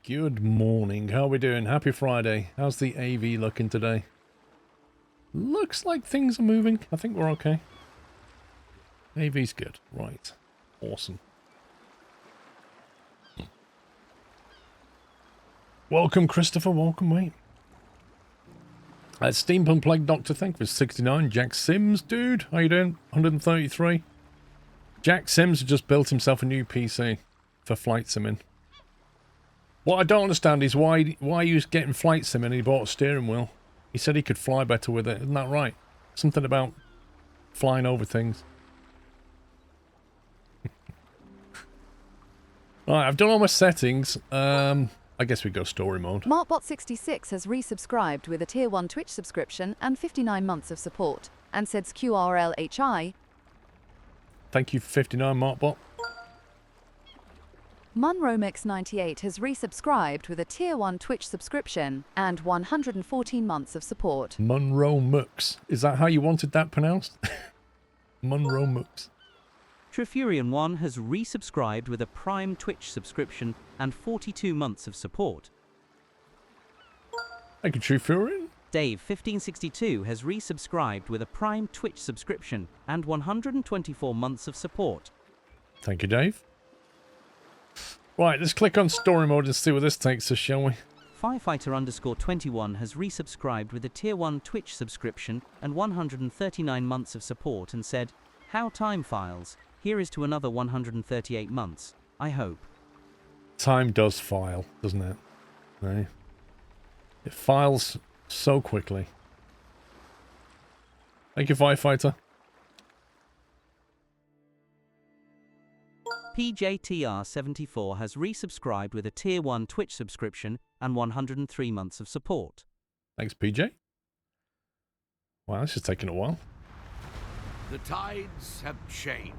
Good morning. How are we doing? Happy Friday. How's the AV looking today? Looks like things are moving. I think we're okay. AV's good. Right. Awesome. Welcome, Christopher. Welcome, mate. Steampunk Plague Doctor, thank you for 69. Jack Sims, dude. How you doing? 133. Jack Sims just built himself a new PC for flight simming. What I don't understand is why he was getting flight sim and he bought a steering wheel. He said he could fly better with it. Isn't that right? Something about flying over things. Right, I've done all my settings. I guess we go story mode. Markbot66 has resubscribed with a Tier 1 Twitch subscription and 59 months of support, and says SquirrelPlus. Thank you for 59, Markbot. MunroMix98 has resubscribed with a Tier 1 Twitch subscription and 114 months of support. Munro Mux. Is that how you wanted that pronounced? Munro Mux. Trifurian1 has resubscribed with a Prime Twitch subscription and 42 months of support. Thank you, Trifurian. Dave1562 has resubscribed with a Prime Twitch subscription and 124 months of support. Thank you, Dave. Right, let's click on story mode and see what this takes us, shall we? Firefighter_21 has resubscribed with a Tier 1 Twitch subscription and 139 months of support and said, "How time files. Here is to another 138 months, I hope." Time does file, doesn't it? Right. It files so quickly. Thank you, Firefighter. PJTR74 has resubscribed with a Tier 1 Twitch subscription and 103 months of support. Thanks, PJ. Wow, this is taking a while. The tides have changed.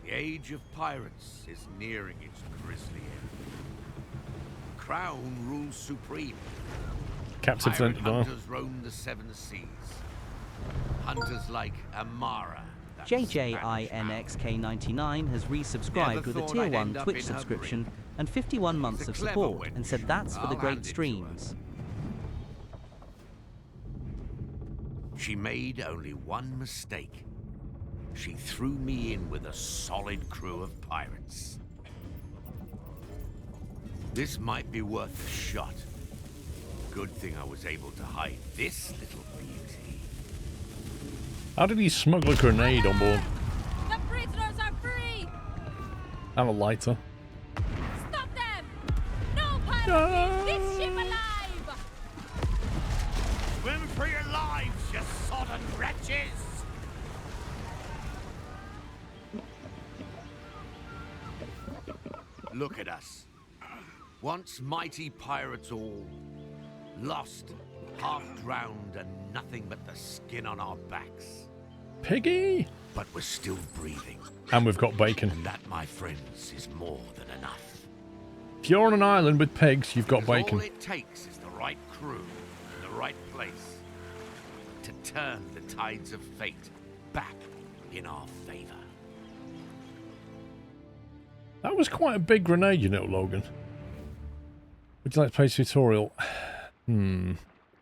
The age of pirates is nearing its grisly end. Crown rules supreme. Captain Pirate Sentinel. hunters roam the seven seas. Hunters like Amara. that JJINXK99 has resubscribed with a Tier 1 Twitch subscription and 51 months of support and said that's for the great streams. She made only one mistake. She threw me in with a solid crew of pirates. This might be worth a shot. Good thing I was able to hide this little beauty. How did he smuggle a grenade on board? The prisoners are free! And a lighter. Stop them! No pirate leaves this ship alive! Swim for your lives, you sodden wretches! Look at us. Once mighty pirates all. Lost, half drowned, and nothing but the skin on our backs. Piggy! But we're still breathing. And we've got bacon. And that, my friends, is more than enough. If you're on an island with pigs, you've got Because bacon. all it takes is the right crew in the right place to turn the tides of fate back in our favor. That was quite a big grenade, you know, Logan. Would you like to play a tutorial?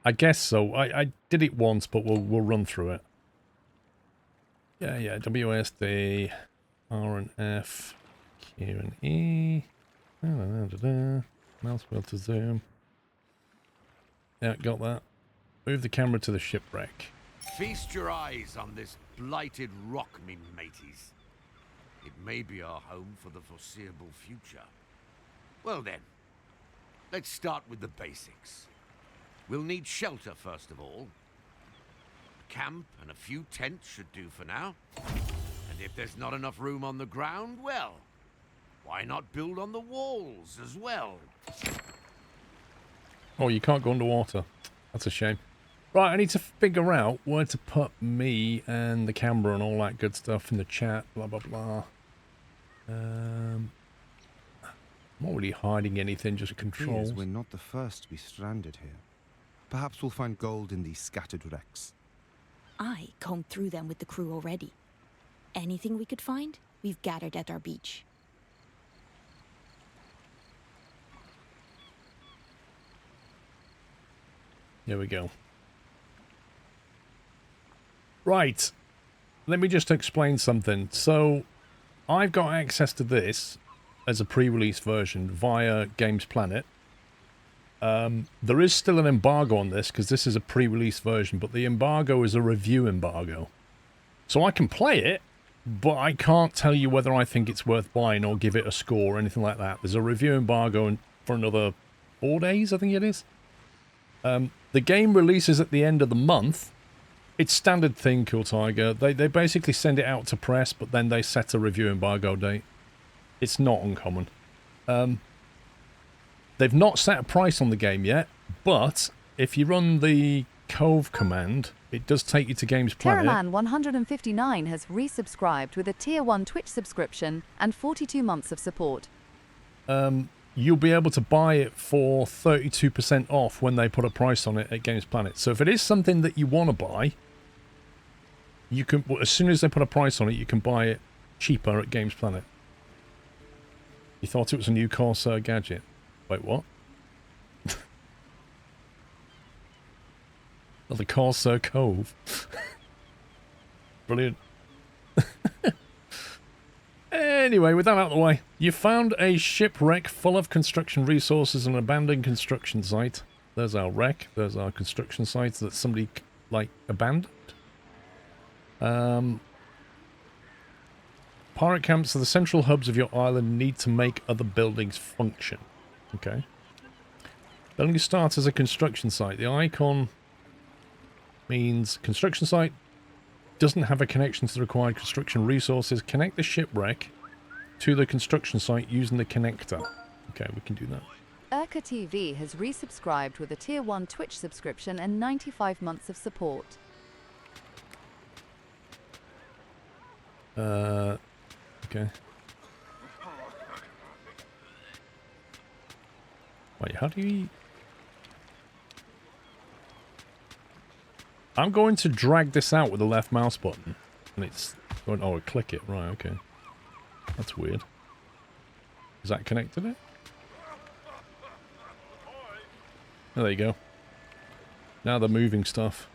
I guess so. I did it once, but we'll run through it. Yeah. WSD, R and F, Q and E. Mouse wheel to zoom. Yeah, got that. Move the camera to the shipwreck. Feast your eyes on this blighted rock, me mateys. It may be our home for the foreseeable future. Well then, let's start with the basics. We'll need shelter first of all. A camp and a few tents should do for now. And if there's not enough room on the ground, well, why not build on the walls as well? Oh, you can't go underwater. That's a shame. Right, I need to figure out where to put me and the camera and all that good stuff in the chat, blah, blah, blah. I'm not really hiding anything, just controls. We're not the first to be stranded here. Perhaps we'll find gold in these scattered wrecks. I combed through them with the crew already. Anything we could find, we've gathered at our beach. Here we go. Right. Let me just explain something. So, I've got access to this as a pre-release version via Games Planet. There is still an embargo on this because this is a pre-release version, but the embargo is a review embargo. So I can play it, but I can't tell you whether I think it's worth buying or give it a score or anything like that. There's a review embargo for another 4 days, I think it is. The game releases at the end of the month. It's standard thing, Cool Tiger. They basically send it out to press, but then they set a review embargo date. It's not uncommon. They've not set a price on the game yet, but if you run the Cove command, it does take you to Games Planet. Terraman159 has resubscribed with a Tier 1 Twitch subscription and 42 months of support. You'll be able to buy it for 32% off when they put a price on it at Games Planet. So if it is something that you want to buy, you can, as soon as they put a price on it, you can buy it cheaper at Games Planet. You thought it was a new Corsair gadget. Wait, what? Oh, the Corsair Cove. Brilliant. Anyway, with that out of the way, you found a shipwreck full of construction resources and an abandoned construction site. There's our wreck. There's our construction site that somebody, like, abandoned. Pirate camps are the central hubs of your island and need to make other buildings function. Okay. Building starts as a construction site. The icon means construction site doesn't have a connection to the required construction resources. Connect the shipwreck to the construction site using the connector. Okay, we can do that. Urka TV has resubscribed with a Tier 1 Twitch subscription and 95 months of support. Okay. Wait, how do you... I'm going to drag this out with the left mouse button. And it's going... Oh, click it. Right, okay. That's weird. Is that connected it? Oh, there you go. Now they're moving stuff.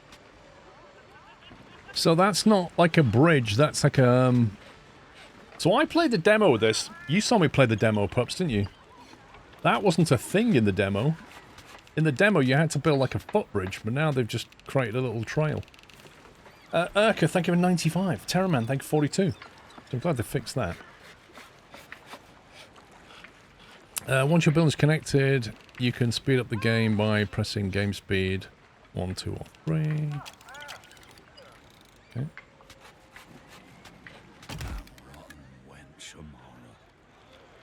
So that's not like a bridge. That's like a... So I played the demo of this. You saw me play the demo, Pups, didn't you? That wasn't a thing in the demo. In the demo, you had to build like a footbridge, but now they've just created a little trail. Urka, thank you for 95. Terraman, thank you for 42. So I'm glad they fixed that. Once your building's connected, you can speed up the game by pressing game speed 1, 2, or 3. Okay.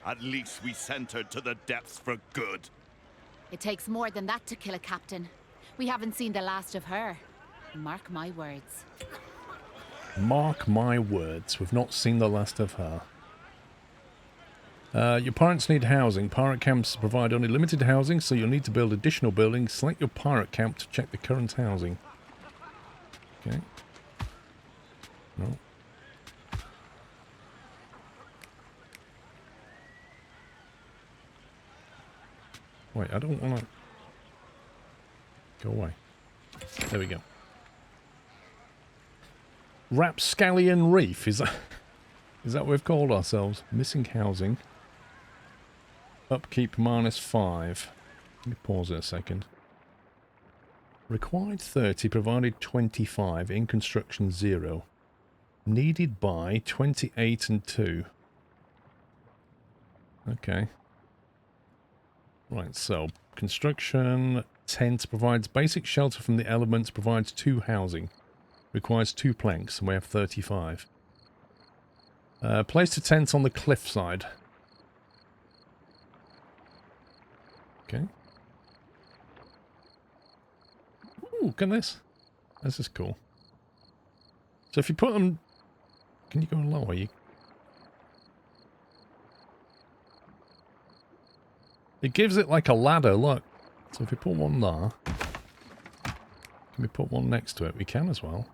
At least we sent her to the depths for good. It takes more than that to kill a captain. We haven't seen the last of her. Mark my words. Mark my words. We've not seen the last of her. Your pirates need housing. Pirate camps provide only limited housing, so you'll need to build additional buildings. Select your pirate camp to check the current housing. Okay. No. Wait, I don't want to... Go away. There we go. Rapscallion Reef, is that what we've called ourselves? Missing housing. Upkeep -5. Let me pause it a second. Required 30, provided 25, in construction 0. Needed by 28 and 2. Okay. Right, so construction tent provides basic shelter from the elements, provides 2 housing. Requires 2 planks, and we have 35. Place the tent on the cliffside. Okay. Ooh, look at this. This is cool. So if you put them... Can you go lower? It gives it like a ladder, look. So if we put one there... Can we put one next to it? We can as well.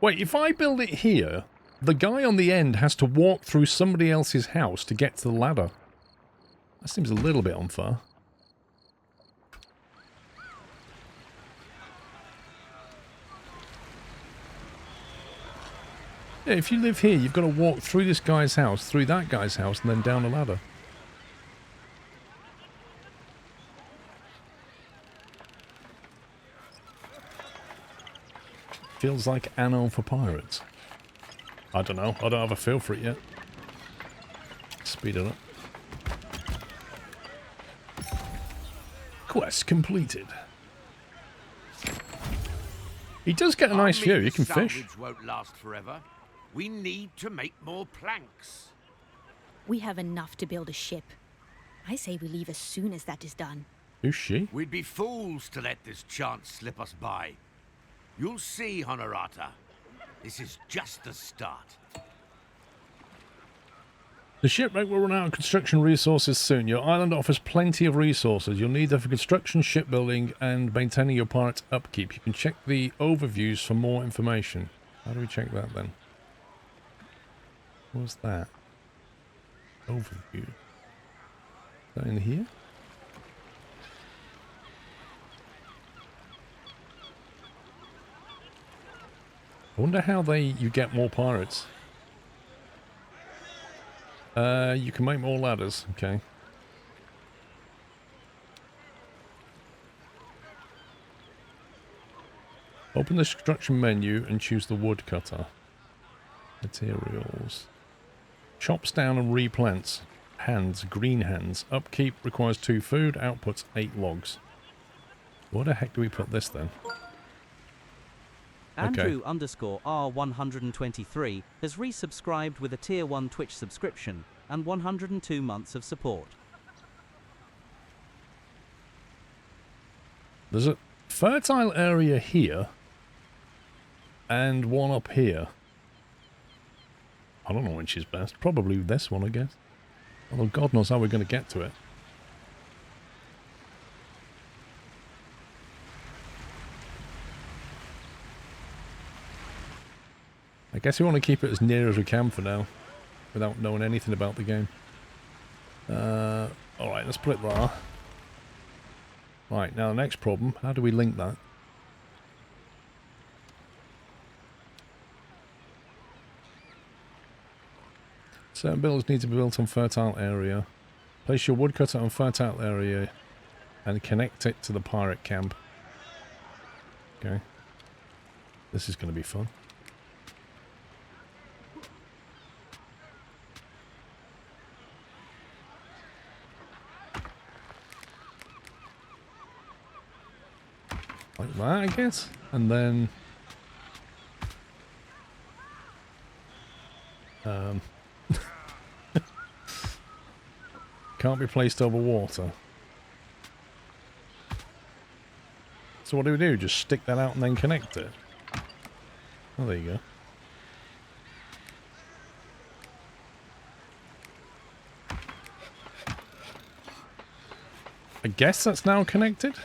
Wait, if I build it here, the guy on the end has to walk through somebody else's house to get to the ladder. That seems a little bit unfair. Yeah, if you live here, you've got to walk through this guy's house, through that guy's house, and then down a ladder. Feels like Anno for pirates. I don't know. I don't have a feel for it yet. Speed it up. Quest completed. He does get a nice view. You can fish. Salvage won't last forever. We need to make more planks. We have enough to build a ship. I say we leave as soon as that is done. Who's she? We'd be fools to let this chance slip us by. You'll see, Honorata. This is just the start. The shipwreck will run out of construction resources soon. Your island offers plenty of resources. You'll need them for construction, shipbuilding, and maintaining your pirate's upkeep. You can check the overviews for more information. How do we check that then? What's that? Overview. Is that in here? I wonder how you get more pirates. You can make more ladders, okay. Open the construction menu and choose the woodcutter. Materials. Chops down and replants. Hands, green hands. Upkeep requires 2 food, outputs 8 logs. Where the heck do we put this then? Andrew _R123 has resubscribed with a Tier 1 Twitch subscription and 102 months of support. There's a fertile area here and one up here. I don't know which is best. Probably this one, I guess. Although God knows how we're going to get to it. I guess we want to keep it as near as we can for now, without knowing anything about the game. Alright, let's put it there. Right, now the next problem, how do we link that? Certain buildings need to be built on fertile area. Place your woodcutter on fertile area and connect it to the pirate camp. Okay. This is going to be fun. Like that, I guess. And then... can't be placed over water. So what do? Just stick that out and then connect it? Oh, there you go. I guess that's now connected?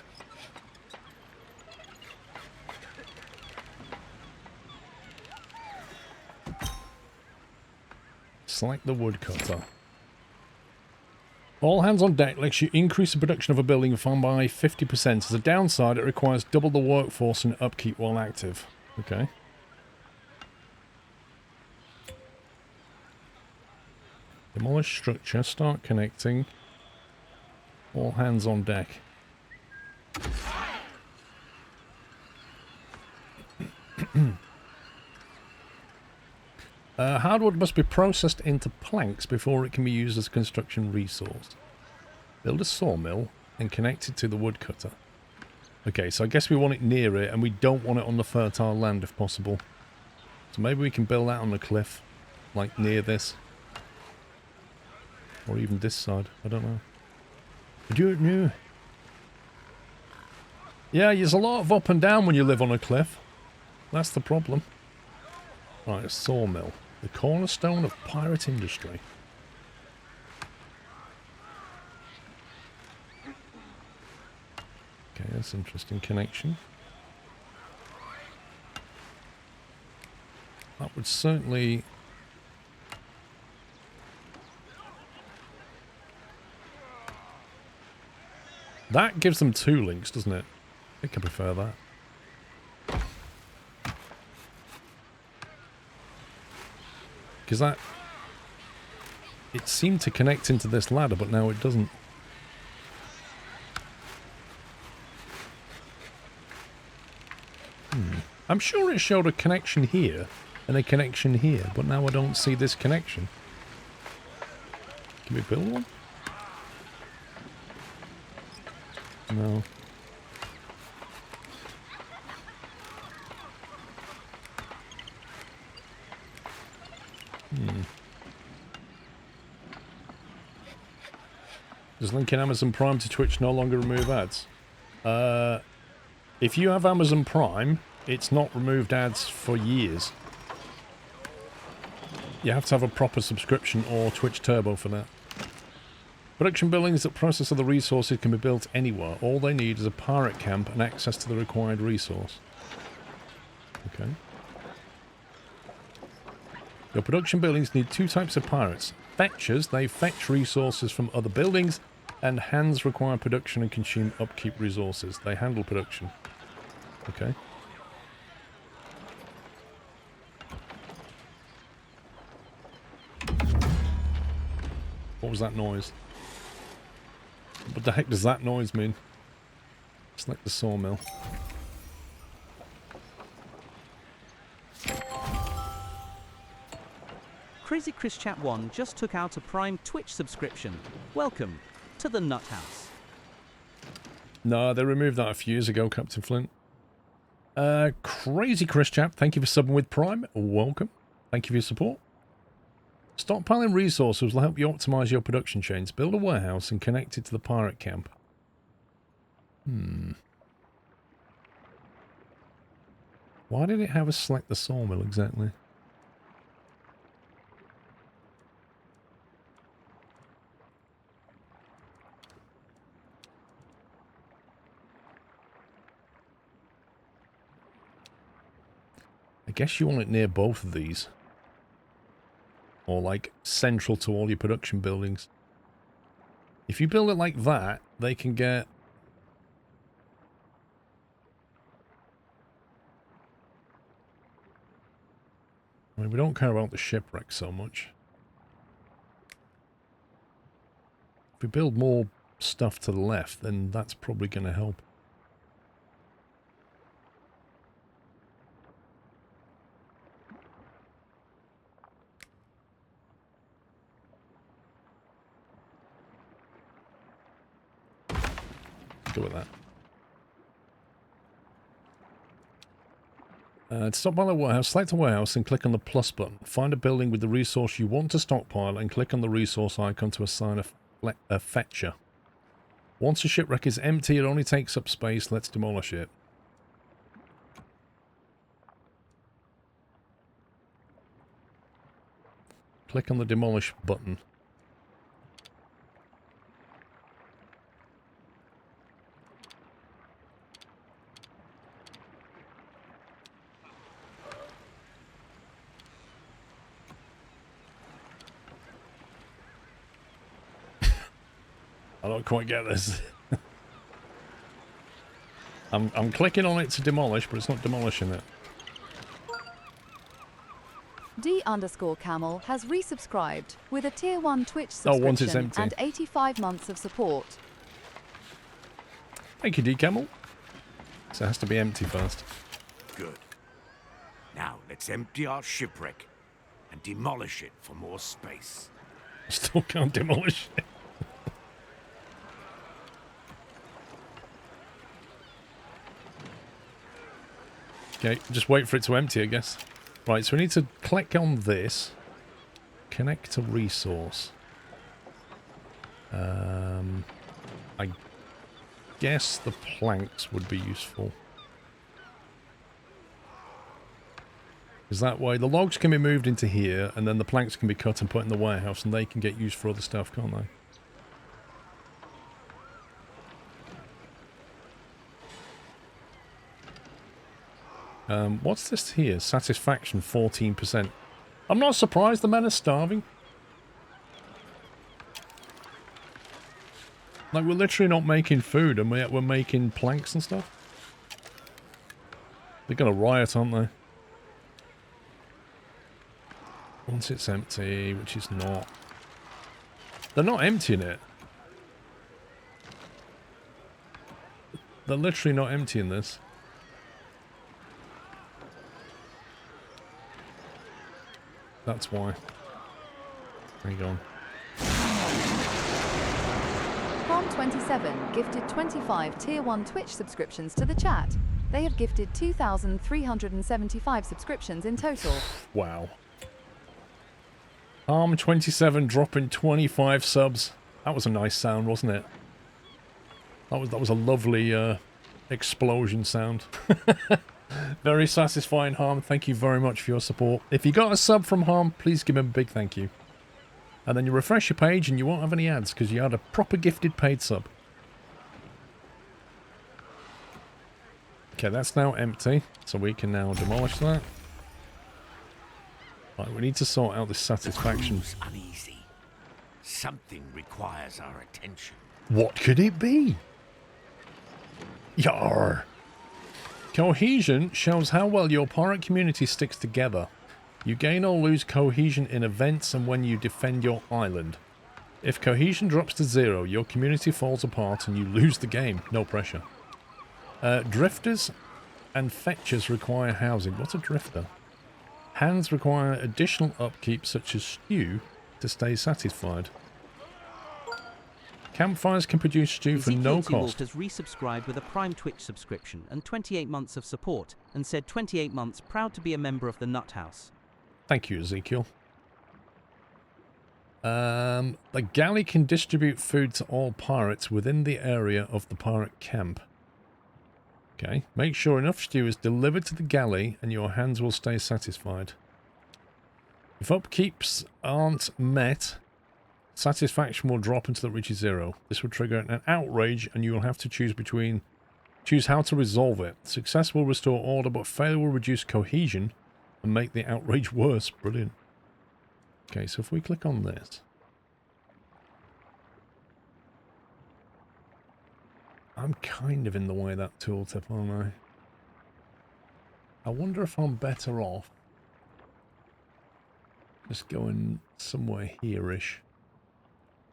Select the woodcutter. All hands on deck lets you increase the production of a building farm by 50%. As a downside, it requires double the workforce and upkeep while active. Okay. Demolish structure, start connecting. All hands on deck. Hardwood must be processed into planks before it can be used as a construction resource. Build a sawmill and connect it to the woodcutter. Okay, so I guess we want it near it and we don't want it on the fertile land if possible. So maybe we can build that on the cliff, like near this. Or even this side, I don't know. I don't know. Yeah, there's a lot of up and down when you live on a cliff. That's the problem. Right, a sawmill. The cornerstone of pirate industry. Okay, that's an interesting connection. That would certainly... That gives them 2 links, doesn't it? I think I prefer that. because that... It seemed to connect into this ladder, but now it doesn't. I'm sure it showed a connection here and a connection here, but now I don't see this connection. Can we build one? No. Does linking Amazon Prime to Twitch no longer remove ads? If you have Amazon Prime, it's not removed ads for years. You have to have a proper subscription or Twitch Turbo for that. Production buildings that process other resources can be built anywhere. All they need is a pirate camp and access to the required resource. Okay. Your production buildings need two types of pirates. Fetchers, they fetch resources from other buildings, and hands require production and consume upkeep resources. They handle production. Okay. What was that noise? What the heck does that noise mean? It's like the sawmill. Crazy Chris Chat 1 just took out a Prime Twitch subscription. Welcome to the Nut House. No, they removed that a few years ago, Captain Flint. Crazy Chris Chap, thank you for subbing with Prime. Welcome. Thank you for your support. Stockpiling resources will help you optimize your production chains. Build a warehouse and connect it to the pirate camp. Why did it have us select the sawmill exactly? I guess you want it near both of these. Or like central to all your production buildings. If you build it like that, they can get... I mean, we don't care about the shipwreck so much. If we build more stuff to the left, then that's probably going to help. Go with that. To stockpile a warehouse, select a warehouse and click on the plus button. Find a building with the resource you want to stockpile and click on the resource icon to assign a fetcher. Once a shipwreck is empty, it only takes up space. Let's demolish it. Click on the demolish button. I don't quite get this. I'm clicking on it to demolish, but it's not demolishing it. D_Camel has resubscribed with a tier 1 Twitch Oh, once it's subscription empty. and 85 months of support. Thank you, D-Camel. So it has to be empty first. Good. Now, let's empty our shipwreck and demolish it for more space. Still can't demolish it. Okay, just wait for it to empty, I guess. Right, so we need to click on this. Connect to resource. I guess the planks would be useful. Because that way the logs can be moved into here, and then the planks can be cut and put in the warehouse, and they can get used for other stuff, can't they? What's this here? Satisfaction 14%. I'm not surprised the men are starving. Like, we're literally not making food, and we're making planks and stuff. They're gonna riot, aren't they? Once it's empty, which is not. They're not emptying it. They're literally not emptying this. That's why. Hang on. Palm27 gifted 25 Tier 1 Twitch subscriptions to the chat. They have gifted 2,375 subscriptions in total. Wow. Palm27 dropping 25 subs. That was a nice sound, wasn't it? That was a lovely explosion sound. Very satisfying, Harm. Thank you very much for your support. If you got a sub from Harm, please give him a big thank you. And then you refresh your page and you won't have any ads because you had a proper gifted paid sub. Okay, that's now empty, so we can now demolish that. Right, we need to sort out this satisfaction. The crew's uneasy. Something requires our attention. What could it be? Yarr. Cohesion shows how well your pirate community sticks together. You gain or lose cohesion in events and when you defend your island. If cohesion drops to 0, your community falls apart and you lose the game. No pressure. Drifters and fetchers require housing. What's a drifter? Hands require additional upkeep such as stew to stay satisfied. Campfires can produce stew for no Ezekiel cost. has resubscribed with a Prime Twitch subscription and 28 months of support, and said 28 months proud to be a member of the Nut House. Thank you, Ezekiel. The galley can distribute food to all pirates within the area of the pirate camp. Okay, make sure enough stew is delivered to the galley and your hands will stay satisfied. If upkeeps aren't met, satisfaction will drop until it reaches 0. This will trigger an outrage and you will have to choose how to resolve it. Success will restore order, but failure will reduce cohesion and make the outrage worse. Brilliant. Okay, so if we click on this. I'm kind of in the way of that tooltip, aren't I? I wonder if I'm better off just going somewhere here-ish.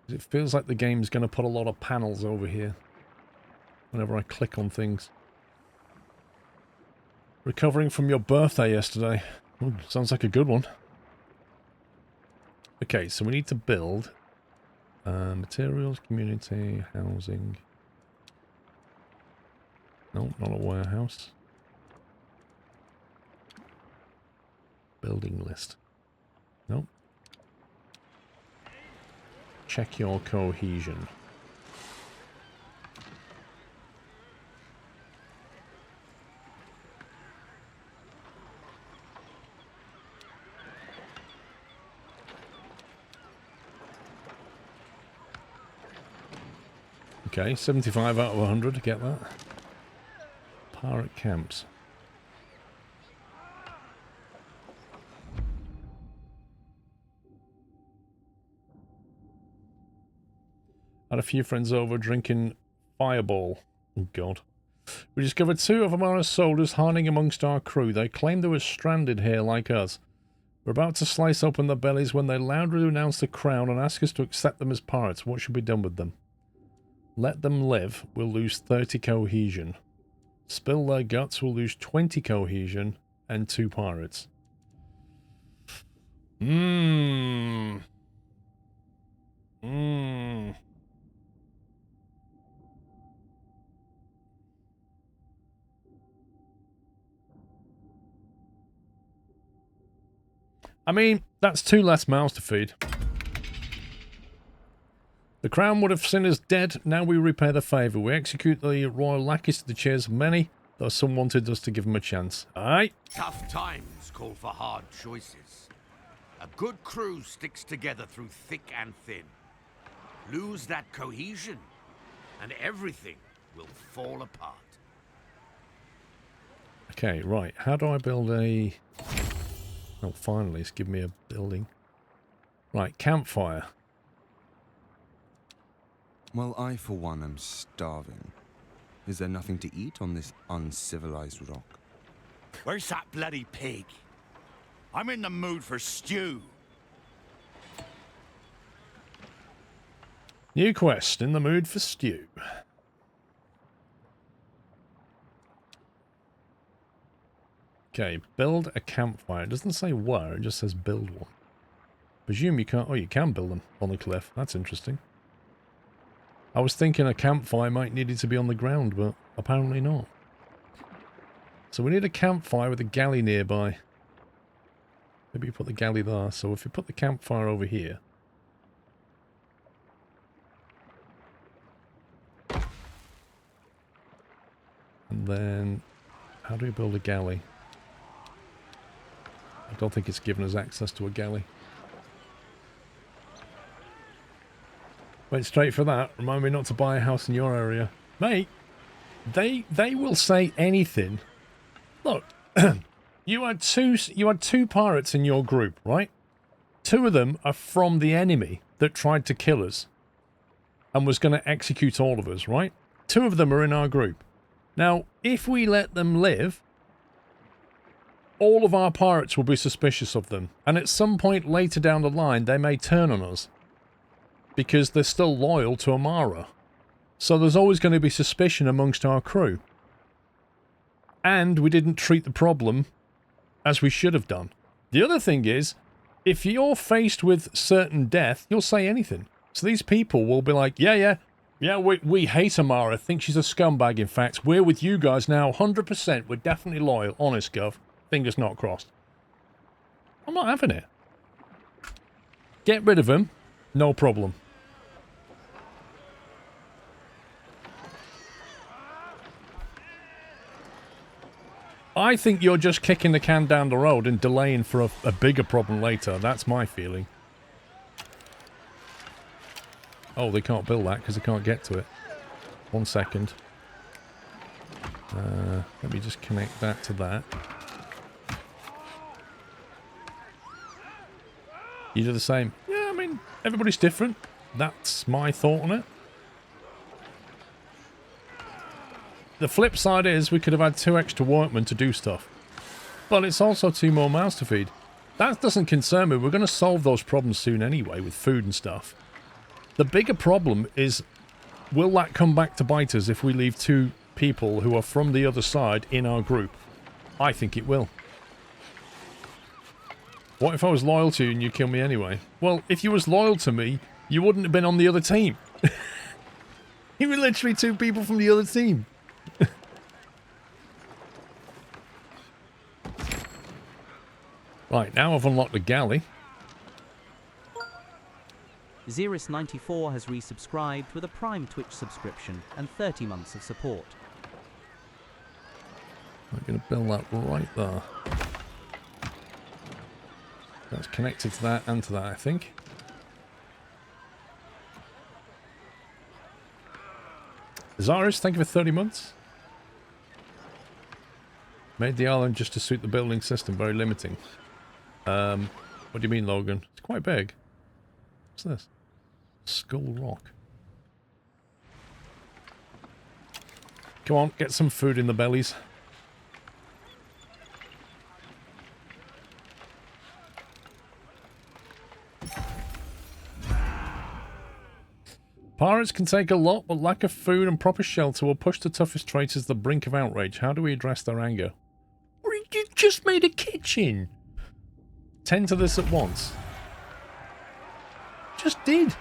It feels like the game's going to put a lot of panels over here whenever I click on things. Recovering from your birthday yesterday. Ooh, sounds like a good one. Okay, so we need to build materials, community, housing. No, not a warehouse. Building list. Nope. Check your cohesion. Okay, 75 out of 100, get that. Pirate camps. Had a few friends over drinking Fireball. Oh god. We discovered 2 of Amara's soldiers hiding amongst our crew. They claimed they were stranded here like us. We're about to slice open their bellies when they loudly announce the crown and ask us to accept them as pirates. What should be done with them? Let them live. We'll lose 30 cohesion. Spill their guts. We'll lose 20 cohesion and 2 pirates. I mean, that's 2 less mouths to feed. The crown would have seen us dead, now we repay the favour. We execute the royal lackeys to the cheers of many, though some wanted us to give them a chance. Aye? Tough times call for hard choices. A good crew sticks together through thick and thin. Lose that cohesion, and everything will fall apart. Okay, right. How do I build a... Oh, finally, it's given me a building. Right, campfire. Well, I, for one, am starving. Is there nothing to eat on this uncivilized rock? Where's that bloody pig? I'm in the mood for stew. New quest, in the mood for stew. Okay, build a campfire. It doesn't say where, it just says build one. Presume you can't... Oh, you can build them on the cliff. That's interesting. I was thinking a campfire might need it to be on the ground, but apparently not. So we need a campfire with a galley nearby. Maybe you put the galley there. So if you put the campfire over here... And then... How do we build a galley? I don't think it's given us access to a galley. Went straight for that. Remind me not to buy a house in your area. Mate, they will say anything. Look, you had two pirates in your group, right? Two of them are from the enemy that tried to kill us and was going to execute all of us, right? Two of them are in our group. Now, if we let them live, all of our pirates will be suspicious of them. And at some point later down the line, they may turn on us. Because they're still loyal to Amara. So there's always going to be suspicion amongst our crew. And we didn't treat the problem as we should have done. The other thing is, if you're faced with certain death, you'll say anything. So these people will be like, yeah, we hate Amara, think she's a scumbag in fact. We're with you guys now, 100%, we're definitely loyal, honest gov. Fingers not crossed. I'm not having it. Get rid of him, no problem. I think you're just kicking the can down the road and delaying for a bigger problem later. That's my feeling. Oh, they can't build that because they can't get to it. 1 second. Let me just connect that to that. You do the same. Yeah, I mean, everybody's different. That's my thought on it. The flip side is we could have had 2 extra workmen to do stuff. But it's also 2 more mouths to feed. That doesn't concern me. We're going to solve those problems soon anyway with food and stuff. The bigger problem is, will that come back to bite us if we leave 2 people who are from the other side in our group? I think it will. What if I was loyal to you and you kill me anyway? Well, if you was loyal to me, you wouldn't have been on the other team. You were literally 2 people from the other team. Right, now I've unlocked the galley. Xeris94 has resubscribed with a Prime Twitch subscription and 30 months of support. I'm going to build that right there. That's connected to that and to that, I think. Zaris, thank you for 30 months. Made the island just to suit the building system, very limiting. What do you mean, Logan? It's quite big. What's this? Skull Rock. Come on, get some food in the bellies. Pirates can take a lot, but lack of food and proper shelter will push the toughest traitors to the brink of outrage. How do we address their anger? You just made a kitchen! Tend to this at once. Just did.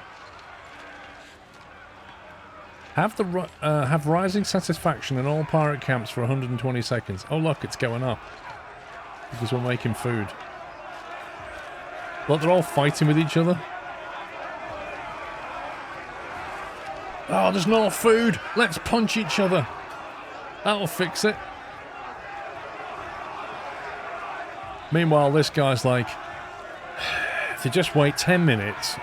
Have rising satisfaction in all pirate camps for 120 seconds. Oh look, it's going up. Because we're making food. Look, they're all fighting with each other. Oh, there's no food. Let's punch each other. That'll fix it. Meanwhile, this guy's like, if you just wait 10 minutes.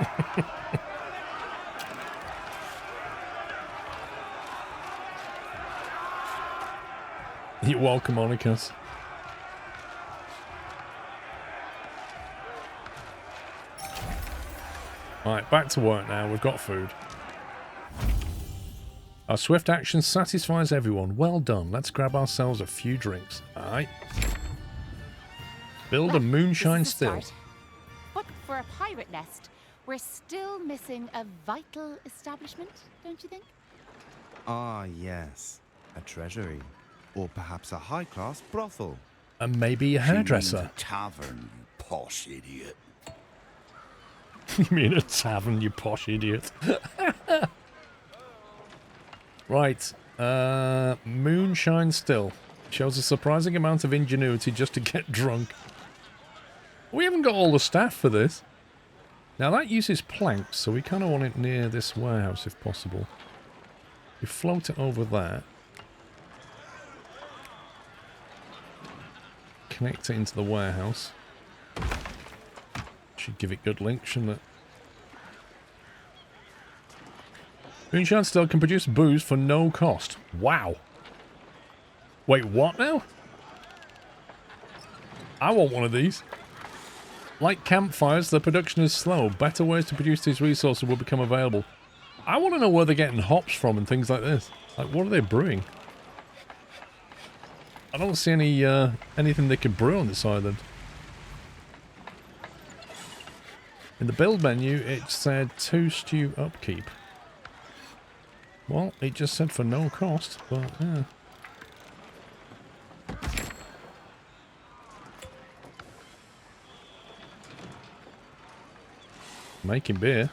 You're welcome, Monicus. Right, back to work now. We've got food. Our swift action satisfies everyone. Well done. Let's grab ourselves a few drinks. Alright. Build a moonshine still. But for a pirate nest, We're still missing a vital establishment, don't you think? Ah, yes. A treasury. Or perhaps a high-class brothel. And maybe a She means hairdresser. a tavern, you posh idiot. You mean a tavern, you posh idiot. Right. Moonshine still. Shows a surprising amount of ingenuity just to get drunk. We haven't got all the staff for this. Now that uses planks, so we kind of want it near this warehouse if possible. We float it over there. Connect it into the warehouse. Should give it good link, shouldn't it? Moonshine still can produce booze for no cost. Wow. Wait, what now? I want one of these. Like campfires, the production is slow. Better ways to produce these resources will become available. I want to know where they're getting hops from and things like this. Like, what are they brewing? I don't see any anything they could brew on this island. In the build menu, it said 2 stew upkeep. Well, it just said for no cost, but yeah. Making beer.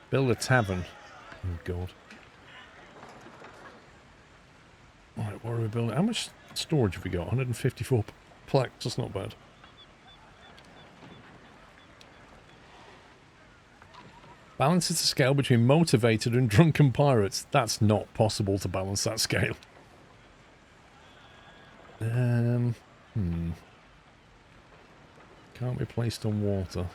Build a tavern. Oh god. Right, what are we building? How much storage have we got? 154 plaques, that's not bad. Balances the scale between motivated and drunken pirates. That's not possible to balance that scale. Can't be placed on water.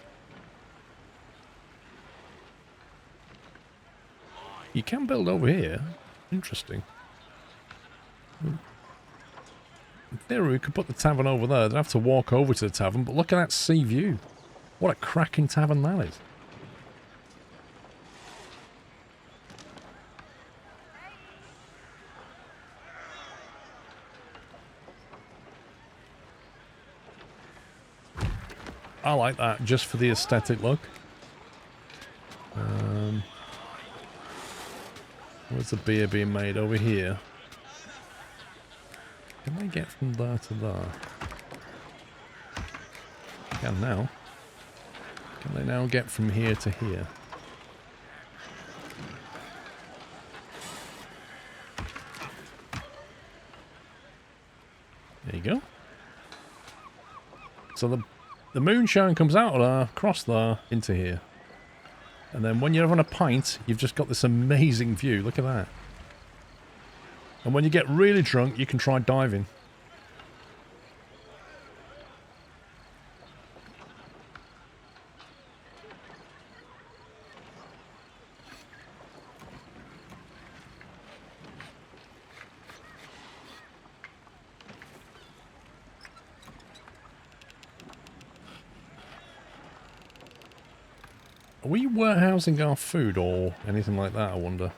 You can build over here. Interesting. In theory, we could put the tavern over there. They'd have to walk over to the tavern, but look at that sea view. What a cracking tavern that is. I like that, just for the aesthetic look. Where's the beer being made? Over here. Can they get from there to there? Can now. Can they now get from here to here? There you go. So the moonshine comes out of there, across there, into here. And then when you're having a pint, you've just got this amazing view. Look at that. And when you get really drunk, you can try diving. Are we warehousing our food or anything like that, I wonder?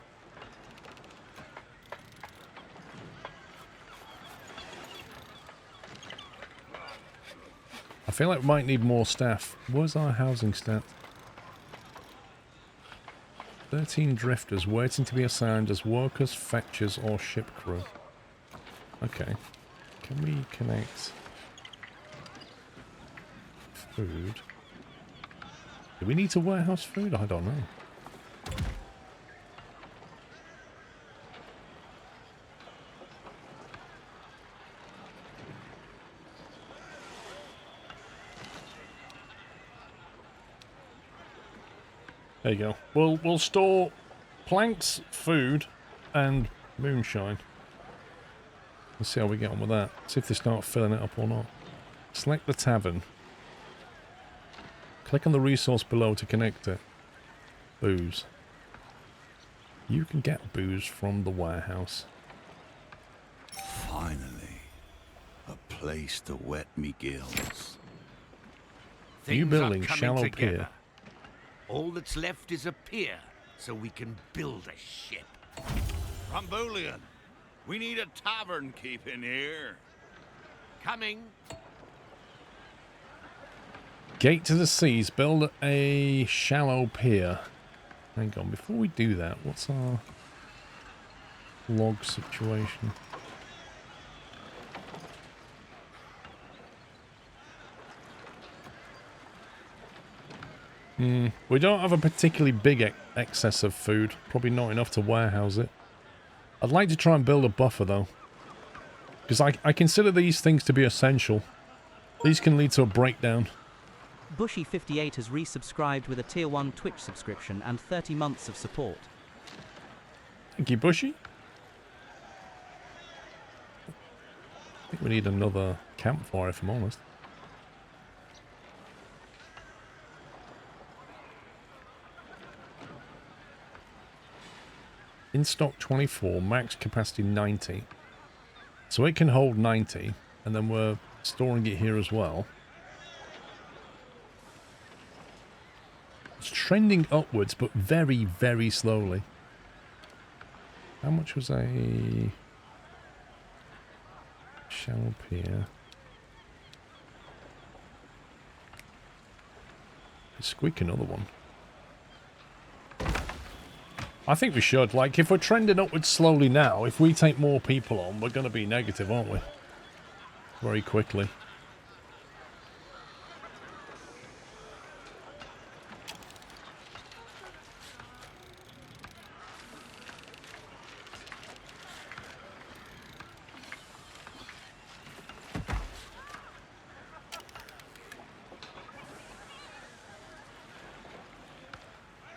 I feel like we might need more staff. Where's our housing stat? 13 drifters waiting to be assigned as workers, fetchers, or ship crew. Okay. Can we connect food? Do we need to warehouse food? I don't know. There you go. We'll store planks, food, and moonshine. Let's see how we get on with that. See if they start filling it up or not. Select the tavern. Click on the resource below to connect it. Booze. You can get booze from the warehouse. Finally, a place to wet me gills. New Things building, are coming shallow together. pier. All that's left is a pier, so we can build a ship. Rumbulian, we need a tavern keep in here. Coming. Gate to the seas. Build a shallow pier. Hang on, before we do that, what's our log situation? We don't have a particularly big excess of food. Probably not enough to warehouse it. I'd like to try and build a buffer, though. Because I consider these things to be essential. These can lead to a breakdown. Bushy58 has resubscribed with a Tier 1 Twitch subscription and 30 months of support. Thank you, Bushy. I think we need another campfire, if I'm honest. In stock 24, max capacity 90. So it can hold 90, and then we're storing it here as well. It's trending upwards, but very, very slowly. How much was a shallow pier? Squeak another one. I think we should. Like, if we're trending upwards slowly now, if we take more people on, we're going to be negative, aren't we? Very quickly.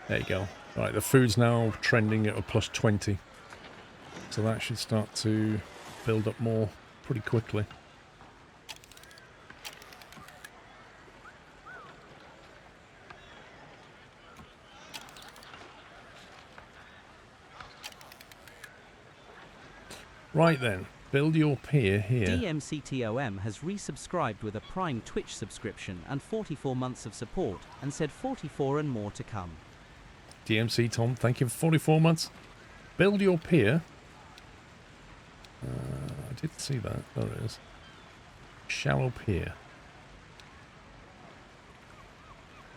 There you go. Right, the food's now trending at a plus 20. So that should start to build up more pretty quickly. Right then, build your pier here. DMCTOM has resubscribed with a Prime Twitch subscription and 44 months of support and said 44 and more to come. DMC Tom, thank you for 44 months. Build your pier. I did see that. There it is. Shallow pier.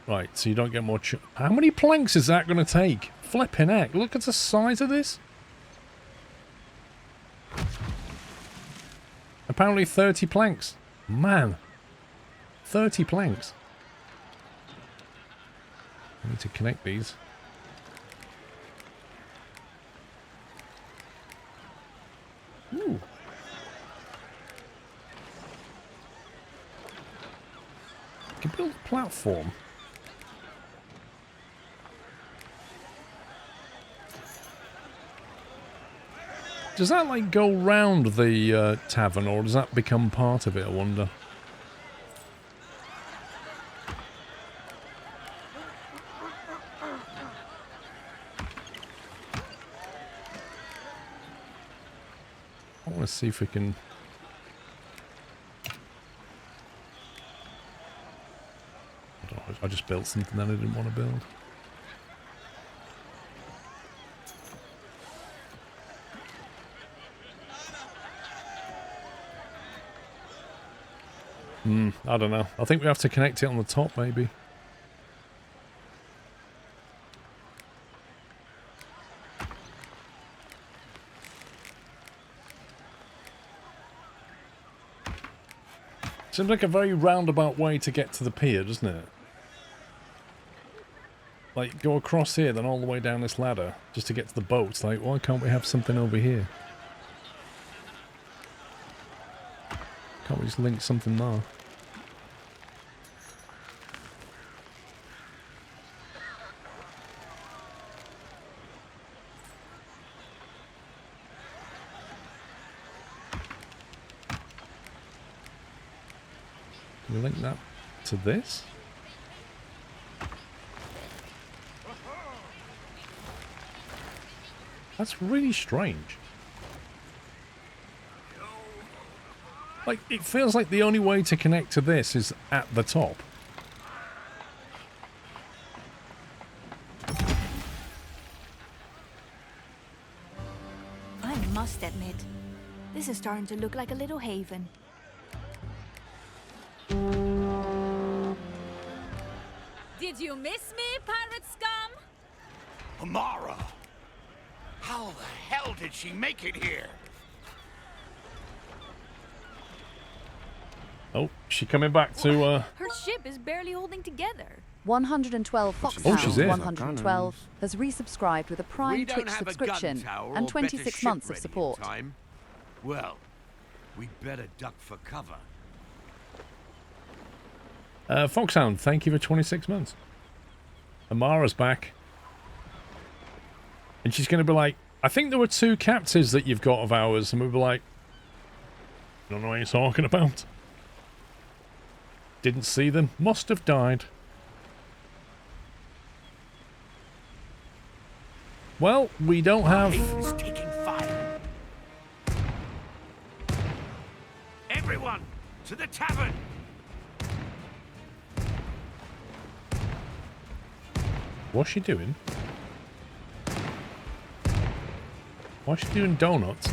Right, so you don't get more... How many planks is that going to take? Flipping heck. Look at the size of this. Apparently 30 planks. Man. 30 planks. I need to connect these. Ooh. You can build a platform. Does that like go round the tavern, or does that become part of it, I wonder? I want to see if we can... I just built something that I didn't want to build. I don't know. I think we have to connect it on the top, maybe. Seems like a very roundabout way to get to the pier, doesn't it? Like, go across here, then all the way down this ladder, just to get to the boats. Like, why can't we have something over here? Can't we just link something there? Can we link that to this? That's really strange. Like, it feels like the only way to connect to this is at the top. I must admit, this is starting to look like a little haven. Did you miss me, pirate scum? Amara! How the hell did she make it here? Oh, she coming back to, Her ship is barely holding together. 112 Oh, she's Foxhound in. 112 has resubscribed with a Prime We don't Twitch have a gun subscription tower and or 26 better months ship of ready in support. time. Well, we'd better duck for cover. Foxhound, thank you for 26 months. Amara's back. And she's going to be like, I think there were 2 captives that you've got of ours. And we'll be like, I don't know what you're talking about. Didn't see them. Must have died. Well, we don't have... It's taking fire. Everyone, to the tavern! What's she doing? What's she doing donuts?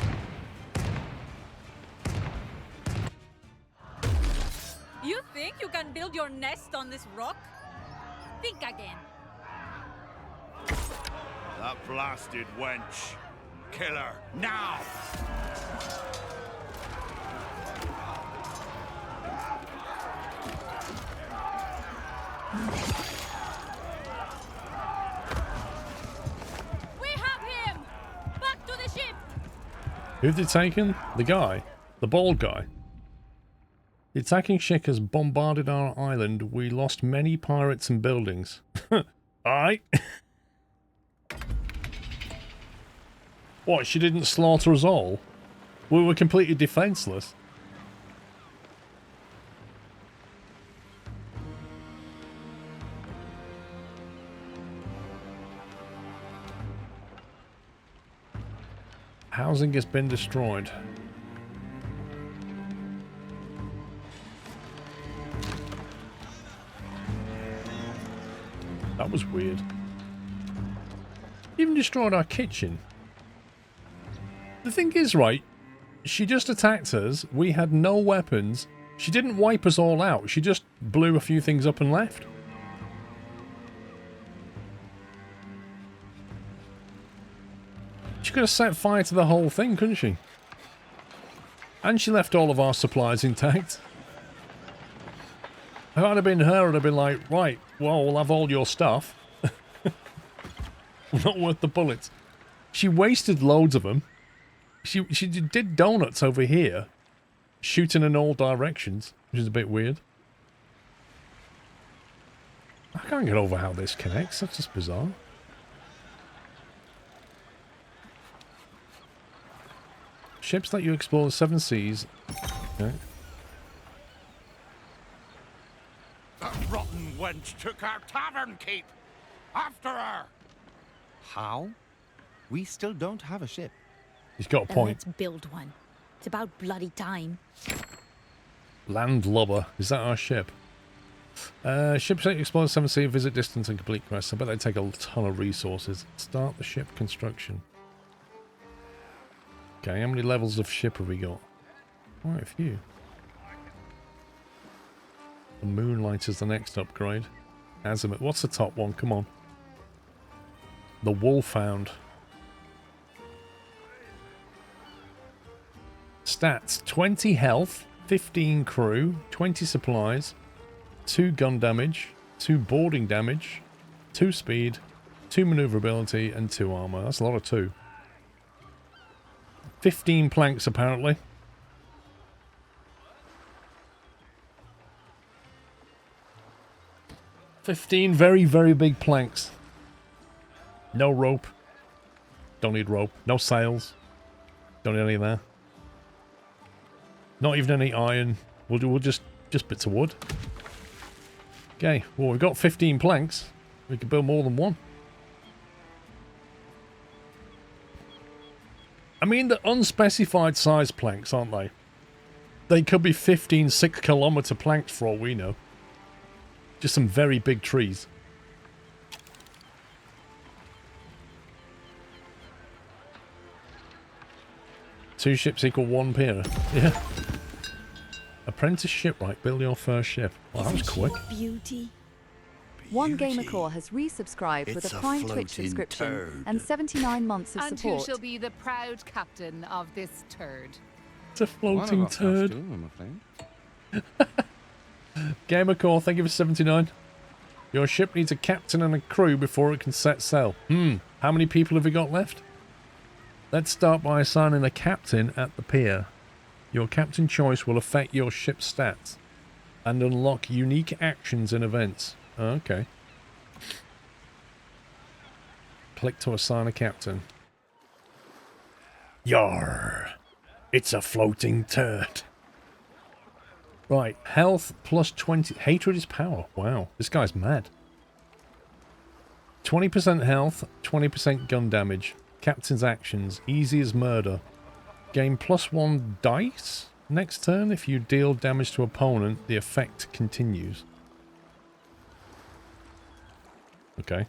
You think you can build your nest on this rock? Think again. That blasted wench. Kill her, now! We have him! Back to the ship! Who've they taken? The guy. The bald guy. The attacking ship has bombarded our island. We lost many pirates and buildings. Aye. What, she didn't slaughter us all? We were completely defenseless. Housing has been destroyed. That was weird. Even destroyed our kitchen. The thing is, right, she just attacked us. We had no weapons. She didn't wipe us all out. She just blew a few things up and left. She could have set fire to the whole thing, couldn't she? And she left all of our supplies intact. If I'd have been her, I'd have been like, right, well, we'll have all your stuff. Not worth the bullets. She wasted loads of them. She did donuts over here, shooting in all directions, which is a bit weird. I can't get over how this connects. That's just bizarre. Ships let you explore the 7 seas. Okay. That rotten wench took our tavern keep. After her. How? We still don't have a ship. He's got a Then point. let's build one. It's about bloody time. Landlubber. Is that our ship? Ships let you explore the 7 seas, visit distance and complete quests. I bet they take a ton of resources. Start the ship construction. Okay, how many levels of ship have we got? Quite a few. The Moonlight is the next upgrade. Azimuth. What's the top one? Come on. The Wolfhound. Stats. 20 health, 15 crew, 20 supplies, 2 gun damage, 2 boarding damage, 2 speed, 2 maneuverability, and 2 armor. That's a lot of 2. 15 planks, apparently. $15 very, very big planks. No rope. Don't need rope. No sails. Don't need any of that. Not even any iron. We'll just bits of wood. Okay, well, we've got 15 planks. We could build more than one. I mean, they're unspecified size planks, aren't they? They could be 15 6-kilometer planks for all we know. Just some very big trees. Two ships equal 1 pier. Yeah. Apprentice shipwright, build your first ship. Well, that was quick. Beauty. One beauty. Gamercore has resubscribed with It's a a Prime Twitch floating subscription turd. and 79 months of And support. who shall be the proud captain of this turd? It's a One floating of us has turd. to, I'm afraid. Gamercore, thank you for 79. Your ship needs a captain and a crew before it can set sail. How many people have we got left? Let's start by assigning a captain at the pier. Your captain choice will affect your ship's stats and unlock unique actions and events. Okay. Click to assign a captain. Yarr! It's a floating turd. Right, health plus 20. Hatred is power. Wow, this guy's mad. 20% health, 20% gun damage. Captain's actions, easy as murder. Gain +1 dice next turn. If you deal damage to opponent, the effect continues. Okay.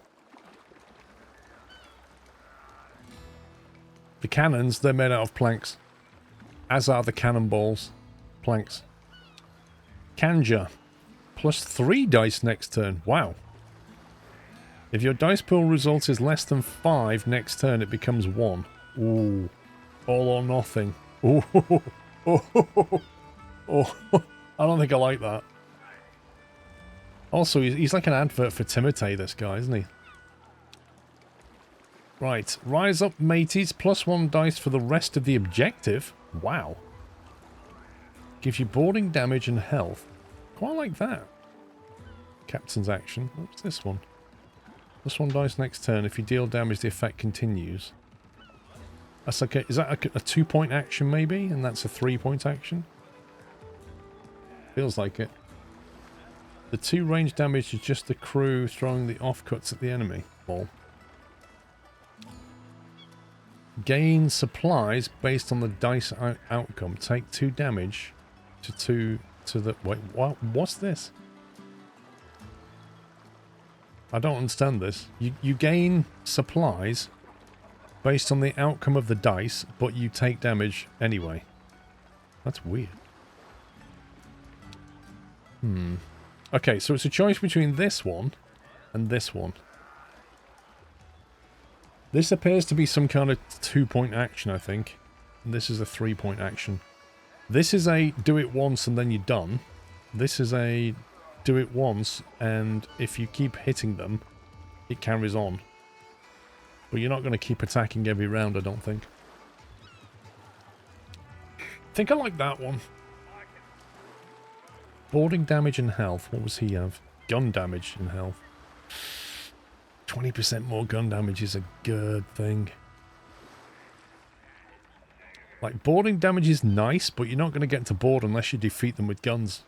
The cannons, they're made out of planks. As are the cannonballs. Planks. Kanja. +3 dice next turn. Wow. If your dice pool result is less than 5 next turn, it becomes 1. Ooh. All or nothing. Ooh. Oh. I don't think I like that. Also, he's like an advert for Timotei, this guy, isn't he? Right. Rise up, mateys. +1 dice for the rest of the objective. Wow. Gives you boarding damage and health. Quite like that. Captain's action. What's this one? +1 dice next turn. If you deal damage, the effect continues. That's like is that a 2-point action maybe? And that's a 3-point action? Feels like it. The 2 range damage is just the crew throwing the offcuts at the enemy. Ball. Gain supplies based on the dice outcome. Take 2 damage to the... Wait, what's this? I don't understand this. You gain supplies based on the outcome of the dice, but you take damage anyway. That's weird. Okay, so it's a choice between this one and this one. This appears to be some kind of 2-point action, I think. And this is a 3-point action. This is a do it once and then you're done. This is a do it once, and if you keep hitting them, it carries on. But you're not going to keep attacking every round, I don't think. I think I like that one. Boarding damage and health. What was he have? Gun damage and health. 20% more gun damage is a good thing. Like, boarding damage is nice, but you're not going to get to board unless you defeat them with guns.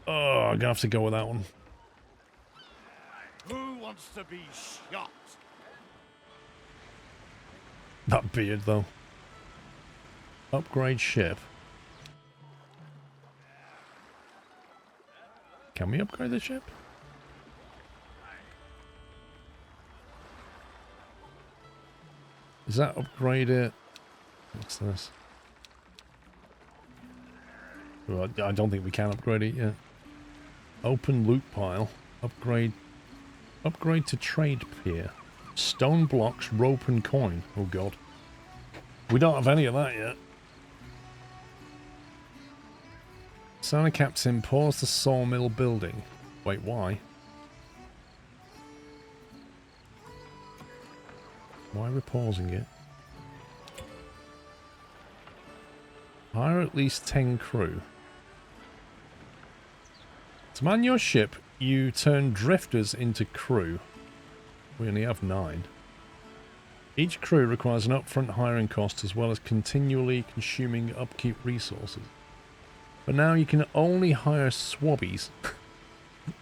Oh, I'm going to have to go with that one. Who wants to be shot? That beard, though. Upgrade ship. Can we upgrade the ship? Does that upgrade it? What's this? Well, I don't think we can upgrade it yet. Open loot pile. Upgrade. Upgrade to trade pier. Stone blocks, rope and coin. Oh god. We don't have any of that yet. Santa Captain, pause the sawmill building. Wait, why? Why are we pausing it? Hire at least 10 crew. To man your ship, you turn drifters into crew. We only have 9. Each crew requires an upfront hiring cost as well as continually consuming upkeep resources. But now you can only hire swabbies.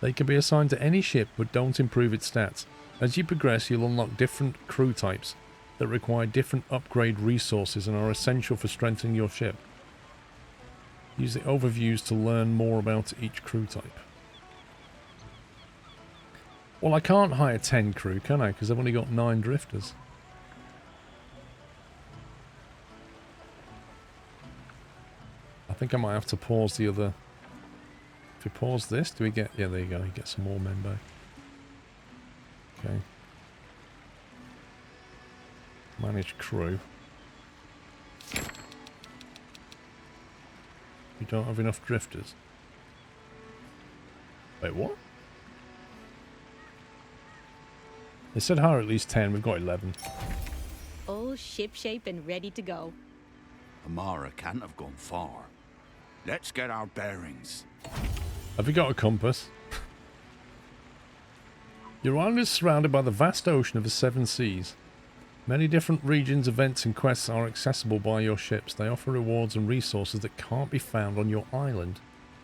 They can be assigned to any ship but don't improve its stats. As you progress, you'll unlock different crew types that require different upgrade resources and are essential for strengthening your ship. Use the overviews to learn more about each crew type. Well, I can't hire 10 crew, can I? Because I've only got 9 drifters. I think I might have to pause the other If we pause this, do we get... Yeah, there you go. You get some more men back. Okay. Manage crew. We don't have enough drifters. Wait, what? They said hire at least 10. We've got 11. All shipshape and ready to go. Amara can't have gone far. Let's get our bearings. Have you got a compass? Your island is surrounded by the vast ocean of the seven seas. Many different regions, events and quests are accessible by your ships. They offer rewards and resources that can't be found on your island.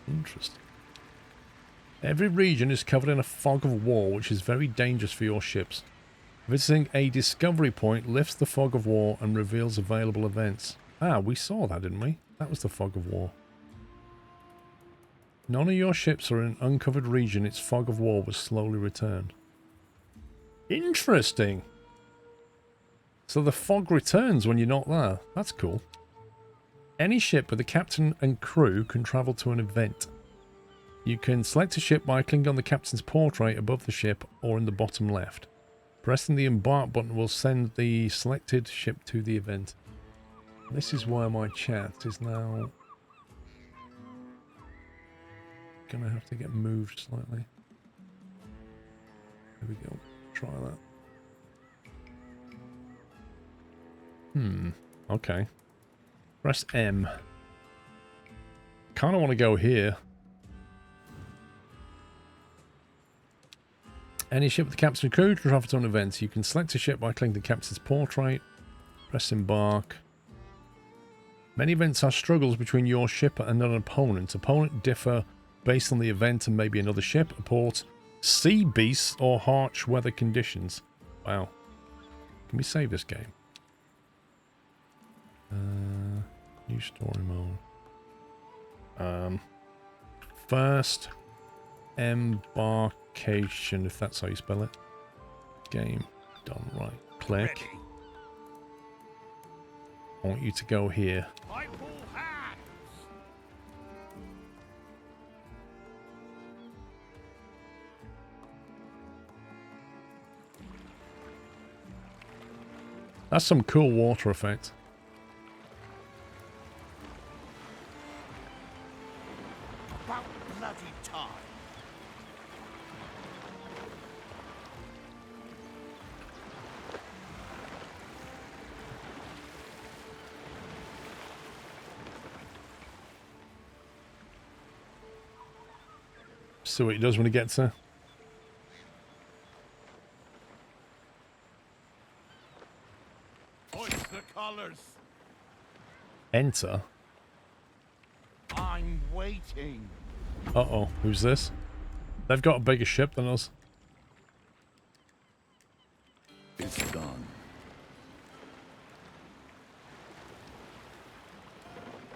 Interesting. Every region is covered in a fog of war, which is very dangerous for your ships. Visiting a discovery point lifts the fog of war and reveals available events. Ah, we saw that, didn't we? That was the fog of war. None of your ships are in an uncovered region. Its fog of war was slowly returned. Interesting. So the fog returns when you're not there. That's cool. Any ship with a captain and crew can travel to an event. You can select a ship by clicking on the captain's portrait above the ship or in the bottom left. Pressing the embark button will send the selected ship to the event. This is why my chat is now gonna have to get moved slightly. There we go. Try that. Okay. Press M. Kinda want to go here. Any ship with the captain and crew can travel to an event. You can select a ship by clicking the captain's portrait. Press embark. Many events have struggles between your ship and an opponent. Opponents differ based on the event and maybe another ship, a port, sea beasts, or harsh weather conditions. Wow. Can we save this game? New story mode. First embarkation, if that's how you spell it. Game done. Right. Click. Ready. I want you to go here. I pull hands. That's some cool water effect. About bloody time. See what he does when he gets there. Hoist the colors. Enter. I'm waiting. Uh-oh. Who's this? They've got a bigger ship than us. It's done.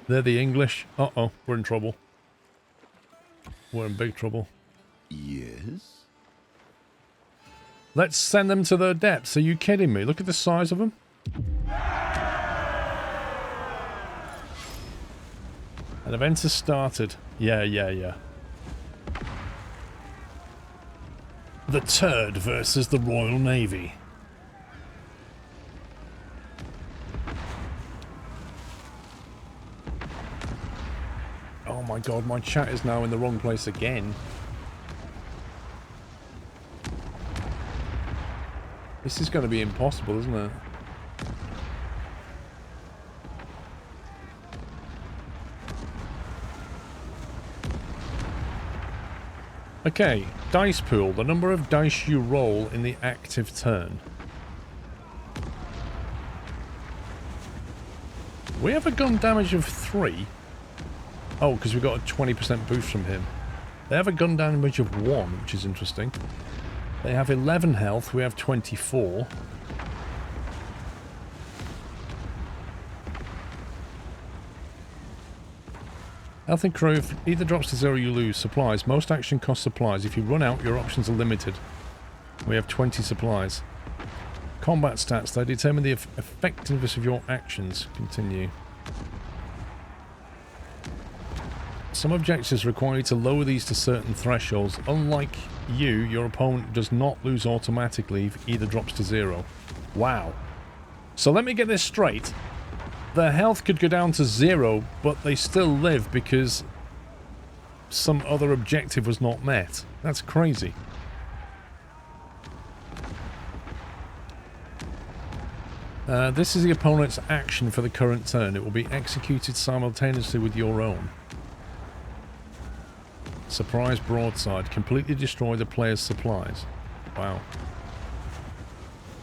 They're the English. Uh-oh. We're in trouble. We're in big trouble. Yes? Let's send them to their depths. Are you kidding me? Look at the size of them. An event has started. Yeah. The Turd versus the Royal Navy. Oh my god, my chat is now in the wrong place again. This is going to be impossible, isn't it? Okay, dice pool. The number of dice you roll in the active turn. We have a gun damage of 3. Oh, because we got a 20% boost from him. They have a gun damage of 1, which is interesting. They have 11 health. We have 24. Health and crew, if either drops to 0, you lose. Supplies. Most action cost supplies. If you run out, your options are limited. We have 20 supplies. Combat stats. They determine the effectiveness of your actions. Continue. Some objectives require you to lower these to certain thresholds. Unlike you, your opponent does not lose automatically if either drops to 0. Wow. So let me get this straight. Their health could go down to 0, but they still live because some other objective was not met. That's crazy. This is the opponent's action for the current turn. It will be executed simultaneously with your own. Surprise broadside. Completely destroy the player's supplies. Wow.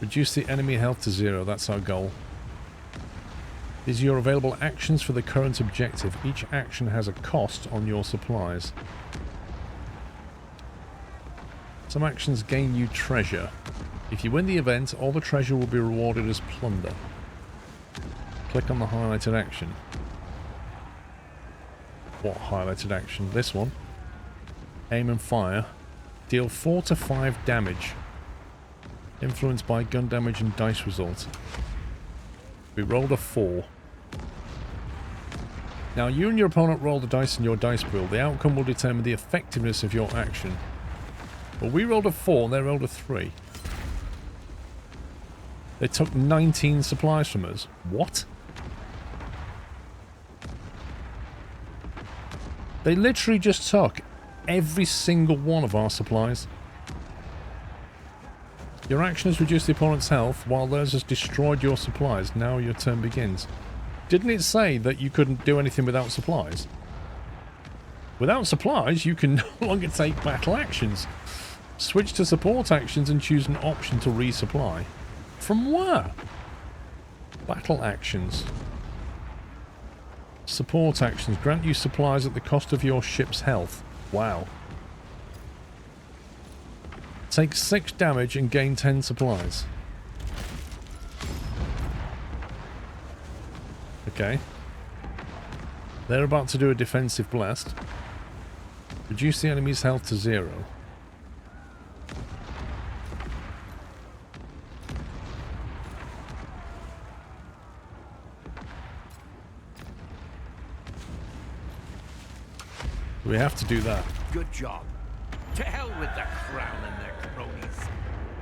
Reduce the enemy health to 0. That's our goal. These are your available actions for the current objective. Each action has a cost on your supplies. Some actions gain you treasure. If you win the event, all the treasure will be rewarded as plunder. Click on the highlighted action. What highlighted action? This one. Aim and fire. Deal 4 to 5 damage. Influenced by gun damage and dice result. We rolled a 4. Now you and your opponent roll the dice in your dice pool. The outcome will determine the effectiveness of your action. Well, we rolled a 4 and they rolled a 3. They took 19 supplies from us. What? They literally just took every single one of our supplies. Your action has reduced the opponent's health, while theirs has destroyed your supplies. Now your turn begins. Didn't it say that you couldn't do anything without supplies? Without supplies, you can no longer take battle actions. Switch to support actions and choose an option to resupply. From where? Battle actions. Support actions. Grant you supplies at the cost of your ship's health. Wow. Take 6 damage and gain 10 supplies. Okay. They're about to do a defensive blast. Reduce the enemy's health to 0. We have to do that. Good job. To hell with the crown and their cronies.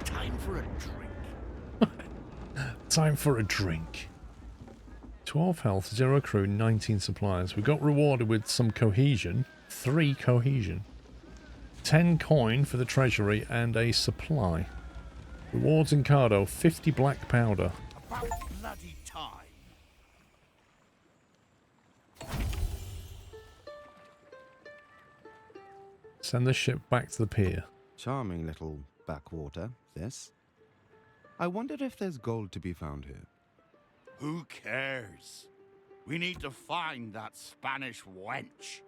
Time for a drink. Time for a drink. 12 health, 0 crew, 19 supplies. We got rewarded with some cohesion. 3 cohesion. 10 coin for the treasury and a supply. Rewards in Cardo, 50 black powder. About bloody time. Send the ship back to the pier. Charming little backwater, this. I wonder if there's gold to be found here. Who cares? We need to find that Spanish wench.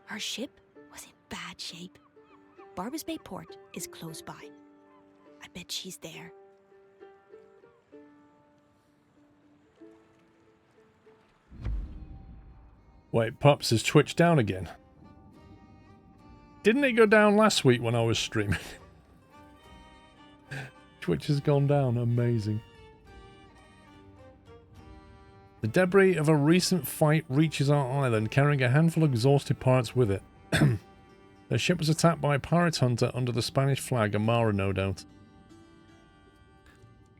Her ship was in bad shape. Barbas Bay Port is close by. I bet she's there. Wait, Pups has twitched down again. Didn't it go down last week when I was streaming? Twitch has gone down. Amazing. The debris of a recent fight reaches our island, carrying a handful of exhausted pirates with it. Their ship was attacked by a pirate hunter under the Spanish flag, Amara no doubt.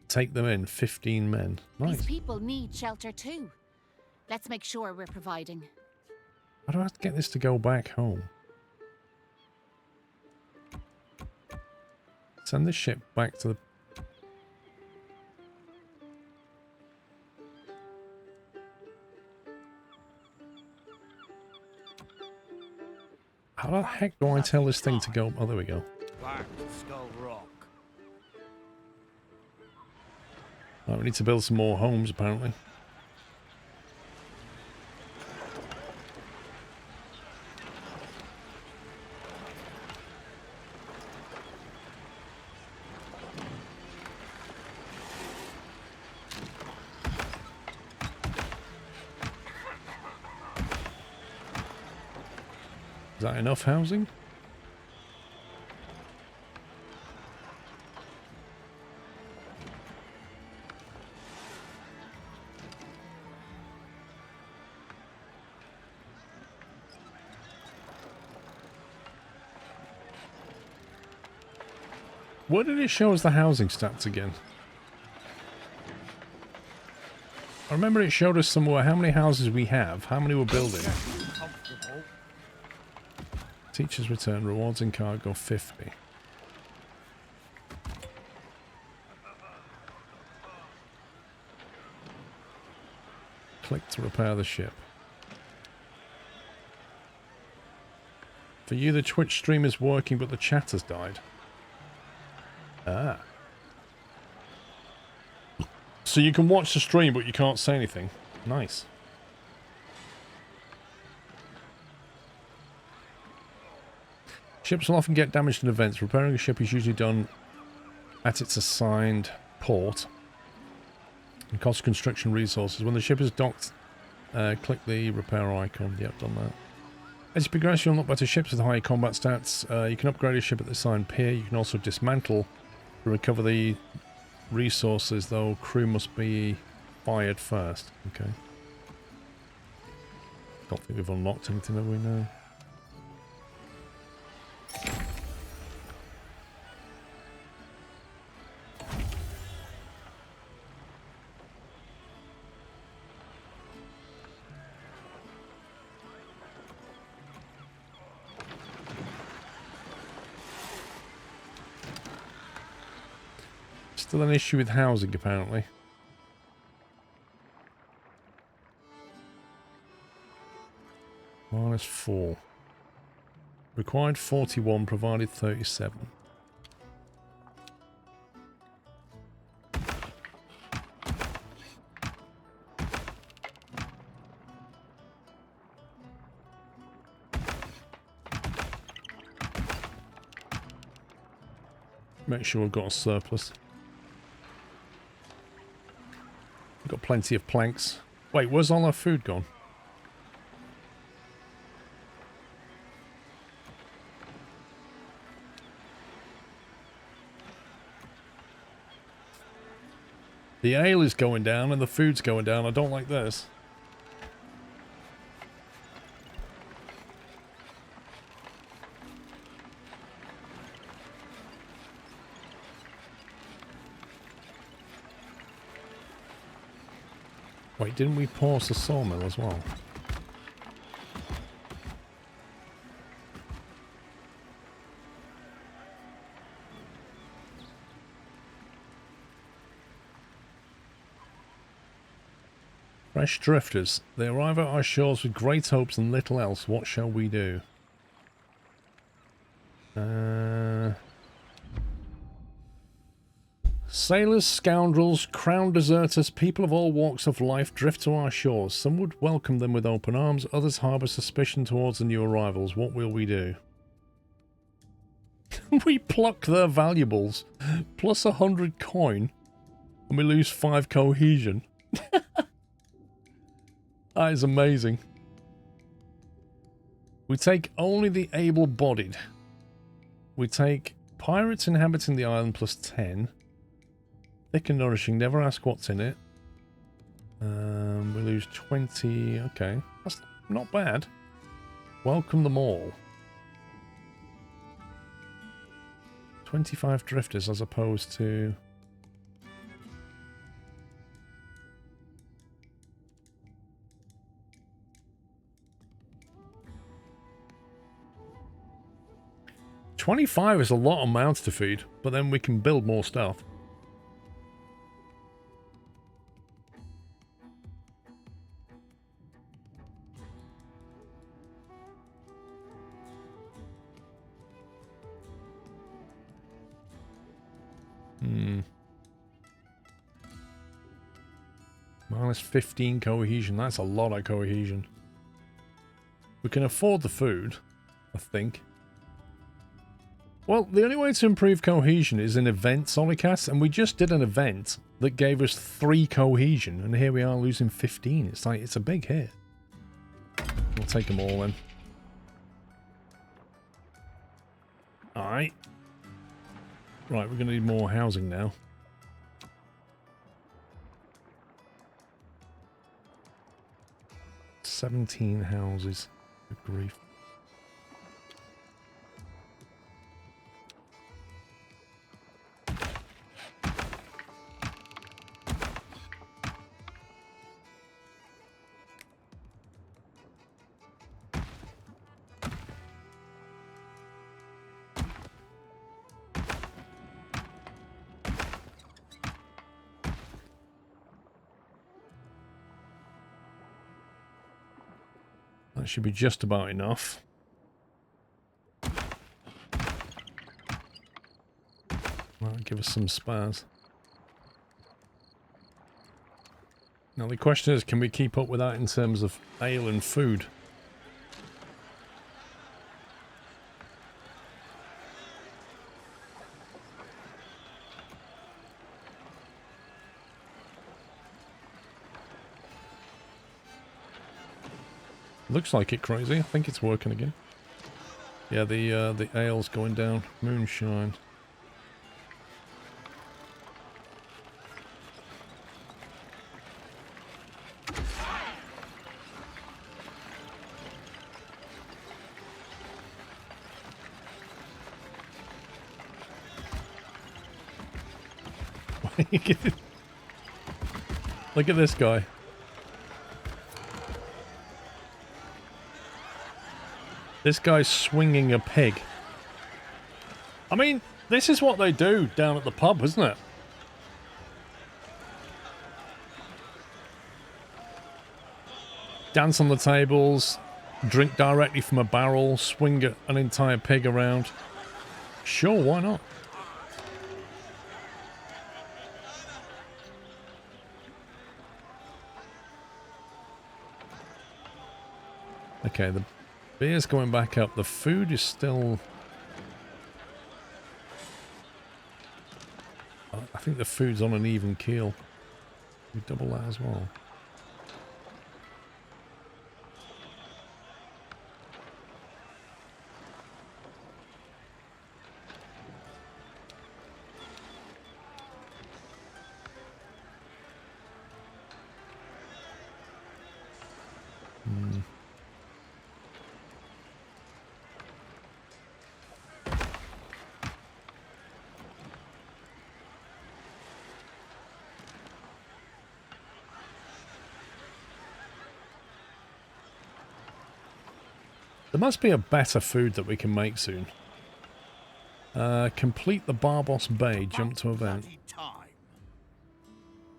Take them in, 15 men. Nice. These people need shelter too. Let's make sure we're providing. How do I have to get this to go back home? Send the ship back to the... How the heck do I tell this thing to go? Oh, there we go. Back to Skull Rock. Right, we need to build some more homes, apparently. Is that enough housing? Where did it show us the housing stats again? I remember it showed us somewhere how many houses we have, how many we're building. Teachers return, rewards in cargo 50. Click to repair the ship. For you, the Twitch stream is working, but the chat has died. Ah. So you can watch the stream, but you can't say anything. Nice. Ships will often get damaged in events. Repairing a ship is usually done at its assigned port. And costs construction resources. When the ship is docked, click the repair icon. Yep, done that. As you progress, you'll unlock better ships with higher combat stats. You can upgrade a ship at the assigned pier. You can also dismantle to recover the resources, though crew must be fired first. Okay. Don't think we've unlocked anything, have we? No. Still an issue with housing, apparently. -4. Required 41, provided 37. Make sure we've got a surplus. We've got plenty of planks. Wait, where's all our food gone? The ale is going down and the food's going down. I don't like this. Wait, didn't we pause the sawmill as well? Fresh drifters. They arrive at our shores with great hopes and little else. What shall we do? Sailors, scoundrels, crown deserters, people of all walks of life drift to our shores. Some would welcome them with open arms, others harbour suspicion towards the new arrivals. What will we do? We pluck their valuables, plus 100 coin, and we lose 5 cohesion. That is amazing. We take only the able-bodied. We take pirates inhabiting the island plus 10. Thick and nourishing, never ask what's in it. We lose 20. Okay, that's not bad. Welcome them all. 25 drifters as opposed to... $25 is a lot of mouths to feed, but then we can build more stuff. Minus 15 cohesion. That's a lot of cohesion. We can afford the food, I think. Well, the only way to improve cohesion is in events, Olicast, and we just did an event that gave us 3 cohesion, and here we are losing 15. It's like, it's a big hit. We'll take them all then. Alright. Right, we're going to need more housing now. $17 houses. Good grief. That should be just about enough. That'll give us some spares. Now the question is, can we keep up with that in terms of ale and food? Looks like it, crazy. I think it's working again. Yeah, the ale's going down. Moonshine. Look at this guy. This guy's swinging a pig. I mean, this is what they do down at the pub, isn't it? Dance on the tables, drink directly from a barrel, swing an entire pig around. Sure, why not? Okay, the beer's going back up. The food is still... I think the food's on an even keel. We double that as well. There must be a better food that we can make soon. Complete the Barbos Bay, jump to event.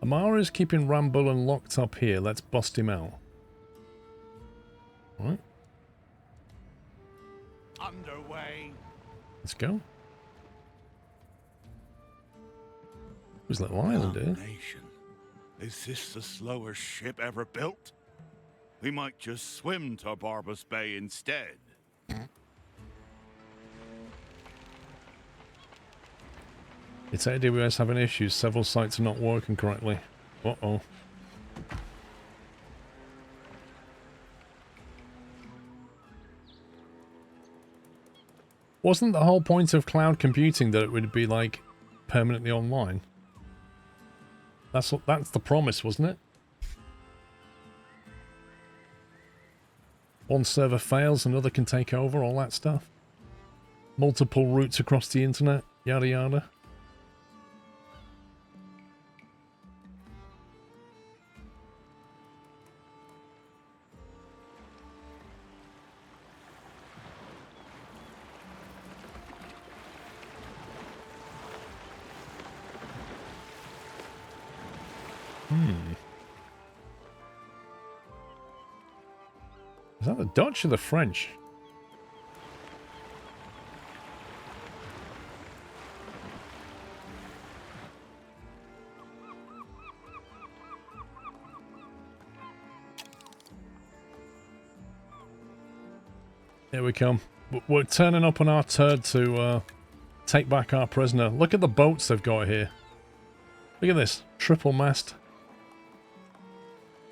Amara is keeping Rambulan locked up here. Let's bust him out. Alright. Underway. Let's go. Who's little island here? Is this the slowest ship ever built? We might just swim to Barbos Bay instead. It's AWS having issues. Several sites are not working correctly. Uh-oh. Wasn't the whole point of cloud computing that it would be, like, permanently online? That's the promise, wasn't it? One server fails, another can take over, all that stuff. Multiple routes across the internet, yada yada. Is that the Dutch or the French? Here we come. We're turning up on our turd to take back our prisoner. Look at the boats they've got here. Look at this. Triple mast.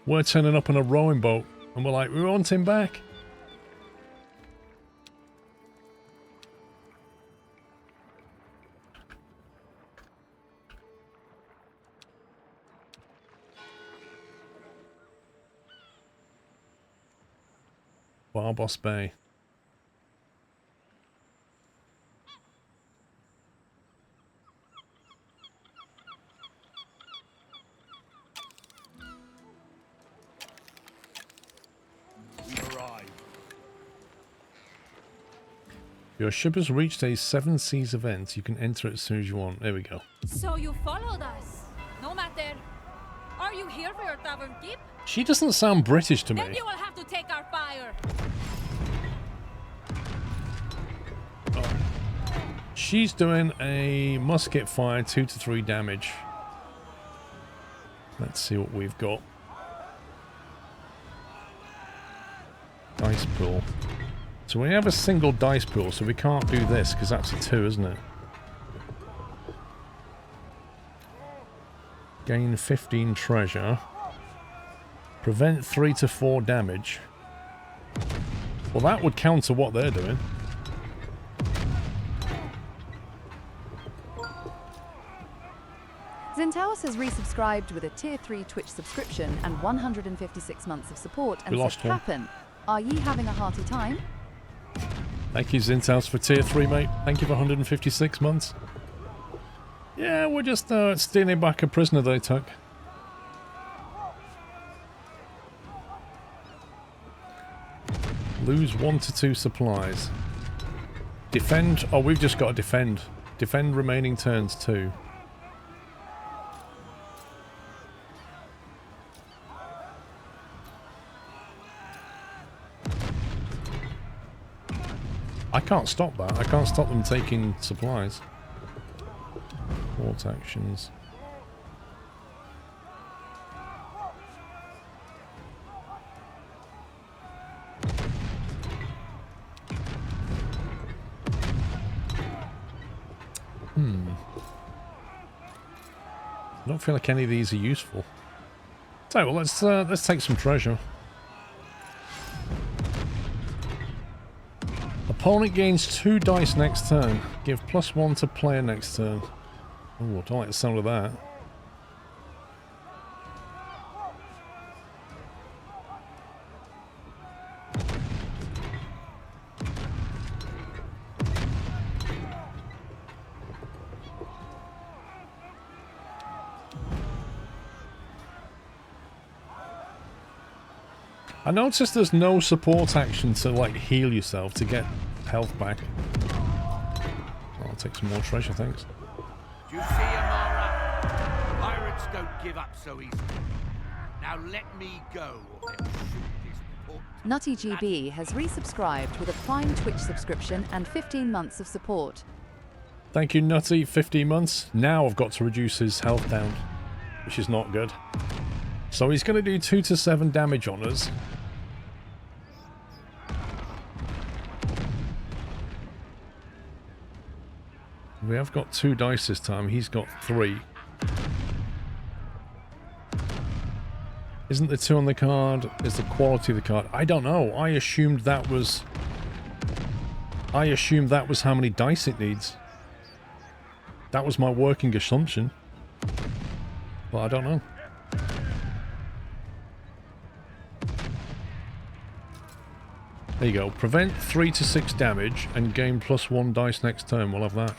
We're turning up on a rowing boat. And we're like, we want him back. Barbos Bay. Your ship has reached a 7 Seas event. You can enter it as soon as you want. There we go. So you followed us. No matter. Are you here for your tavern keep? She doesn't sound British to me. Then you will have to take our fire. Oh. She's doing a musket fire, 2 to 3 damage. Let's see what we've got. Dice pool. So we have a single dice pool, so we can't do this because that's a 2, isn't it? Gain 15 treasure. Prevent 3 to 4 damage. Well, that would counter what they're doing. Zintaus has resubscribed with a Tier 3 Twitch subscription and 156 months of support and says, Cap'n, are ye having a hearty time? Thank you, Zintaus, for Tier 3, mate. Thank you for 156 months. Yeah, we're just stealing back a prisoner they took. Lose 1 to 2 supplies. Defend. Oh, we've just got to defend. Defend remaining turns 2. I can't stop that. I can't stop them taking supplies. Port actions. I don't feel like any of these are useful. So, well, let's take some treasure. Opponent gains 2 dice next turn. Give +1 to player next turn. Oh, I don't like the sound of that. I noticed there's no support action to, like, heal yourself to get health back. I'll take some more treasure, thanks. Do you see, Amara? Pirates don't give up so easily. Now let me go, or they'll shoot this poor... NuttyGB has resubscribed with a Prime Twitch subscription and 15 months of support. Thank you, Nutty. 15 months. Now I've got to reduce his health down, which is not good. So he's going to do 2 to 7 damage on us. We have got 2 dice this time. He's got 3. Isn't the 2 on the card? Is the quality of the card? I don't know. I assumed that was how many dice it needs. That was my working assumption. But I don't know. There you go. Prevent 3 to 6 damage and gain +1 dice next turn. We'll have that.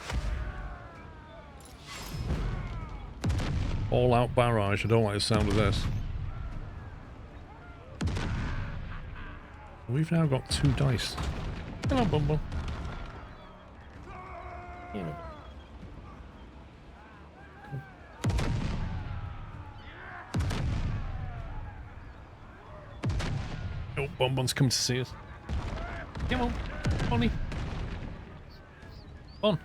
All out barrage. I don't like the sound of this. We've now got 2 dice. Hello, Bumble. Hello. Oh, Bonbon's come to see us. Come on, Bonnie. On.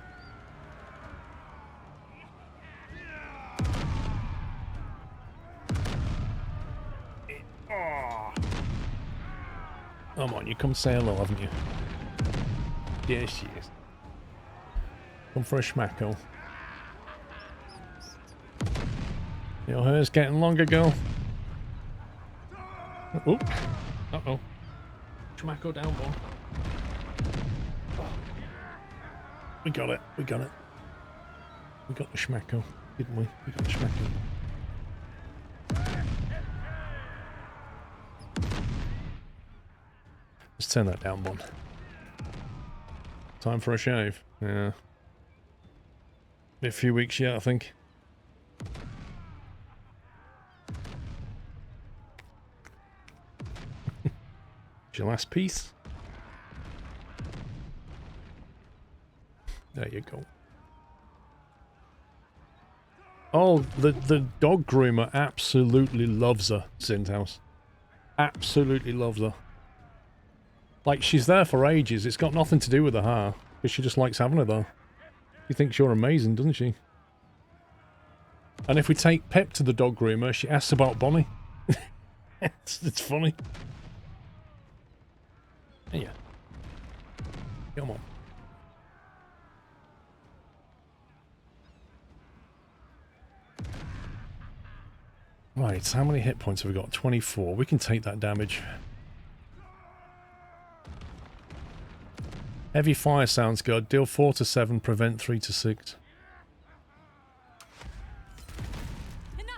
Come on, you come say hello, haven't you? Yes, she is. Come for a schmacko. Your hair's getting longer, girl. Oop. Uh-oh. Schmacko down, boy. We got it. We got it. We got the schmacko, didn't we? We got the schmacko. Let's turn that down, Bond. Time for a shave. Yeah. Be a few weeks yet, I think. Your last piece. There you go. Oh, the dog groomer absolutely loves her, Zintaus. absolutely loves her. Like, she's there for ages. It's got nothing to do with her, because she just likes having her there. She thinks you're amazing, doesn't she? And if we take Pip to the dog groomer, she asks about Bonnie. It's funny. Yeah. Come on. Right, how many hit points have we got? 24. We can take that damage. Heavy fire sounds good. Deal 4 to 7, prevent 3 to 6. Enough!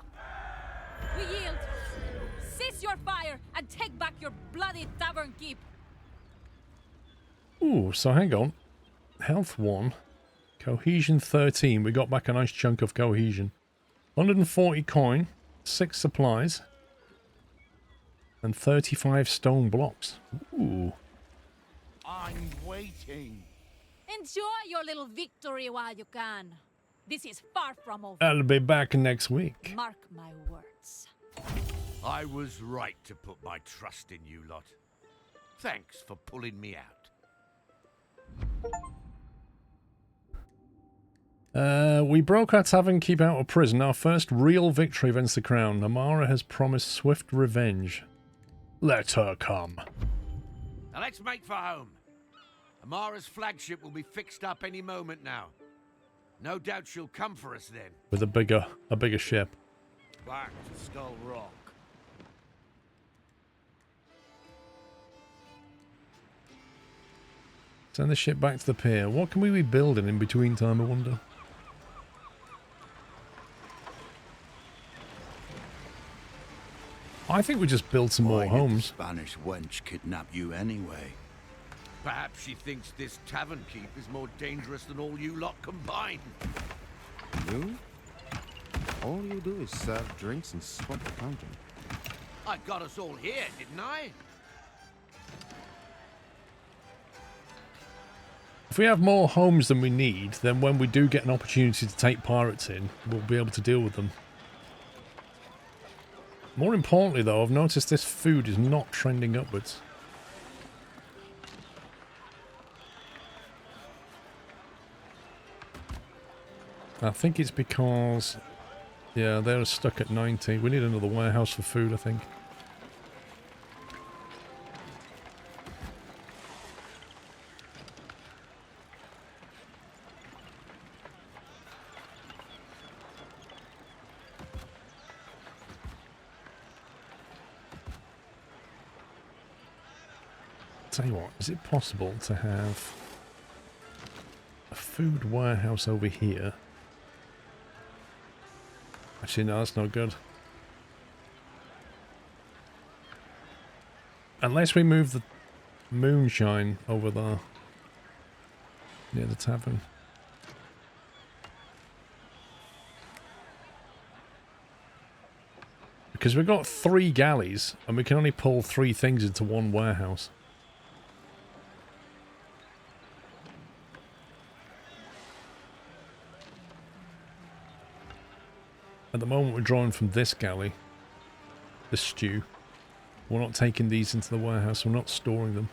We yield. Cease your fire and take back your bloody tavern keep. Ooh, so hang on. Health 1. Cohesion 13. We got back a nice chunk of cohesion. 140 coin. 6 supplies. And 35 stone blocks. Ooh. I'm waiting. Enjoy your little victory while you can. This is far from over. I'll be back next week. Mark my words. I was right to put my trust in you lot. Thanks for pulling me out. We broke our tavern keep out of prison. Our first real victory against the crown. Amara has promised swift revenge. Let her come. Now let's make for home. Amara's flagship will be fixed up any moment now. No doubt she'll come for us then. With a bigger ship. Back to Skull Rock. Send the ship back to the pier. What can we be building in between time, I wonder? I think we just build some more homes. Spanish wench kidnap you anyway. Perhaps she thinks this tavern keep is more dangerous than all you lot combined. You? All you do is serve drinks and swap the fountain. I got us all here, didn't I? If we have more homes than we need, then when we do get an opportunity to take pirates in, we'll be able to deal with them. More importantly, though, I've noticed this food is not trending upwards. I think it's because... yeah, they're stuck at 90. We need another warehouse for food, I think. Tell you what, is it possible to have a food warehouse over here? Actually, no, that's not good. Unless we move the moonshine over there, near the tavern. Because we've got 3 galleys, and we can only pull 3 things into one warehouse. At the moment we're drawing from this galley, the stew. We're not taking these into the warehouse, we're not storing them.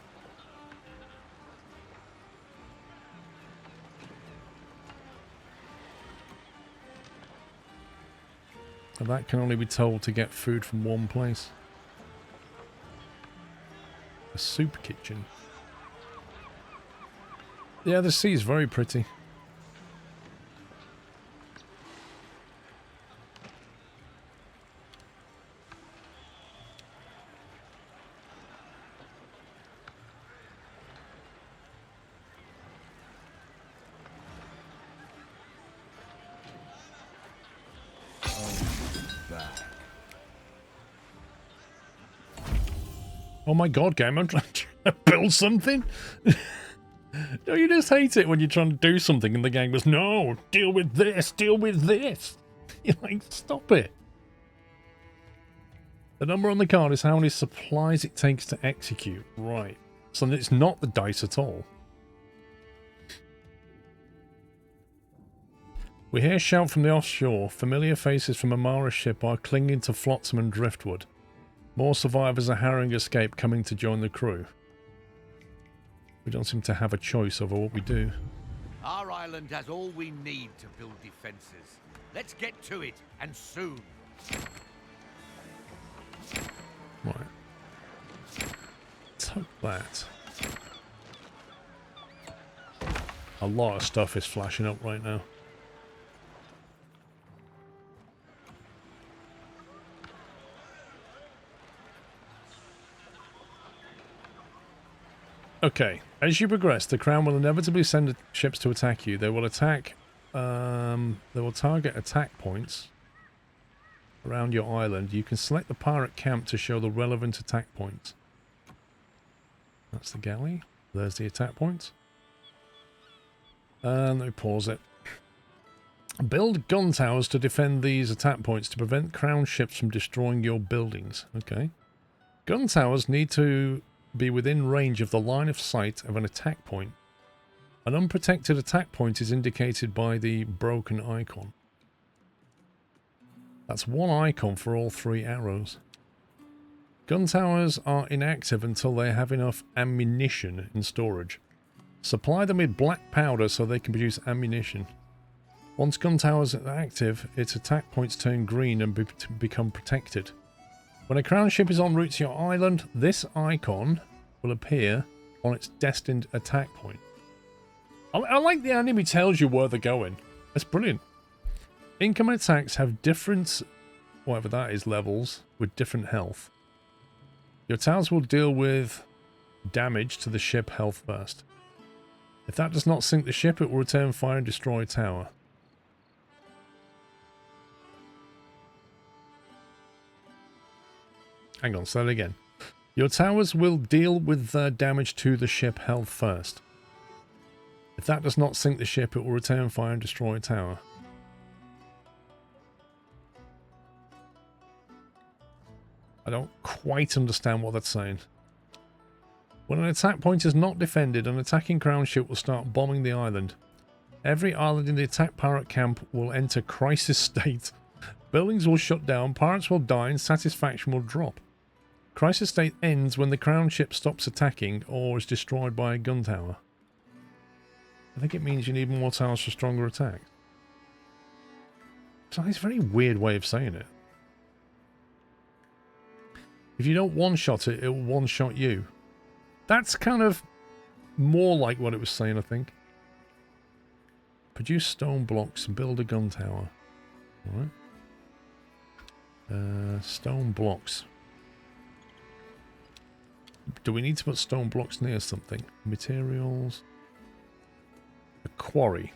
And that can only be told to get food from one place. A soup kitchen. Yeah, the sea is very pretty. Oh my god, game, I'm trying to build something? No, you just hate it when you're trying to do something and the game goes, no, deal with this, deal with this. You're like, stop it. The number on the card is how many supplies it takes to execute. Right. So it's not the dice at all. We hear a shout from the offshore. Familiar faces from Amara's ship are clinging to flotsam and driftwood. More survivors are harrowing escape coming to join the crew. We don't seem to have a choice over what we do. Our island has all we need to build defenses. Let's get to it, and soon. Right. Tuck that. A lot of stuff is flashing up right now. Okay, as you progress, the Crown will inevitably send ships to attack you. They will attack, they will target attack points around your island. You can select the pirate camp to show the relevant attack points. That's the galley. There's the attack points. And let me pause it. Build gun towers to defend these attack points to prevent Crown ships from destroying your buildings. Okay. Gun towers need to be within range of the line of sight of an attack point. An unprotected attack point is indicated by the broken icon. That's one icon for all 3 arrows. Gun towers are inactive until they have enough ammunition in storage. Supply them with black powder so they can produce ammunition. Once gun towers are active, its attack points turn green and become protected. When a Crown ship is en route to your island, this icon will appear on its destined attack point. I like the anime tells you where they're going. That's brilliant. Incoming attacks have different, whatever that is, levels with different health. Your towers will deal with damage to the ship health first. If that does not sink the ship, it will return fire and destroy a tower. Hang on, say that again. Your towers will deal with damage to the ship health first. If that does not sink the ship, it will return fire and destroy a tower. I don't quite understand what that's saying. When an attack point is not defended, an attacking Crown ship will start bombing the island. Every island in the attack pirate camp will enter crisis state. Buildings will shut down, pirates will die, and satisfaction will drop. Crisis state ends when the Crown ship stops attacking or is destroyed by a gun tower. I think it means you need more towers for stronger attacks. So it's a very weird way of saying it. If you don't one-shot it, it will one-shot you. That's kind of more like what it was saying, I think. Produce stone blocks and build a gun tower. Alright. Stone blocks. Do we need to put stone blocks near something? Materials. A quarry.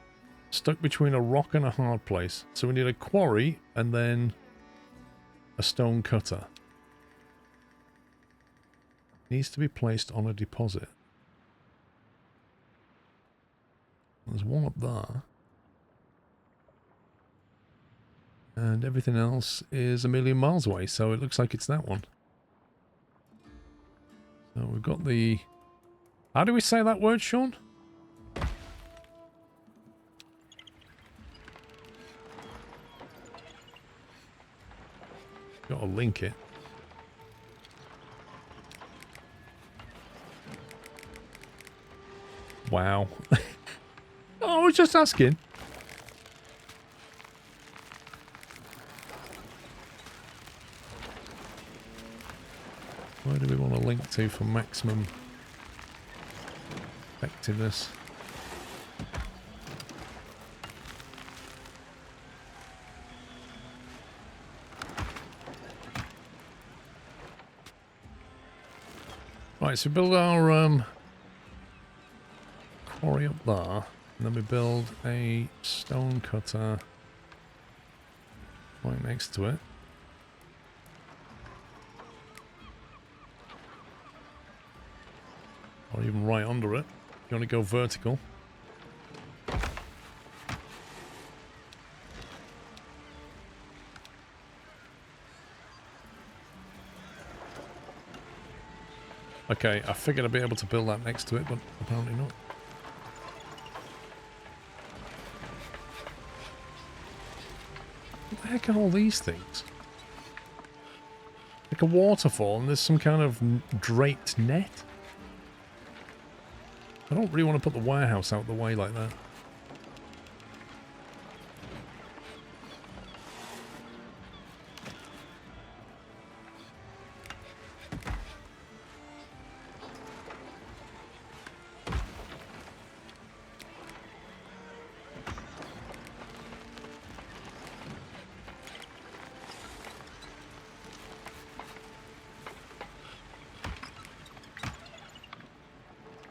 Stuck between a rock and a hard place. So we need a quarry and then a stone cutter. Needs to be placed on a deposit. There's one up there. And everything else is a million miles away, so it looks like it's that one. So we've got the... How do we say that word, Sean? Got to link it. Wow. Oh, I was just asking. Where do we want to link to for maximum effectiveness? Right, so we build our quarry up there, and then we build a stone cutter right next to it. Or even right under it, if you want to go vertical. Okay, I figured I'd be able to build that next to it, but apparently not. What the heck are all these things? They're like a waterfall and there's some kind of draped net. I don't really want to put the warehouse out the way like that.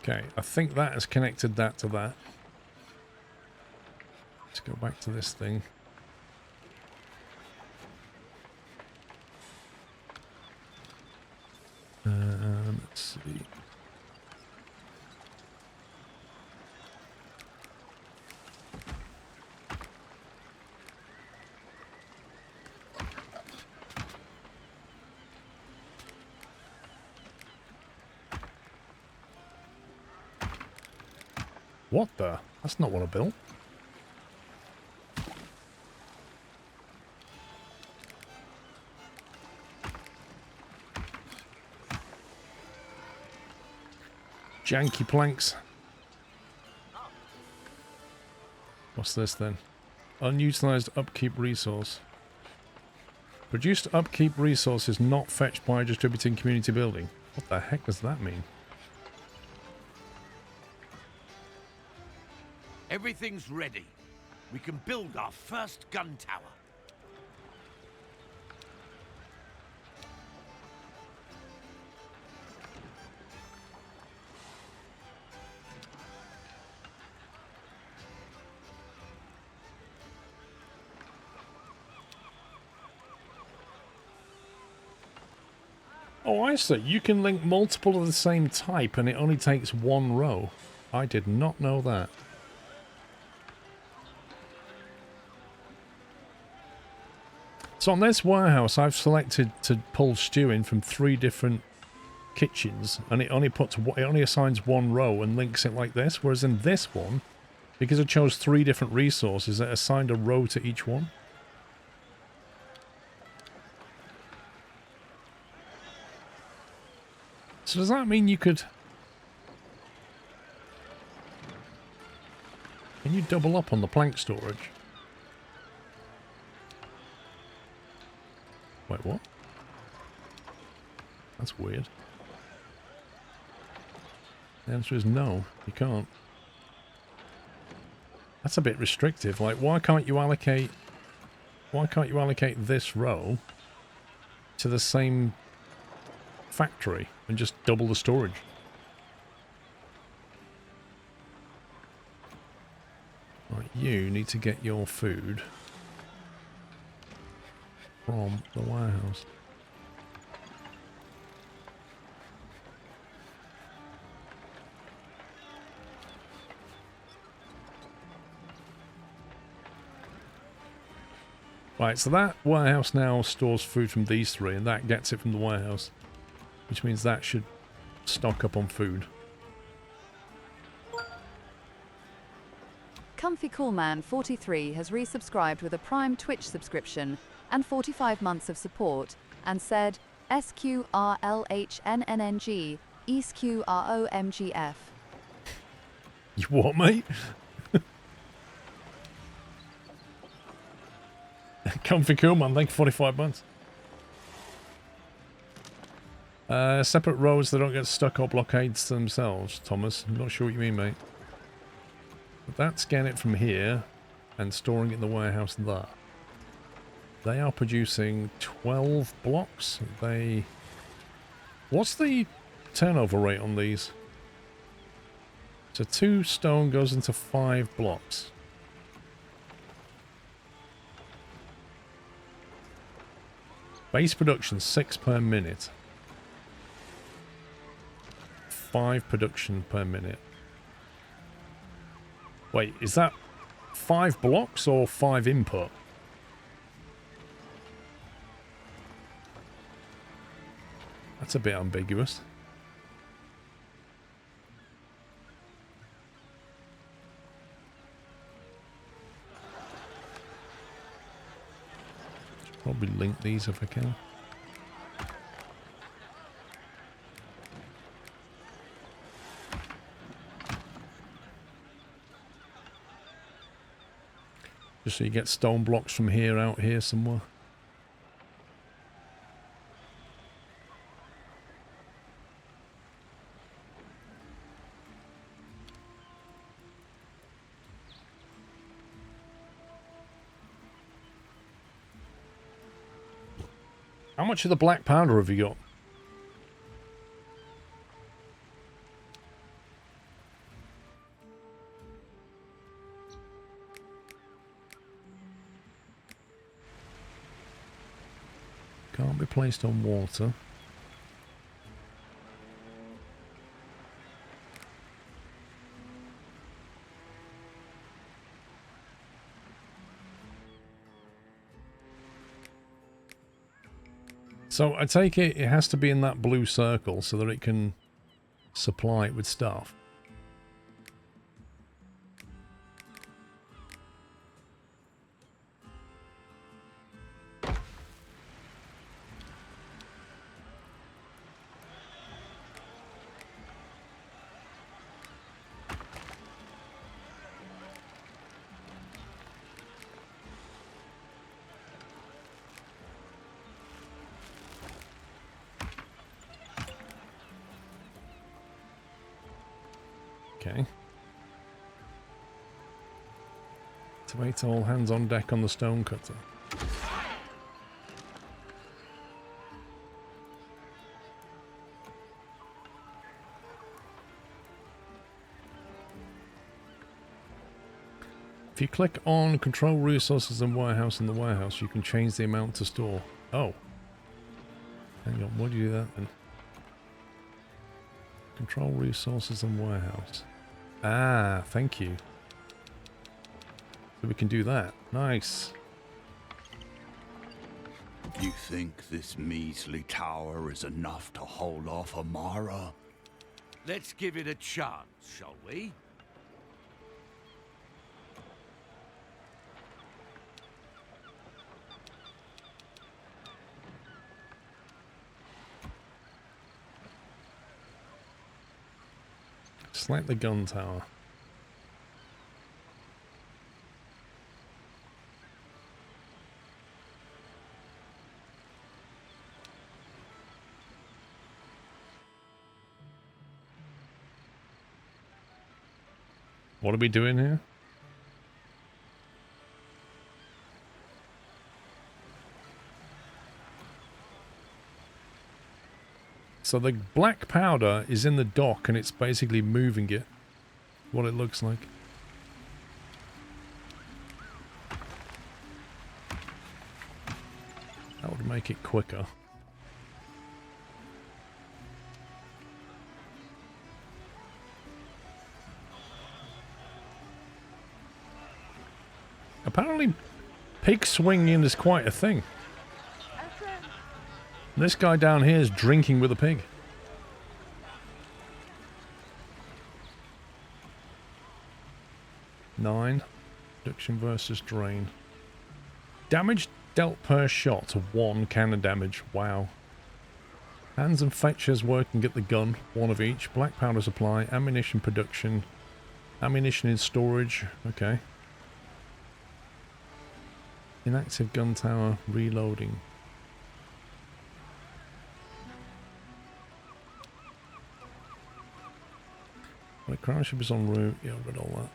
Okay, I think that has connected that to that. Let's go back to this thing. Let's see. What the? That's not what I built. Janky planks. What's this then? Unutilized upkeep resource. Produced upkeep resource is not fetched by distributing community building. What the heck does that mean? Everything's ready. We can build our first gun tower. Oh, I see. You can link multiple of the same type and it only takes one row. I did not know that. So on this warehouse, I've selected to pull stew in from 3 different kitchens, and it only assigns one row and links it like this. Whereas in this one, because I chose 3 different resources, it assigned a row to each one. So does that mean you could... Can you double up on the plank storage? Wait, what? That's weird. The answer is no, you can't. That's a bit restrictive. Like, why can't you allocate this row to the same factory and just double the storage? Right, you need to get your food from the warehouse. Right, so that warehouse now stores food from these 3, and that gets it from the warehouse, which means that should stock up on food. Comfy Coolman 43 has resubscribed with a Prime Twitch subscription and 45 months of support, and said, SQRLHNNNG, ESQROMGF. You what, mate? Comfy cool, man. Thank you, 45 months. Separate rows that don't get stuck or blockades themselves, Thomas. I'm not sure what you mean, mate. But that's getting it from here and storing it in the warehouse there. They are producing 12 blocks. What's the turnover rate on these? So 2 stone goes into 5 blocks. Base production 6 per minute. 5 production per minute. Wait, is that 5 blocks or 5 input? That's a bit ambiguous. Should probably link these if I can. So you get stone blocks from here out here somewhere. How much of the black powder have you got? Can't be placed on water. So I take it has to be in that blue circle so that it can supply it with stuff. Okay. To wait all hands on deck on the stone cutter. If you click on Control Resources and Warehouse in the warehouse, you can change the amount to store. Oh. Hang on, why do you do that then? Control Resources and Warehouse. Ah, thank you. So we can do that. Nice. You think this measly tower is enough to hold off Amara? Let's give it a chance, shall we? Select the gun tower. What are we doing here? So the black powder is in the dock and it's basically moving it. What it looks like. That would make it quicker. Apparently, pig swinging is quite a thing. This guy down here is drinking with a pig. Nine. Reduction versus drain. Damage dealt per shot. 1 cannon damage. Wow. Hands and fetchers working at the gun. 1 of each. Black powder supply. Ammunition production. Ammunition in storage. Okay. Inactive gun tower. Reloading. The crown ship is en route. Yeah, I've got all that.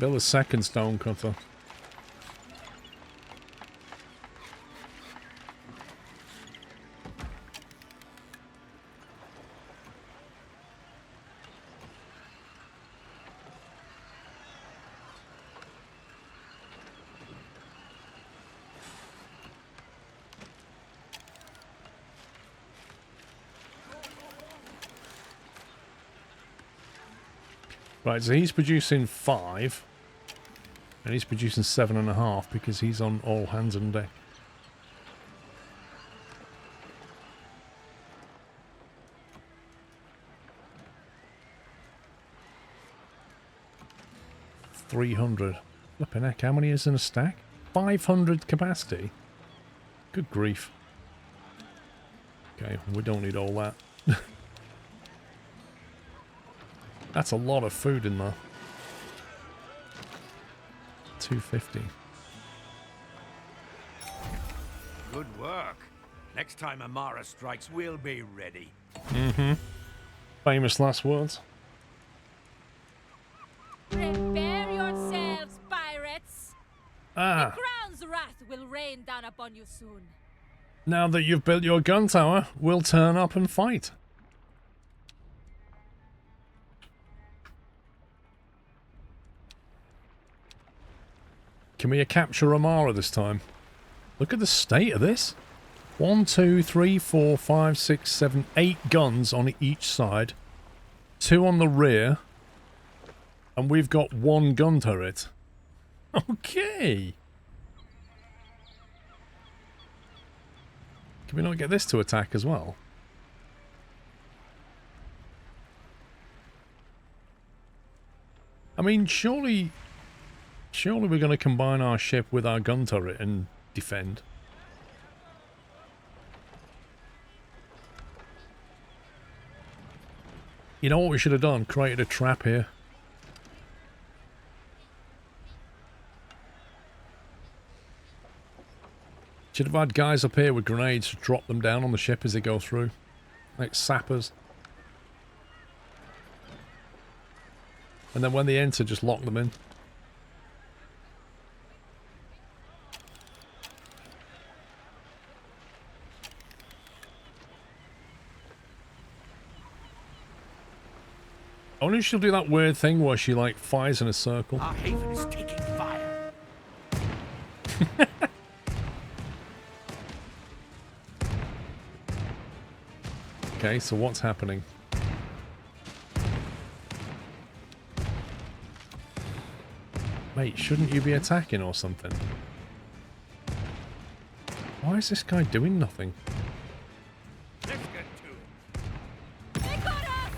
Build a second stone cutter. Right, so he's producing 5. And he's producing 7.5 because he's on all hands on deck. $300. Flipping heck, how many is in a stack? 500 capacity? Good grief. Okay, we don't need all that. That's a lot of food in there. 250. Good work. Next time Amara strikes, we'll be ready. Mm-hmm. Famous last words. Prepare yourselves, pirates. Ah. The crown's wrath will rain down upon you soon. Now that you've built your gun tower, we'll turn up and fight. Can we capture Amara this time? Look at the state of this. 1, 2, 3, 4, 5, 6, 7, 8 guns on each side. 2 on the rear. And we've got 1 gun turret. Okay. Can we not get this to attack as well? I mean, surely we're going to combine our ship with our gun turret and defend. You know what we should have done? Created a trap here. Should have had guys up here with grenades to drop them down on the ship as they go through. Like sappers. And then when they enter, just lock them in. Only she'll do that weird thing where she like fires in a circle. Our haven is taking fire. Okay, so what's happening? Mate, shouldn't you be attacking or something? Why is this guy doing nothing? Let's get to it. They got us!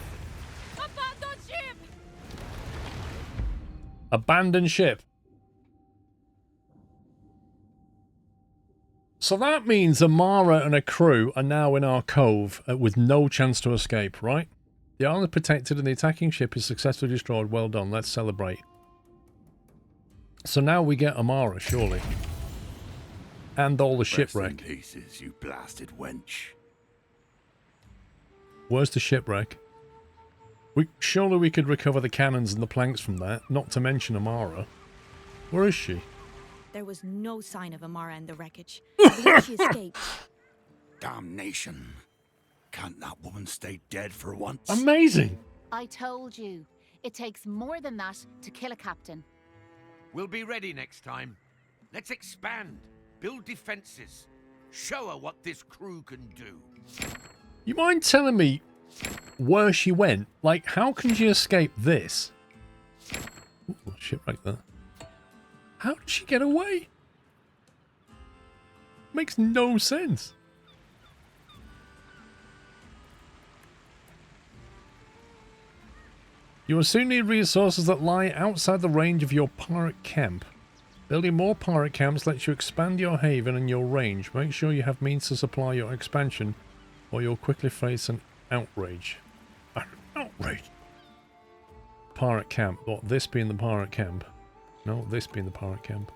Abandon ship! Abandon ship. So that means Amara and her crew are now in our cove with no chance to escape, right? The island is protected and the attacking ship is successfully destroyed. Well done, let's celebrate. So now we get Amara, surely. And all the shipwreck. Rest in pieces, you blasted wench. Where's the shipwreck? Surely we could recover the cannons and the planks from that, not to mention Amara. Where is she? There was no sign of Amara in the wreckage. I believe she escaped. Damnation. Can't that woman stay dead for once? Amazing! I told you, it takes more than that to kill a captain. We'll be ready next time. Let's expand, build defenses, show her what this crew can do. You mind telling me where she went? Like, how can she escape this? Ooh, shipwreck there. How did she get away? Makes no sense. You will soon need resources that lie outside the range of your pirate camp. Building more pirate camps lets you expand your haven and your range. Make sure you have means to supply your expansion, or you'll quickly face an outrage. Outrage? Pirate camp. What, this being the pirate camp? No, this being the pirate camp.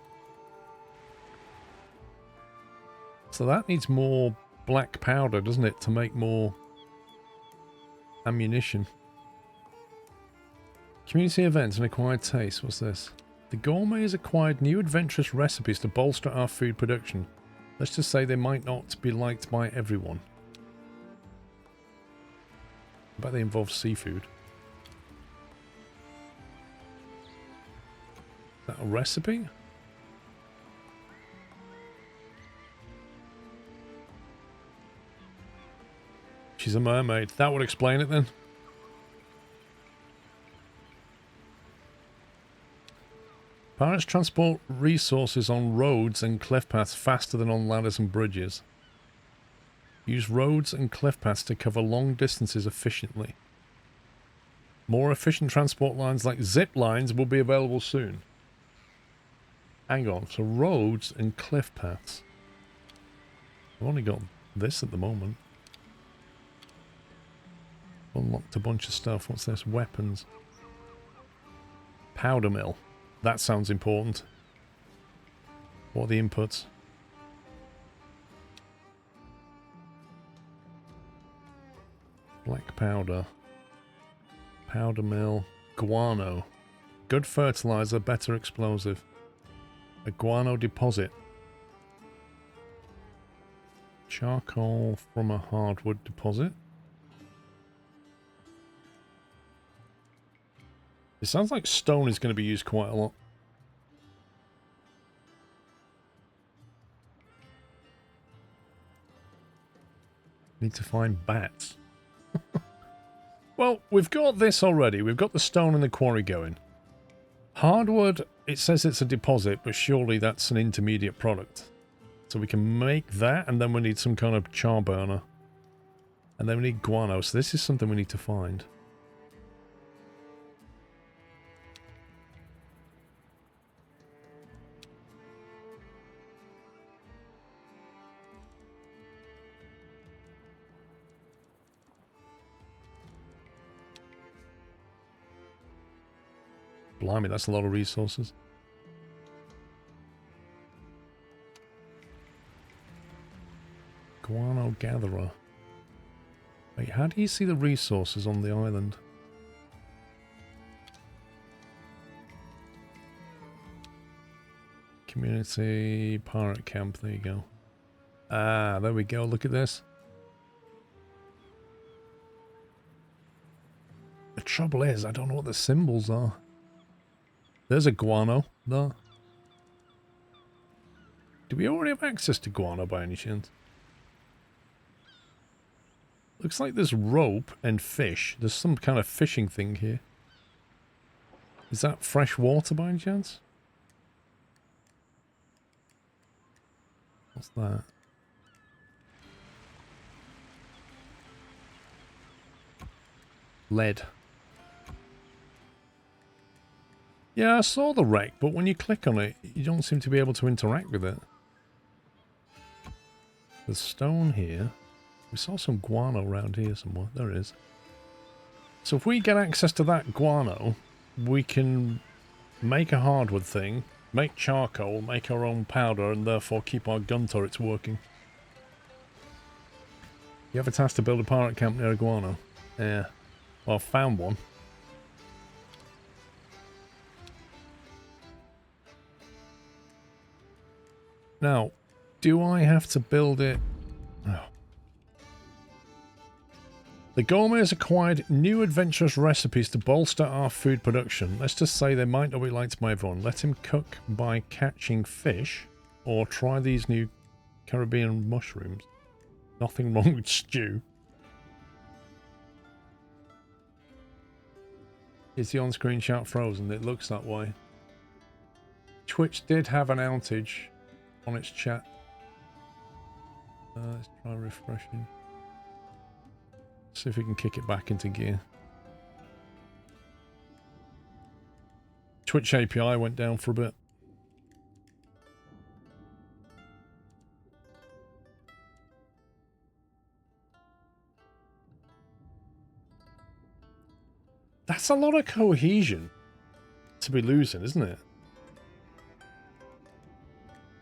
So that needs more black powder, doesn't it, to make more ammunition. Community events and acquired taste. What's this? The gourmet has acquired new adventurous recipes to bolster our food production. Let's just say they might not be liked by everyone. I bet they involve seafood. Is that a recipe? She's a mermaid. That would explain it then. Pirates transport resources on roads and cliff paths faster than on ladders and bridges. Use roads and cliff paths to cover long distances efficiently. More efficient transport lines like zip lines will be available soon. Hang on, so roads and cliff paths. I've only got this at the moment. Unlocked a bunch of stuff. What's this? Weapons. Powder mill. That sounds important. What are the inputs? Black powder. Powder mill. Guano. Good fertilizer, better explosive. A guano deposit. Charcoal from a hardwood deposit. It sounds like stone is going to be used quite a lot. Need to find bats. Well, we've got this already. We've got the stone and the quarry going. Hardwood, it says it's a deposit, but surely that's an intermediate product. So we can make that, and then we need some kind of char burner. And then we need guano, so this is something we need to find. Blimey, that's a lot of resources. Guano gatherer. Wait, how do you see the resources on the island? Community pirate camp, there you go. Ah, there we go, look at this. The trouble is, I don't know what the symbols are. There's a guano, there. Do we already have access to guano by any chance? Looks like there's rope and fish. There's some kind of fishing thing here. Is that fresh water by any chance? What's that? Lead. Yeah, I saw the wreck, but when you click on it, you don't seem to be able to interact with it. There's stone here. We saw some guano around here somewhere. There it is. So if we get access to that guano, we can make a hardwood thing, make charcoal, make our own powder, and therefore keep our gun turrets working. You have a task to build a pirate camp near a guano. Yeah. Well, I found one. Now, do I have to build it? Oh. The gourmet has acquired new adventurous recipes to bolster our food production. Let's just say they might not be liked by everyone. Let him cook by catching fish, or try these new Caribbean mushrooms. Nothing wrong with stew. Is the on-screen chat frozen? It looks that way. Twitch did have an outage on its chat. Let's try refreshing. See if we can kick it back into gear. Twitch API went down for a bit. That's a lot of cohesion to be losing, isn't it?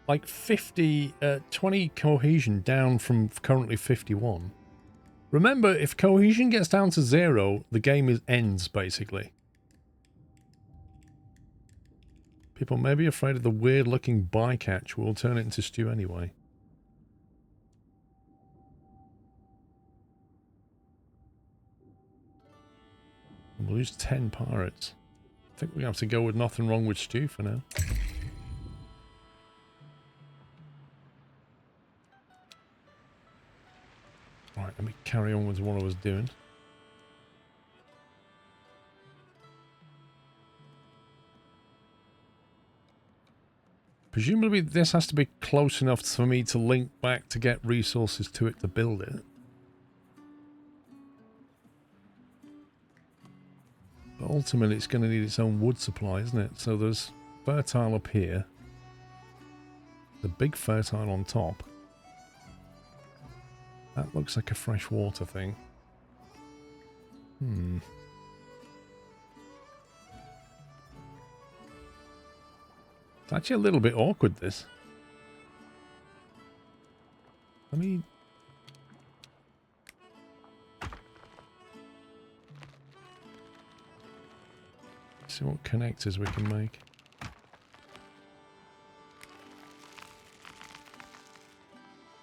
Like 20 cohesion down from currently 51. Remember, if cohesion gets down to 0, the game ends, basically. People may be afraid of the weird-looking bycatch. We'll turn it into stew anyway. We'll lose 10 pirates. I think we have to go with nothing wrong with stew for now. Right, let me carry on with what I was doing. Presumably this has to be close enough for me to link back to get resources to it to build it. But ultimately it's going to need its own wood supply, isn't it? So there's fertile up here. The big fertile on top. That looks like a freshwater thing. It's actually a little bit awkward, this. Let me... see what connectors we can make.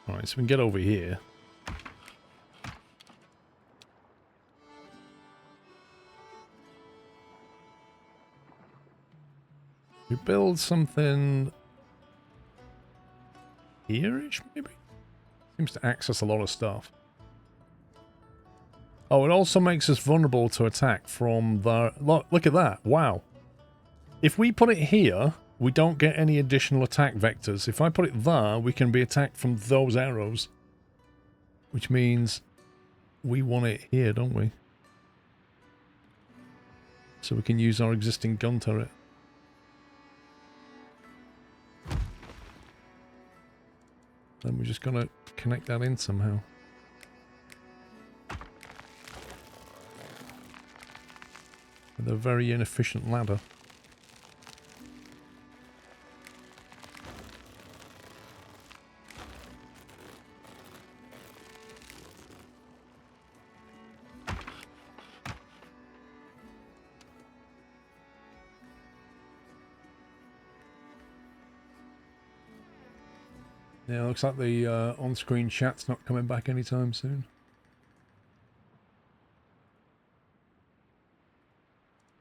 Alright, so we can get over here. We build something here-ish, maybe? Seems to access a lot of stuff. Oh, it also makes us vulnerable to attack from the... Look at that. Wow. If we put it here, we don't get any additional attack vectors. If I put it there, we can be attacked from those arrows. Which means we want it here, don't we? So we can use our existing gun turret. Then we're just going to connect that in somehow. With a very inefficient ladder. Yeah, looks like the on-screen chat's not coming back anytime soon.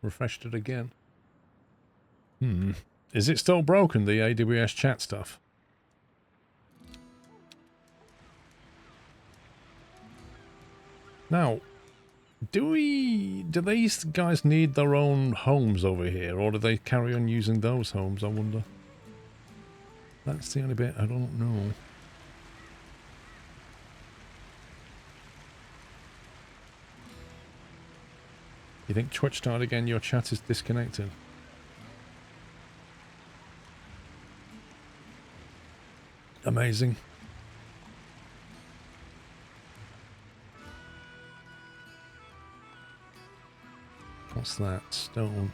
Refreshed it again. Is it still broken, the AWS chat stuff? Now, do these guys need their own homes over here, or do they carry on using those homes, I wonder? That's the only bit I don't know. You think Twitch started again, your chat is disconnected? Amazing. What's that? Stone.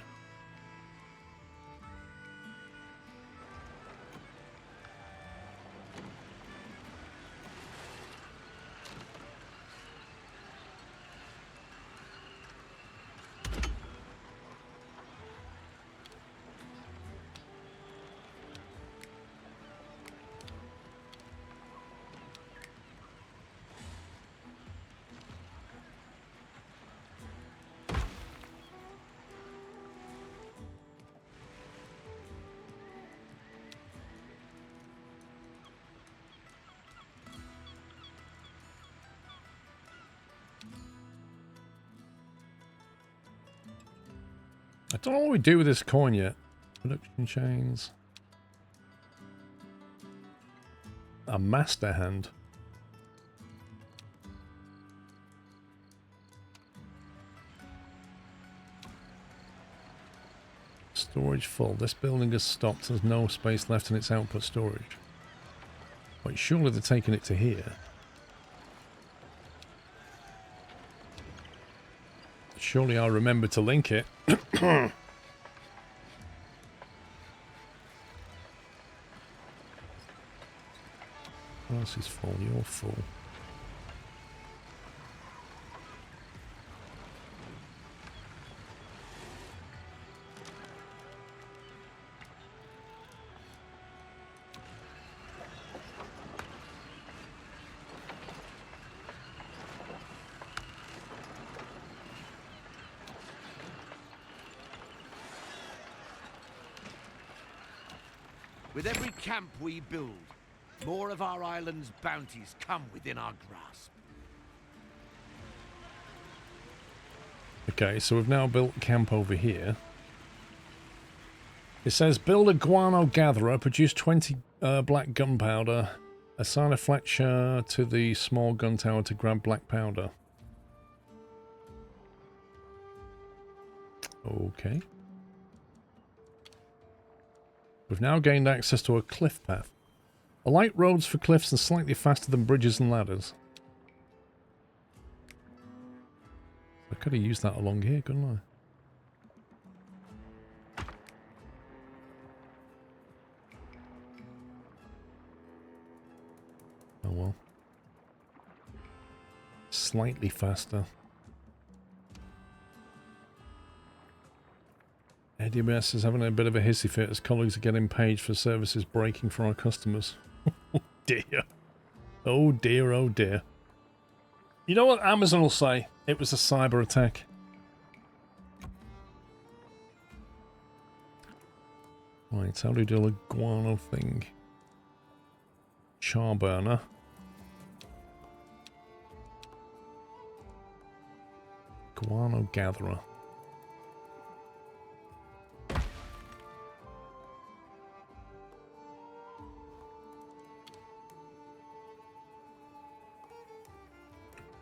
I don't know what we do with this coin yet. Production chains. A master hand. Storage full. This building has stopped. There's no space left in its output storage. Wait, surely they're taking it to here. Surely I'll remember to link it. What else is full? You're full. With every camp we build, more of our island's bounties come within our grasp. Okay, so we've now built camp over here. It says, build a guano gatherer, produce 20 black gunpowder, assign a Fletcher to the small gun tower to grab black powder. Okay. We've now gained access to a cliff path. A light roads for cliffs and slightly faster than bridges and ladders. I could have used that along here, couldn't I? Oh well. Slightly faster. Eddie Mess is having a bit of a hissy fit as colleagues are getting paid for services breaking for our customers. Oh dear. Oh dear, oh dear. You know what Amazon will say? It was a cyber attack. Right, how do we do a guano thing? Charburner. Guano gatherer.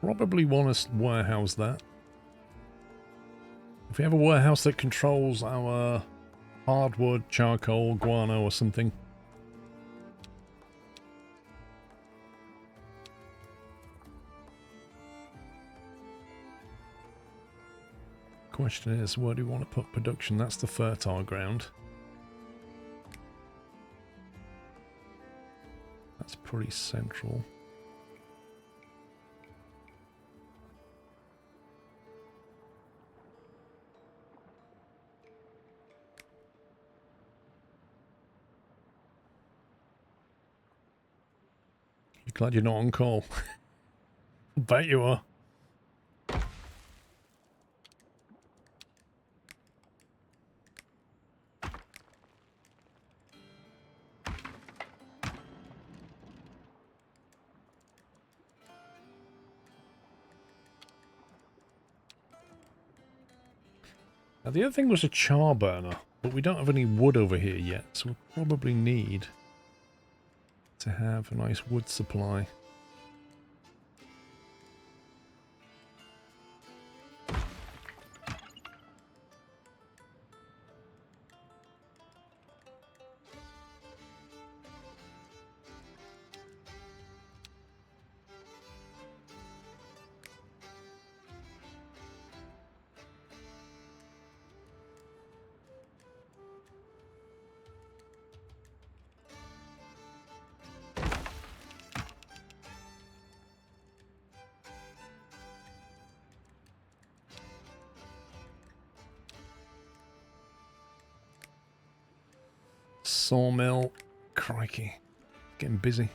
Probably want to warehouse that. If we have a warehouse that controls our hardwood, charcoal, guano or something. Question is, where do we want to put production? That's the fertile ground. That's pretty central. You're glad you're not on call. Bet you are. Now the other thing was a char burner, but we don't have any wood over here yet, so we'll probably need to have a nice wood supply. Sawmill. Crikey. Getting busy.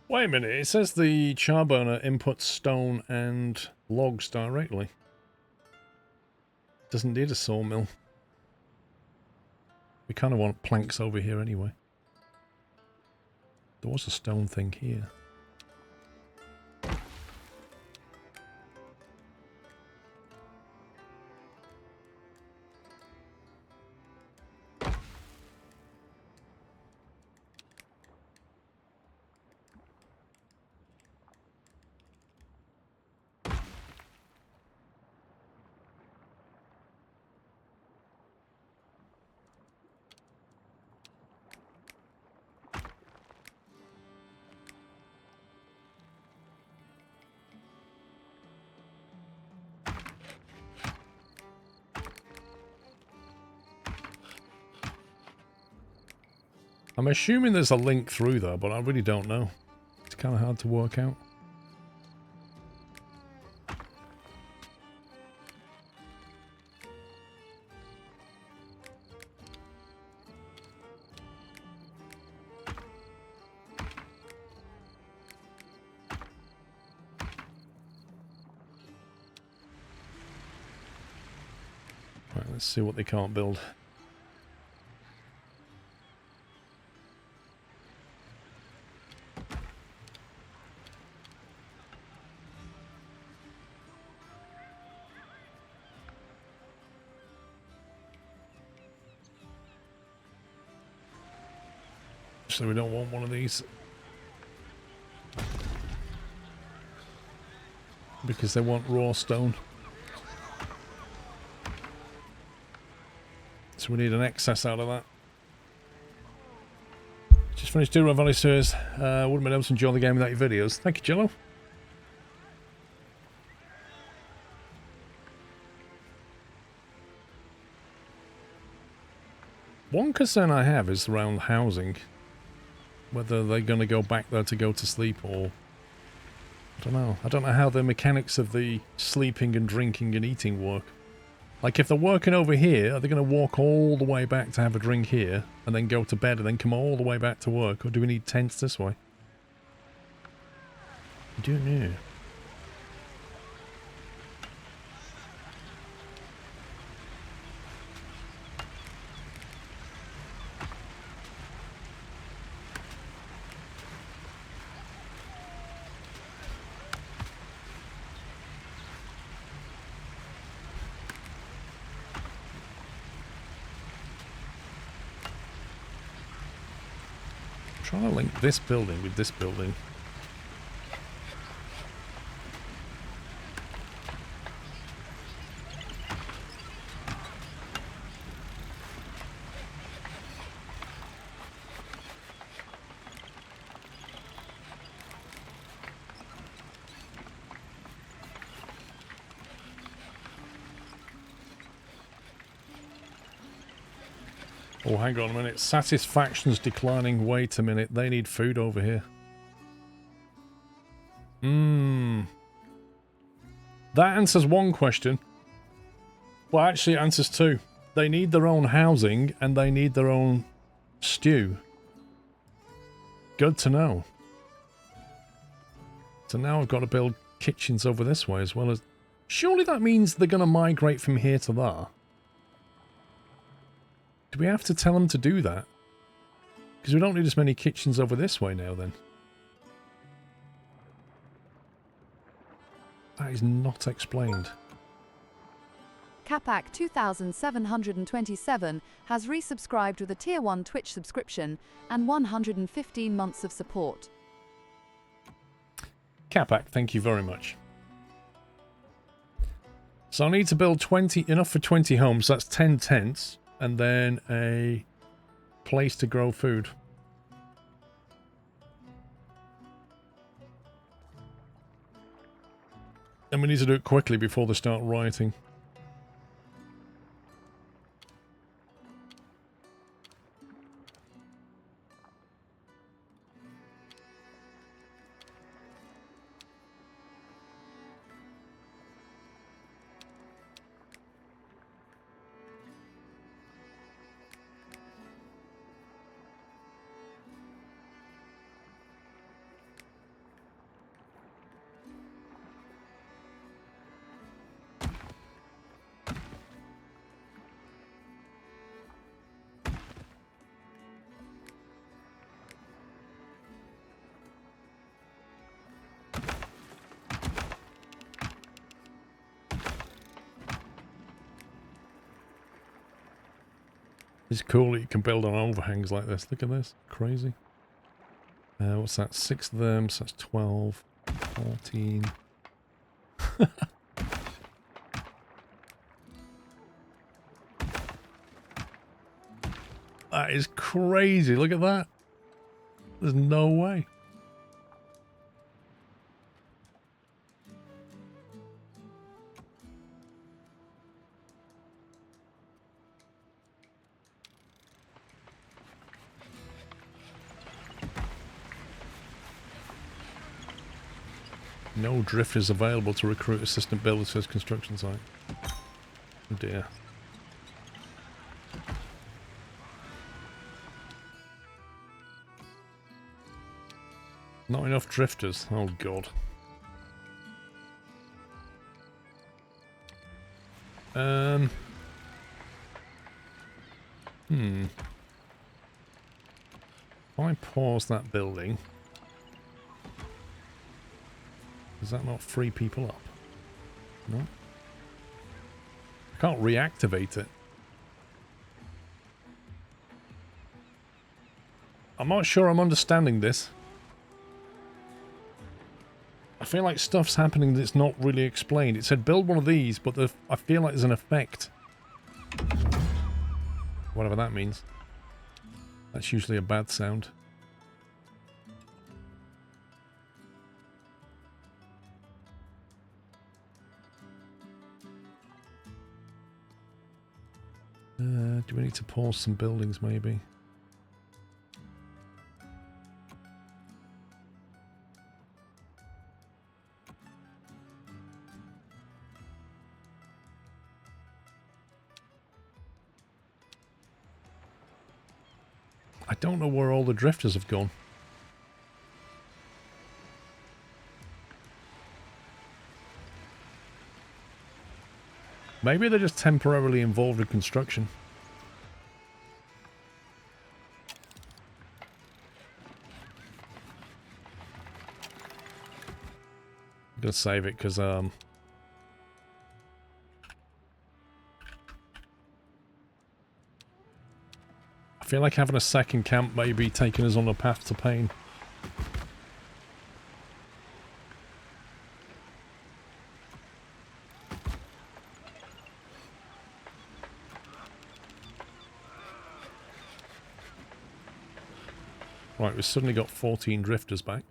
Wait a minute, it says the charburner inputs stone and logs directly. Doesn't need a sawmill. We kind of want planks over here anyway. There was a stone thing here. I'm assuming there's a link through there, but I really don't know. It's kind of hard to work out. Let's see what they can't build. So we don't want one of these. Because they want raw stone. So we need an excess out of that. Just finished Duro Valley Series. Wouldn't have been able to enjoy the game without your videos. Thank you, Jello. One concern I have is around housing. Whether they're going to go back there to go to sleep or... I don't know. I don't know how the mechanics of the sleeping and drinking and eating work. Like, if they're working over here, are they going to walk all the way back to have a drink here, and then go to bed, and then come all the way back to work? Or do we need tents this way? I don't know. Trying to link this building with this building. Oh, hang on a minute. Satisfaction's declining. Wait a minute. They need food over here. That answers one question. Well, actually it answers two. They need their own housing and they need their own stew. Good to know. So now I've got to build kitchens over this way as well as... Surely that means they're going to migrate from here to there. Do we have to tell them to do that? Because we don't need as many kitchens over this way now then. That is not explained. Capac 2727 has resubscribed with a Tier 1 Twitch subscription and 115 months of support. Capac, thank you very much. So I need to build 20, enough for 20 homes, that's 10 tents. And then a place to grow food. And we need to do it quickly before they start rioting. It's cool that you can build on overhangs like this. Look at this. Crazy. What's that? 6 of them, so that's 12, 14. That is crazy. Look at that. There's no way. No drifters available to recruit assistant builders for his construction site. Oh dear. Not enough drifters. Oh god. If I pause that building, does that not free people up? No. I can't reactivate it. I'm not sure I'm understanding this. I feel like stuff's happening that's not really explained. It said build one of these, but I feel like there's an effect. Whatever that means. That's usually a bad sound. Do we need to pause some buildings maybe? I don't know where all the drifters have gone. Maybe they're just temporarily involved in construction. I'm gonna save it because I feel like having a second camp may be taking us on a path to pain. Right, we've suddenly got 14 drifters back.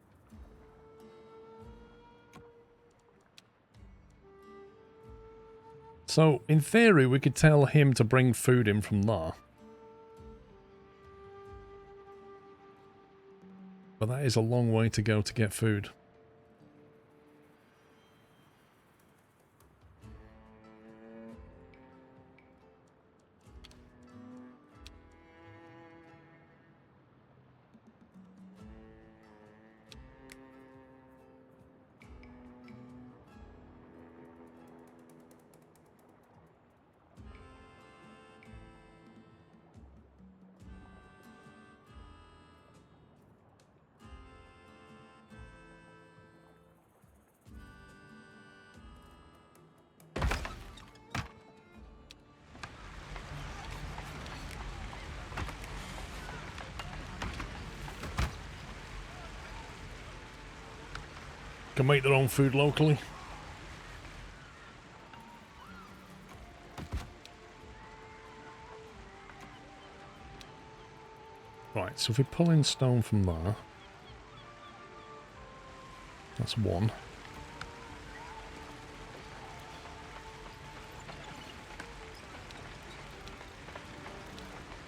So, in theory, we could tell him to bring food in from there. But that is a long way to go to get food. Can make their own food locally. Right, so if we pull in stone from there, that's one.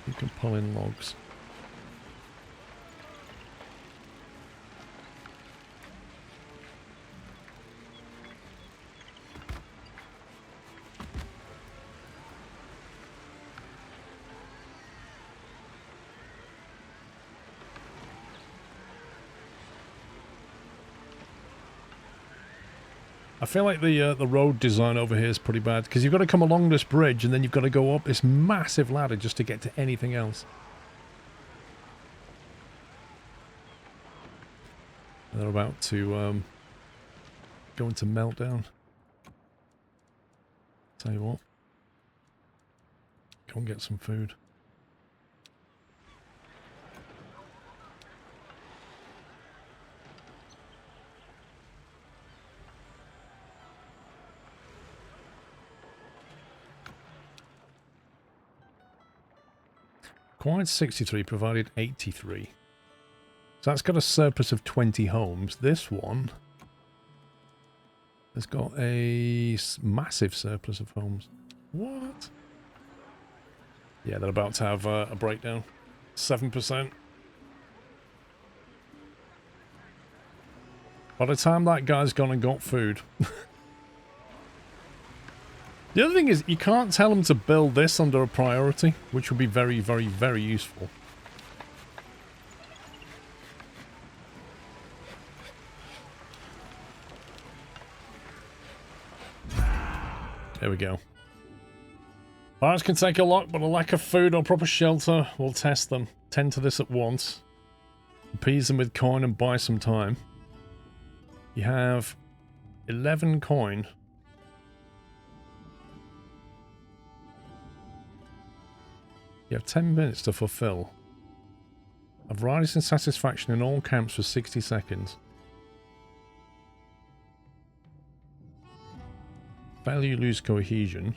You can pull in logs. I feel like the road design over here is pretty bad, because you've got to come along this bridge and then you've got to go up this massive ladder just to get to anything else. They're about to go into meltdown. Tell you what, go and get some food. Acquired 63, provided 83. So that's got a surplus of 20 homes. This one has got a massive surplus of homes. What? Yeah, they're about to have a breakdown. 7%. By the time that guy's gone and got food. The other thing is, you can't tell them to build this under a priority, which would be very, very, very useful. There we go. Fires can take a lot, but a lack of food or proper shelter will test them. Tend to this at once. Appease them with coin and buy some time. You have 11 coin. You have 10 minutes to fulfill. Have riders in satisfaction in all camps for 60 seconds. Fail, you lose cohesion.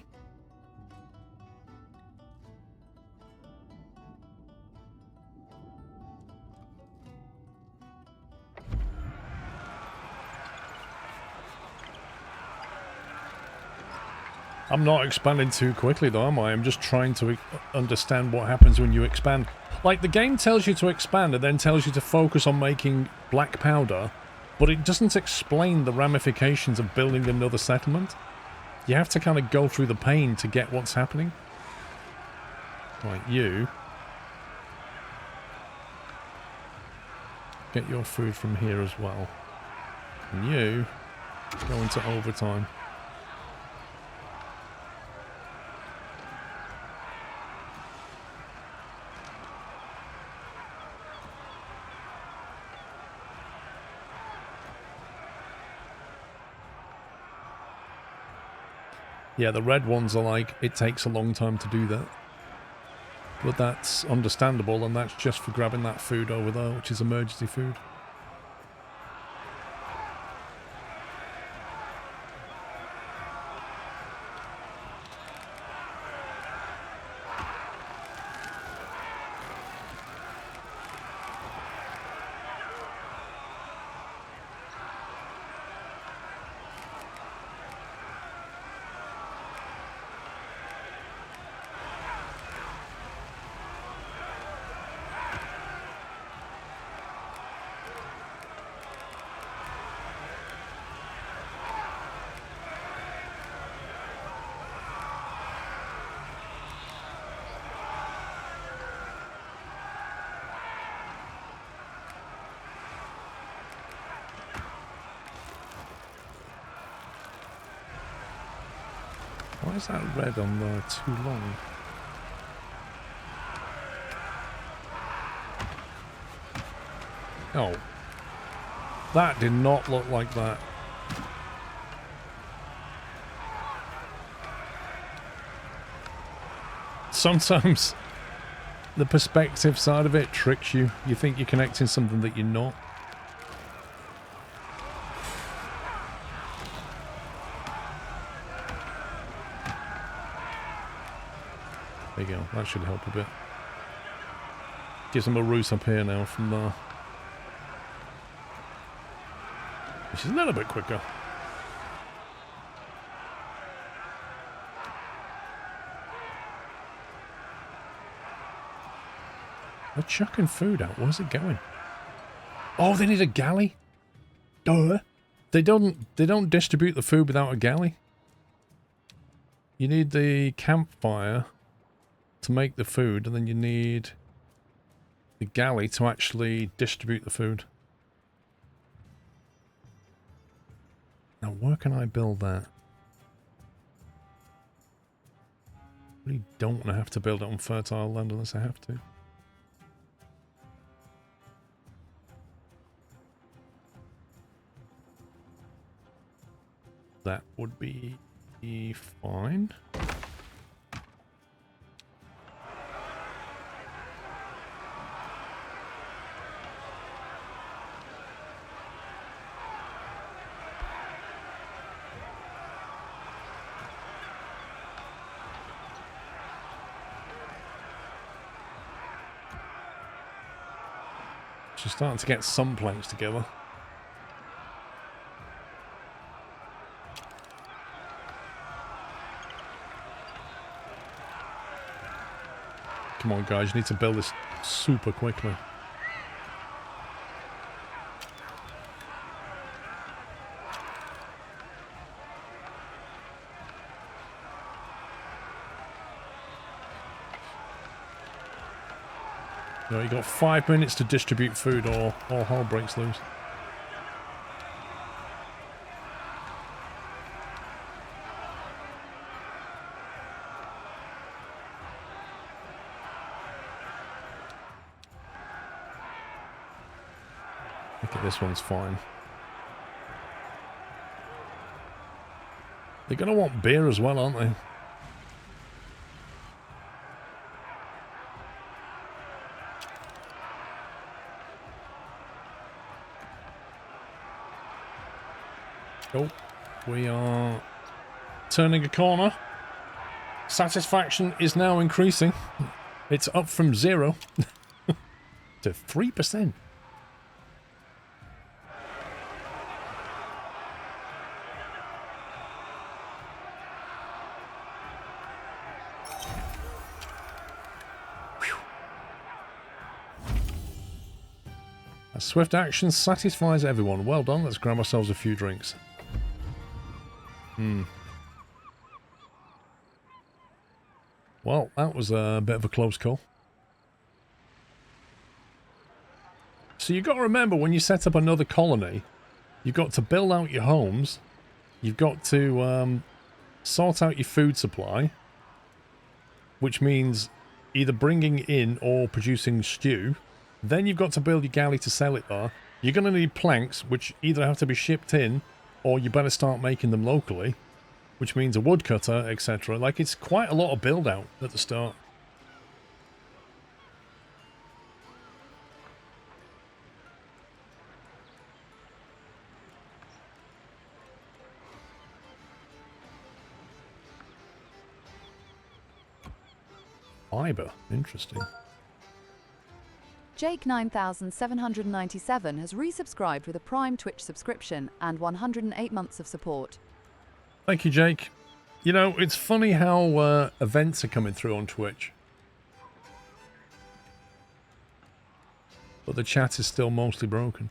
I'm not expanding too quickly though, am I? I'm just trying to understand what happens when you expand. Like, the game tells you to expand and then tells you to focus on making black powder, but it doesn't explain the ramifications of building another settlement. You have to kind of go through the pain to get what's happening. Right, you. Get your food from here as well. And you go into overtime. Yeah, the red ones are like, it takes a long time to do that. But that's understandable, and that's just for grabbing that food over there, which is emergency food. Why is that red on there too long? Oh. That did not look like that. Sometimes the perspective side of it tricks you. You think you're connecting something that you're not. There you go, that should help a bit. Gives them a route up here now from there. Which is a little bit quicker. They're chucking food out, where's it going? Oh, they need a galley? Duh. They don't distribute the food without a galley. You need the campfire to make the food, and then you need the galley to actually distribute the food. Now, where can I build that? I really don't want to have to build it on fertile land unless I have to. That would be fine. She's starting to get some planks together. Come on, guys, you need to build this super quickly. You know, you got 5 minutes to distribute food or hell breaks loose. Okay, this one's fine. They're going to want beer as well, aren't they? Oh, we are turning a corner. Satisfaction is now increasing. It's up from 0 to 3%. A swift action satisfies everyone. Well done. Let's grab ourselves a few drinks. Well, that was a bit of a close call. So you've got to remember, when you set up another colony, you've got to build out your homes. You've got to sort out your food supply, which means either bringing in or producing stew. Then you've got to build your galley to sell it there. You're going to need planks, which either have to be shipped in, or you better start making them locally, which means a woodcutter, etc. Like, it's quite a lot of build out at the start. Fiber, interesting. Jake 9797 has resubscribed with a Prime Twitch subscription and 108 months of support. Thank you, Jake. You know, it's funny how events are coming through on Twitch, but the chat is still mostly broken.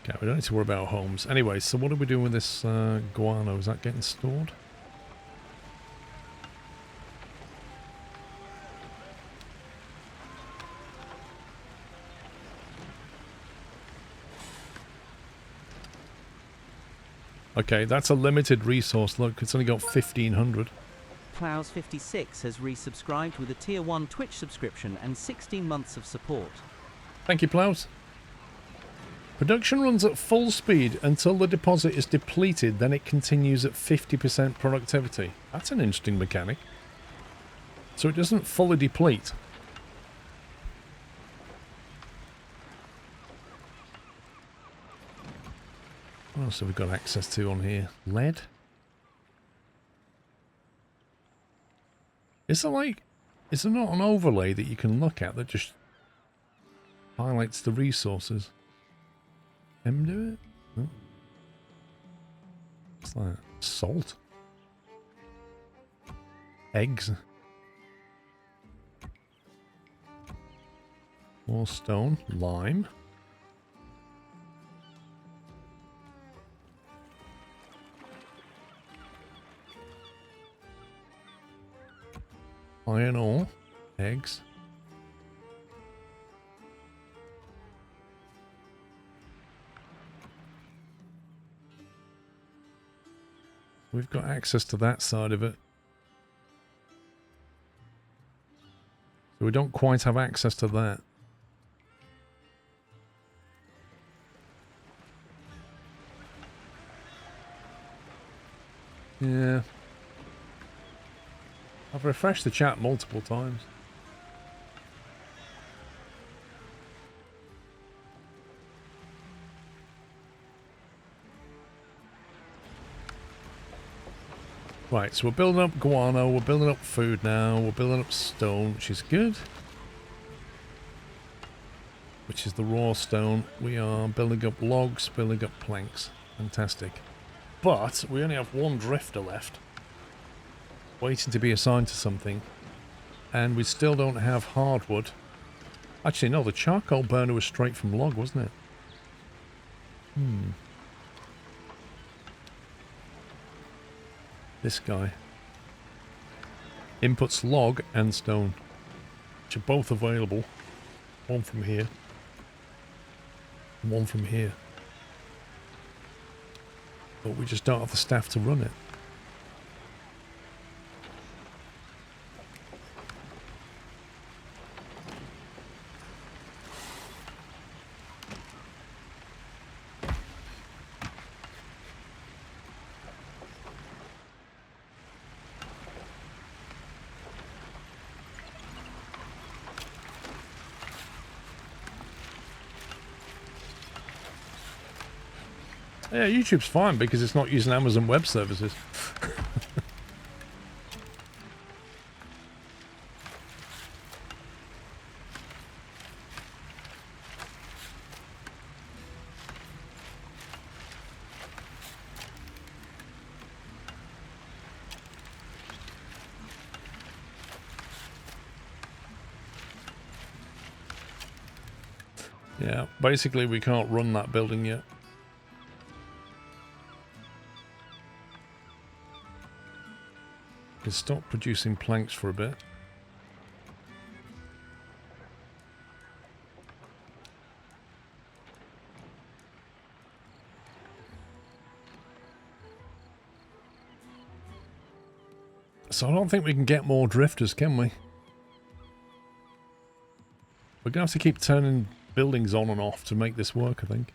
Okay, we don't need to worry about homes. Anyway, so what are we doing with this guano? Is that getting stored? Okay, that's a limited resource. Look, it's only got 1,500. Plows56 has resubscribed with a Tier 1 Twitch subscription and 16 months of support. Thank you, Plows. Production runs at full speed until the deposit is depleted, then it continues at 50% productivity. That's an interesting mechanic. So it doesn't fully deplete. What else have we got access to on here? Lead? Is there not an overlay that you can look at that just highlights the resources? Do it? Oh. What's that? Salt? Eggs? More stone. Lime. Iron ore. Eggs. We've got access to that side of it. So we don't quite have access to that. Yeah. I've refreshed the chat multiple times. Right, so we're building up guano, we're building up food now, we're building up stone, which is good. Which is the raw stone. We are building up logs, building up planks. Fantastic. But we only have one drifter left, waiting to be assigned to something. And we still don't have hardwood. Actually, no, the charcoal burner was straight from log, wasn't it? This guy. Inputs log and stone, which are both available. One from here. And one from here. But we just don't have the staff to run it. Yeah, YouTube's fine because it's not using Amazon Web Services. Yeah, basically we can't run that building yet. Can stop producing planks for a bit. So I don't think we can get more drifters, can we? We're going to have to keep turning buildings on and off to make this work, I think.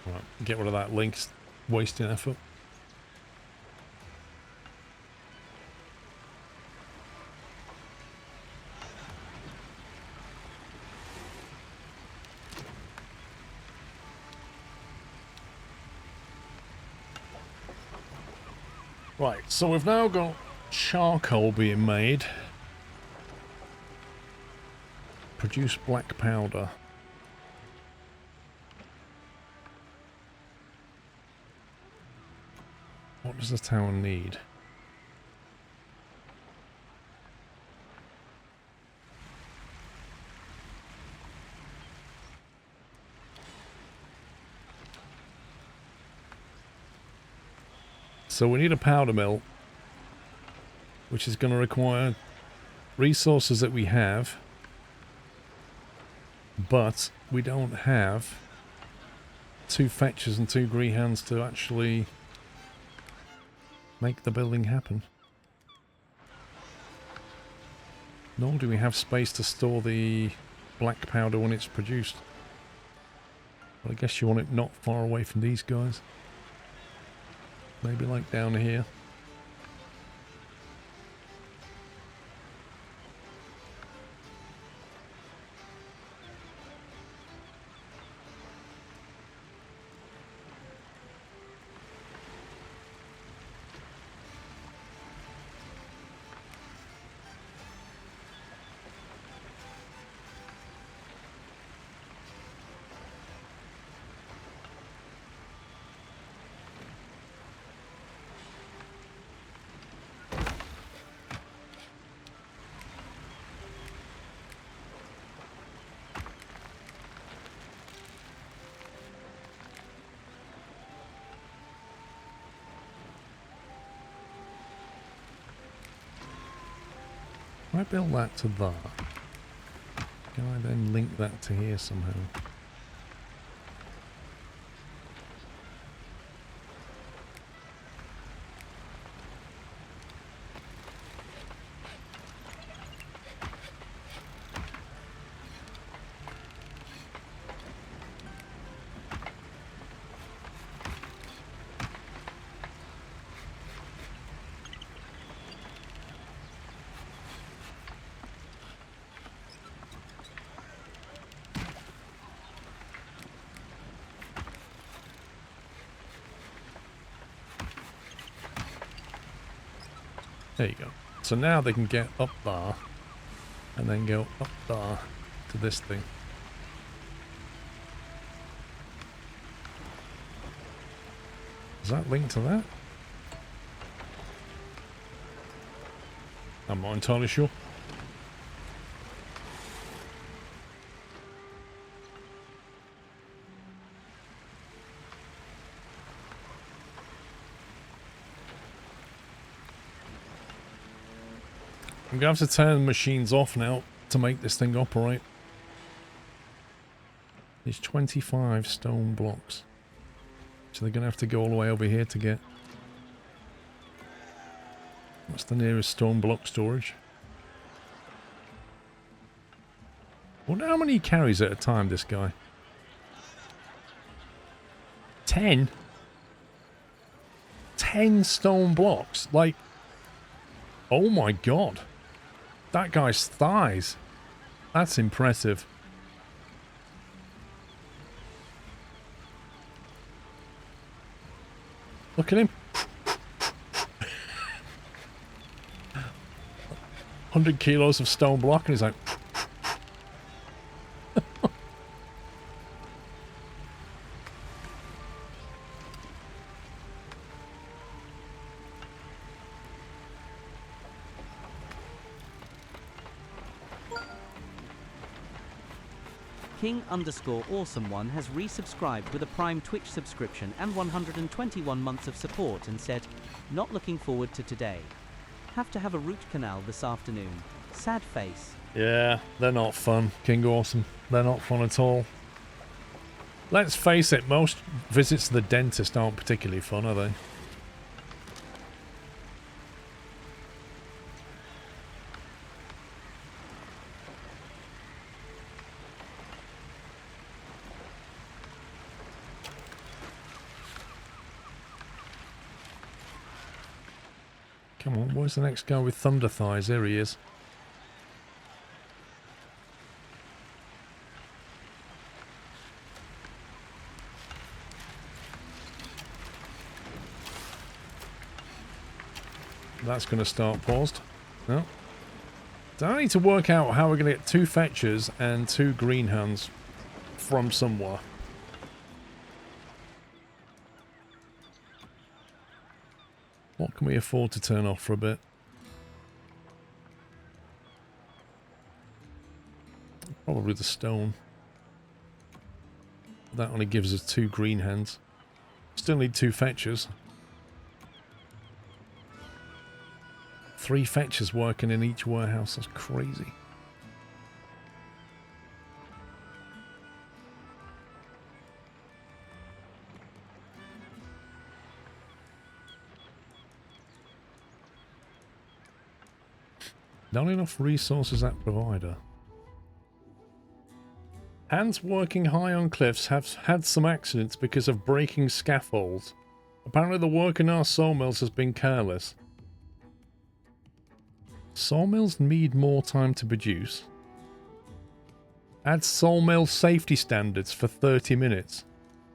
Right, get rid of that link, wasting effort. Right, so we've now got charcoal being made. Produce black powder. What does the tower need? So we need a powder mill, which is going to require resources that we have, but we don't have 2 fetchers and 2 greyhounds to actually make the building happen. Nor do we have space to store the black powder when it's produced. But I guess you want it not far away from these guys. Maybe like down here. Can I build that to that? Can I then link that to here somehow? There you go. So now they can get up there and then go up there to this thing. Is that linked to that? I'm not entirely sure. I'm going to have to turn the machines off now to make this thing operate. There's 25 stone blocks. So they're going to have to go all the way over here to get... What's the nearest stone block storage? Wonder how many he carries at a time, this guy. 10? 10 stone blocks? Like... Oh my god. That guy's thighs. That's impressive. Look at him. 100 kilos of stone block and he's like... King_Awesome1 has resubscribed with a Prime Twitch subscription and 121 months of support and said, not looking forward to today. Have to have a root canal this afternoon. Sad face. Yeah, they're not fun, King Awesome. They're not fun at all. Let's face it, most visits to the dentist aren't particularly fun, are they? Come on, where's the next guy with thunder thighs? There he is. That's going to start paused. No. So I need to work out how we're going to get 2 fetchers and 2 green hands from somewhere. What can we afford to turn off for a bit? Probably the stone. That only gives us 2 green hands. Still need 2 fetchers. 3 fetchers working in each warehouse. That's crazy. Not enough resources at provider. Hands working high on cliffs have had some accidents because of breaking scaffolds. Apparently the work in our sawmills has been careless. Sawmills need more time to produce. Add sawmill safety standards for 30 minutes.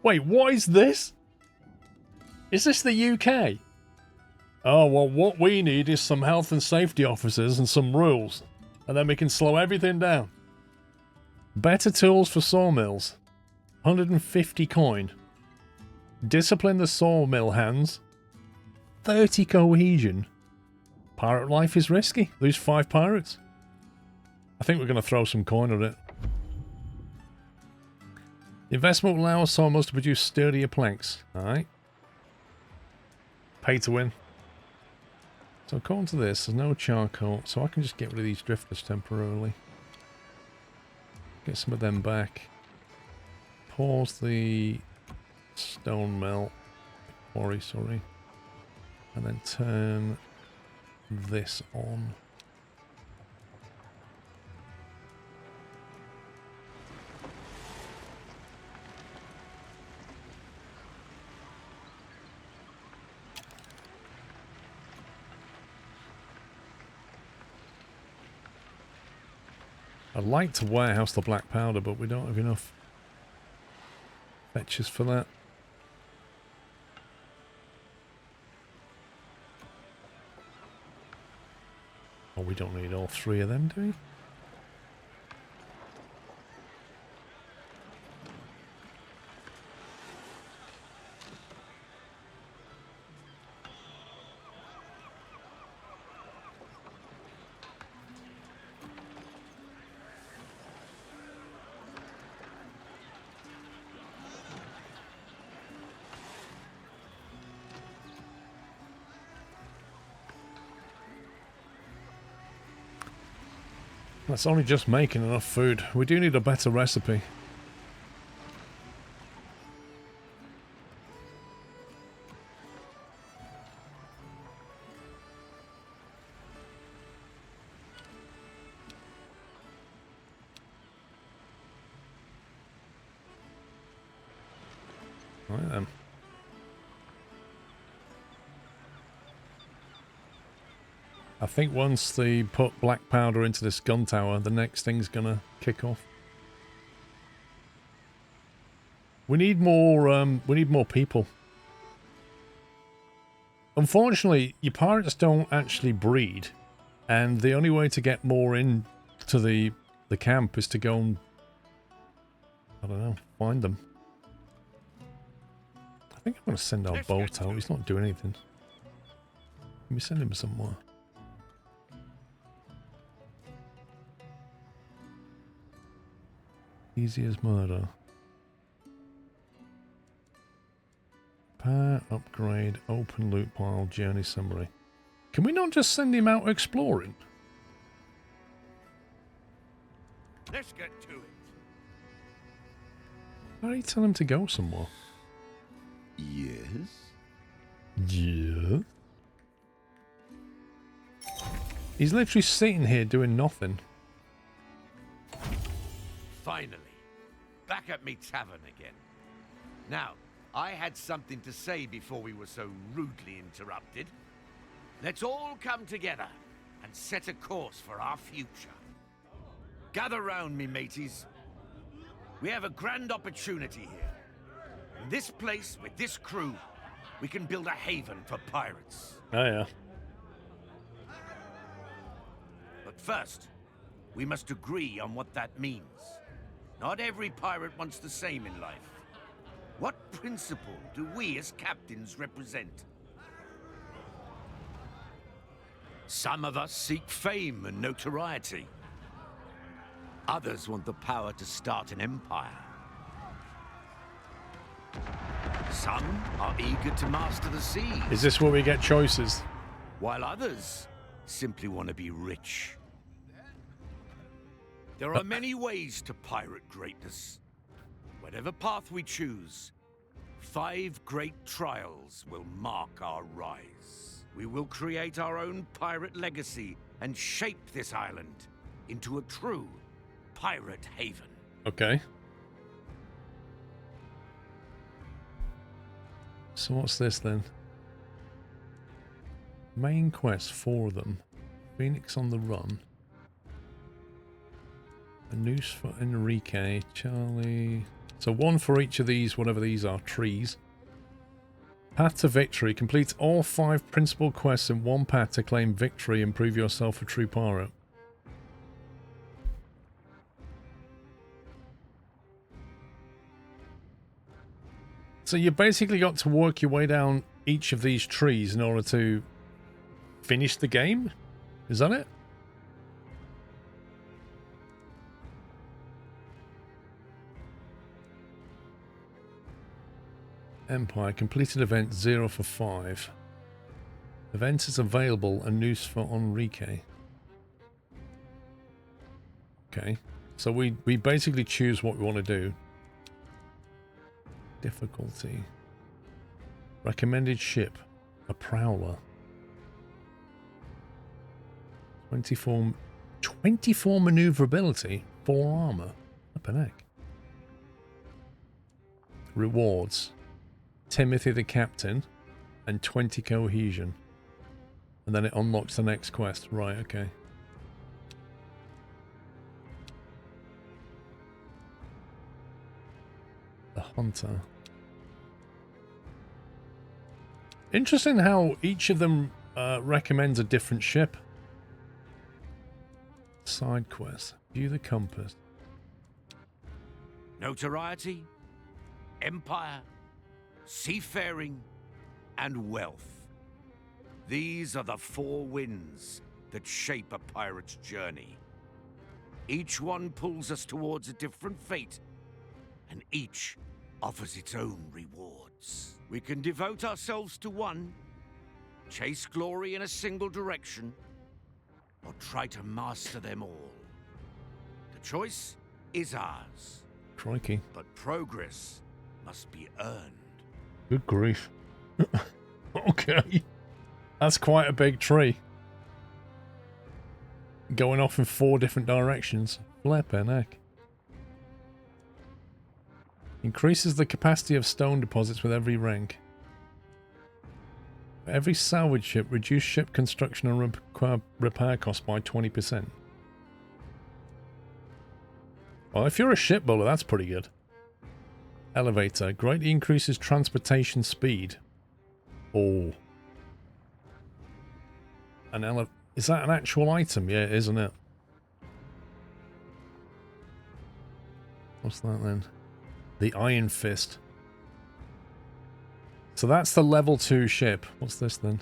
Wait, what is this? Is this the UK? Oh, well, what we need is some health and safety officers and some rules. And then we can slow everything down. Better tools for sawmills. 150 coin. Discipline the sawmill hands. 30 cohesion. Pirate life is risky. Lose 5 pirates. I think we're going to throw some coin at it. The investment will allow our sawmills to produce sturdier planks. Alright. Pay to win. So according to this, there's no charcoal, so I can just get rid of these drifters temporarily. Get some of them back. Pause the stone mill. Quarry, sorry. And then turn this on. I'd like to warehouse the black powder, but we don't have enough fetches for that. Oh, we don't need all 3 of them, do we? That's only just making enough food. We do need a better recipe. Right then. I think once they put black powder into this gun tower, the next thing's gonna kick off. We need more people. Unfortunately, your pirates don't actually breed, and the only way to get more into the camp is to go and, I don't know, find them. I think I'm gonna send our boat out. He's not doing anything. Let me send him somewhere. Easy as murder. Repair, upgrade, open loot pile, journey summary. Can we not just send him out exploring? Let's get to it. Why don't you tell him to go somewhere? Yes? Yeah. He's literally sitting here doing nothing. Finally, back at me tavern again. Now, I had something to say before we were so rudely interrupted. Let's all come together and set a course for our future. Gather round me, mateys. We have a grand opportunity here. In this place, with this crew, we can build a haven for pirates. Oh yeah. But first, we must agree on what that means. Not every pirate wants the same in life. What principle do we as captains represent? Some of us seek fame and notoriety. Others want the power to start an empire. Some are eager to master the seas. Is this where we get choices? While others simply want to be rich. There are many ways to pirate greatness. Whatever path we choose, 5 great trials will mark our rise. We will create our own pirate legacy and shape this island into a true pirate haven. Okay. So what's this then? Main quest, 4 of them. Phoenix on the run. A noose for Enrique, Charlie. So 1 for each of these, whatever these are, trees. Path to victory. Complete all 5 principal quests in 1 path to claim victory and prove yourself a true pirate. So you basically got to work your way down each of these trees in order to finish the game? Is that it? Empire. Completed event 0 for 5. Event is available. A noose for Enrique. Okay. So we basically choose what we want to do. Difficulty. Recommended ship. A prowler. 24 maneuverability. 4 armor. Up an egg. Rewards. Timothy the captain. And 20 cohesion. And then it unlocks the next quest. Right, okay. The hunter. Interesting how each of them recommends a different ship. Side quest. View the compass. Notoriety, empire, seafaring, and wealth. These are the four winds that shape a pirate's journey. Each one pulls us towards a different fate, and each offers its own rewards. We can devote ourselves to one, chase glory in a single direction, or try to master them all. The choice is ours. Crikey. But progress must be earned. Good grief. Okay. That's quite a big tree. Going off in 4 different directions. Flippin' heck. Increases the capacity of stone deposits with every rank. For every salvage ship, reduce ship construction and repair costs by 20%. Well, if you're a shipbuilder, that's pretty good. Elevator. Greatly increases transportation speed. Oh. Is that an actual item? Yeah, isn't it? What's that then? The Iron Fist. So that's the level 2 ship. What's this then?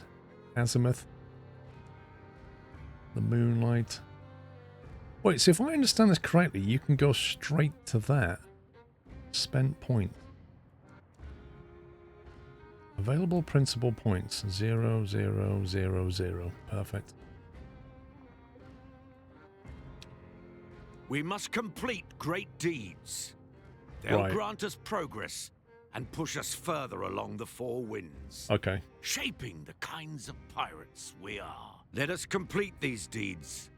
Azimuth. The Moonlight. Wait, so if I understand this correctly, you can go straight to that. Spent point. Available principal points. 0, 0, 0, 0. Perfect. We must complete great deeds. They'll grant us progress and push us further along the 4 winds. Okay. Shaping the kinds of pirates we are. Let us complete these deeds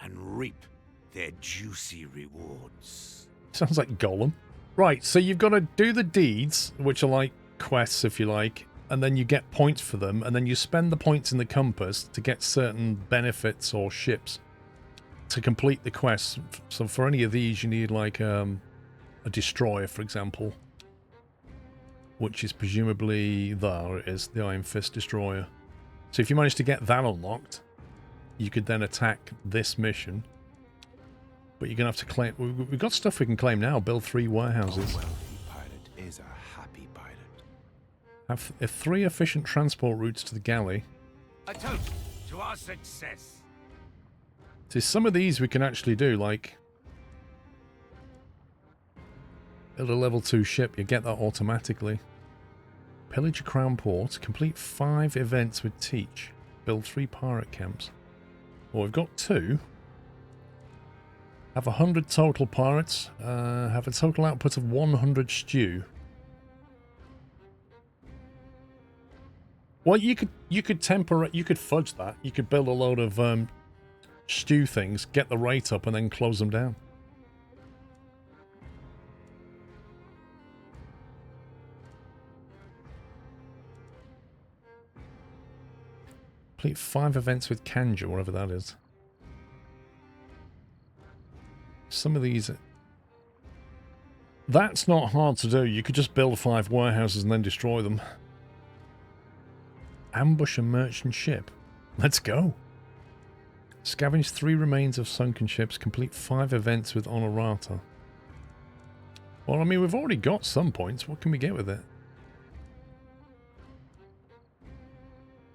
and reap their juicy rewards. Sounds like Gollum. Right, so you've got to do the deeds, which are like quests, if you like, and then you get points for them, and then you spend the points in the compass to get certain benefits or ships to complete the quests. So for any of these, you need like a destroyer, for example, which is presumably there it is, the Iron Fist destroyer. So if you manage to get that unlocked, you could then attack this mission. But you're gonna have to claim. We've got stuff we can claim now. Build 3 warehouses. A wealthy pirate is a happy pirate. Have 3 efficient transport routes to the galley. A toast to our success. So some of these we can actually do, like build a level 2 ship. You get that automatically. Pillage a crown port. Complete 5 events with Teach. Build 3 pirate camps. Well, we've got 2. Have 100 total pirates. Have a total output of 100 stew. Well, you could fudge that. You could build a load of stew things, get the rate up, and then close them down. Complete 5 events with Kanja, whatever that is. Some of these... That's not hard to do. You could just build 5 warehouses and then destroy them. Ambush a merchant ship. Let's go. Scavenge 3 remains of sunken ships. Complete 5 events with Honorata. Well, I mean, we've already got some points. What can we get with it?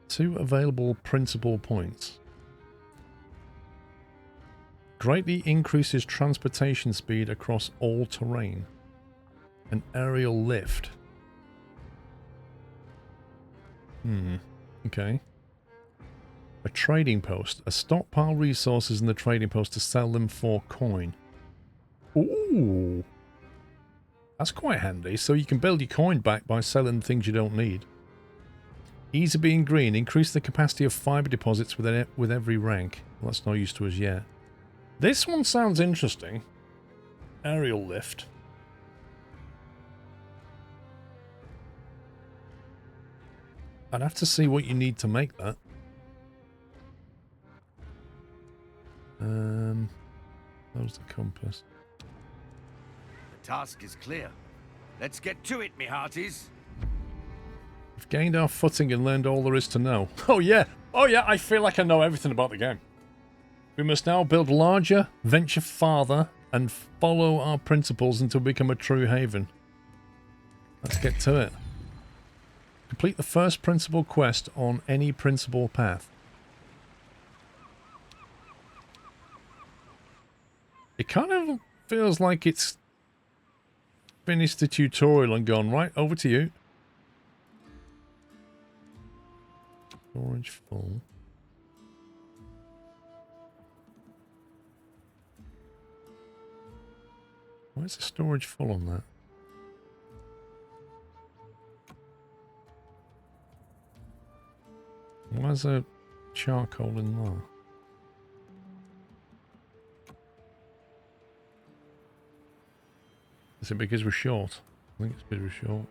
2 available principal points. Greatly increases transportation speed across all terrain. An aerial lift. Okay. A trading post. A stockpile resources in the trading post to sell them for coin. Ooh. That's quite handy. So you can build your coin back by selling things you don't need. Ease of being green. Increase the capacity of fiber deposits with every rank. Well, that's no use to us yet. This one sounds interesting. Aerial lift. I'd have to see what you need to make that. Close the compass. The task is clear. Let's get to it, me hearties. We've gained our footing and learned all there is to know. Oh yeah, I feel like I know everything about the game. We must now build larger, venture farther, and follow our principles until we become a true haven. Let's get to it. Complete the first principal quest on any principal path. It kind of feels like it's finished the tutorial and gone, right, over to you. Storage full. Why is the storage full on that? Why is there charcoal in there? Is it because we're short? I think it's because we're short.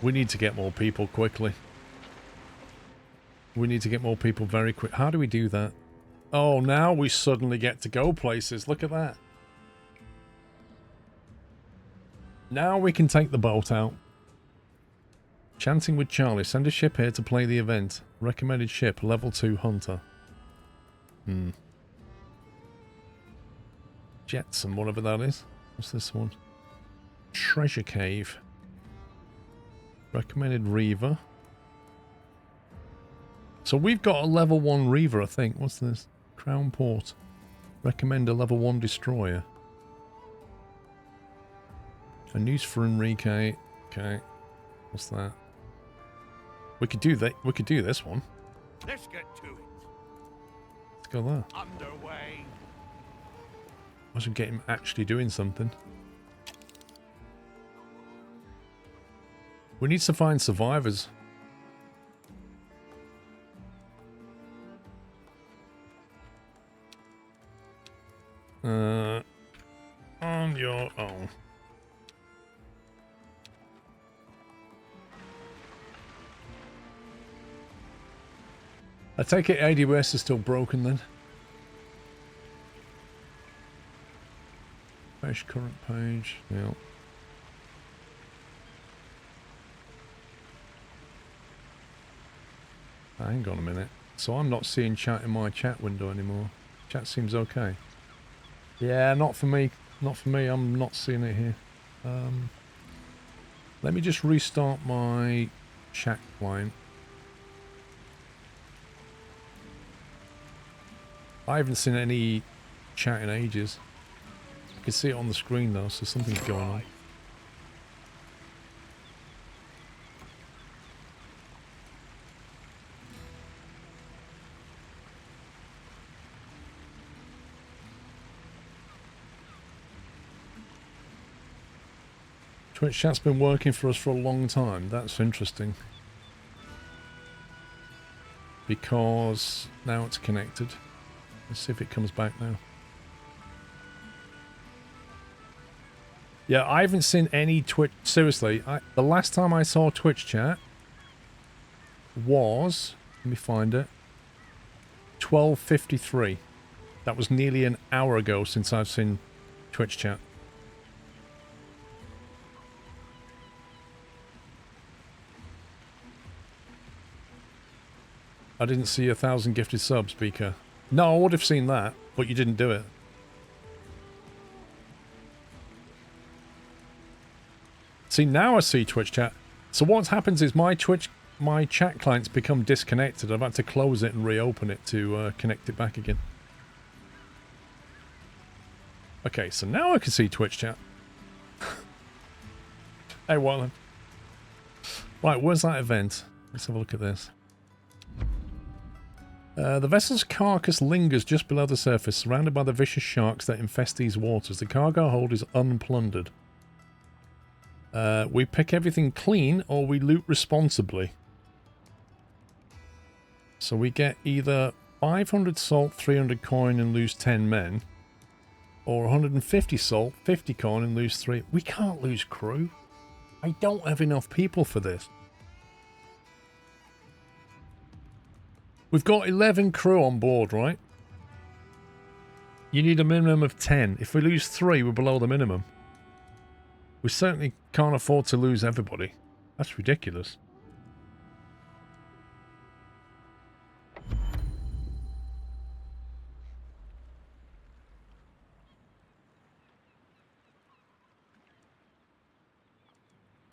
We need to get more people quickly. We need to get more people very quick. How do we do that? Oh, now we suddenly get to go places. Look at that. Now we can take the boat out. Chanting with Charlie. Send a ship here to play the event. Recommended ship, level 2 hunter. Jetson, whatever that is. What's this one? Treasure cave. Recommended reaver. So we've got a level 1 reaver, I think. What's this? Crown port. Recommend a level 1 destroyer. A news for Enrique. Okay. What's that? We could do that. We could do this one. Let's get to it. Let's go there. Underway. I should get him actually doing something. We need to find survivors. On your own. I take it AWS is still broken then. Fresh current page. Yeah. Hang on a minute. So I'm not seeing chat in my chat window anymore. Chat seems okay. Yeah, not for me. Not for me. I'm not seeing it here. Let me just restart my chat client. I haven't seen any chat in ages. I can see it on the screen though, so something's going on. Twitch chat's been working for us for a long time. That's interesting. Because now it's connected. Let's see if it comes back now. Yeah, I haven't seen any Twitch... Seriously, the last time I saw Twitch chat was... Let me find it. 12:53. That was nearly an hour ago since I've seen Twitch chat. I didn't see 1,000 gifted subs, Beaker. No, I would have seen that, but you didn't do it. See, now I see Twitch chat. So what happens is my chat client's become disconnected. I've had to close it and reopen it to connect it back again. Okay, so now I can see Twitch chat. Hey, Wallen. Right, where's that event? Let's have a look at this. The vessel's carcass lingers just below the surface, surrounded by the vicious sharks that infest these waters. The cargo hold is unplundered. We pick everything clean or we loot responsibly. So we get either 500 salt, 300 coin and lose 10 men. Or 150 salt, 50 coin and lose 3. We can't lose crew. I don't have enough people for this. We've got 11 crew on board, right? You need a minimum of 10. If we lose 3, we're below the minimum. We certainly can't afford to lose everybody. That's ridiculous.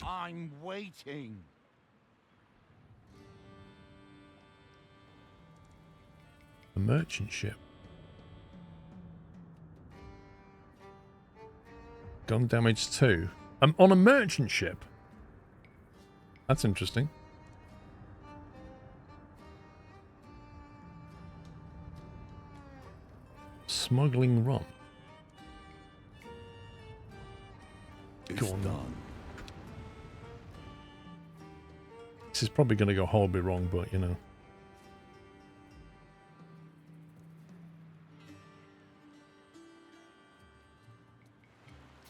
I'm waiting. A merchant ship. Gun damage 2. I'm on a merchant ship. That's interesting. Smuggling rum. It's Go on. done. This is probably going to go horribly wrong, but you know.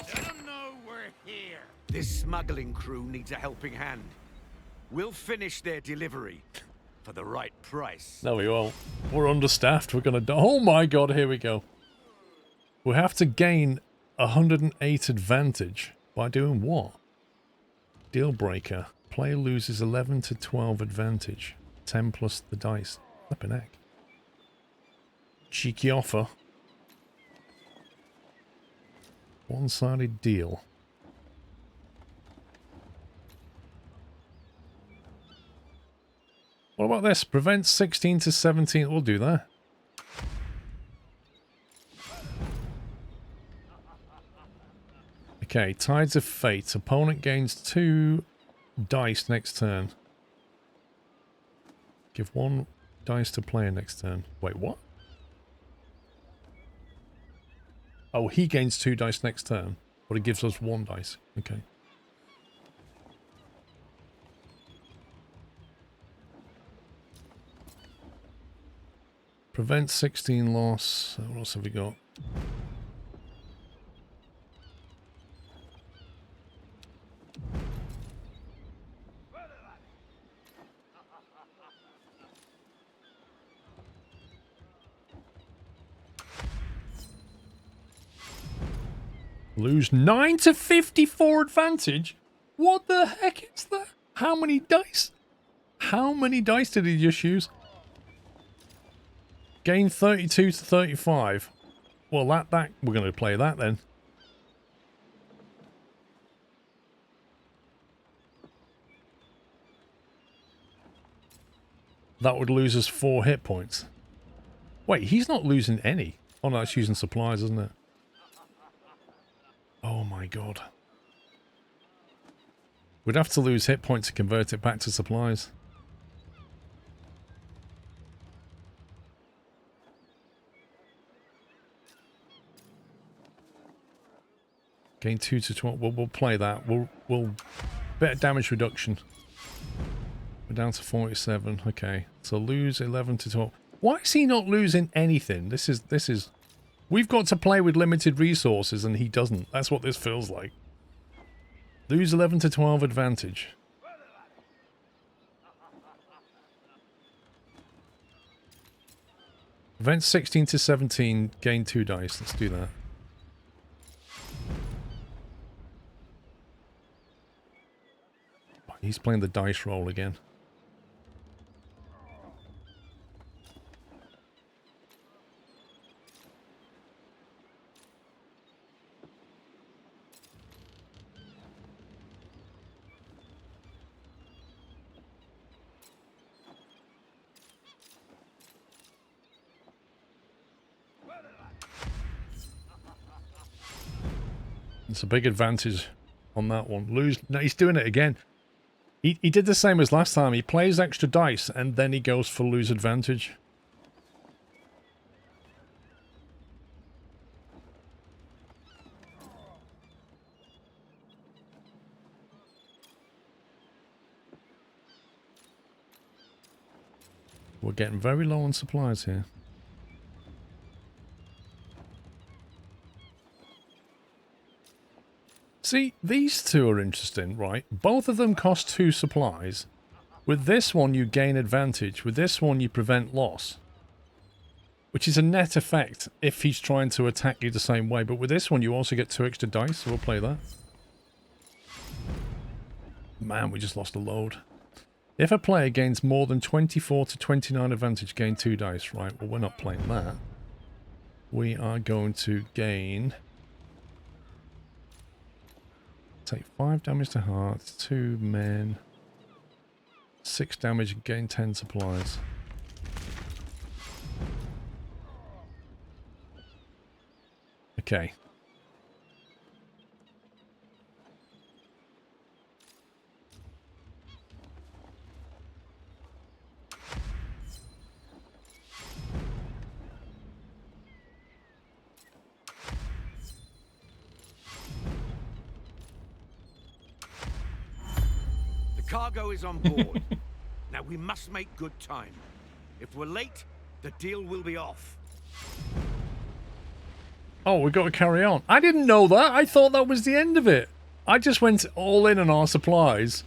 Let them know we're here. This smuggling crew needs a helping hand. We'll finish their delivery for the right price. No, we won't. We're understaffed. We're going to die. Oh my god, here we go. We have to gain 108 advantage. By doing what? Deal breaker. Player loses 11 to 12 advantage. 10 plus the dice. Flippin' heck. Cheeky offer. One-sided deal. What about this? Prevent 16 to 17. We'll do that. Okay, Tides of Fate. Opponent gains 2 dice next turn. Give 1 dice to player next turn. Wait, what? Oh, he gains 2 dice next turn, but it gives us 1 dice. Okay. Prevent 16 loss. What else have we got? Lose 9 to 54 advantage? What the heck is that? How many dice? How many dice did he just use? Gain 32 to 35. Well, that we're going to play that then. That would lose us 4 hit points. Wait, he's not losing any. Oh no, it's using supplies, isn't it? Oh my god. We'd have to lose hit points to convert it back to supplies. Gain 2 to 12. We'll play that. We'll better damage reduction. We're down to 47. Okay. So lose 11 to 12. Why is he not losing anything? This is we've got to play with limited resources and he doesn't. That's what this feels like. Lose 11 to 12 advantage. Event 16 to 17, gain 2 dice. Let's do that. He's playing the dice roll again. It's a big advantage on that one. Lose. No, he's doing it again. He did the same as last time. He plays extra dice and then he goes for lose advantage. We're getting very low on supplies here. See, these two are interesting, right? Both of them cost 2 supplies. With this one, you gain advantage. With this one, you prevent loss. Which is a net effect if he's trying to attack you the same way. But with this one, you also get 2 extra dice, so we'll play that. Man, we just lost a load. If a player gains more than 24 to 29 advantage, gain 2 dice. Right, well, we're not playing that. We are going to gain... Take 5 damage to hearts, 2 men, 6 damage and gain 10 supplies. Okay. Cargo is on board. Now we must make good time. If we're late, the deal will be off. Oh, we got to carry on. I didn't know that. I thought that was the end of it. I just went all in on our supplies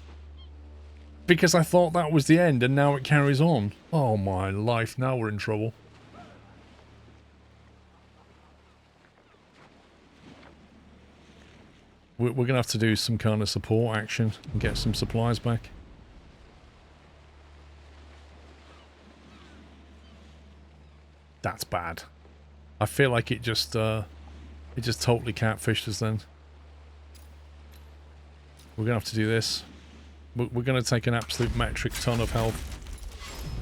because I thought that was the end, and now it carries on. Oh my life, now we're in trouble. We're going to have to do some kind of support action and get some supplies back. That's bad. I feel like it just totally catfished us then. We're going to have to do this. We're going to take an absolute metric ton of health,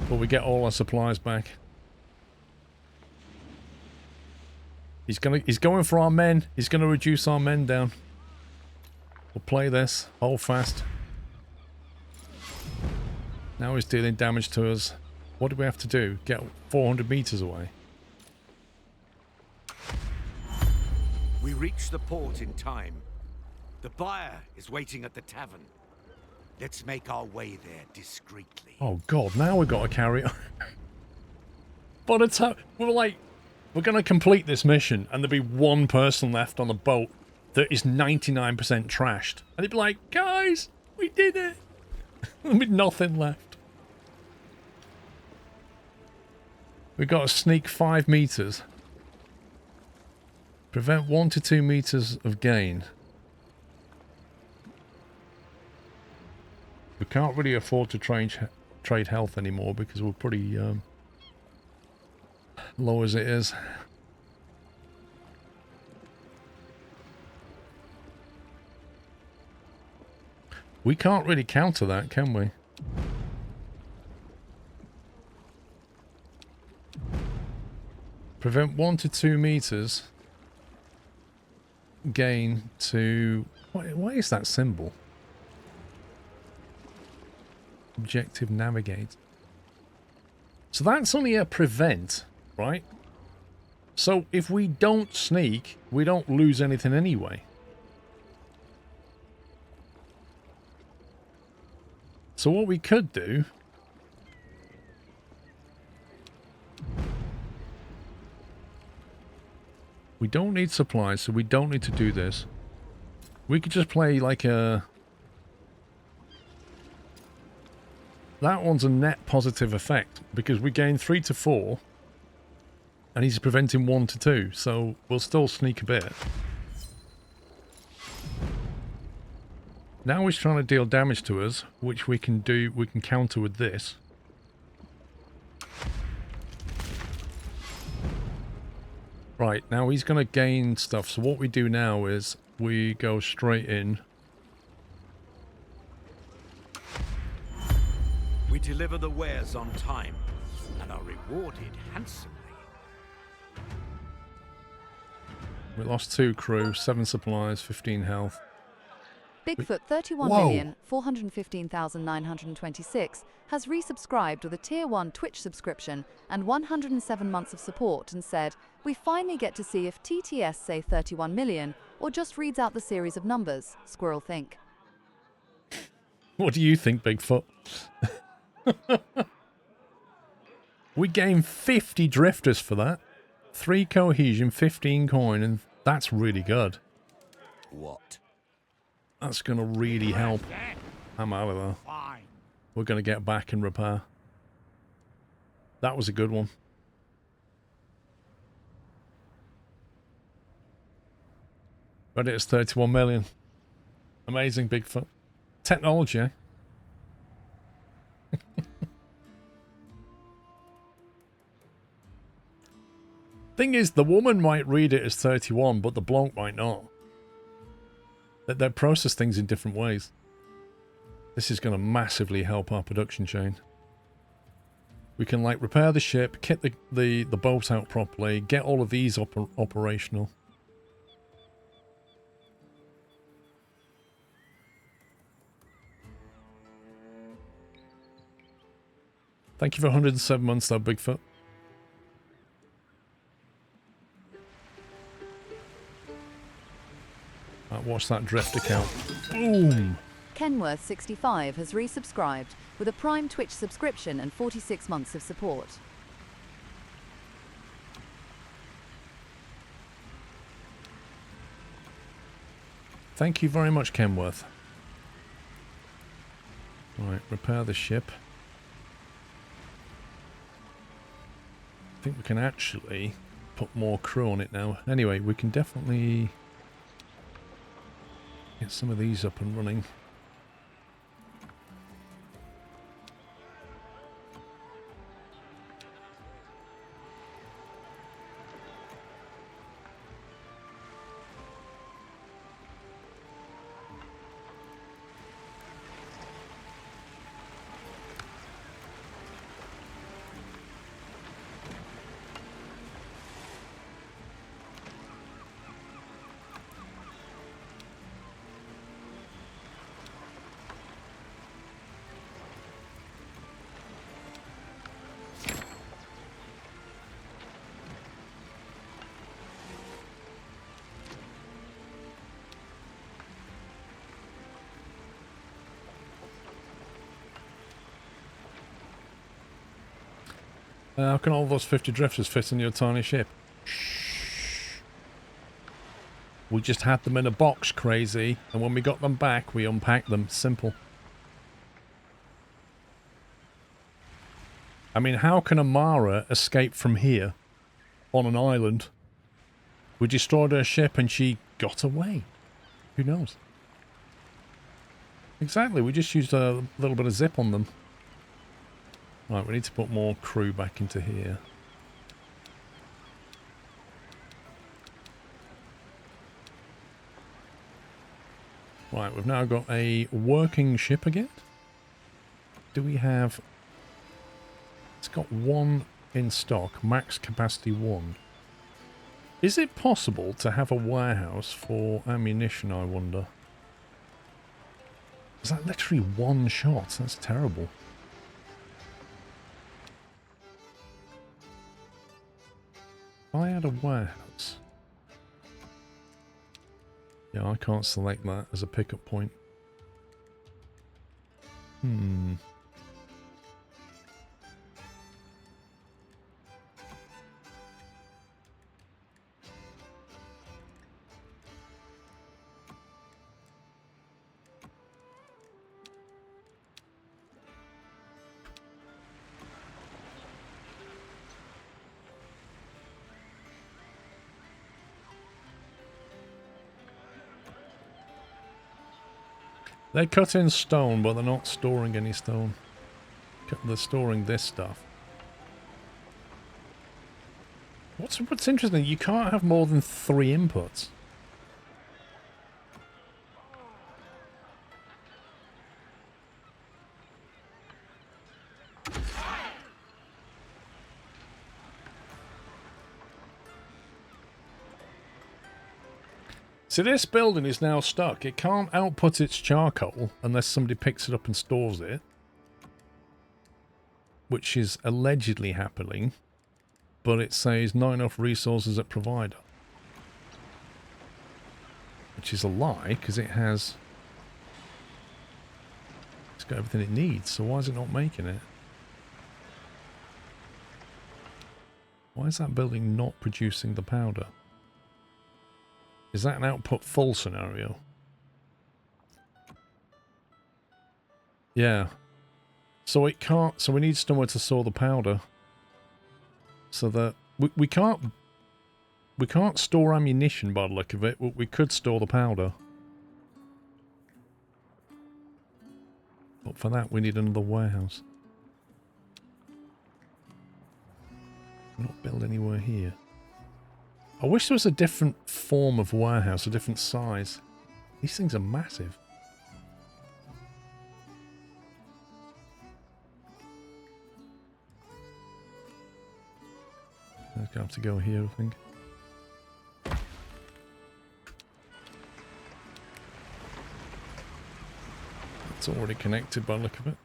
but we get all our supplies back. He's going for our men. He's going to reduce our men down. We'll play this. Hold fast. Now he's dealing damage to us. What do we have to do? Get 400 meters away. We reach the port in time. The buyer is waiting at the tavern. Let's make our way there discreetly. Oh god, now we've got to carry on. By the time we're going to complete this mission and there'll be one person left on the boat that is 99% trashed. And they'd be like, guys, we did it. There'll be nothing left. We've got to sneak 5 meters. Prevent 1 to 2 meters of gain. We can't really afford to trade health anymore because we're pretty low as it is. We can't really counter that, can we? Prevent 1 to 2 meters. Gain to... Why is that symbol? Objective navigate. So that's only a prevent, right? So if we don't sneak, we don't lose anything anyway. So what we could do... We don't need supplies, so we don't need to do this. We could just play like a... That one's a net positive effect, because we gain 3 to 4, and he's preventing 1 to 2, so we'll still sneak a bit. Now he's trying to deal damage to us, which we can do, we can counter with this. Right, now he's going to gain stuff, so what we do now is we go straight in. We deliver the wares on time and are rewarded handsomely. We lost 2 crew, 7 supplies, 15 health. Bigfoot 31,415,926 has resubscribed with a Tier 1 Twitch subscription and 107 months of support and said, "We finally get to see if TTS say 31 million or just reads out the series of numbers. Squirrel think." What do you think, Bigfoot? We gain 50 drifters for that. 3 cohesion, 15 coin, and that's really good. What? That's going to really help. I'm out of there. We're going to get back and repair. That was a good one. But it's 31 million. Amazing, Bigfoot. Technology, eh? Thing is, the woman might read it as 31, but the bloke might not. They process things in different ways. This is going to massively help our production chain. We can, like, repair the ship, kit the boat out properly, get all of these operational. Thank you for 107 months, though, Bigfoot. Right, watch that drift account. Boom! Kenworth65 has resubscribed with a Prime Twitch subscription and 46 months of support. Thank you very much, Kenworth. Right, repair the ship. I think we can actually put more crew on it now. Anyway, we can definitely get some of these up and running. How can all those 50 drifters fit in your tiny ship? Shh. We just had them in a box, crazy. And when we got them back, we unpacked them. Simple. I mean, how can Amara escape from here on an island? We destroyed her ship and she got away. Who knows? Exactly, we just used a little bit of zip on them. Right, we need to put more crew back into here. Right, we've now got a working ship again. Do we have... It's got one in stock, max capacity 1. Is it possible to have a warehouse for ammunition, I wonder? Is that literally one shot? That's terrible. If I had a warehouse... Yeah, I can't select that as a pickup point. They cut in stone, but they're not storing any stone. They're storing this stuff. What's interesting, you can't have more than 3 inputs. So this building is now stuck. It can't output its charcoal unless somebody picks it up and stores it. Which is allegedly happening. But it says not enough resources at provider. Which is a lie, because it's got everything it needs. So why is it not making it? Why is that building not producing the powder? Is that an output full scenario? Yeah. So it can't... So we need somewhere to store the powder. So that... We can't store ammunition by the look of it. We could store the powder. But for that, we need another warehouse. We're not build anywhere here. I wish there was a different form of warehouse, a different size. These things are massive. I'm gonna have to go here, I think. It's already connected by the look of it.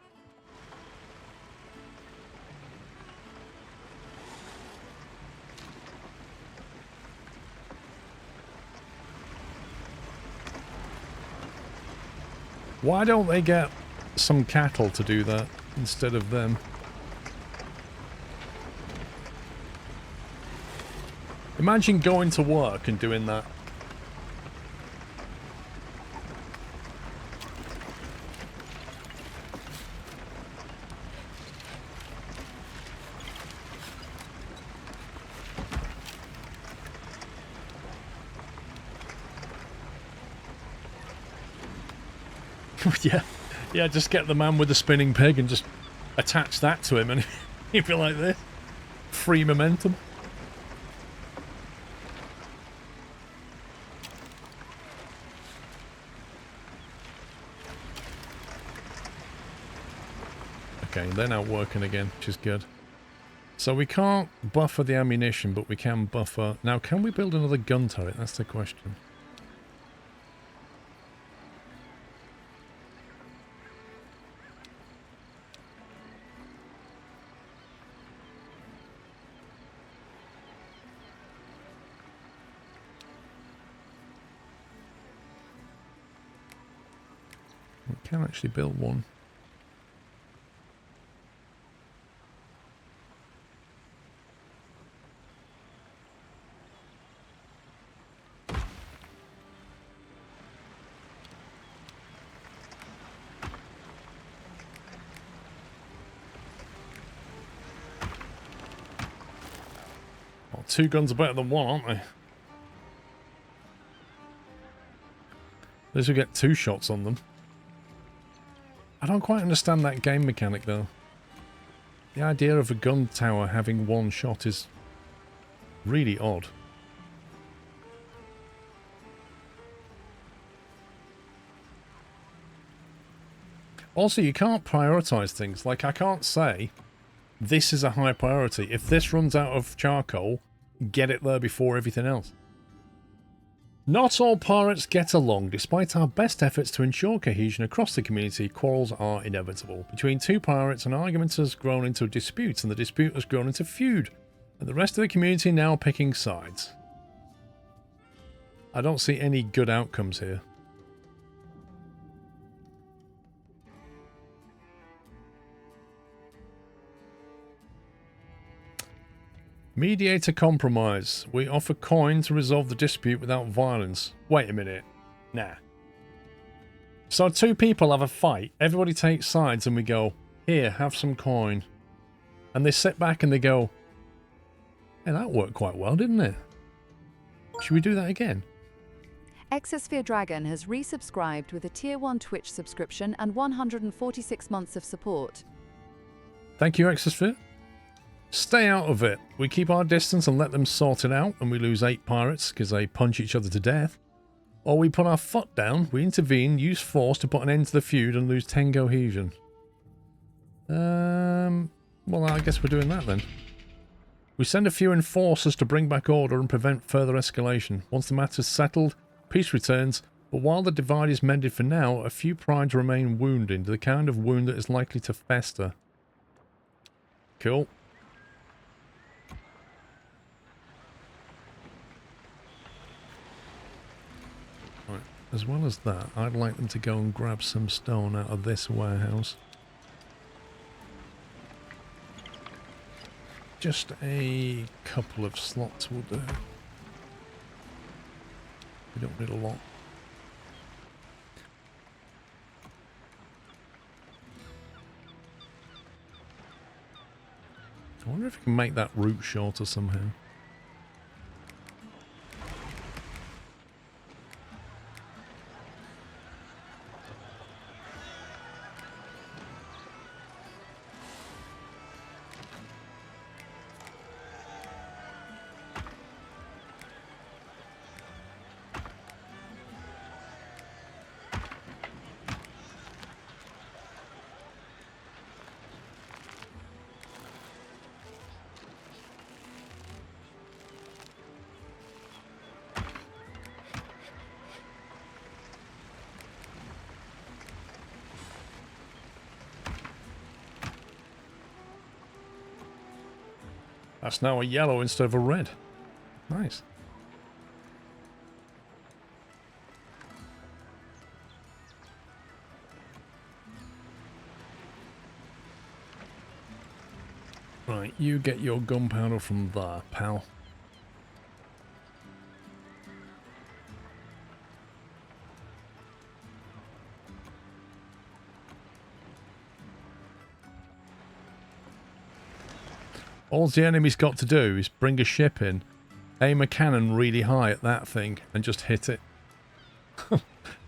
Why don't they get some cattle to do that instead of them? Imagine going to work and doing that. Yeah, just get the man with the spinning pig and just attach that to him and he'd be like this. Free momentum. Okay, they're now working again, which is good. So we can't buffer the ammunition, but we can buffer... Now, can we build another gun turret? That's the question. We can actually build one. Well, 2 guns are better than 1, aren't they? At least we get 2 shots on them. I don't quite understand that game mechanic though. The idea of a gun tower having 1 shot is really odd. Also, you can't prioritize things. Like, I can't say this is a high priority. If this runs out of charcoal, get it there before everything else. Not all pirates get along. Despite our best efforts to ensure cohesion across the community, quarrels are inevitable. Between 2 pirates, an argument has grown into a dispute, and the dispute has grown into feud, and the rest of the community now picking sides. I don't see any good outcomes here. Mediate a compromise. We offer coin to resolve the dispute without violence. Wait a minute. Nah. So 2 people have a fight. Everybody takes sides and we go, here, have some coin. And they sit back and they go, hey, that worked quite well, didn't it? Should we do that again? Exosphere Dragon has resubscribed with a Tier 1 Twitch subscription and 146 months of support. Thank you, Exosphere. Stay out of it. We keep our distance and let them sort it out, and we lose 8 pirates because they punch each other to death. Or we put our foot down, we intervene, use force to put an end to the feud and lose 10 cohesion. Well, I guess we're doing that then. We send a few enforcers to bring back order and prevent further escalation. Once the matter's settled, peace returns, but while the divide is mended for now, a few prides remain wounded, the kind of wound that is likely to fester. Cool. Right. As well as that, I'd like them to go and grab some stone out of this warehouse. Just a couple of slots will do. We don't need a lot. I wonder if we can make that route shorter somehow. That's now a yellow instead of a red. Nice. Right, you get your gunpowder from there, pal. All the enemy's got to do is bring a ship in, aim a cannon really high at that thing, and just hit it.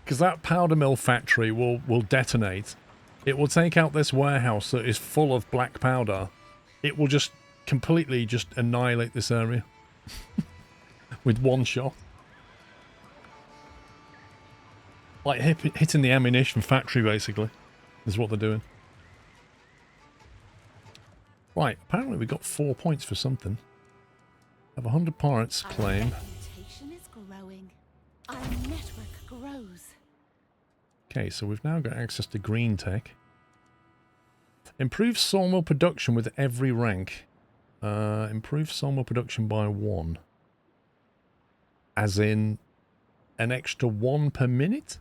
Because that powder mill factory will detonate. It will take out this warehouse that is full of black powder. It will just completely just annihilate this area. With one shot. Like hitting the ammunition factory, basically, is what they're doing. Right, apparently we got 4 points for something. Have 100 pirates claim. Our reputation is growing. Our network grows. Okay, so we've now got access to green tech. Improve sawmill production with every rank. Improve sawmill production by 1. As in an extra 1 per minute?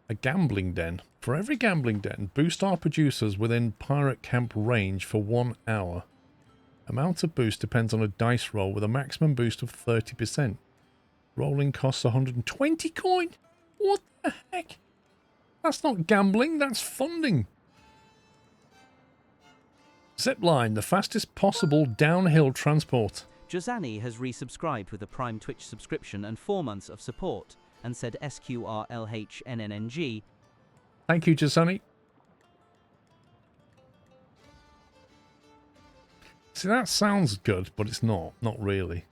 A gambling den. For every gambling den, boost our producers within pirate camp range for 1 hour. Amount of boost depends on a dice roll with a maximum boost of 30%. Rolling costs 120 coin? What the heck? That's not gambling, that's funding. Zipline, the fastest possible downhill transport. Josani has resubscribed with a Prime Twitch subscription and 4 months of support, and said SQRLHNNNG. Thank you, Josani. See, that sounds good, but it's not. Not really.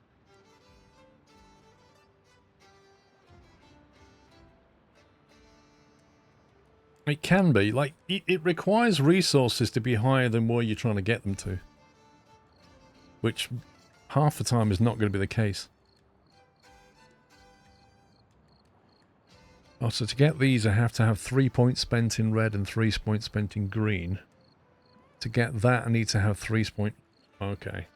It can be. Like, it requires resources to be higher than where you're trying to get them to. Which, half the time, is not going to be the case. Oh, so to get these, I have to have 3 points spent in red and 3 points spent in green. To get that, I need to have 3 points... Okay.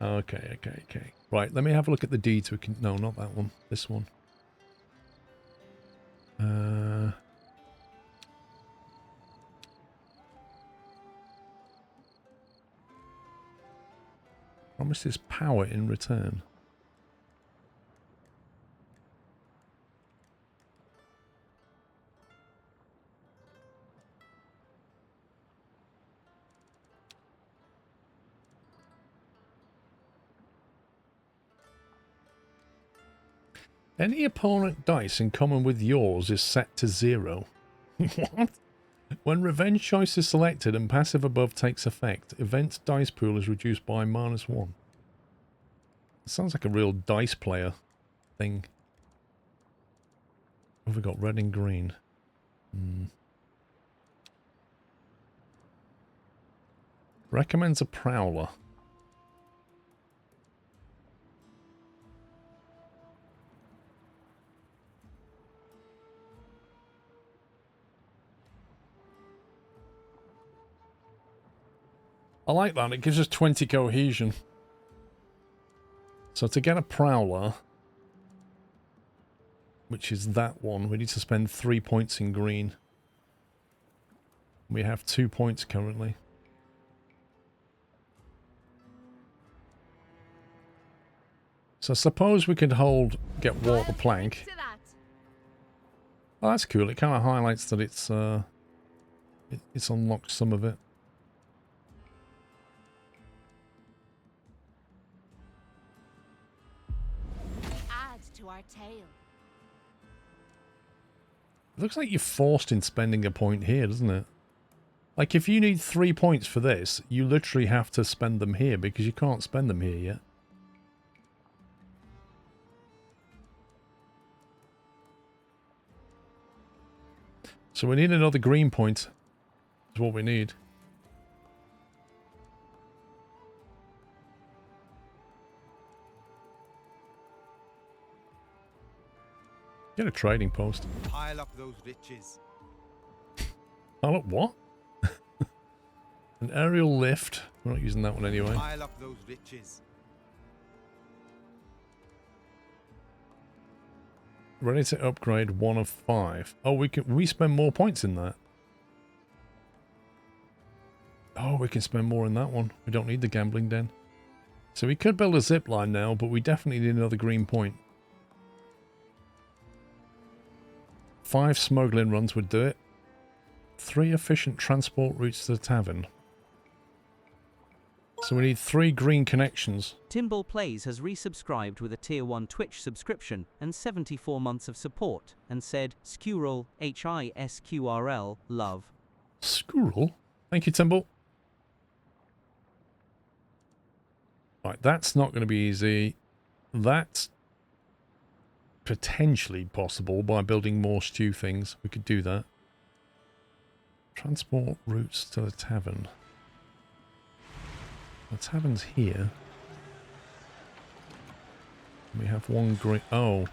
Okay. Right, let me have a look at the deeds. We can... No, not that one. This one. Promises power in return. Any opponent dice in common with yours is set to 0. What? When revenge choice is selected and passive above takes effect, event dice pool is reduced by -1. Sounds like a real dice player thing. What have we got? Red and green. Recommends a prowler. I like that. It gives us 20 cohesion. So to get a prowler, which is that one, we need to spend 3 points in green. We have 2 points currently. So suppose we could get water plank. Oh, that's cool. It kind of highlights that it's unlocked some of it. Our tail. It looks like you're forced in spending a point here, doesn't it? Like, if you need 3 points for this, you literally have to spend them here because you can't spend them here yet. So we need another green point. Is what we need. Get a trading post. Pile up those riches. Oh, look, what? An aerial lift. We're not using that one anyway. Pile up those riches. Ready to upgrade 1 of 5. Oh, we spend more points in that. Oh, we can spend more in that one. We don't need the gambling den. So we could build a zip line now, but we definitely need another green point. 5 smuggling runs would do it. 3 efficient transport routes to the tavern. So we need 3 green connections. Timbal Plays has resubscribed with a Tier 1 Twitch subscription and 74 months of support and said, Squirrel, Hisqrl, love. Squirrel? Thank you, Timbal. Right, that's not going to be easy. That's potentially possible by building more stew things. We could do that. Transport routes to the tavern. The tavern's here. We have 1 green... Oh.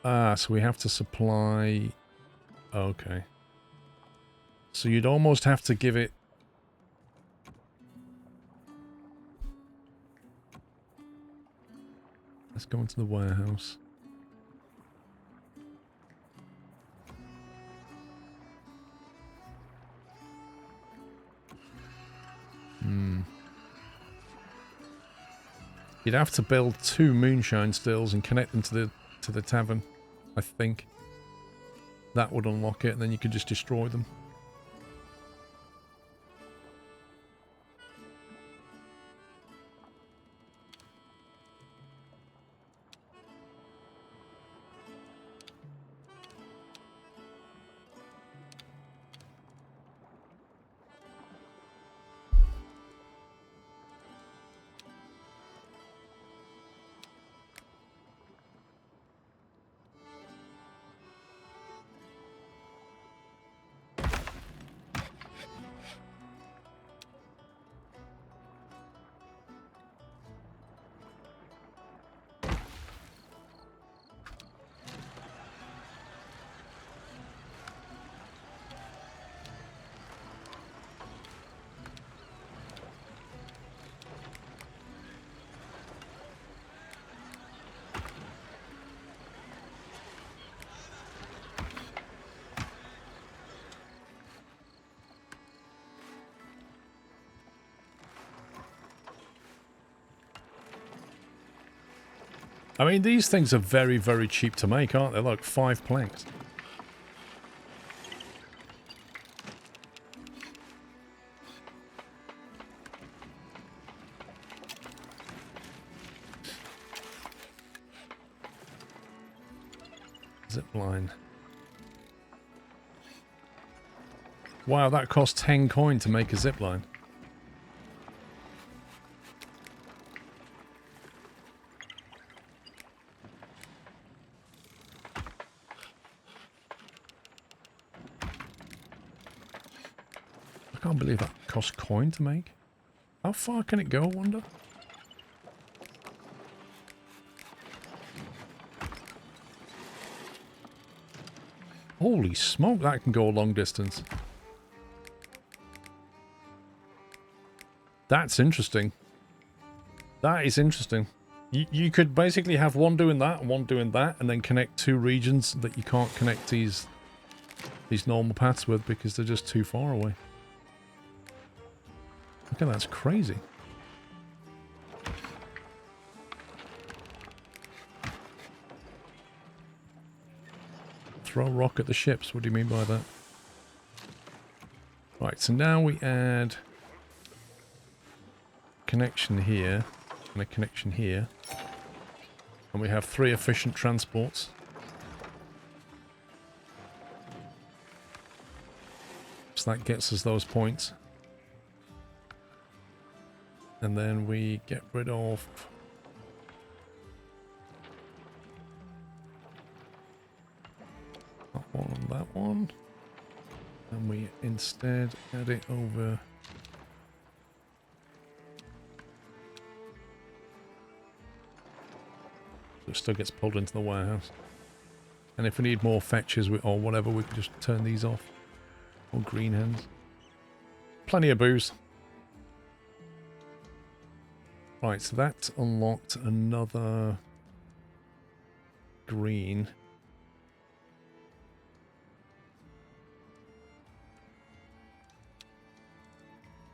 Ah, so we have to supply... Okay. So you'd almost have to give it... Let's go into the warehouse. You'd have to build 2 moonshine stills and connect them to the tavern, I think. That would unlock it, and then you could just destroy them. I mean, these things are very, very cheap to make, aren't they? Like 5 planks. Zip line. Wow, that cost 10 coin to make a zip line. I can't believe that cost coin to make. How far can it go, I wonder? Holy smoke, that can go a long distance. That's interesting. That is interesting. You could basically have one doing that and one doing that, and then connect 2 regions that you can't connect these normal paths with because they're just too far away. Look at that, that's crazy. Throw a rock at the ships, what do you mean by that? Right, so now we add connection here and a connection here. And we have 3 efficient transports. So that gets us those points. And then we get rid of that one and that one. And we instead add it over so it still gets pulled into the warehouse. And if we need more fetches or whatever, we can just turn these off. Or green hands. Plenty of booze. Right, so that unlocked another green.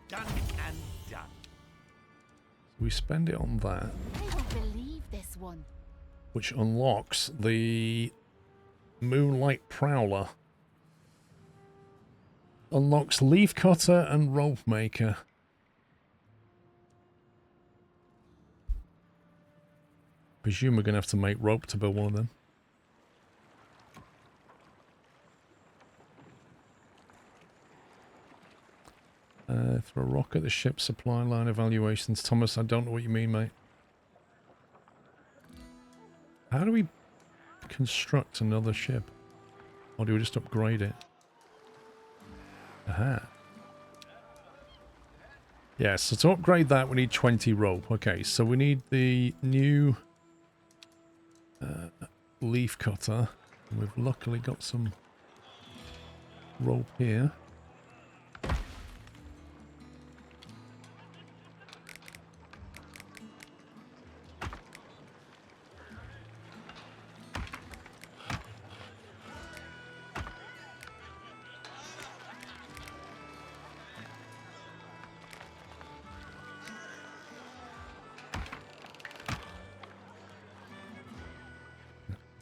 Done and done. We spend it on that, I don't believe this one. which unlocks the Moonlight Prowler. Unlocks Leaf Cutter and Rope Maker. Presume we're going to have to make rope to build one of them. Throw a rock at the ship supply line evaluations. Thomas, I don't know what you mean, mate. How do we construct another ship? Or do we just upgrade it? Aha. Yeah, so to upgrade that we need 20 rope. Okay, so we need the new leaf cutter. We've luckily got some rope here.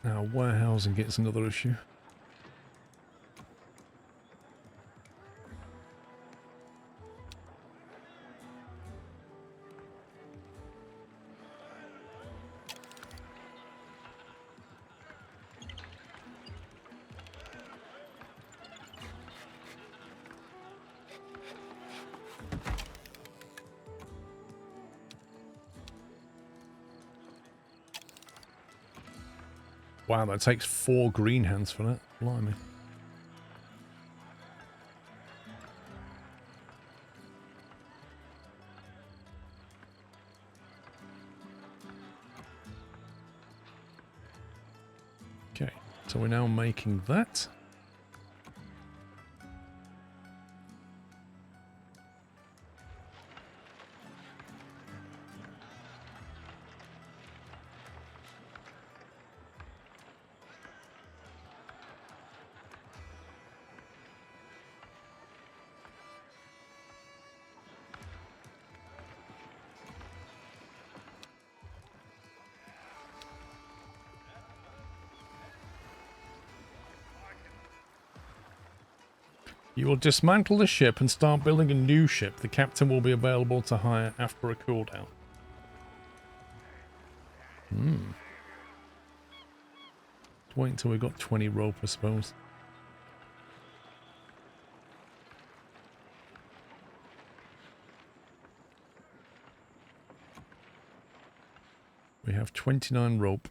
Now warehousing gets another issue. Wow, that takes 4 green hands for that. Blimey. Okay, so we're now making that. You will dismantle the ship and start building a new ship. The captain will be available to hire after a cooldown. Wait until we've got 20 rope, I suppose. We have 29 rope.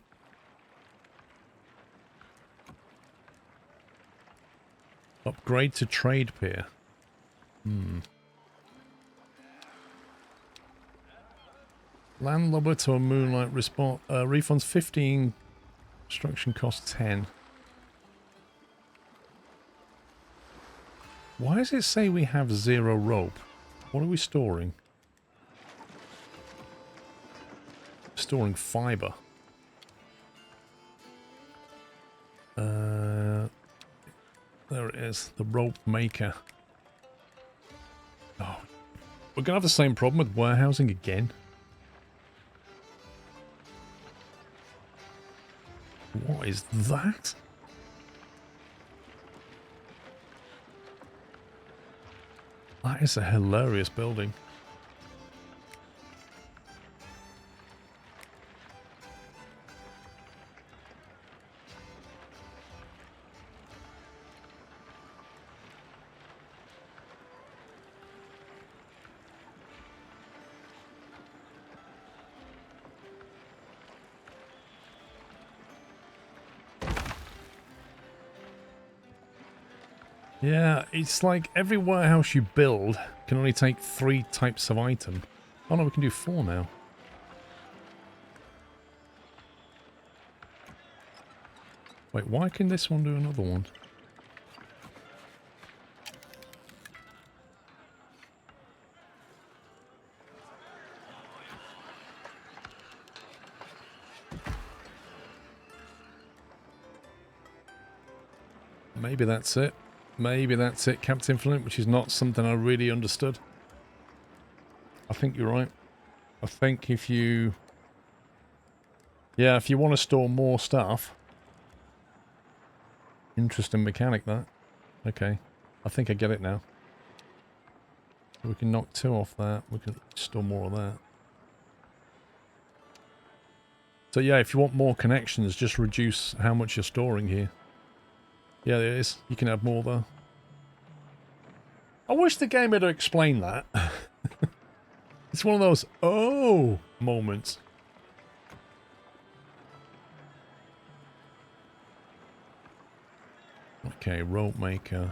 Upgrade to trade pier. Landlubber to a moonlight refunds 15. Construction costs 10. Why does it say we have 0 rope? What are we storing? Storing fiber. There it is, the rope maker. Oh, we're gonna have the same problem with warehousing again. What is that? That is a hilarious building. Yeah, it's like every warehouse you build can only take 3 types of item. Oh no, we can do 4 now. Wait, why can this one do another one? Maybe that's it. Maybe that's it, Captain Flint, which is not something I really understood. I think you're right. I think if you... Yeah, if you want to store more stuff... Interesting mechanic, that. Okay. I think I get it now. We can knock 2 off that. We can store more of that. So yeah, if you want more connections, just reduce how much you're storing here. Yeah, there is. You can add more though. I wish the game had explained that. It's one of those oh moments. Okay, rope maker.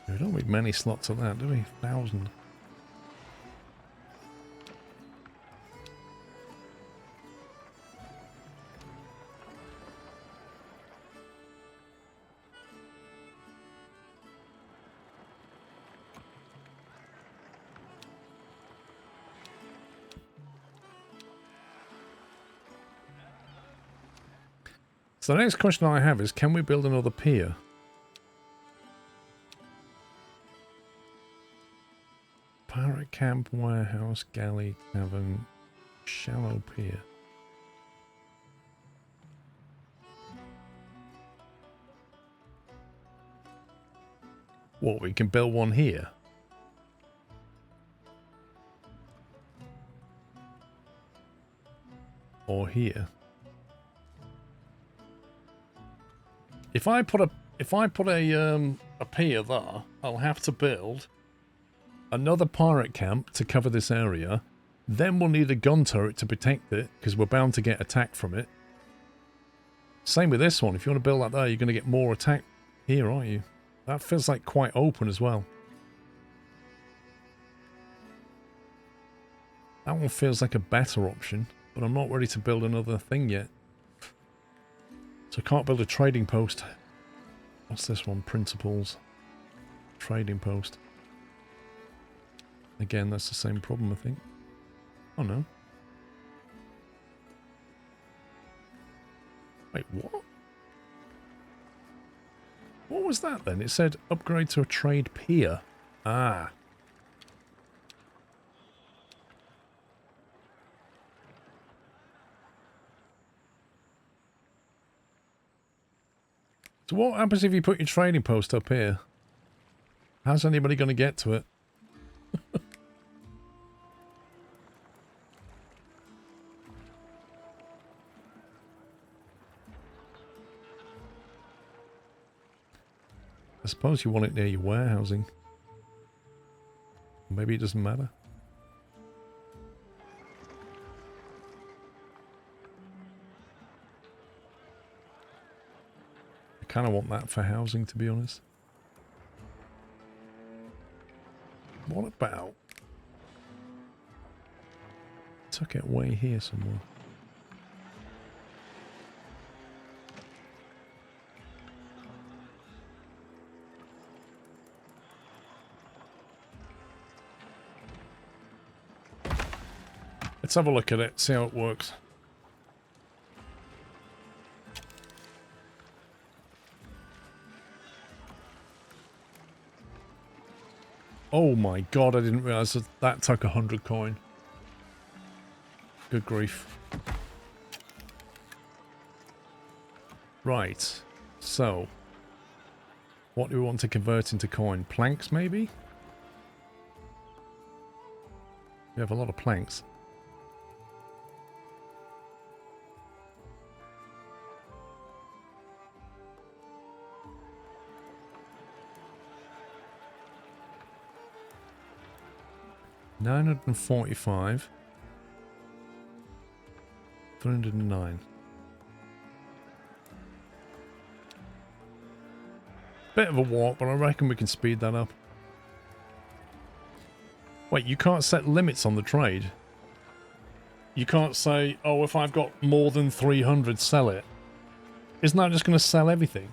We don't need many slots of that, do we? 1,000. So the next question I have is, can we build another pier? Pirate camp, warehouse, galley, tavern, shallow pier. What, we can build one here? Or here? If I put a pier there, I'll have to build another pirate camp to cover this area. Then we'll need a gun turret to protect it, because we're bound to get attacked from it. Same with this one. If you want to build that there, you're going to get more attack here, aren't you? That feels like quite open as well. That one feels like a better option, but I'm not ready to build another thing yet. So I can't build a trading post. What's this one? Principles. Trading post. Again, that's the same problem, I think. Oh no. Wait, what? What was that then? It said upgrade to a trade pier. Ah. So what happens if you put your trading post up here? How's anybody going to get to it? I suppose you want it near your warehousing. Maybe it doesn't matter. I kind of want that for housing, to be honest. What about... tuck it away here somewhere. Let's have a look at it, see how it works. Oh my god, I didn't realise that that took 100 coin. Good grief. Right, so what do we want to convert into coin? Planks, maybe? We have a lot of planks. $945, 309. Bit of a walk, but I reckon we can speed that up. Wait, you can't set limits on the trade. You can't say, oh, if I've got more than 300, sell it. Isn't that just going to sell everything?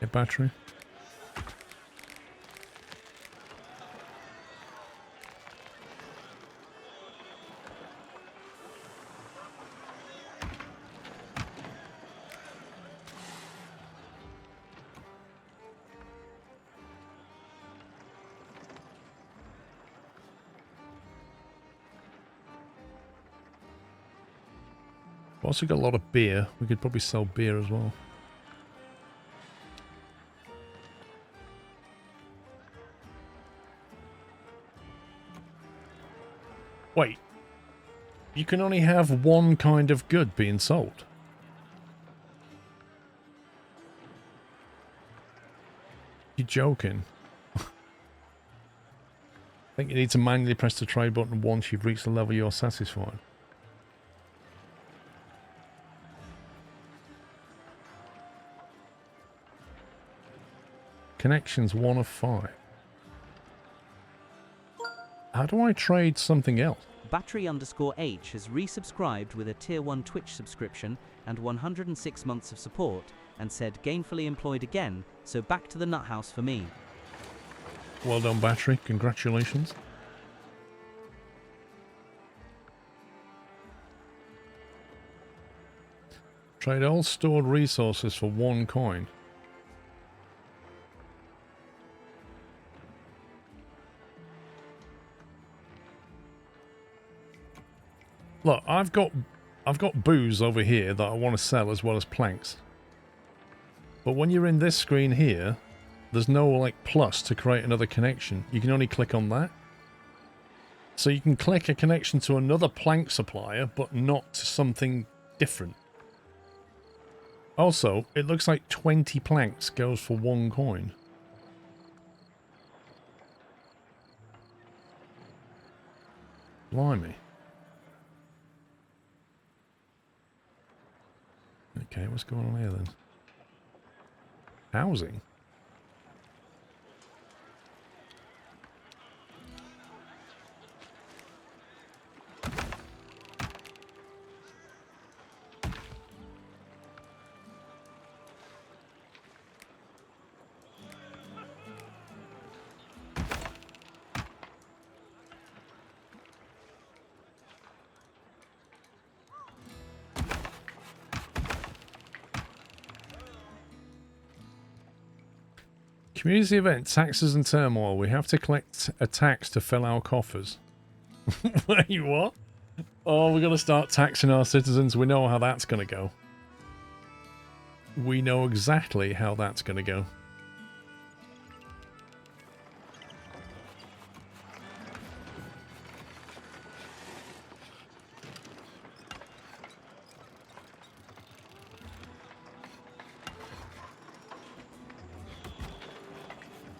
A battery. We've also got a lot of beer. We could probably sell beer as well. Wait. You can only have one kind of good being sold. You're joking. I think you need to manually press the trade button once you've reached the level you're satisfied. Connections 1 of 5. How do I trade something else? Battery_H has resubscribed with a Tier 1 Twitch subscription and 106 months of support and said gainfully employed again, so back to the nut house for me. Well done, Battery. Congratulations. Trade all stored resources for 1 coin. Look, I've got booze over here that I want to sell as well as planks. But when you're in this screen here, there's no like plus to create another connection. You can only click on that. So you can click a connection to another plank supplier, but not to something different. Also, it looks like 20 planks goes for 1 coin. Blimey. Okay, what's going on here then? Housing? Community event, taxes and turmoil. We have to collect a tax to fill our coffers. Wait, what? Oh, we're going to start taxing our citizens. We know how that's going to go. We know exactly how that's going to go.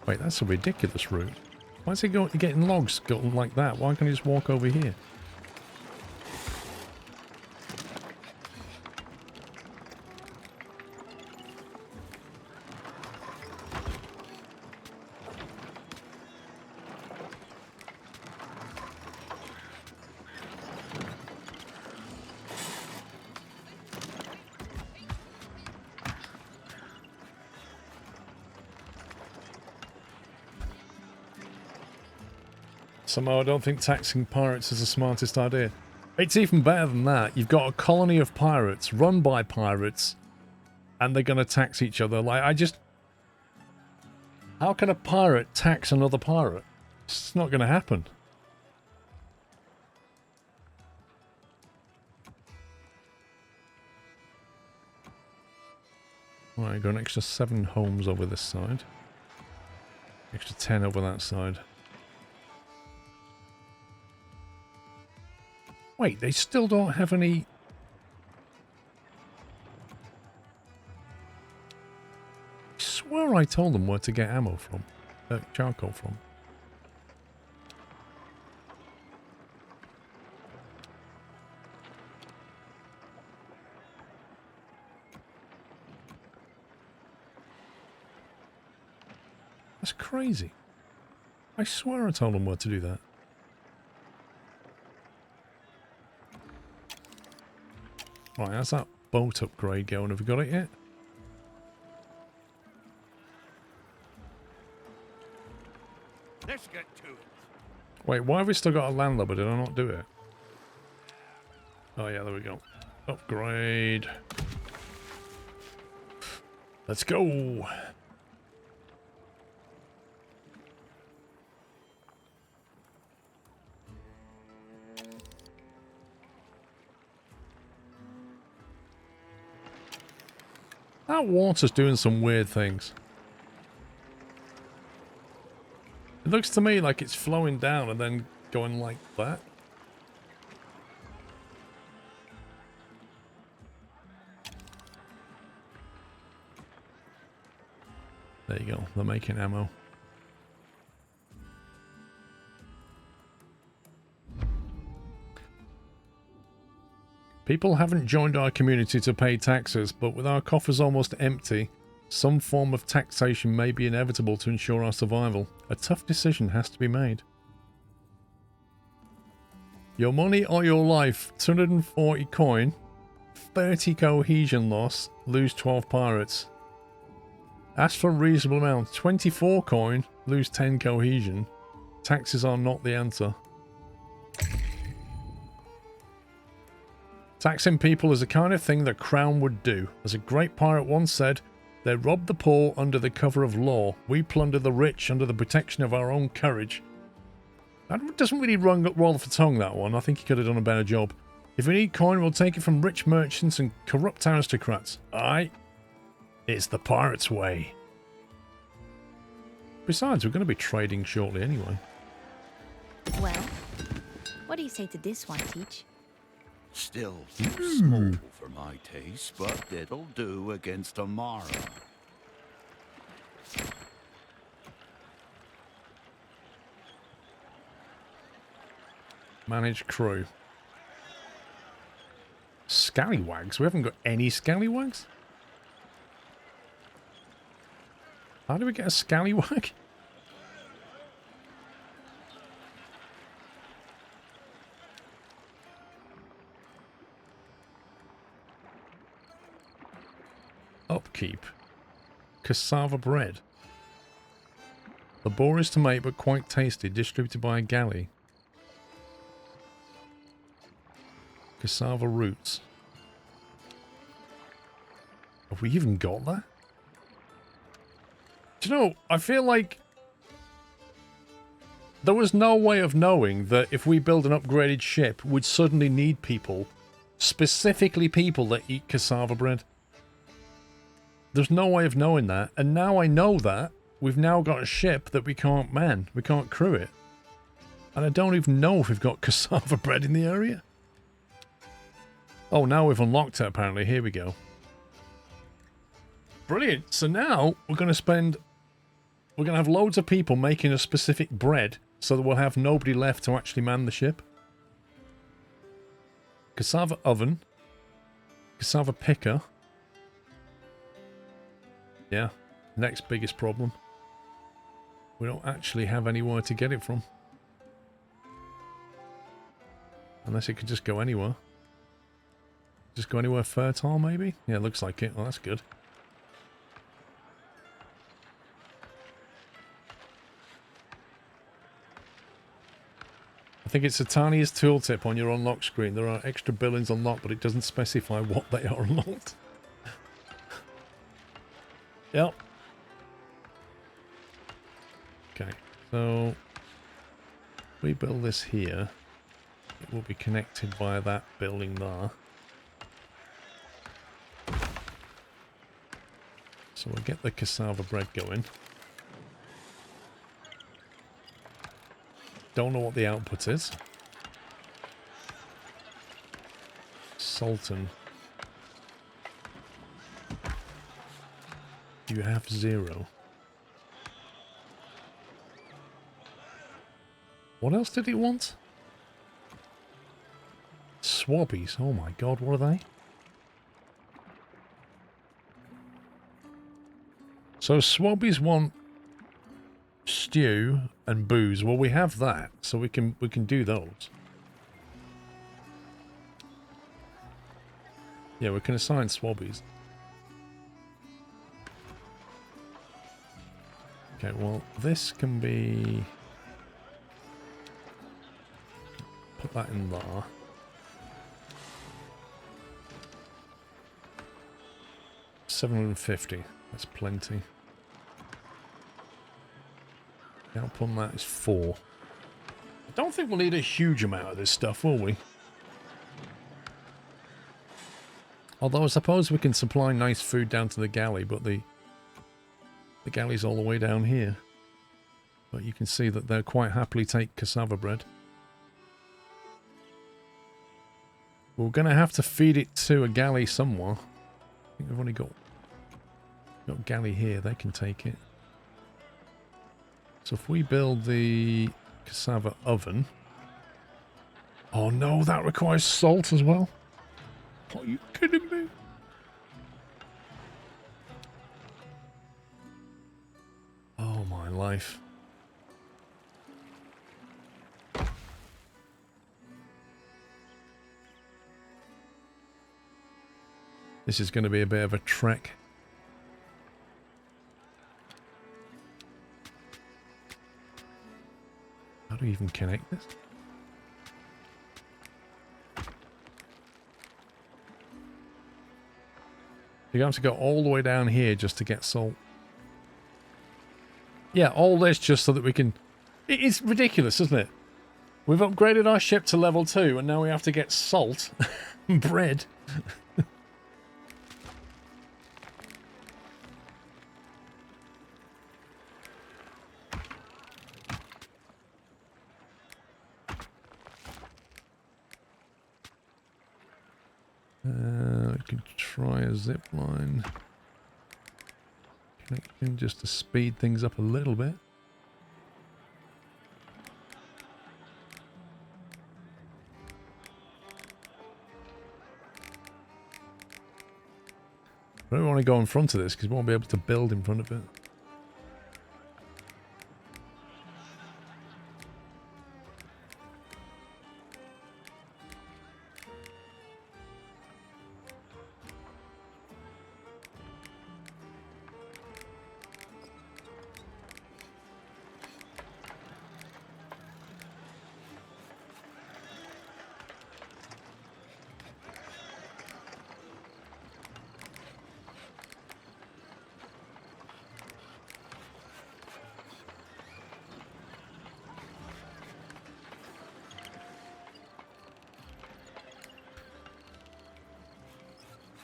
Wait, that's a ridiculous route. Why is he getting logs going like that? Why can't he just walk over here? Somehow I don't think taxing pirates is the smartest idea. It's even better than that. You've got a colony of pirates run by pirates and they're going to tax each other. Like, I just... How can a pirate tax another pirate? It's not going to happen. Alright, got an extra 7 homes over this side. Extra 10 over that side. Wait, they still don't have any... I swear I told them where to get ammo from. Charcoal from. That's crazy. I swear I told them where to do that. Right, how's that boat upgrade going? Have we got it yet? Let's get to it. Wait, why have we still got a landlubber? Did I not do it? Oh yeah, there we go. Upgrade. Let's go. That water's doing some weird things. It looks to me like it's flowing down and then going like that. There you go. They're making ammo. People haven't joined our community to pay taxes, but with our coffers almost empty, some form of taxation may be inevitable to ensure our survival. A tough decision has to be made. Your money or your life, 240 coin, 30 cohesion loss, lose 12 pirates. Ask for a reasonable amount, 24 coin, lose 10 cohesion. Taxes are not the answer. Taxing people is the kind of thing the Crown would do. As a great pirate once said, they rob the poor under the cover of law. We plunder the rich under the protection of our own courage. That doesn't really roll off the tongue, that one. I think he could have done a better job. If we need coin, we'll take it from rich merchants and corrupt aristocrats. Aye. It's the pirate's way. Besides, we're going to be trading shortly anyway. Well, what do you say to this one, Teach? Still too small for my taste, but it'll do against tomorrow. Manage crew. Scallywags? We haven't got any scallywags? How do we get a scallywag? Upkeep. Cassava bread. Laborious to make but quite tasty, distributed by a galley. Cassava roots. Have we even got that? Do you know, I feel like there was no way of knowing that if we build an upgraded ship, we'd suddenly need people, specifically people that eat cassava bread. There's no way of knowing that, and now I know that, we've now got a ship that we can't man, we can't crew it. And I don't even know if we've got cassava bread in the area. Oh, now we've unlocked it apparently, here we go. Brilliant, so now we're going to have loads of people making a specific bread, so that we'll have nobody left to actually man the ship. Cassava oven. Cassava picker. Yeah, next biggest problem. We don't actually have anywhere to get it from. Unless it could just go anywhere. Just go anywhere fertile, maybe? Yeah, looks like it. Well, that's good. I think it's the tiniest tooltip on your unlock screen. There are extra buildings unlocked, but it doesn't specify what they are unlocked. Yep. Okay, so we build this here. It will be connected via that building there. So we'll get the cassava bread going. Don't know what the output is. Sultan. You have 0. What else did he want? Swabbies. Oh my god, what are they? So Swabbies want stew and booze. Well, we have that, so we can do those. Yeah, we can assign swabbies. Okay, well, this can be... Put that in there. $750. That's plenty. The output on that is 4. I don't think we'll need a huge amount of this stuff, will we? Although I suppose we can supply nice food down to the galley, but the galley's all the way down here. But you can see that they'll quite happily take cassava bread. We're going to have to feed it to a galley somewhere. I think we've only got a galley here. They can take it. So if we build the cassava oven... Oh no, that requires salt as well. Are you kidding me? Oh my life. This is going to be a bit of a trek. How do we even connect this? You're going to have to go all the way down here just to get salt. Yeah, all this just so that we can... It's ridiculous, isn't it? We've upgraded our ship to level 2 and now we have to get salt and bread. I could try a zip line connection just to speed things up a little bit. I don't want to go in front of this because we won't be able to build in front of it.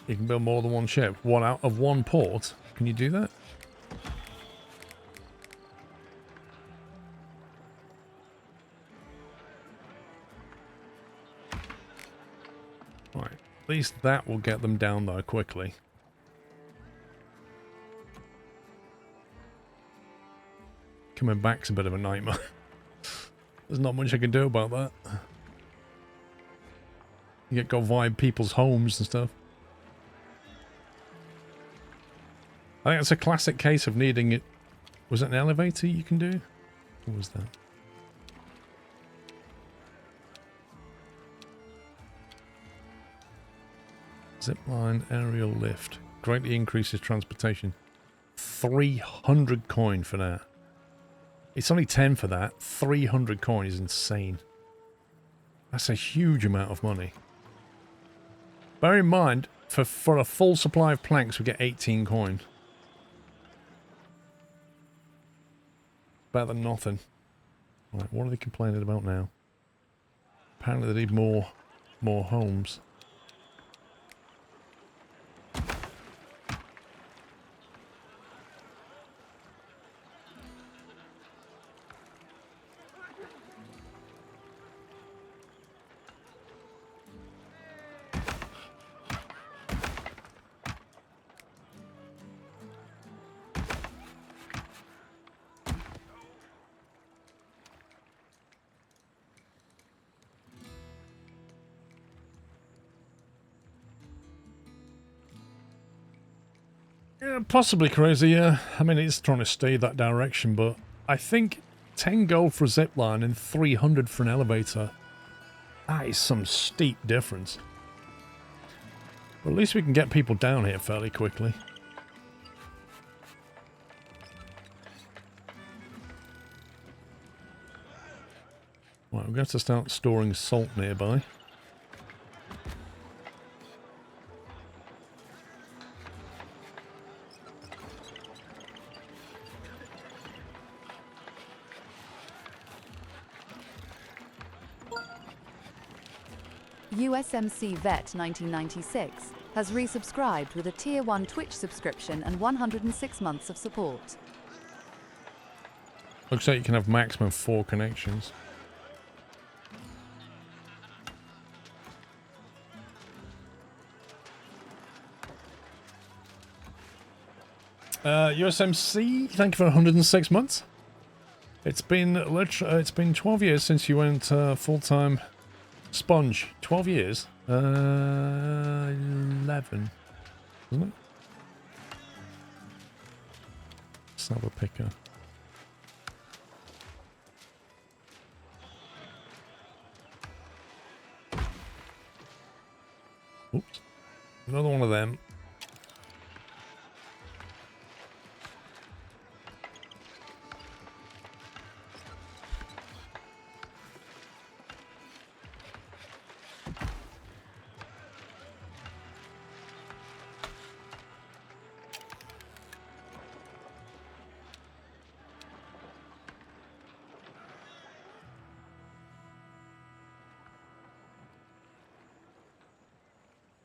You can build more than one ship. One out of one port. Can you do that? Right. At least that will get them down there quickly. Coming back's a bit of a nightmare. There's not much I can do about that. You get go via people's homes and stuff. I think it's a classic case of needing it. Was it an elevator you can do? What was that? Zipline aerial lift. Greatly increases transportation. 300 coin for that. It's only 10 for that. 300 coin is insane. That's a huge amount of money. Bear in mind, for a full supply of planks, we get 18 coin. Better than nothing. Right, what are they complaining about now? Apparently they need more homes. Yeah, possibly crazy, yeah. I mean, it's trying to stay that direction, but I think 10 gold for a zipline and 300 for an elevator. That is some steep difference. But at least we can get people down here fairly quickly. Right, we're going to have to start storing salt nearby. USMC Vet 1996 has resubscribed with a Tier 1 Twitch subscription and 106 months of support. Looks like you can have maximum 4 connections. USMC, thank you for 106 months. It's been 12 years since you went full-time sponge. 12 years? 11, isn't it? Let's have a picker. Oops. Another one of them.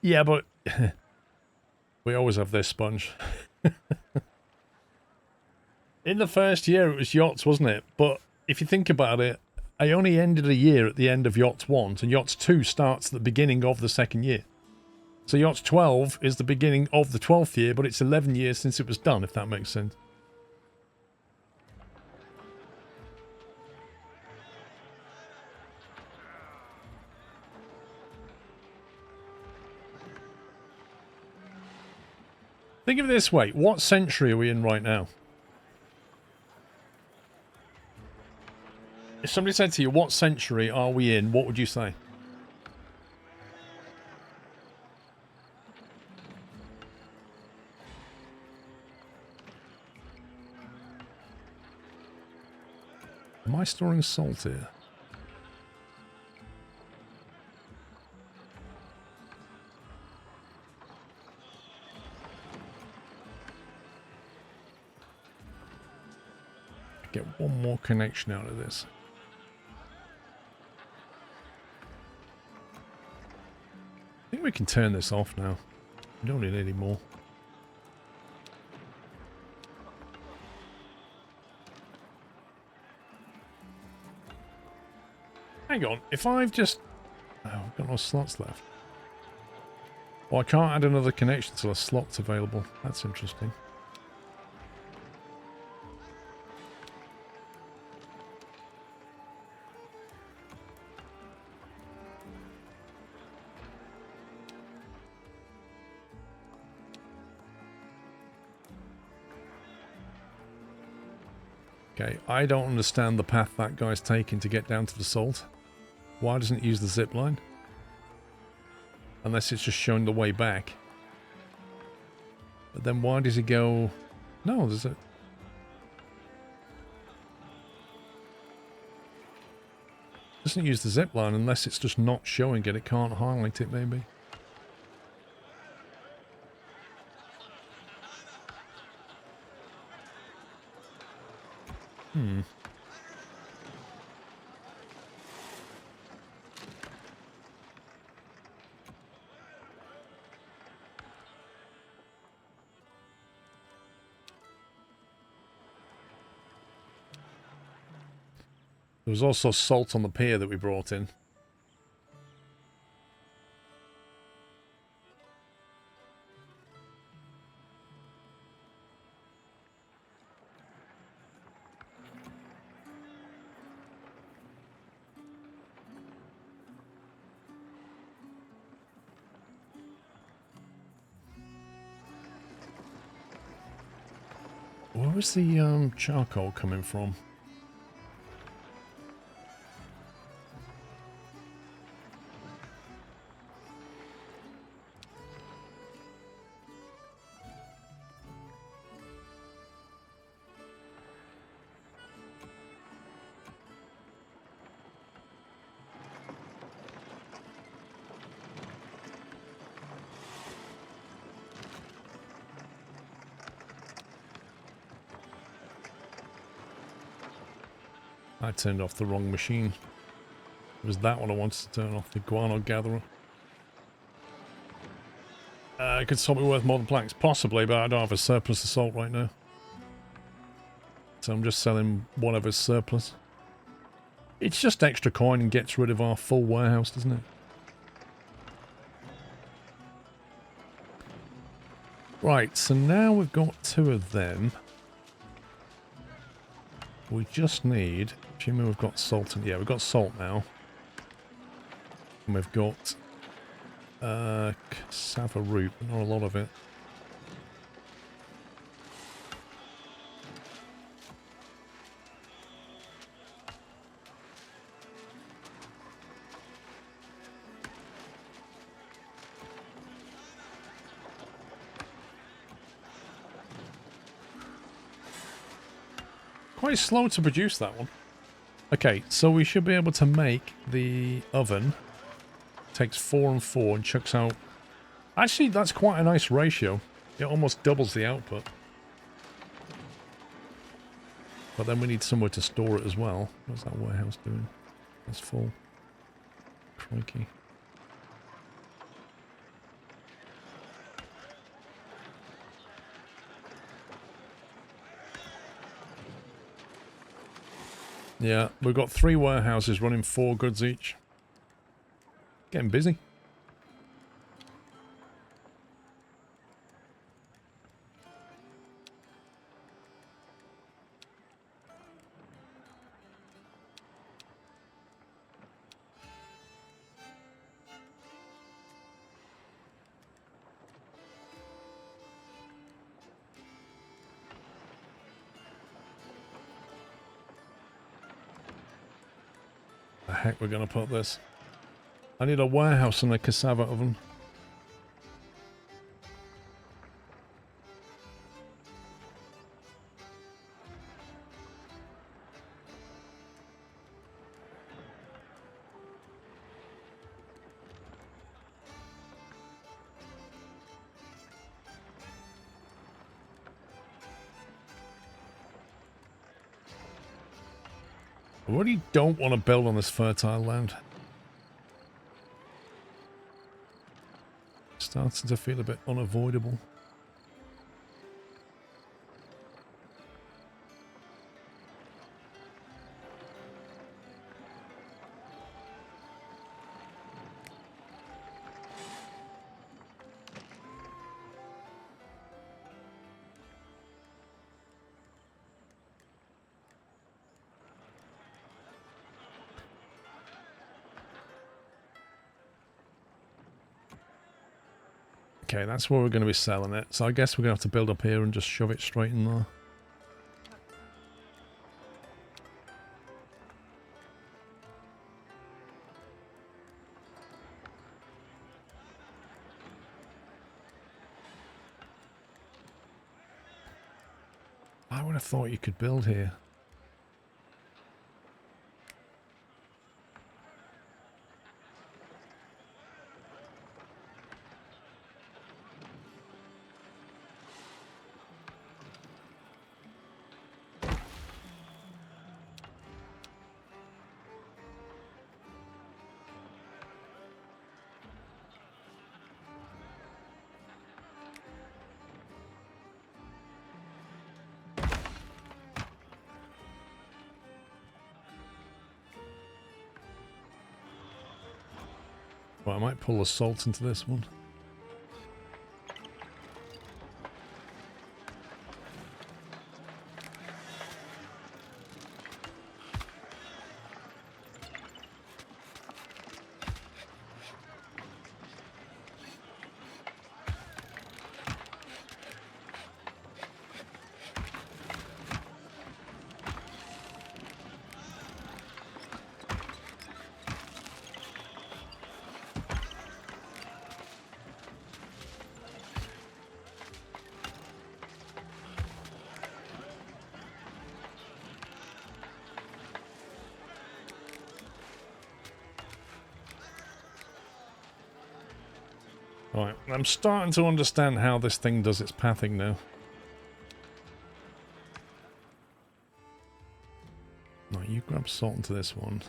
Yeah, but we always have this sponge. In the first year, it was yachts, wasn't it? But if you think about it, I only ended a year at the end of Yachts 1, and Yachts 2 starts at the beginning of the second year. So Yachts 12 is the beginning of the 12th year, but it's 11 years since it was done, if that makes sense. Think of it this way. What century are we in right now? If somebody said to you, what century are we in, what would you say? Am I storing salt here? Get one more connection out of this. I think we can turn this off now. We don't need any more. Hang on, if I've just... Oh, I've got no slots left. Well, I can't add another connection till a slot's available. That's interesting. Okay, I don't understand the path that guy's taking to get down to the salt. Why doesn't it use the zip line? Unless it's just showing the way back. But then why does he go... No, there's a... Doesn't use the zip line unless it's just not showing it. It can't highlight it, maybe. There was also salt on the pier that we brought in. Where was the charcoal coming from? I turned off the wrong machine. It was that one I wanted to turn off, the guano gatherer. It could still be worth more than planks, possibly, but I don't have a surplus of salt right now. So I'm just selling whatever's surplus. It's just extra coin and gets rid of our full warehouse, doesn't it? Right, so now we've got 2 of them. We just need... Assuming we've got salt in... Yeah, we've got salt now. And we've got... cassava root, but not a lot of it. Quite slow to produce that one. Okay, so we should be able to make the oven. Takes 4 and 4 and chucks out... Actually, that's quite a nice ratio. It almost doubles the output. But then we need somewhere to store it as well. What's that warehouse doing? That's full. Crikey. Yeah, we've got 3 warehouses running 4 goods each. Getting busy. The heck we're gonna put this? I need a warehouse and a cassava oven. I really don't want to build on this fertile land. Starting to feel a bit unavoidable. Okay, that's where we're going to be selling it. So I guess we're going to have to build up here and just shove it straight in there. I would have thought you could build here. Well, I might pull the salt into this one. Right, I'm starting to understand how this thing does its pathing now. Right, you me grab salt into this one.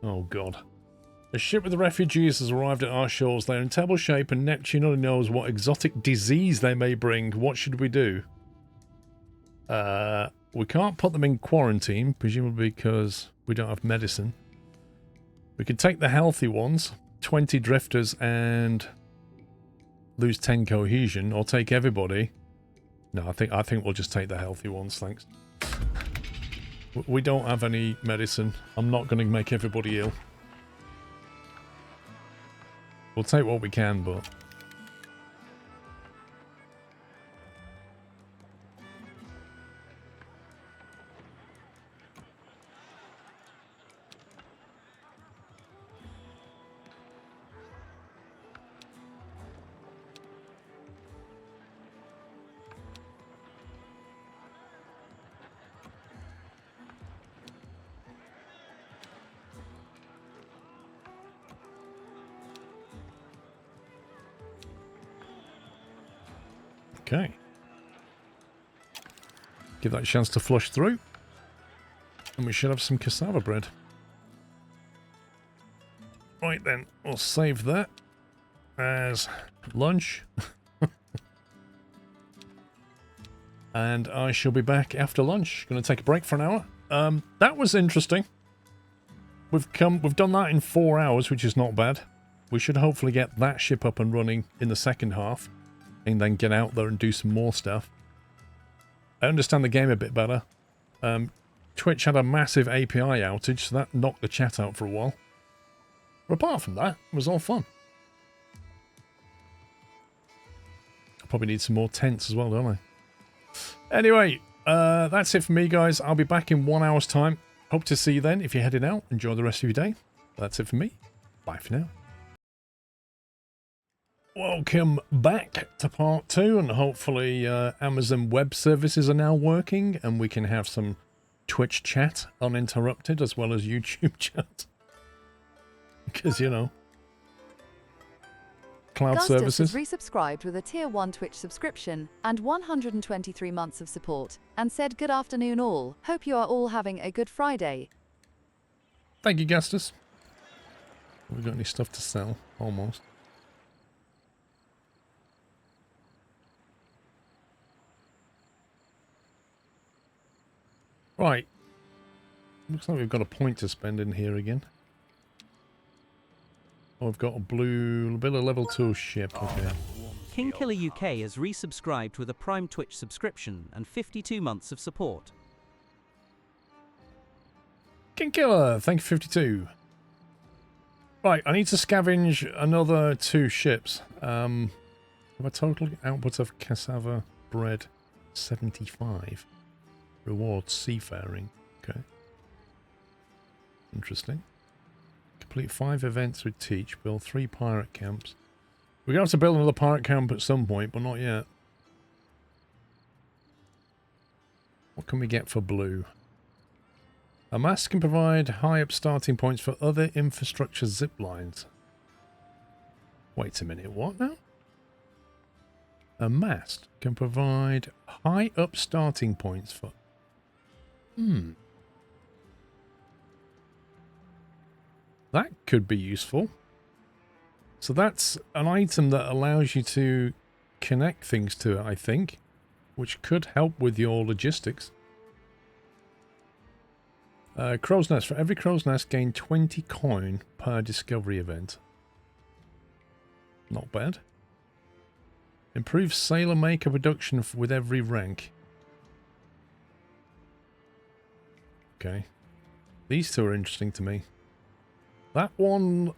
Oh god. A ship with the refugees has arrived at our shores. They are in terrible shape and Neptune only knows what exotic disease they may bring. What should we do? We can't put them in quarantine, presumably because we don't have medicine. We can take the healthy ones, 20 drifters, and lose 10 cohesion, or take everybody. No, I think we'll just take the healthy ones, thanks. We don't have any medicine. I'm not going to make everybody ill. We'll take what we can, but... Okay. Give that a chance to flush through. And we should have some cassava bread. Right then, we'll save that as lunch. And I shall be back after lunch. Going to take a break for an hour. That was interesting. We've done that in 4 hours, which is not bad. We should hopefully get that ship up and running in the second half. And then get out there and do some more stuff. I understand the game a bit better. Twitch had a massive API outage, so that knocked the chat out for a while. But apart from that, it was all fun. I probably need some more tents as well, don't I? Anyway, that's it for me, guys. I'll be back in 1 hour's time. Hope to see you then. If you're heading out, enjoy the rest of your day. That's it for me. Bye for now. Welcome back to part 2, and hopefully Amazon Web Services are now working and we can have some Twitch chat uninterrupted as well as YouTube chat. Because, you know, cloud services. Has resubscribed with a Tier 1 Twitch subscription and 123 months of support and said good afternoon all. Hope you are all having a good Friday. Thank you, Gastus. Have we got any stuff to sell? Almost. Right. Looks like we've got a point to spend in here again. Oh, we've got a blue... Build a level 2 ship. Okay. King Killer UK has resubscribed with a Prime Twitch subscription and 52 months of support. King Killer, thank you, 52. Right, I need to scavenge another 2 ships. Have a total output of cassava bread 75. Reward seafaring. Okay. Interesting. Complete 5 events with Teach. Build 3 pirate camps. We're going to have to build another pirate camp at some point, but not yet. What can we get for blue? A mast can provide high up starting points for other infrastructure zip lines. Wait a minute, what now? A mast can provide high up starting points for... That could be useful. So that's an item that allows you to connect things to it, I think, which could help with your logistics. Crow's Nest. For every Crow's Nest, gain 20 coin per discovery event. Not bad. Improve sailor maker production with every rank. Okay. These two are interesting to me. That one...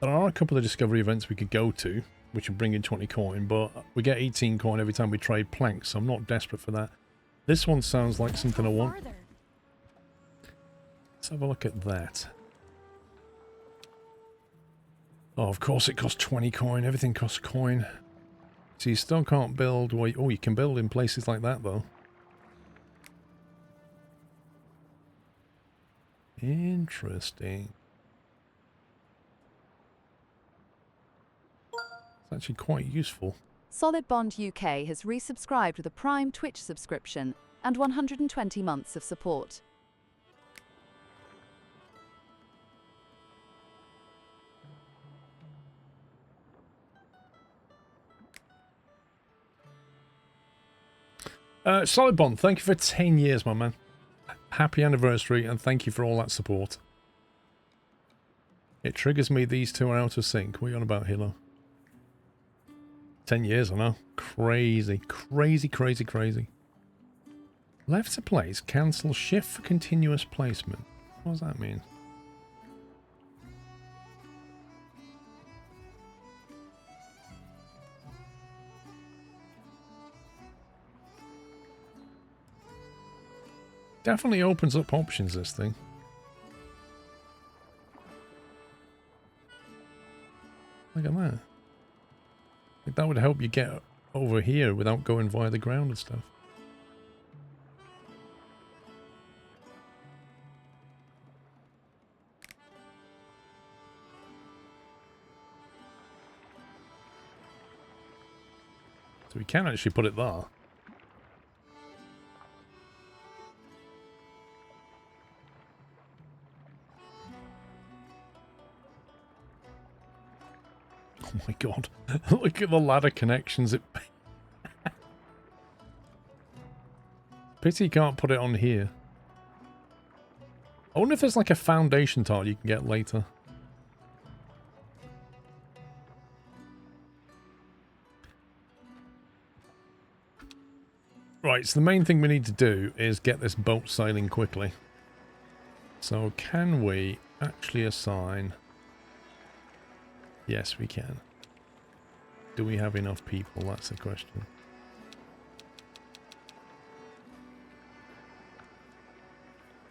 There are a couple of discovery events we could go to, which would bring in 20 coin, but we get 18 coin every time we trade planks, so I'm not desperate for that. This one sounds like something I want. Let's have a look at that. Oh, of course it costs 20 coin. Everything costs coin. So you still can't build... Oh, you can build in places like that, though. Interesting. It's actually quite useful. Solid Bond UK has resubscribed with a Prime Twitch subscription and 120 months of support. Solid Bond, thank you for 10 years, my man. Happy anniversary, and thank you for all that support. It triggers me these two are out of sync. What are you on about here, though? 10 years, I know. Crazy. Crazy, crazy, crazy. Left to place. Cancel. Shift for continuous placement. What does that mean? Definitely opens up options, this thing. Look at that. I think that would help you get over here without going via the ground and stuff. So we can actually put it there. Oh my god. Look at the ladder connections. Pity you can't put it on here. I wonder if there's like a foundation tile you can get later. Right, so the main thing we need to do is get this boat sailing quickly. So can we actually assign... Yes, we can. Do we have enough people? That's the question.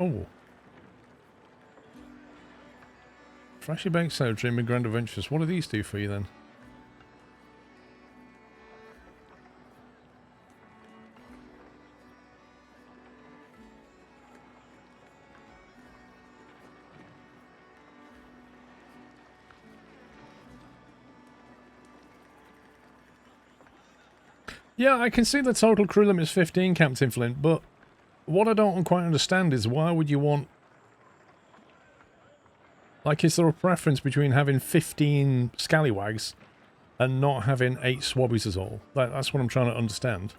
Oh. Freshly baked soda dream and grand adventures. What do these do for you then? Yeah, I can see the total crew limit is 15, Captain Flint, but what I don't quite understand is why would you want... Like, is there a preference between having 15 scallywags and not having 8 swabbies at all? That's what I'm trying to understand.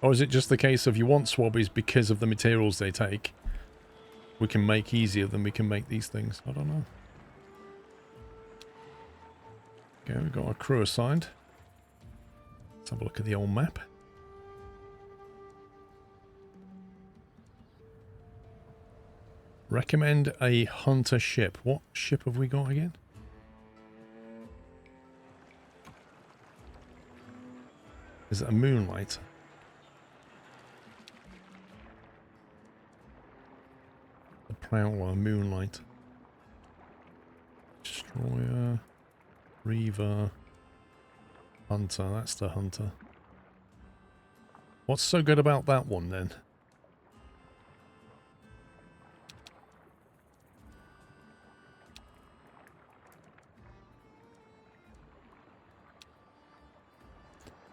Or is it just the case of you want swabbies because of the materials they take? We can make easier than we can make these things. I don't know. Okay, we've got our crew assigned. Let's have a look at the old map. Recommend a hunter ship. What ship have we got again? Is it a Moonlight? The Prowler, Moonlight. Destroyer. Reaver. Hunter, that's the hunter. What's so good about that one then?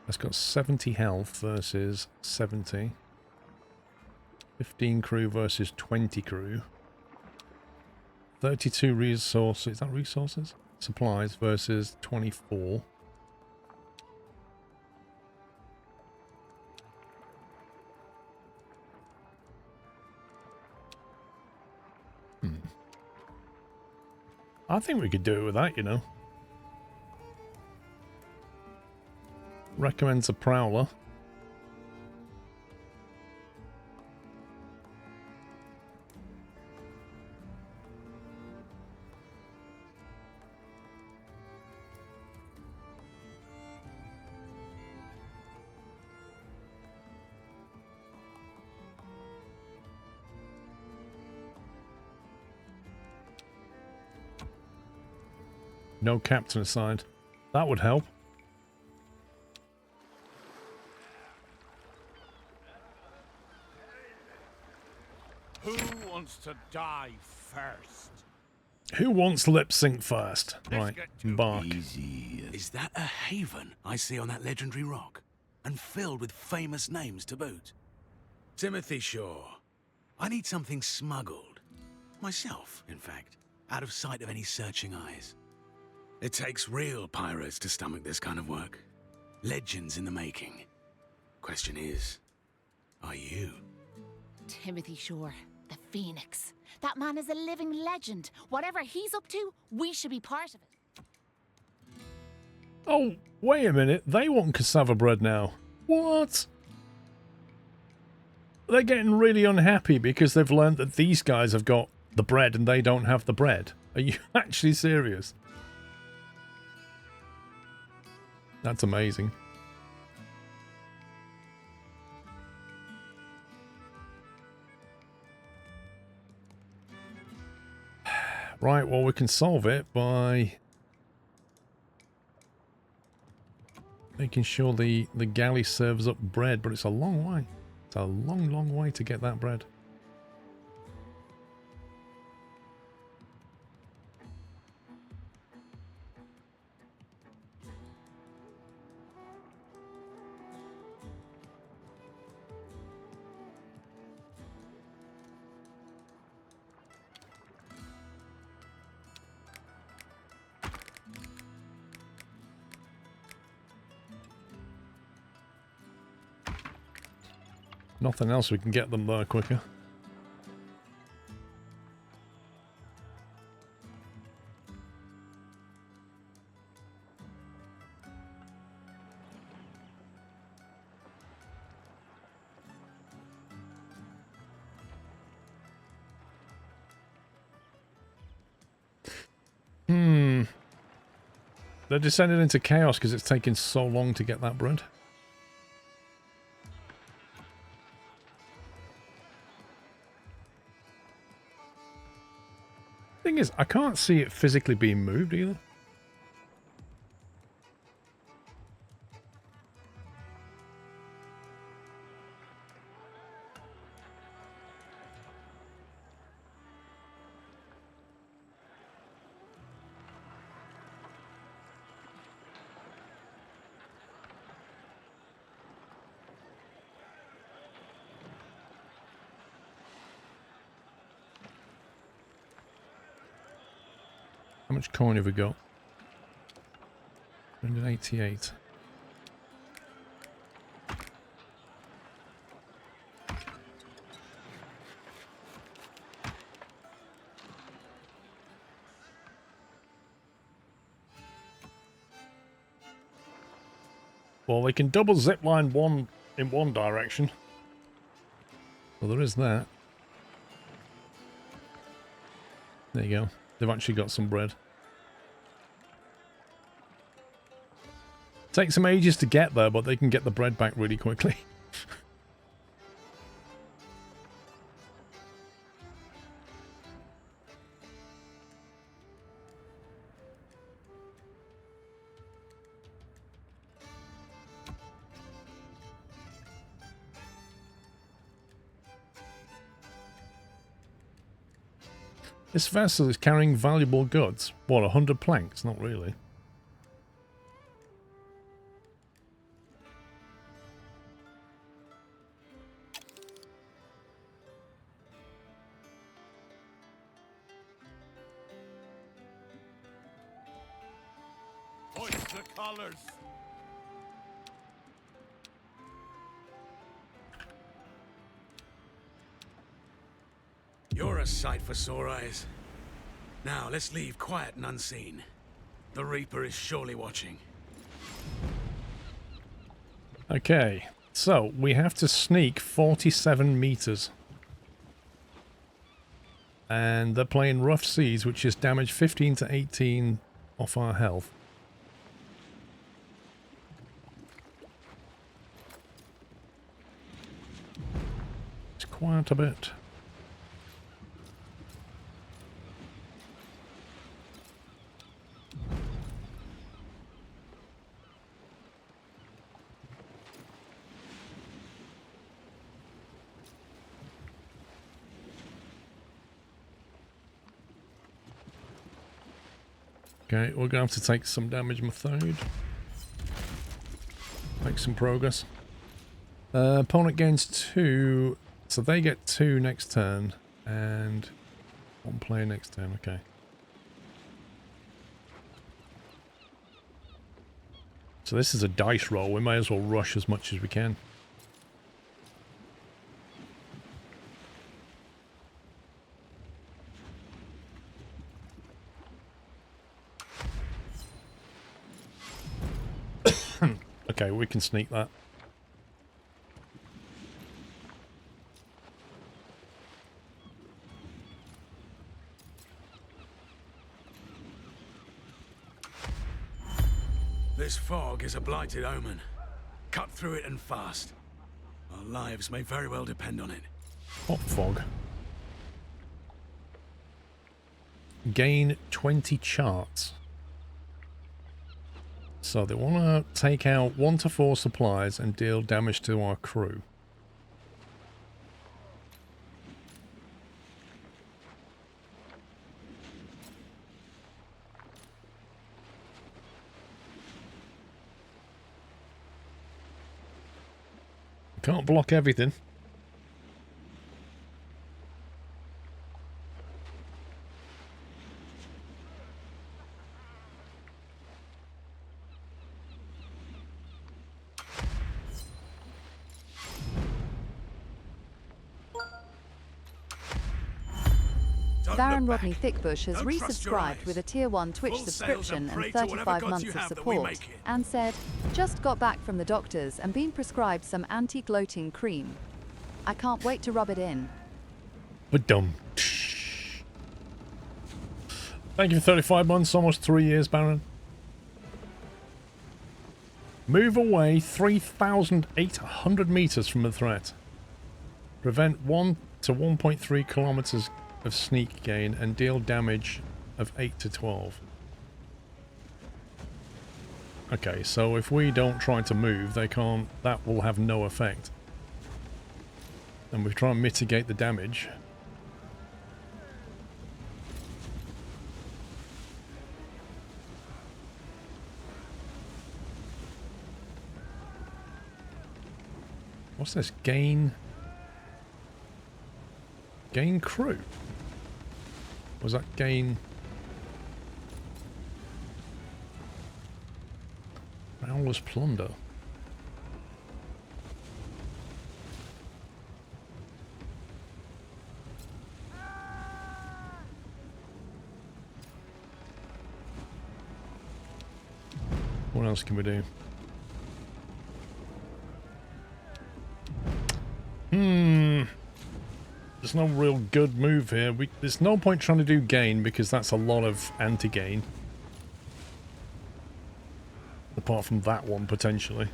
It's got 70 health versus 70. 15 crew versus 20 crew. 32 resources. Is that resources? Supplies versus 24. I think we could do it with that, you know. Recommends a prowler. No captain assigned. That would help. Who wants to die first? Who wants lip sync first? Let's Right, get to embark. Easy. Is that a haven I see on that legendary rock? And filled with famous names to boot? Timothy Shore. I need something smuggled. Myself, in fact. Out of sight of any searching eyes. It takes real pirates to stomach this kind of work. Legends in the making. Question is, are you? Timothy Shore, the Phoenix. That man is a living legend. Whatever he's up to, we should be part of it. Oh, wait a minute. They want cassava bread now. What? They're getting really unhappy because they've learned that these guys have got the bread and they don't have the bread. Are you actually serious? That's amazing. Right, well, we can solve it by making sure the galley serves up bread, but it's a long way. It's a long, long way to get that bread. Nothing else, we can get them there quicker. They're descending into chaos because it's taking so long to get that bread. Thing is, I can't see it physically being moved either. How much coin have we got? 188. Well, they can double zipline one in one direction. Well, there is that. There you go. They've actually got some bread. Takes them ages to get there, but they can get the bread back really quickly. This vessel is carrying valuable goods. What, 100 planks? Not really. Hoist the colors. You're a sight for sore eyes. Now, let's leave quiet and unseen. The Reaper is surely watching. Okay, so we have to sneak 47 meters. And they're playing Rough Seas, which is damage 15 to 18 off our health. It's quite a bit. Okay, we're going to have to take some damage, Methode. Make some progress. Opponent gains 2, so they get 2 next turn, and 1 player next turn, okay. So this is a dice roll, we may as well rush as much as we can. Okay, we can sneak that. This fog is a blighted omen. Cut through it and fast. Our lives may very well depend on it. What fog? Gain 20 charts. So they want to take out 1 to 4 supplies and deal damage to our crew. Can't block everything. Darren Rodney Thickbush has resubscribed with a Tier 1 Twitch subscription and 35 months of support, and said, just got back from the doctors and been prescribed some anti-gloating cream. I can't wait to rub it in. But dumb. Thank you for 35 months, almost 3 years, Baron. Move away 3,800 meters from the threat. Prevent 1 to 1.3 kilometers of sneak gain and deal damage of 8 to 12. Okay, so if we don't try to move, they can't, that will have no effect. And we try and mitigate the damage. What's this? Gain crew? Was that gain? Prowler's plunder. What else can we do? There's no real good move here. There's no point trying to do gain because that's a lot of anti-gain. Apart from that one, potentially.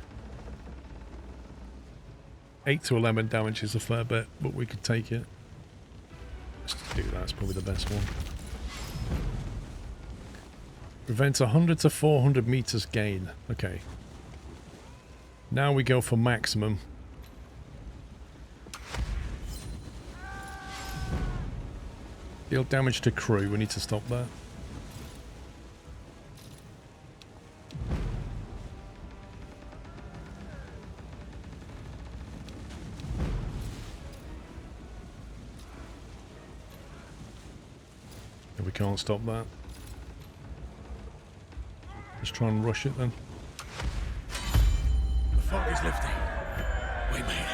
8 to 11 damage is a fair bit, but we could take it. Let's just do that. It's probably the best one. Prevents 100 to 400 meters gain. Okay. Now we go for maximum. Deal damage to crew. We need to stop that. We can't stop that. Let's try and rush it then. The fog is lifting. We made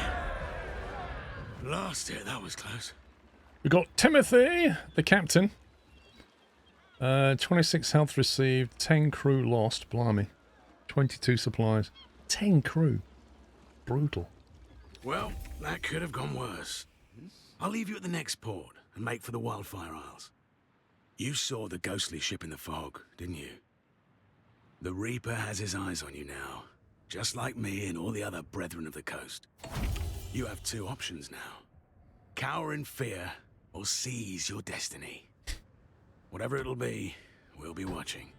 it. Lost it. That was close. We got Timothy, the captain. 26 health received, 10 crew lost. Blimey. 22 supplies. 10 crew. Brutal. Well, that could have gone worse. I'll leave you at the next port and make for the Wildfire Isles. You saw the ghostly ship in the fog, didn't you? The Reaper has his eyes on you now, just like me and all the other brethren of the coast. You have two options now. Cower in fear, or seize your destiny. Whatever it'll be, we'll be watching.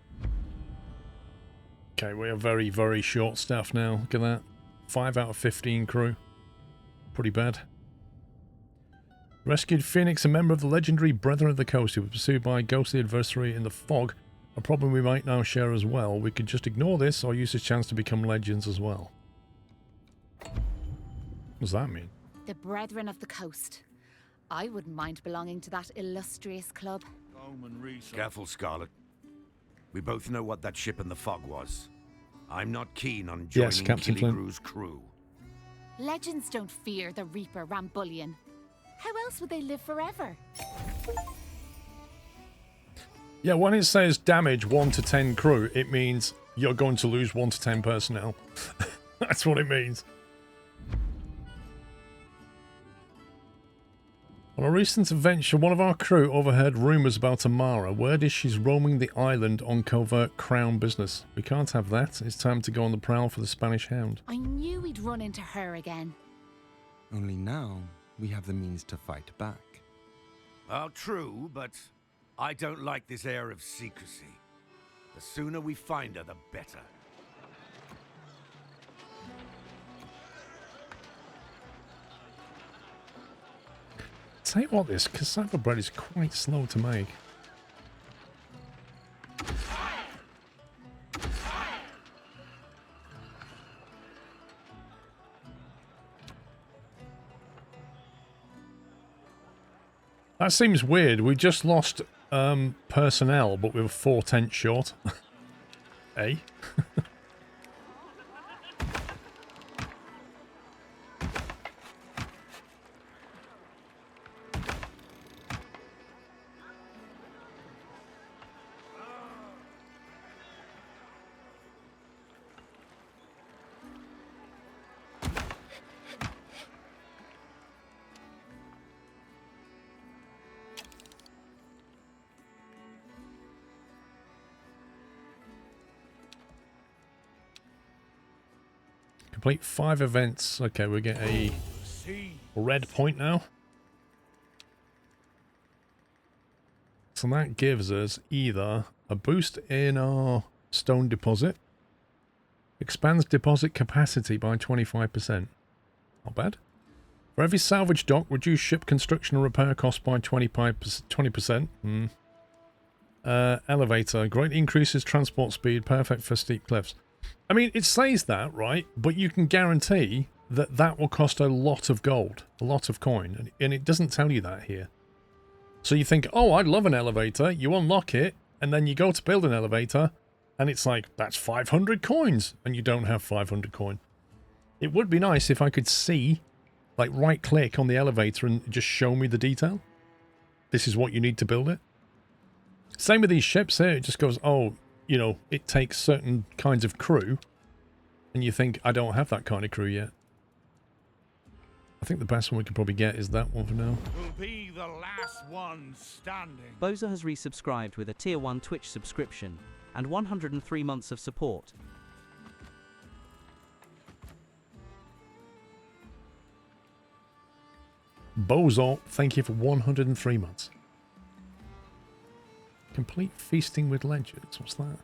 Okay, we are very, very short staffed now. Look at that. 5 out of 15 crew. Pretty bad. Rescued Phoenix, a member of the legendary Brethren of the Coast who was pursued by a ghostly adversary in the fog. A problem we might now share as well. We could just ignore this or use this chance to become legends as well. What does that mean? The Brethren of the Coast. I wouldn't mind belonging to that illustrious club. Careful, Scarlet. We both know what that ship in the fog was. I'm not keen on joining Captain Flint. Killigrew's crew. Legends don't fear the Reaper Rambullion. How else would they live forever? Yeah, when it says damage 1 to 10 crew, it means you're going to lose 1 to 10 personnel. That's what it means. On a recent adventure, one of our crew overheard rumours about Amara. Word is she's roaming the island on covert crown business. We can't have that. It's time to go on the prowl for the Spanish Hound. I knew we'd run into her again. Only now, we have the means to fight back. Well, true, but I don't like this air of secrecy. The sooner we find her, the better. Tell you what, this cassava bread is quite slow to make. That seems weird. We just lost personnel, but we were 4 tents short. Eh? Complete 5 events. Okay, we get a red point now. So that gives us either a boost in our stone deposit, expands deposit capacity by 25%. Not bad. For every salvage dock, reduce ship construction and repair costs by 20%. Elevator, great increases transport speed, perfect for steep cliffs. I mean, it says that, right? But you can guarantee that that will cost a lot of gold, a lot of coin, and it doesn't tell you that here. So you think, oh, I'd love an elevator. You unlock it, and then you go to build an elevator, and it's like, that's 500 coins, and you don't have 500 coin. It would be nice if I could see, like, right-click on the elevator and just show me the detail. This is what you need to build it. Same with these ships here. It just goes, oh, you know, it takes certain kinds of crew, and you think, I don't have that kind of crew yet. I think the best one we could probably get is that one for now. Will be the last one standing. Boza has resubscribed with a Tier 1 Twitch subscription and 103 months of support. Bozo, thank you for 103 months. Complete feasting with legends. What's that?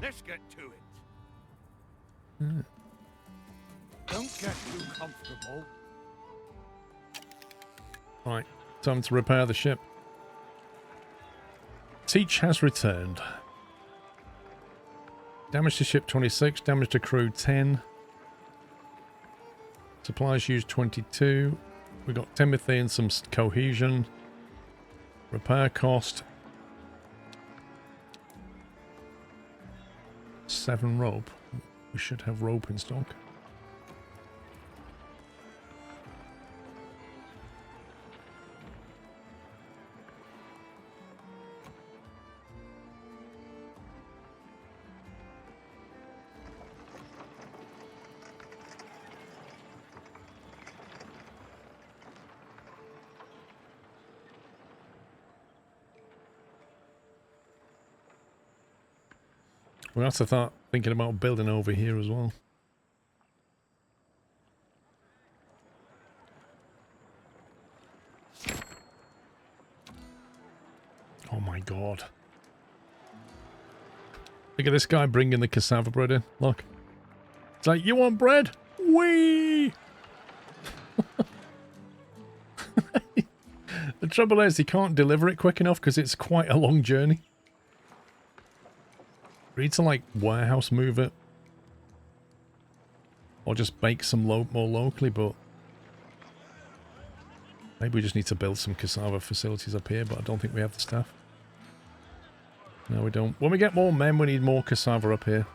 Let's get to it. Yeah. Don't get too comfortable. Right, time to repair the ship. Teach has returned. Damage to ship 26, damage to crew 10. Supplies used 22. We got Timothy and some cohesion. Repair cost 7 rope. We should have rope in stock. We'll have to start thinking about building over here as well. Oh my god. Look at this guy bringing the cassava bread in. Look. It's like, you want bread? Whee! The trouble is, he can't deliver it quick enough because it's quite a long journey. We need to, like, warehouse move it. Or just bake some more locally, but... Maybe we just need to build some cassava facilities up here, but I don't think we have the staff. No, we don't. When we get more men, we need more cassava up here.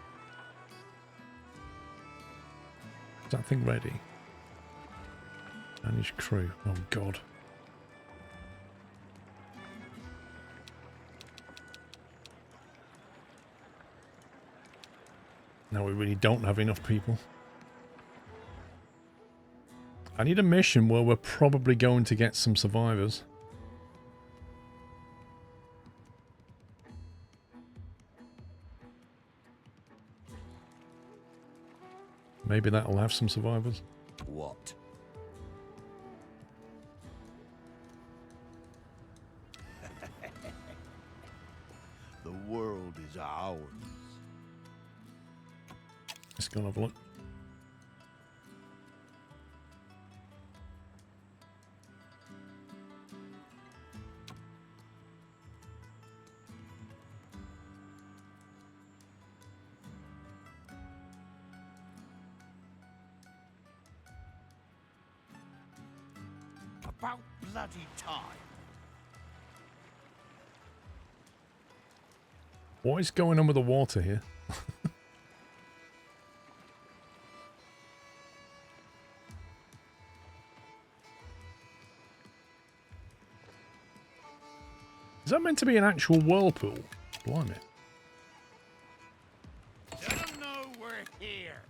Is that thing ready? Manage crew. Oh, God. No, we really don't have enough people. I need a mission where we're probably going to get some survivors. Maybe that'll have some survivors. What? The world is ours. Let's go and have a look. About bloody time. What is going on with the water here? Is that meant to be an actual whirlpool? Blimey. Let them know we're here.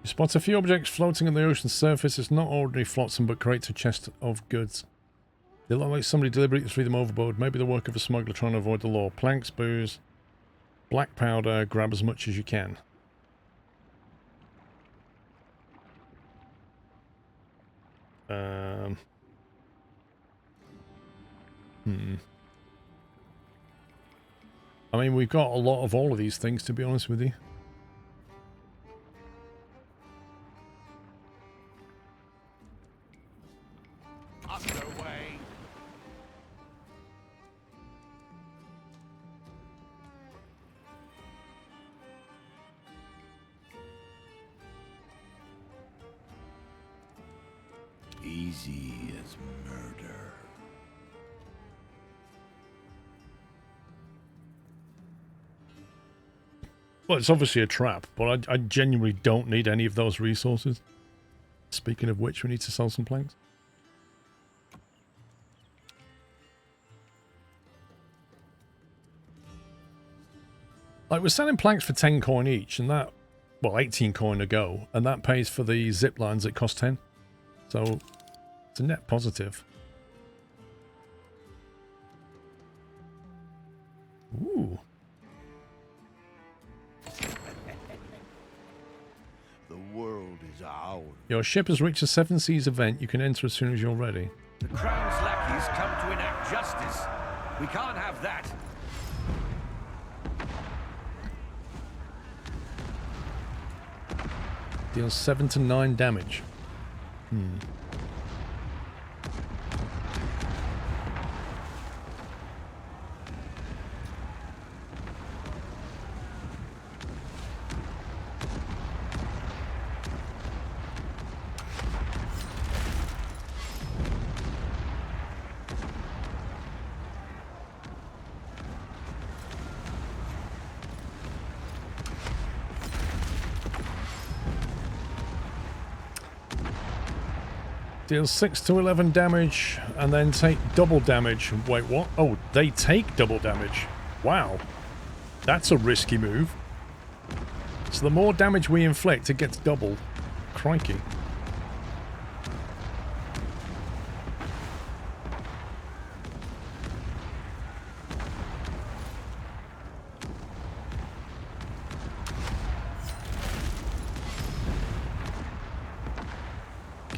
You spot a few objects floating on the ocean's surface. It's not ordinary flotsam, but creates a chest of goods. They look like somebody deliberately threw them overboard. Maybe the work of a smuggler trying to avoid the law. Planks, booze, black powder. Grab as much as you can. I mean, we've got a lot of all of these things, to be honest with you. Underway. Easy as murder. Well, it's obviously a trap, but I genuinely don't need any of those resources. Speaking of which, we need to sell some planks. Like, we're selling planks for 10 coin each, and that, well, 18 coin a go, and that pays for the zip lines that cost 10. So, it's a net positive. Ooh. The world is ours. Your ship has reached a 7 Seas event. You can enter as soon as you're ready. The Crown's lackeys come to enact justice. We can't have that. Deals 7 to 9 damage. Deals 6 to 11 damage, and then take double damage. Wait, what? Oh, they take double damage. Wow. That's a risky move. So the more damage we inflict, it gets double. Crikey.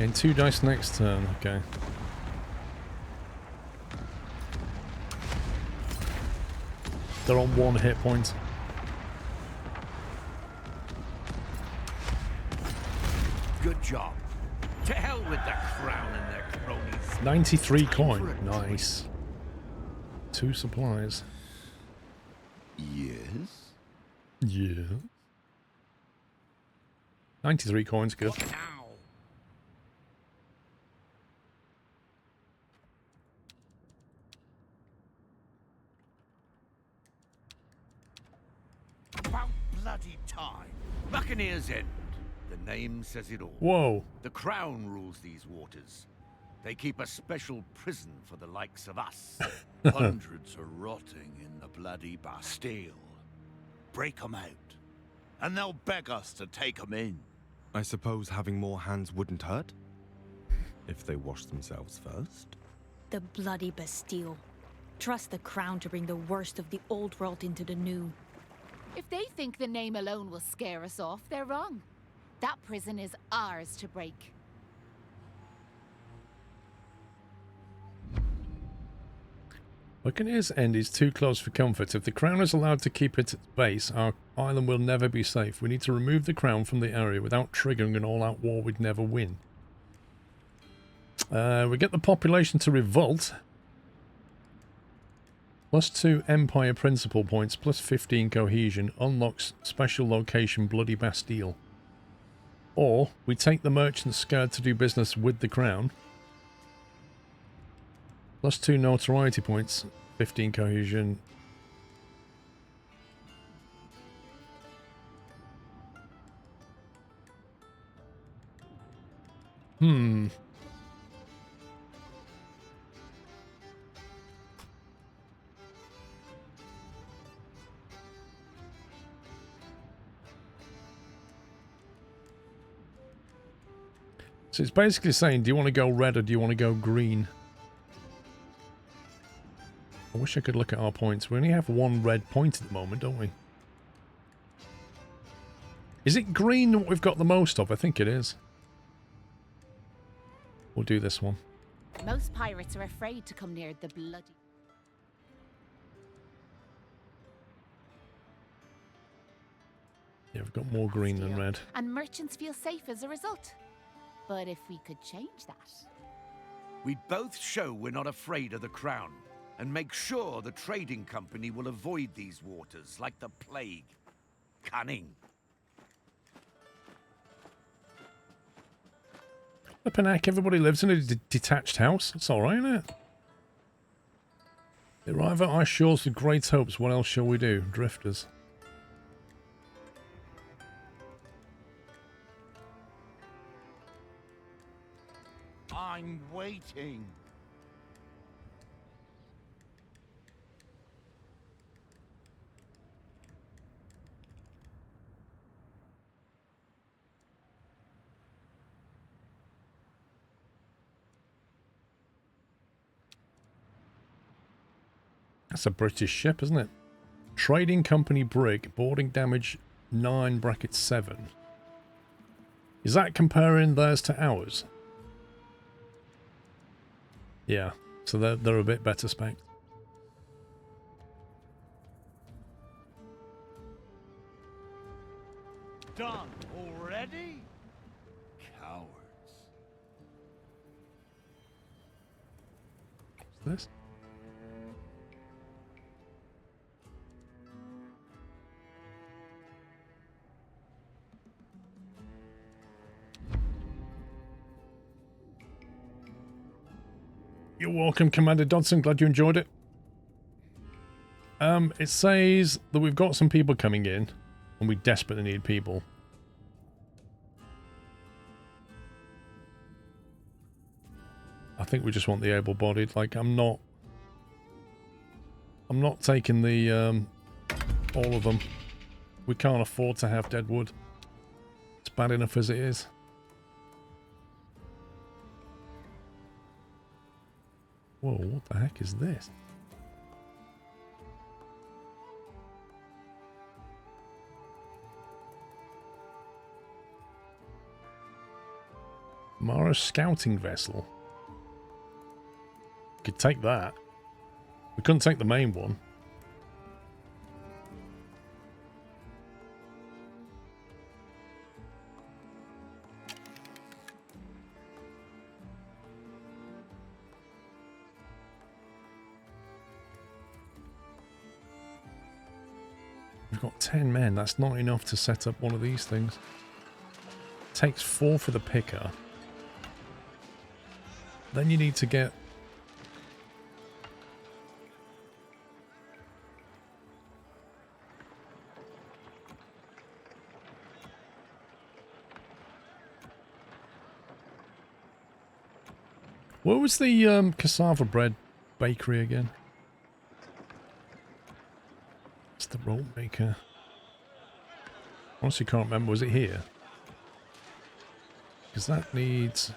Gain 2 dice next turn. Okay. They're on 1 hit point. Good job. To hell with the crown and their cronies. 93 coin. Nice. 2 supplies. Yes? Yeah. 93 coins, good. What now? About bloody time. Buccaneer's End. The name says it all. Whoa. The Crown rules these waters. They keep a special prison for the likes of us. Hundreds are rotting in the bloody Bastille. Break 'em out, and they'll beg us to take 'em in. I suppose having more hands wouldn't hurt? If they wash themselves first? The bloody Bastille. Trust the Crown to bring the worst of the old world into the new. If they think the name alone will scare us off, they're wrong. That prison is ours to break. Buccaneer's End is too close for comfort. If the Crown is allowed to keep it at its base, our island will never be safe. We need to remove the Crown from the area without triggering an all-out war we'd never win. We get the population to revolt. +2 Empire Principle points, +15 Cohesion, unlocks special location Bloody Bastille. Or, we take the merchants scared to do business with the Crown. +2 Notoriety points, 15 Cohesion. So it's basically saying, do you want to go red or do you want to go green? I wish I could look at our points. We only have 1 red point at the moment, don't we? Is it green that we've got the most of? I think it is. We'll do this one. Most pirates are afraid to come near the bloody... Yeah, we've got more green than red. And merchants feel safe as a result. But if we could change that... We'd both show we're not afraid of the Crown, and make sure the trading company will avoid these waters like the plague. Cunning. Flippin' heck, everybody lives in a detached house. It's alright, isn't it? They arrive at our shores with great hopes. What else shall we do? Drifters. I'm waiting. That's a British ship, isn't it? Trading company brig, boarding damage 9 bracket 7. Is that comparing theirs to ours? Yeah, so they're a bit better spec. Done already? Cowards. What's this? You're welcome, Commander Dodson. Glad you enjoyed it. It says that we've got some people coming in, and we desperately need people. I think we just want the able-bodied. Like, I'm not taking the all of them. We can't afford to have Deadwood. It's bad enough as it is. Whoa, what the heck is this? Mara scouting vessel. Could take that. We couldn't take the main one. We've got 10 men. That's not enough to set up one of these things. Takes 4 for the picker. Then you need to get... What was the cassava bread bakery again? It's the roll maker. Honestly can't remember. Was it here? Because that needs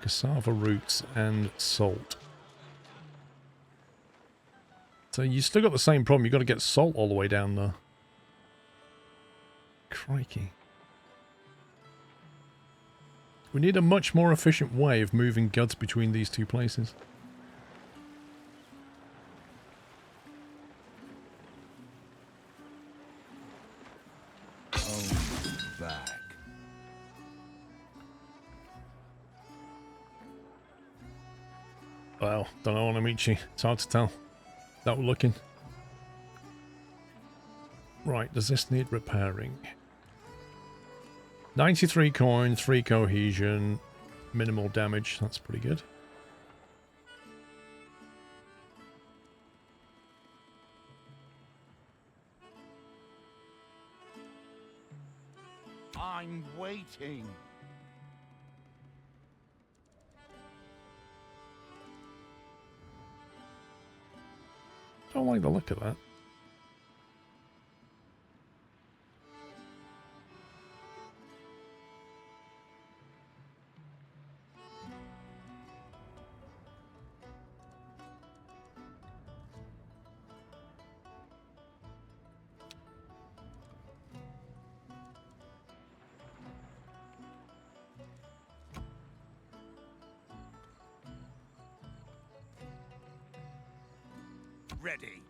cassava roots and salt. So you still got the same problem. You've got to get salt all the way down there. Crikey. We need a much more efficient way of moving goods between these two places. Back. Well, don't know, Amici. It's hard to tell. That we're looking. Right, does this need repairing? 93 coin, 3 cohesion, minimal damage. That's pretty good. I'm waiting. Don't like the look of that. Ready.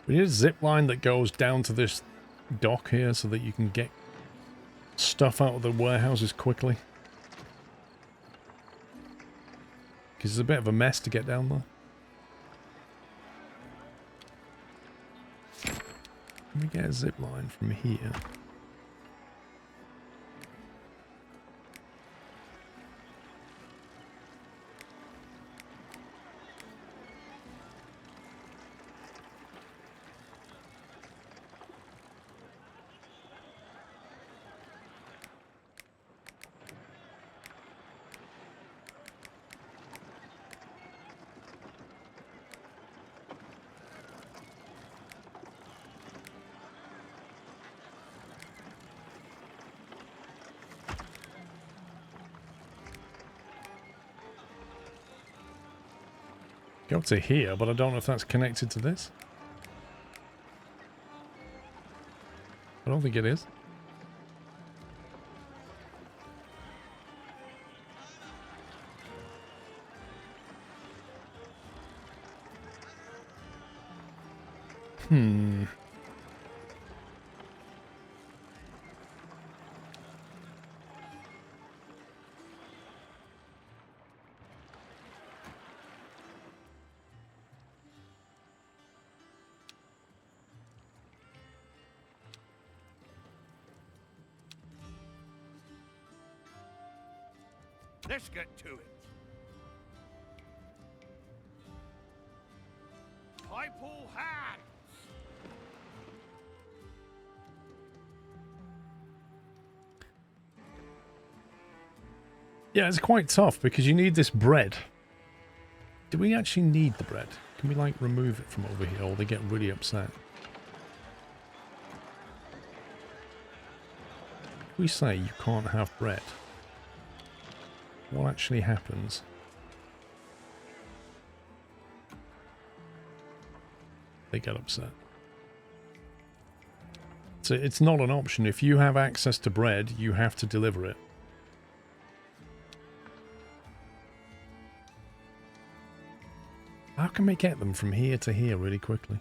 We need a zip line that goes down to this dock here so that you can get stuff out of the warehouses quickly. Because it's a bit of a mess to get down there. Let me get a zip line from here. Go to here, but I don't know if that's connected to this. I don't think it is. Let's get to it. I pull hands. Yeah, it's quite tough because you need this bread. Do we actually need the bread? Can we, like, remove it from over here or they get really upset? We say you can't have bread. what actually happens. They get upset. So it's not an option. If you have access to bread, you have to deliver it. How can we get them from here to here really quickly?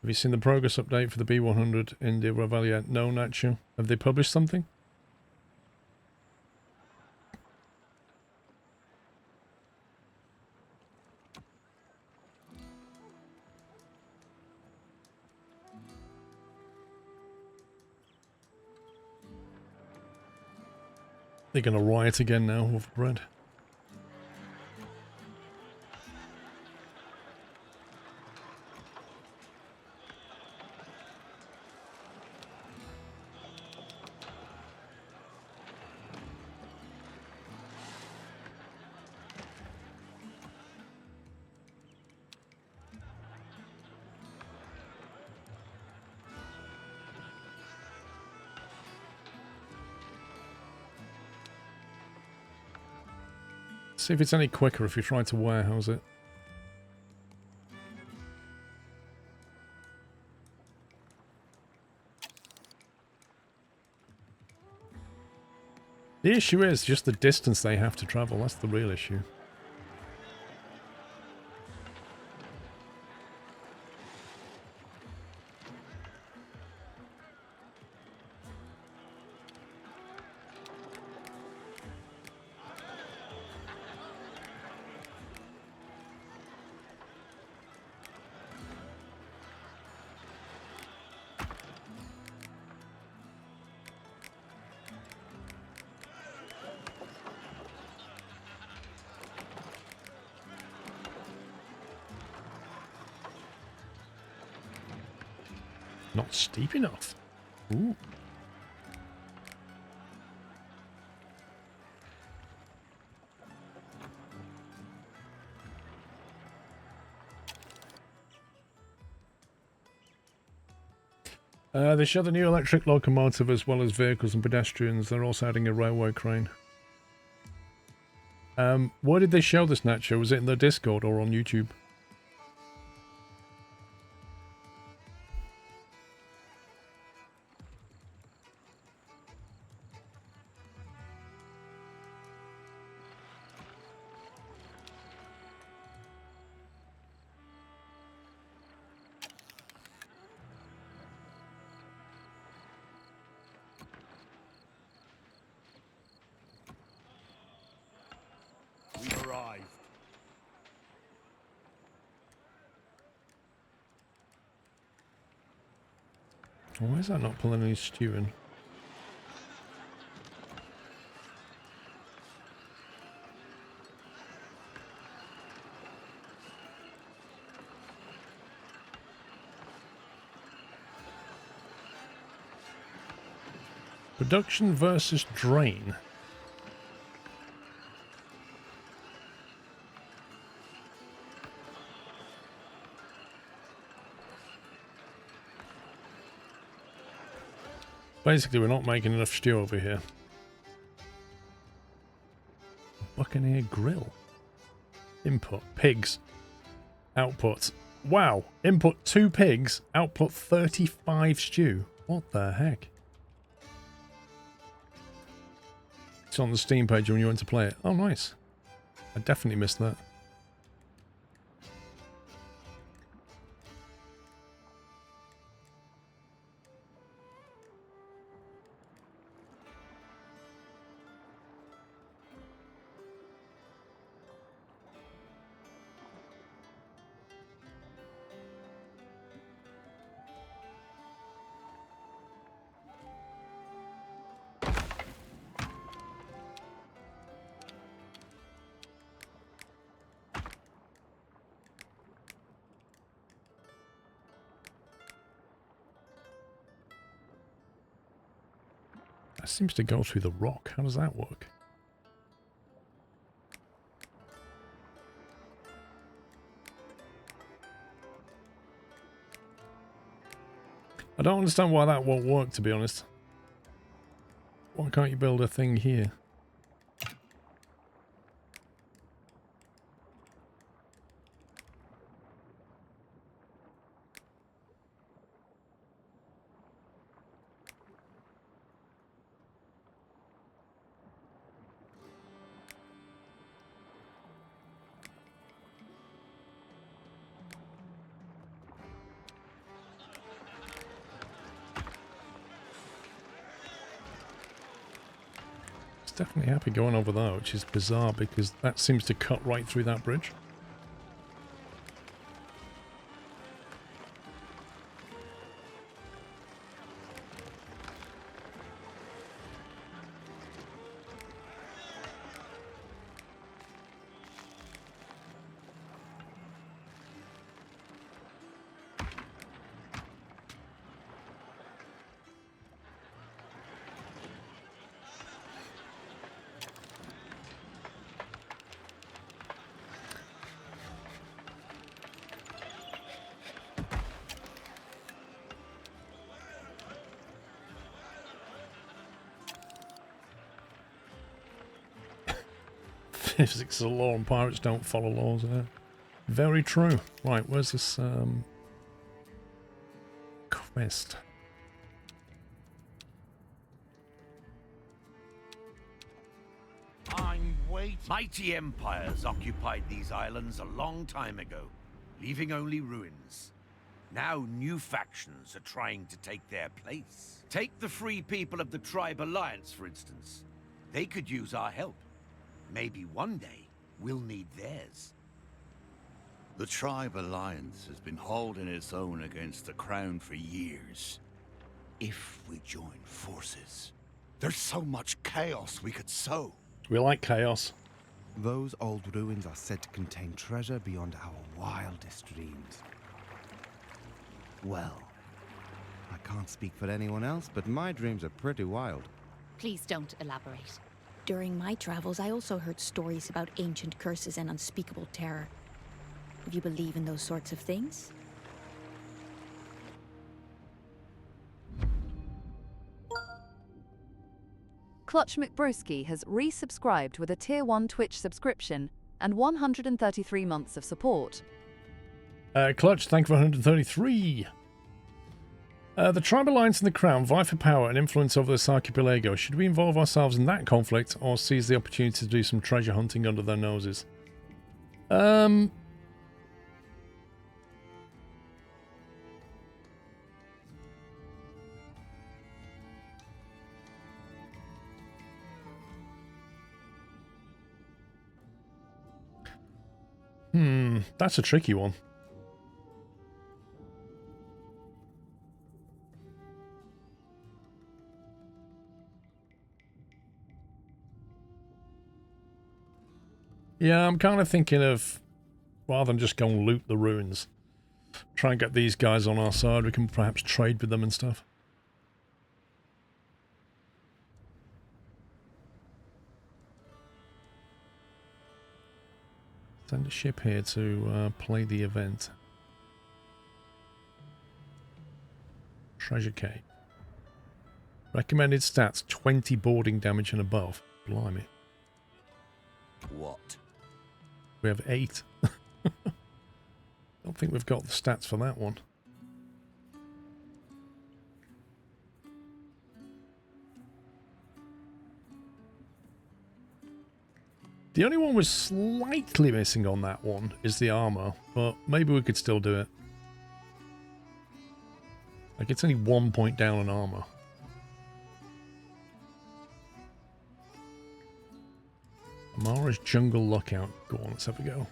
Have you seen the progress update for the B100 in the Revelia? No, Nacho. Have they published something? They're going to riot again now with bread. See if it's any quicker if you try to warehouse it. The issue is just the distance they have to travel. That's the real issue. Not steep enough. Ooh. They show the new electric locomotive as well as vehicles and pedestrians. They're also adding a railway crane. Where did they show this, Nacho? Was it in the Discord or on YouTube? We've arrived. Why is that not pulling any stew in? Production versus drain. Basically, we're not making enough stew over here. Buccaneer grill. Input, pigs. Output. Wow. Input 2 pigs, output 35 stew. What the heck? It's on the Steam page when you went to play it. Oh, nice. I definitely missed that. That seems to go through the rock. How does that work? I don't understand why that won't work, to be honest. Why can't you build a thing here? Definitely happy going over there, which is bizarre because that seems to cut right through that bridge. Physics is a law and pirates don't follow laws. Very true. Right, where's this quest? I'm waiting. Mighty empires occupied these islands a long time ago, leaving only ruins. Now new factions are trying to take their place. Take the free people of the Tribe Alliance, for instance. They could use our help. Maybe one day, we'll need theirs. The Tribe Alliance has been holding its own against the Crown for years. If we join forces, there's so much chaos we could sow. We like chaos. Those old ruins are said to contain treasure beyond our wildest dreams. Well, I can't speak for anyone else, but my dreams are pretty wild. Please don't elaborate. During my travels, I also heard stories about ancient curses and unspeakable terror. If you believe in those sorts of things? Clutch McBroski has resubscribed with a Tier 1 Twitch subscription and 133 months of support. Clutch, thank you for 133. The Tribe Alliance and the Crown vie for power and influence over this archipelago. Should we involve ourselves in that conflict or seize the opportunity to do some treasure hunting under their noses? That's a tricky one. Yeah, I'm kind of thinking of, rather than just go and loot the ruins, try and get these guys on our side. We can perhaps trade with them and stuff. Send a ship here to play the event. Treasure Cave. Recommended stats, 20 boarding damage and above. Blimey. What? We have 8. Don't think we've got the stats for that one. The only one we're slightly missing on that one is the armor, but maybe we could still do it. Like, it's only 1 point down on armor. Amara's Jungle Lookout. Go on, let's have a go.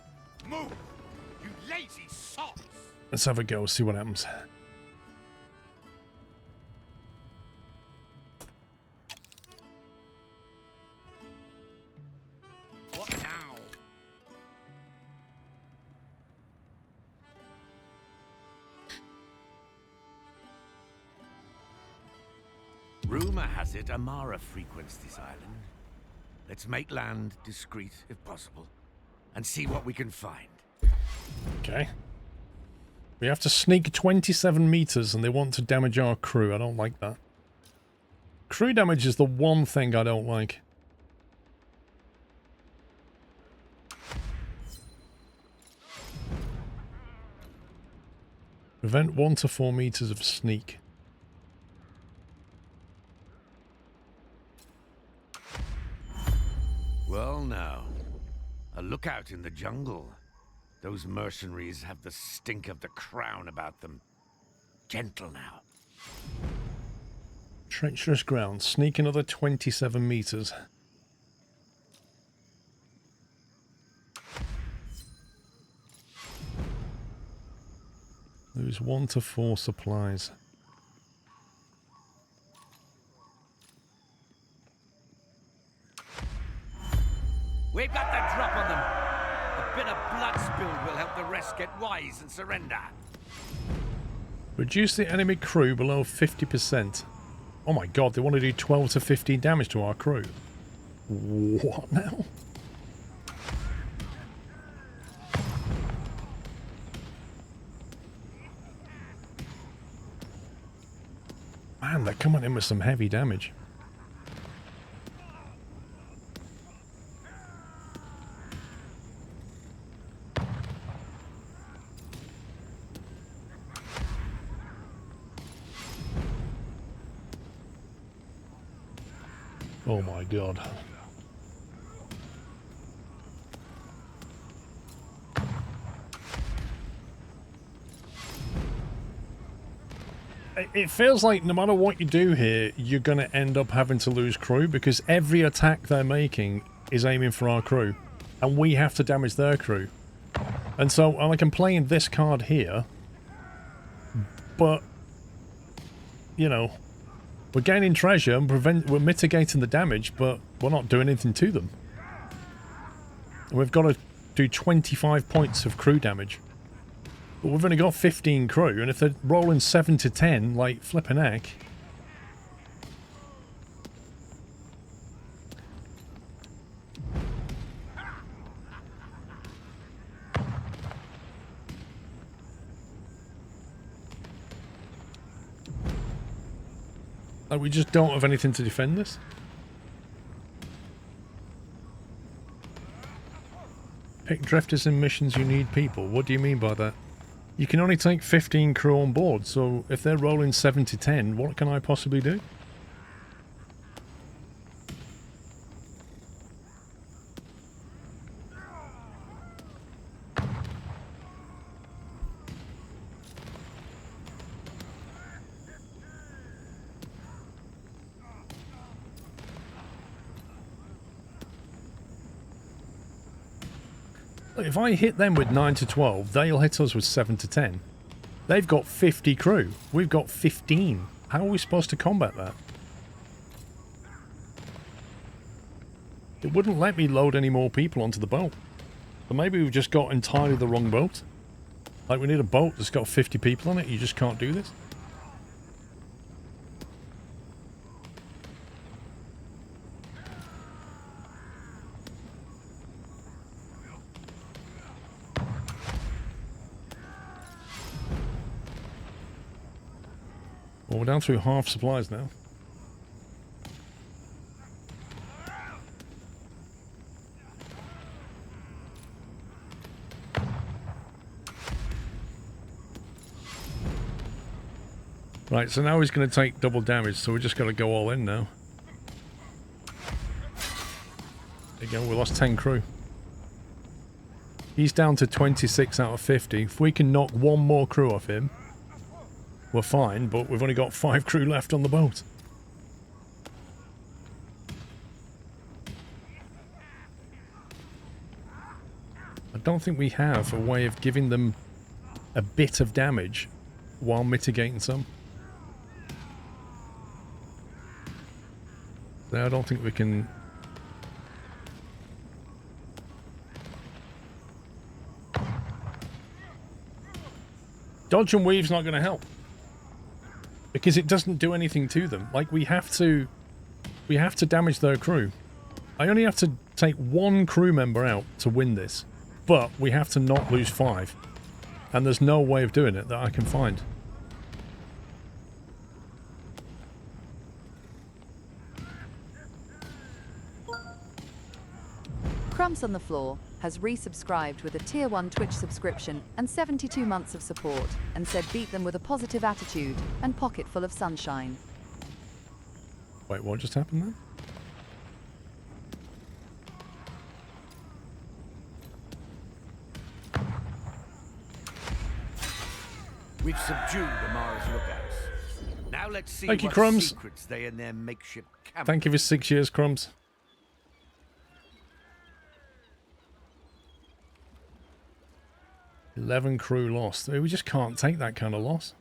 Move, you lazy sots! Let's have a go, see what happens. What now? Rumor has it Amara frequents this island. Let's make land discreet if possible, and see what we can find. Okay. We have to sneak 27 meters and they want to damage our crew. I don't like that. Crew damage is the one thing I don't like. Prevent 1 to 4 meters of sneak. Well now, a lookout in the jungle. Those mercenaries have the stink of the crown about them. Gentle now. Treacherous ground. Sneak another 27 meters. Lose 1 to 4 supplies. We've got the drop on them. A bit of blood spilled will help the rest get wise and surrender. Reduce the enemy crew below 50%. Oh my god, they want to do 12 to 15 damage to our crew. What now? Man, they're coming in with some heavy damage. Oh my god. It feels like no matter what you do here, you're going to end up having to lose crew because every attack they're making is aiming for our crew. And we have to damage their crew. And so, like, I'm playing this card here. But, you know, we're gaining treasure and we're mitigating the damage, but we're not doing anything to them. And we've got to do 25 points of crew damage. But we've only got 15 crew, and if they're rolling 7 to 10, like flipping heck. Like, we just don't have anything to defend this. Pick drifters in missions you need people. What do you mean by that? You can only take 15 crew on board, so if they're rolling 7 to 10, what can I possibly do? If I hit them with 9 to 12, they'll hit us with 7 to 10. They've got 50 crew. We've got 15. How are we supposed to combat that? It wouldn't let me load any more people onto the boat. So maybe we've just got entirely the wrong boat. Like, we need a boat that's got 50 people on it. You just can't do this. Well, we're down through half supplies now. Right, so now he's going to take double damage, so we just got to go all in now. There you go, we lost 10 crew. He's down to 26 out of 50. If we can knock one more crew off him, we're fine, but we've only got 5 crew left on the boat. I don't think we have a way of giving them a bit of damage while mitigating some. So I don't think we can... Dodge and weave's not going to help. Because it doesn't do anything to them. Like, we have to damage their crew. I only have to take 1 crew member out to win this, but we have to not lose 5. And there's no way of doing it that I can find. Crumbs on the Floor has resubscribed with a Tier 1 Twitch subscription and 72 months of support, and said beat them with a positive attitude and pocket full of sunshine. Wait, what just happened there? We've subdued Amara's lookouts. Now let's see Thank you, what Crumbs. secrets they in their makeshift camp. Thank you for 6 years, Crumbs. "11 crew lost." We just can't take that kind of loss.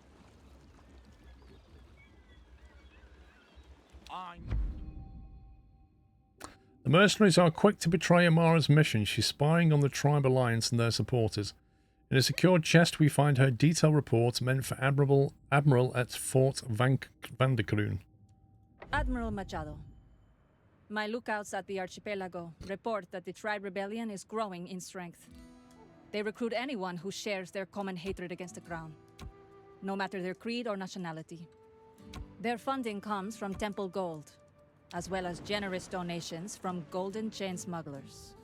The mercenaries are quick to betray Amara's mission. She's spying on the Tribe Alliance and their supporters. In a secured chest, we find her detailed report meant for Admiral at Fort Vandekroon. Admiral Machado. My lookouts at the archipelago report that the Tribe Rebellion is growing in strength. They recruit anyone who shares their common hatred against the Crown, no matter their creed or nationality. Their funding comes from Temple Gold, as well as generous donations from Golden Chain smugglers.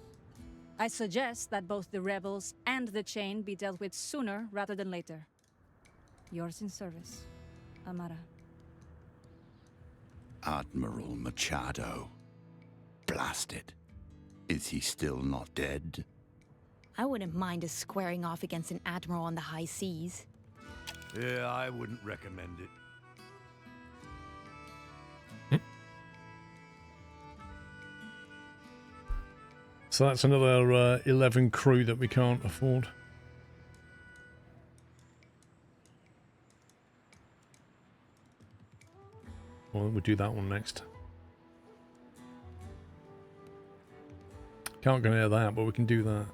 I suggest that both the rebels and the chain be dealt with sooner rather than later. Yours in service, Amara. Admiral Machado. Blast it. Is he still not dead? I wouldn't mind us squaring off against an admiral on the high seas. Yeah, I wouldn't recommend it. So that's another 11 crew that we can't afford. Well, we'll do that one next. Can't go near that, but we can do that.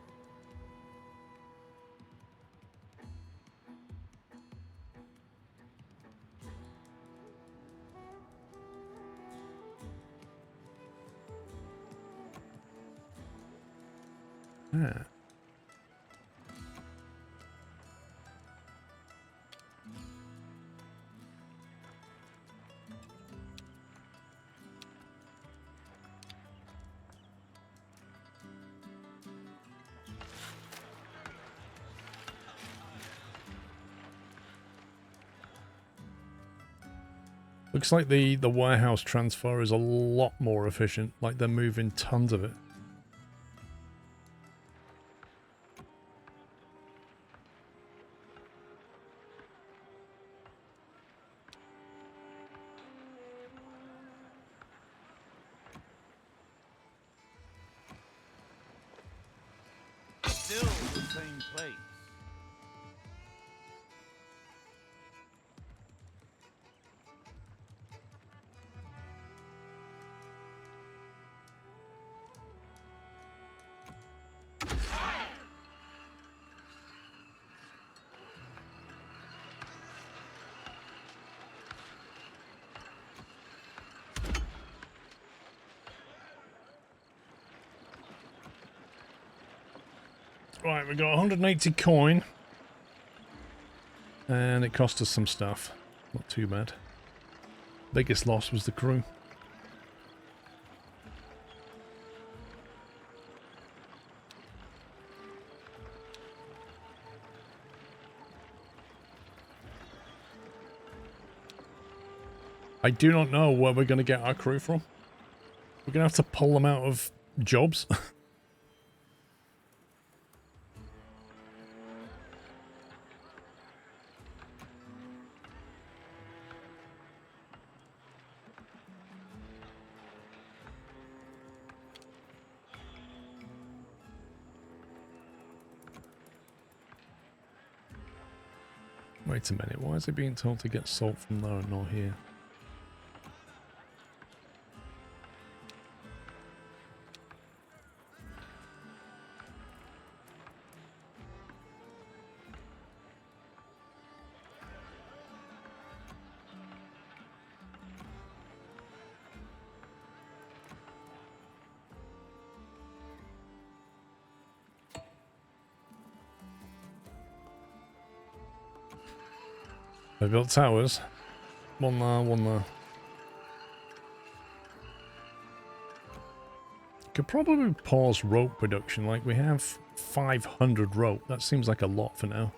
Yeah. Looks like the warehouse transfer is a lot more efficient, like they're moving tons of it. Still the same place. Right, we got 180 coin. And it cost us some stuff. Not too bad. Biggest loss was the crew. I do not know where we're going to get our crew from. We're going to have to pull them out of jobs. Wait a minute, why is it being told to get salt from there and not here? They built towers. One there, one there. Could probably pause rope production. Like, we have 500 rope. That seems like a lot for now.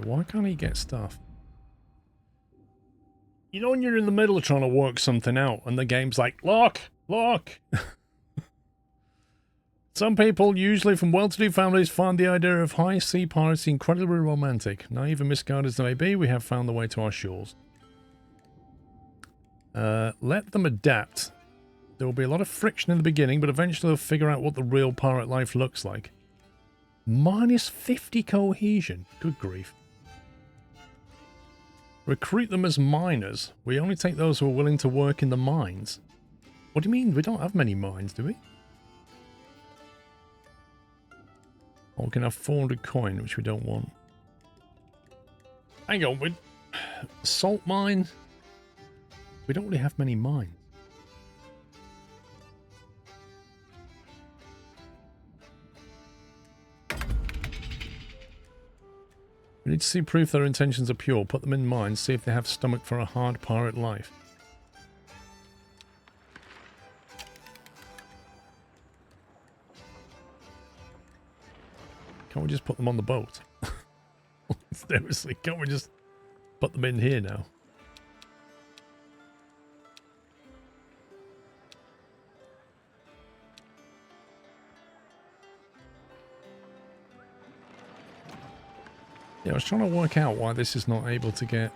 Why can't he get stuff? You know when you're in the middle of trying to work something out and the game's like, look, look. Some people, usually from well-to-do families, find the idea of high sea piracy incredibly romantic. Naive and misguided as they may be, we have found the way to our shores. Let them adapt. There will be a lot of friction in the beginning, but eventually they'll figure out what the real pirate life looks like. Minus 50 cohesion. Good grief. Recruit them as miners. We only take those who are willing to work in the mines. What do you mean? We don't have many mines, do we? Or we can have 400 coin, which we don't want. Hang on, salt mine? We don't really have many mines. We need to see proof their intentions are pure. Put them in mines, see if they have stomach for a hard pirate life. Can't we just put them on the boat? Seriously, can't we just put them in here now? Yeah, I was trying to work out why this is not able to get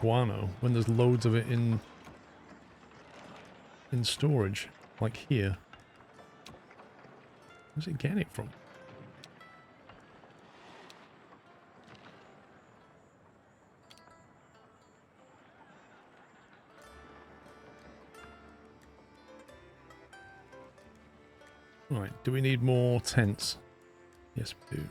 guano when there's loads of it in storage, like here. Where's it getting it from? Right, do we need more tents? Yes, we do.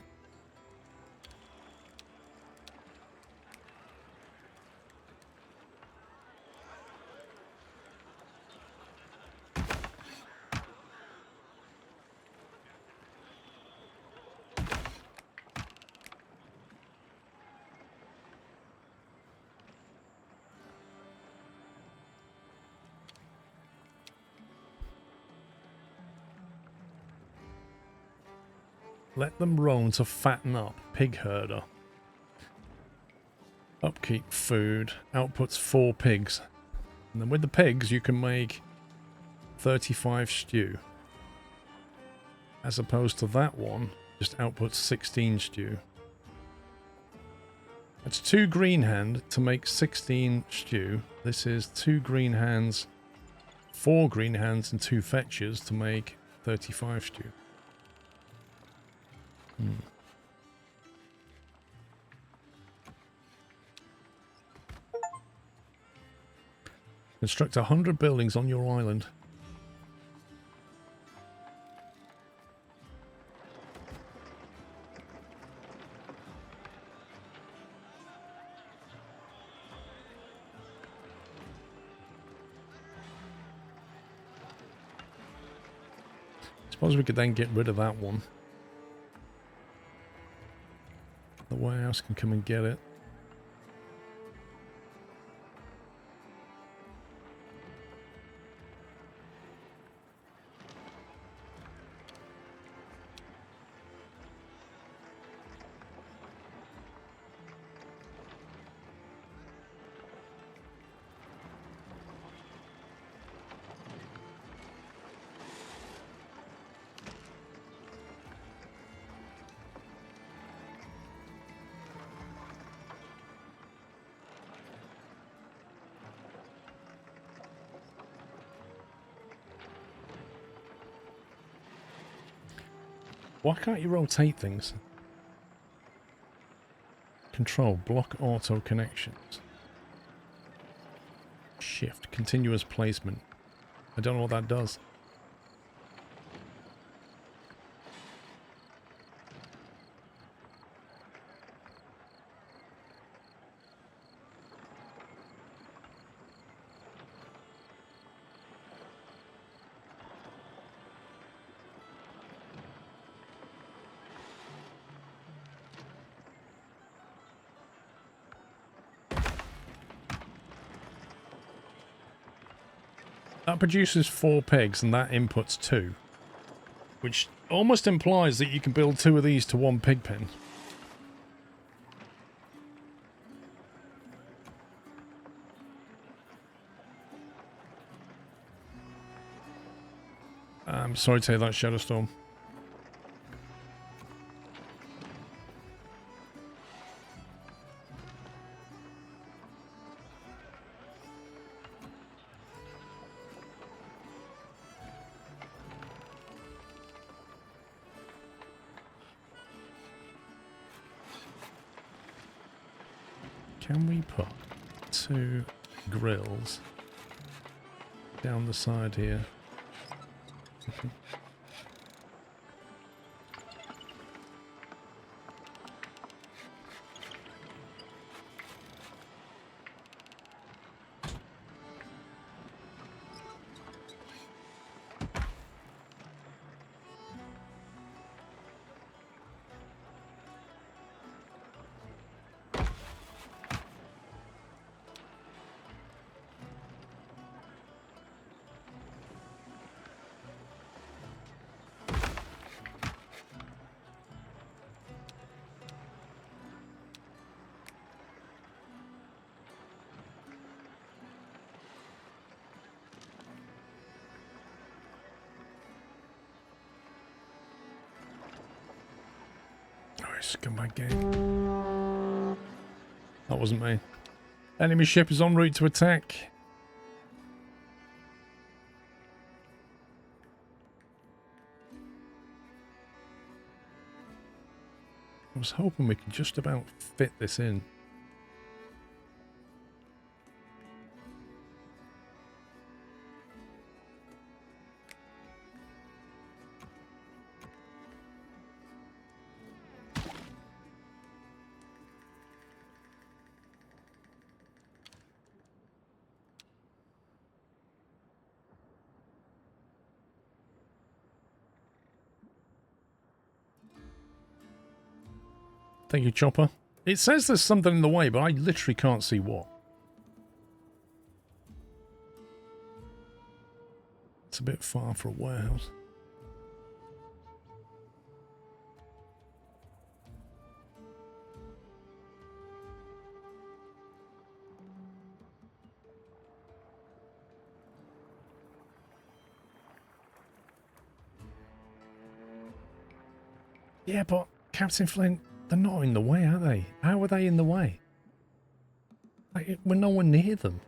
Let them roam to fatten up. Pig herder. Upkeep food. Outputs 4 pigs. And then with the pigs you can make 35 stew. As opposed to that one, just outputs 16 stew. That's 2 green hand to make 16 stew. This is 2 green hands, 4 green hands and 2 fetches to make 35 stew. Construct 100 buildings on your island. Suppose we could then get rid of that one. The warehouse can come and get it. Why can't you rotate things? Control, block auto connections. Shift, continuous placement. I don't know what that does. That produces 4 pigs and that inputs 2. Which almost implies that you can build 2 of these to 1 pig pen. I'm sorry to hear that, Shadowstorm. Can we put 2 grills down the side here? Scumbag game. That wasn't me. Enemy ship is en route to attack. I was hoping we could just about fit this in. Thank you, Chopper. It says there's something in the way, but I literally can't see what. It's a bit far for a warehouse. Yeah, but Captain Flint, they're not in the way, are they? How are they in the way? Like, we're nowhere near them.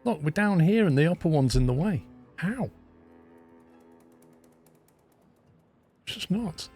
Look, we're down here and the upper one's in the way. How? It's just not.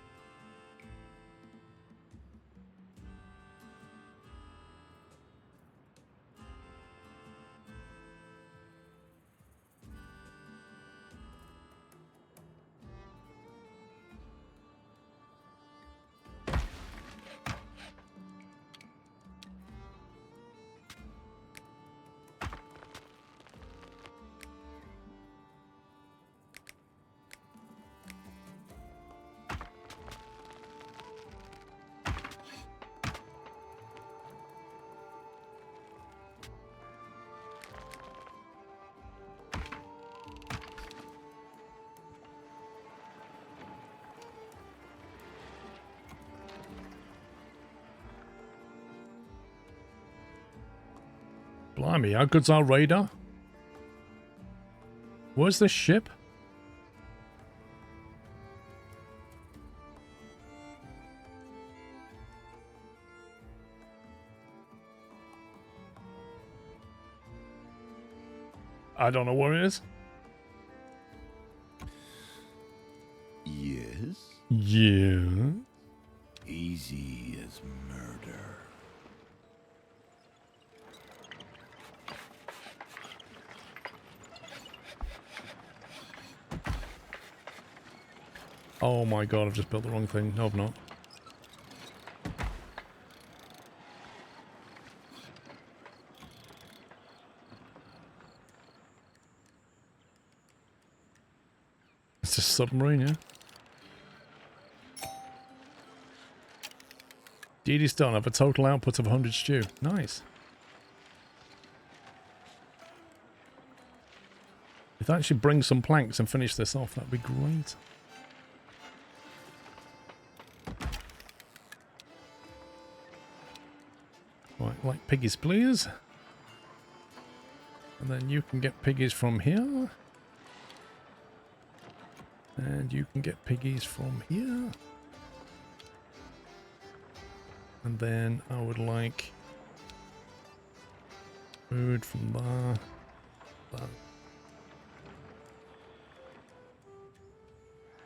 Blimey, how good's our radar? Where's this ship? I don't know where it is. Yes? Yeah. Easy as murder. Oh my god, I've just built the wrong thing. No, I've not. It's a submarine, yeah? Deed is done. I have a total output of 100 stew. Nice. If I actually bring some planks and finish this off, that'd be great. Right, like piggies, please. And then you can get piggies from here. And you can get piggies from here. And then I would like food from there. There.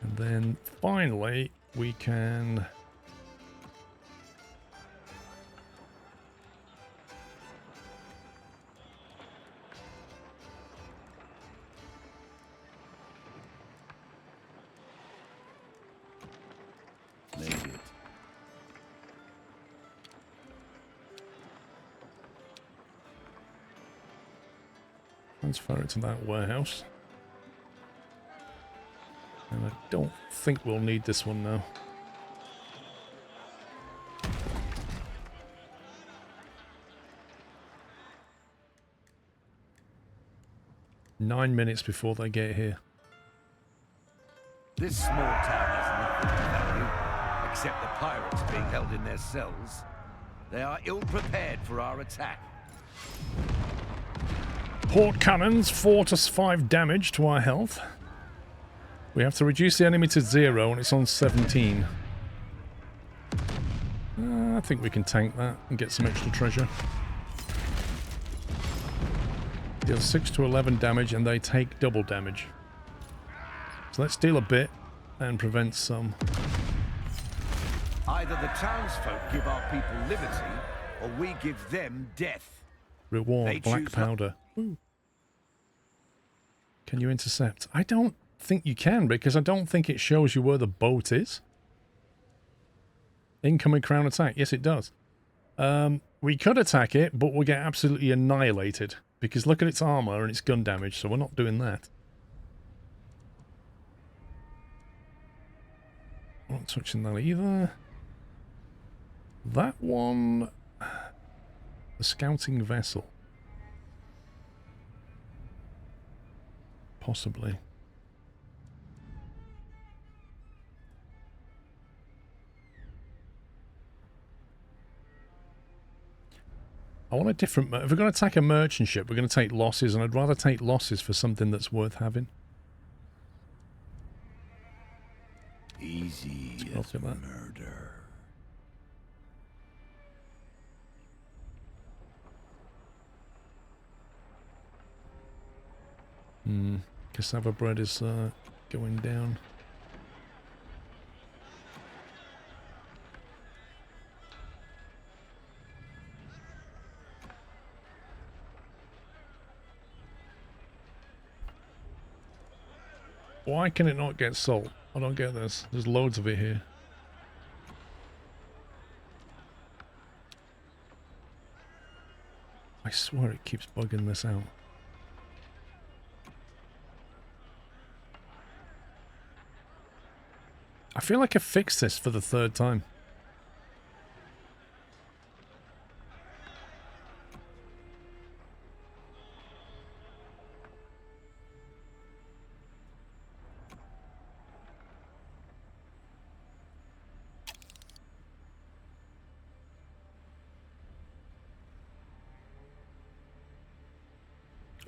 And then finally we can Made it. transfer it to that warehouse. And I don't think we'll need this one now. Nine minutes before they get here. This small town has nothing of value, except the pirates being held in their cells. They are ill-prepared for our attack. Port cannons, 4 to 5 damage to our health. We have to reduce the enemy to 0 and it's on 17. I think we can tank that and get some extra treasure. Deal 6 to 11 damage and they take double damage. So let's deal a bit and prevent some. Either the townsfolk give our people liberty, or we give them death. Reward, They black choose powder. Ooh. Can you intercept? I don't think you can, because I don't think it shows you where the boat is. Incoming crown attack. Yes, it does. We could attack it, but we'll get absolutely annihilated. Because look at its armor and its gun damage, so we're not doing that. Not touching that either. That one... The scouting vessel. Possibly. I want a different... If we're going to attack a merchant ship, we're going to take losses, and I'd rather take losses for something that's worth having. Easy as murder. Cassava bread is going down. Why can it not get salt? I don't get this. There's loads of it here. I swear it keeps bugging this out. I feel like I fixed this for the 3rd time.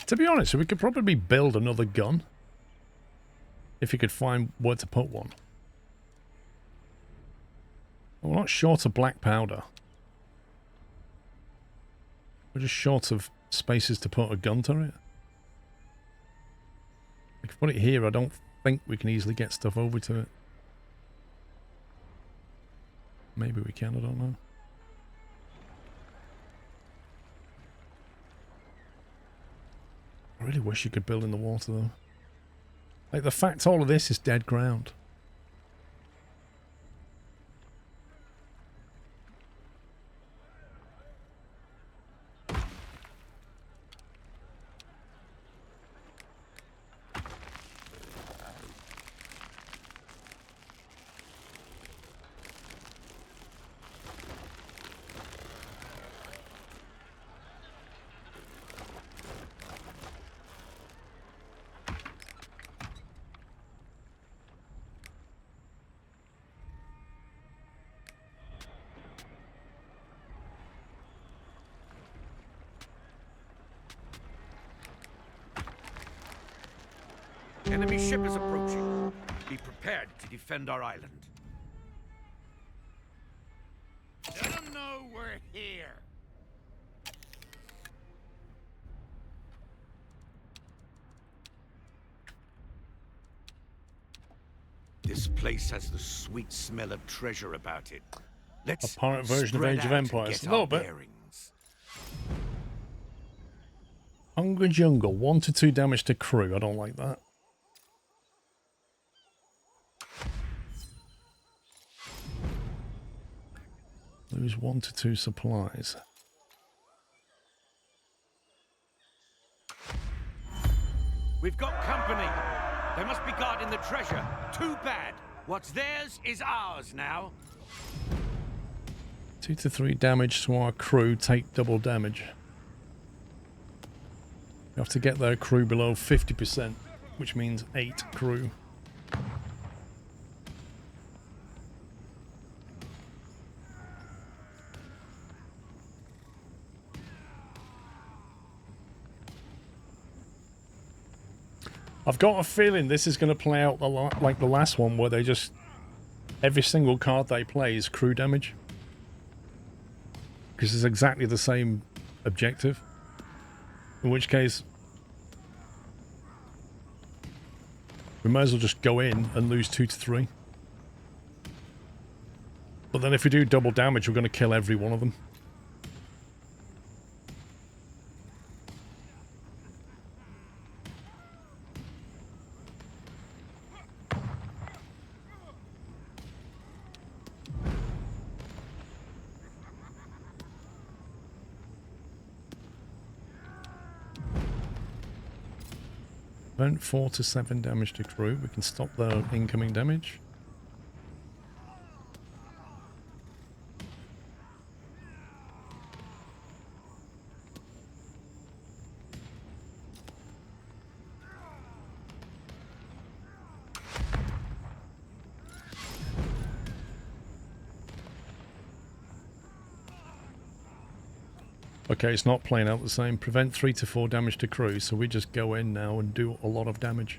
To be honest, we could probably build another gun. If you could find where to put one. We're not short of black powder. We're just short of spaces to put a gun turret. We can put it here. I don't think we can easily get stuff over to it. Maybe we can, I don't know. I really wish you could build in the water, though. Like, the fact all of this is dead ground. Enemy ship is approaching. Be prepared to defend our island. Let them know we're here. This place has the sweet smell of treasure about it. Let's A pirate version of spread Age of out Empires. and A get little our bit. bearings. Hunger Jungle, 1 to 2 damage to crew. I don't like that. Lose 1 to 2 supplies. We've got company. They must be guarding the treasure. Too bad. What's theirs is ours now. 2 to 3 damage to our crew, take double damage. You have to get their crew below 50%, which means 8 crew. I've got a feeling this is going to play out like the last one, where they just... every single card they play is crew damage. Because it's exactly the same objective. In which case... we might as well just go in and lose 2 to 3. But then if we do double damage, we're going to kill every one of them. Prevent 4 to 7 damage to crew. We can stop their incoming damage. Okay, it's not playing out the same. Prevent 3 to 4 damage to crew, so we just go in now and do a lot of damage.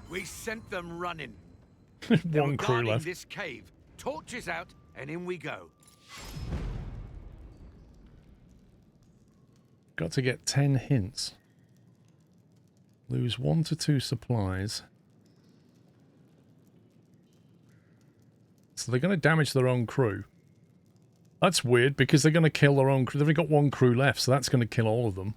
We sent them running. One crew guarding left. this cave. Torches out, and in we go. Got to get 10 hints. Lose 1 to 2 supplies. So they're going to damage their own crew. That's weird, because they're going to kill their own crew. They've only got 1 crew left, so that's going to kill all of them.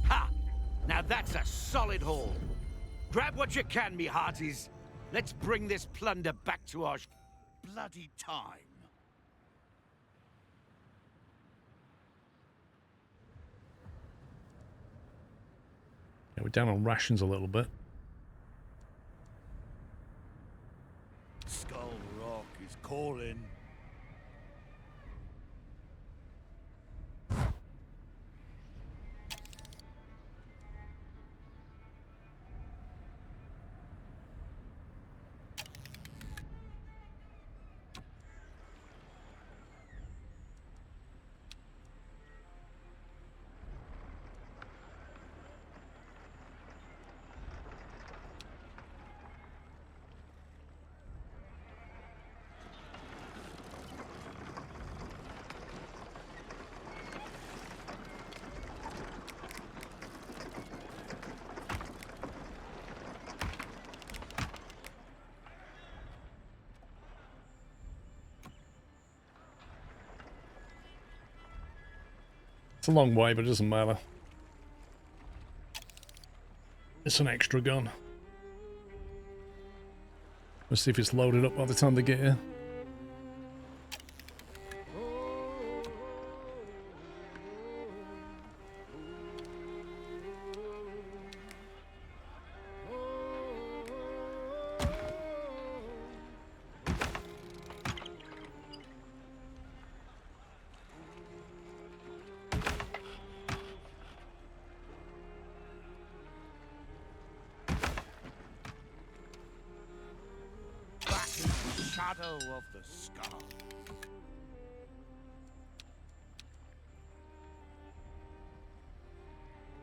Ha! Now that's a solid haul. Grab what you can, me hearties. Let's bring this plunder back to our bloody time. Yeah, we're down on rations a little bit. Skull Rock is calling. It's a long way, but it doesn't matter. It's an extra gun. Let's see if it's loaded up by the time they get here. Shadow of the skull.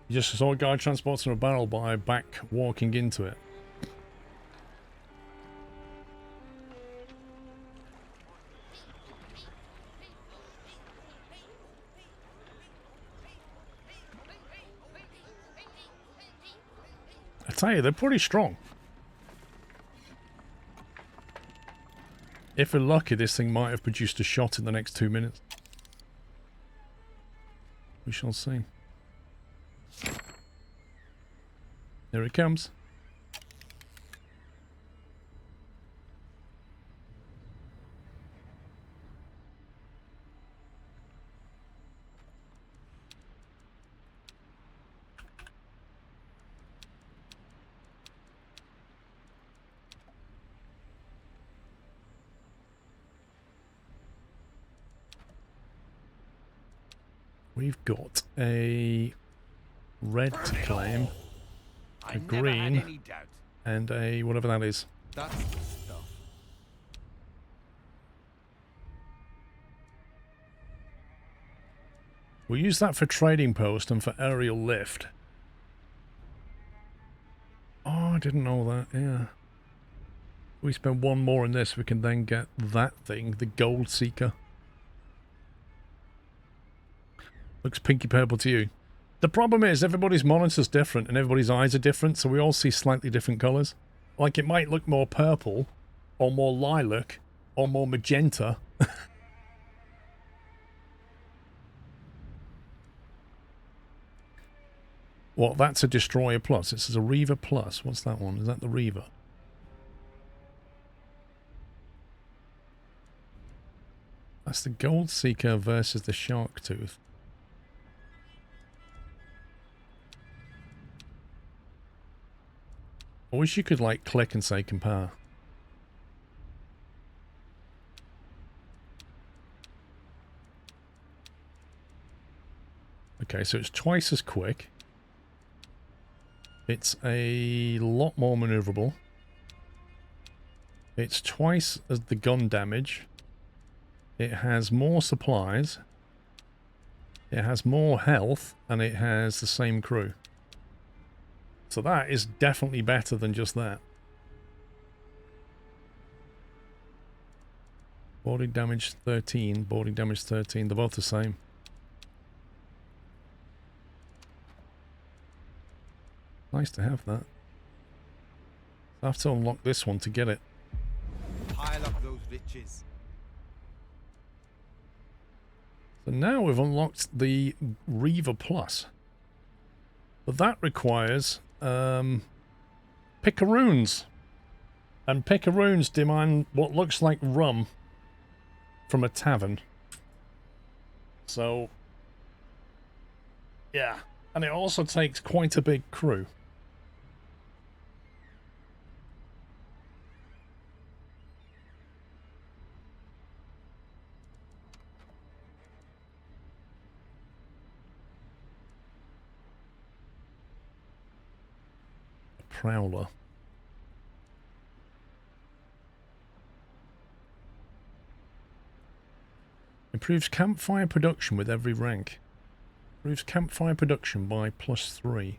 You just saw a guy transporting a barrel by back walking into it. I tell you, they're pretty strong. If we're lucky, this thing might have produced a shot in the next 2 minutes. We shall see. Here it comes. We've got a red to claim, a green, and a whatever that is. That's the stuff. We'll use that for trading post and for aerial lift. Oh, I didn't know that, yeah. We spend one more in this, we can then get that thing, the Gold Seeker. Looks pinky purple to you. The problem is everybody's monitor's different and everybody's eyes are different, so we all see slightly different colours. Like it might look more purple, or more lilac, or more magenta. What, that's a Destroyer Plus. It says a Reaver Plus. What's that one? Is that the Reaver? That's the Gold Seeker versus the Shark Tooth. I wish you could, like, click and say compare. Okay, so it's twice as quick. It's a lot more maneuverable. It's twice as the gun damage. It has more supplies. It has more health, and it has the same crew. So that is definitely better than just that. Boarding damage 13, boarding damage 13. They're both the same. Nice to have that. I have to unlock this one to get it. Pile up those riches. So now we've unlocked the Reaver Plus. But that requires picaroons. And picaroons demand what looks like rum from a tavern. So, yeah. And it also takes quite a big crew. Prowler. Improves campfire production with every rank. Improves campfire production by +3.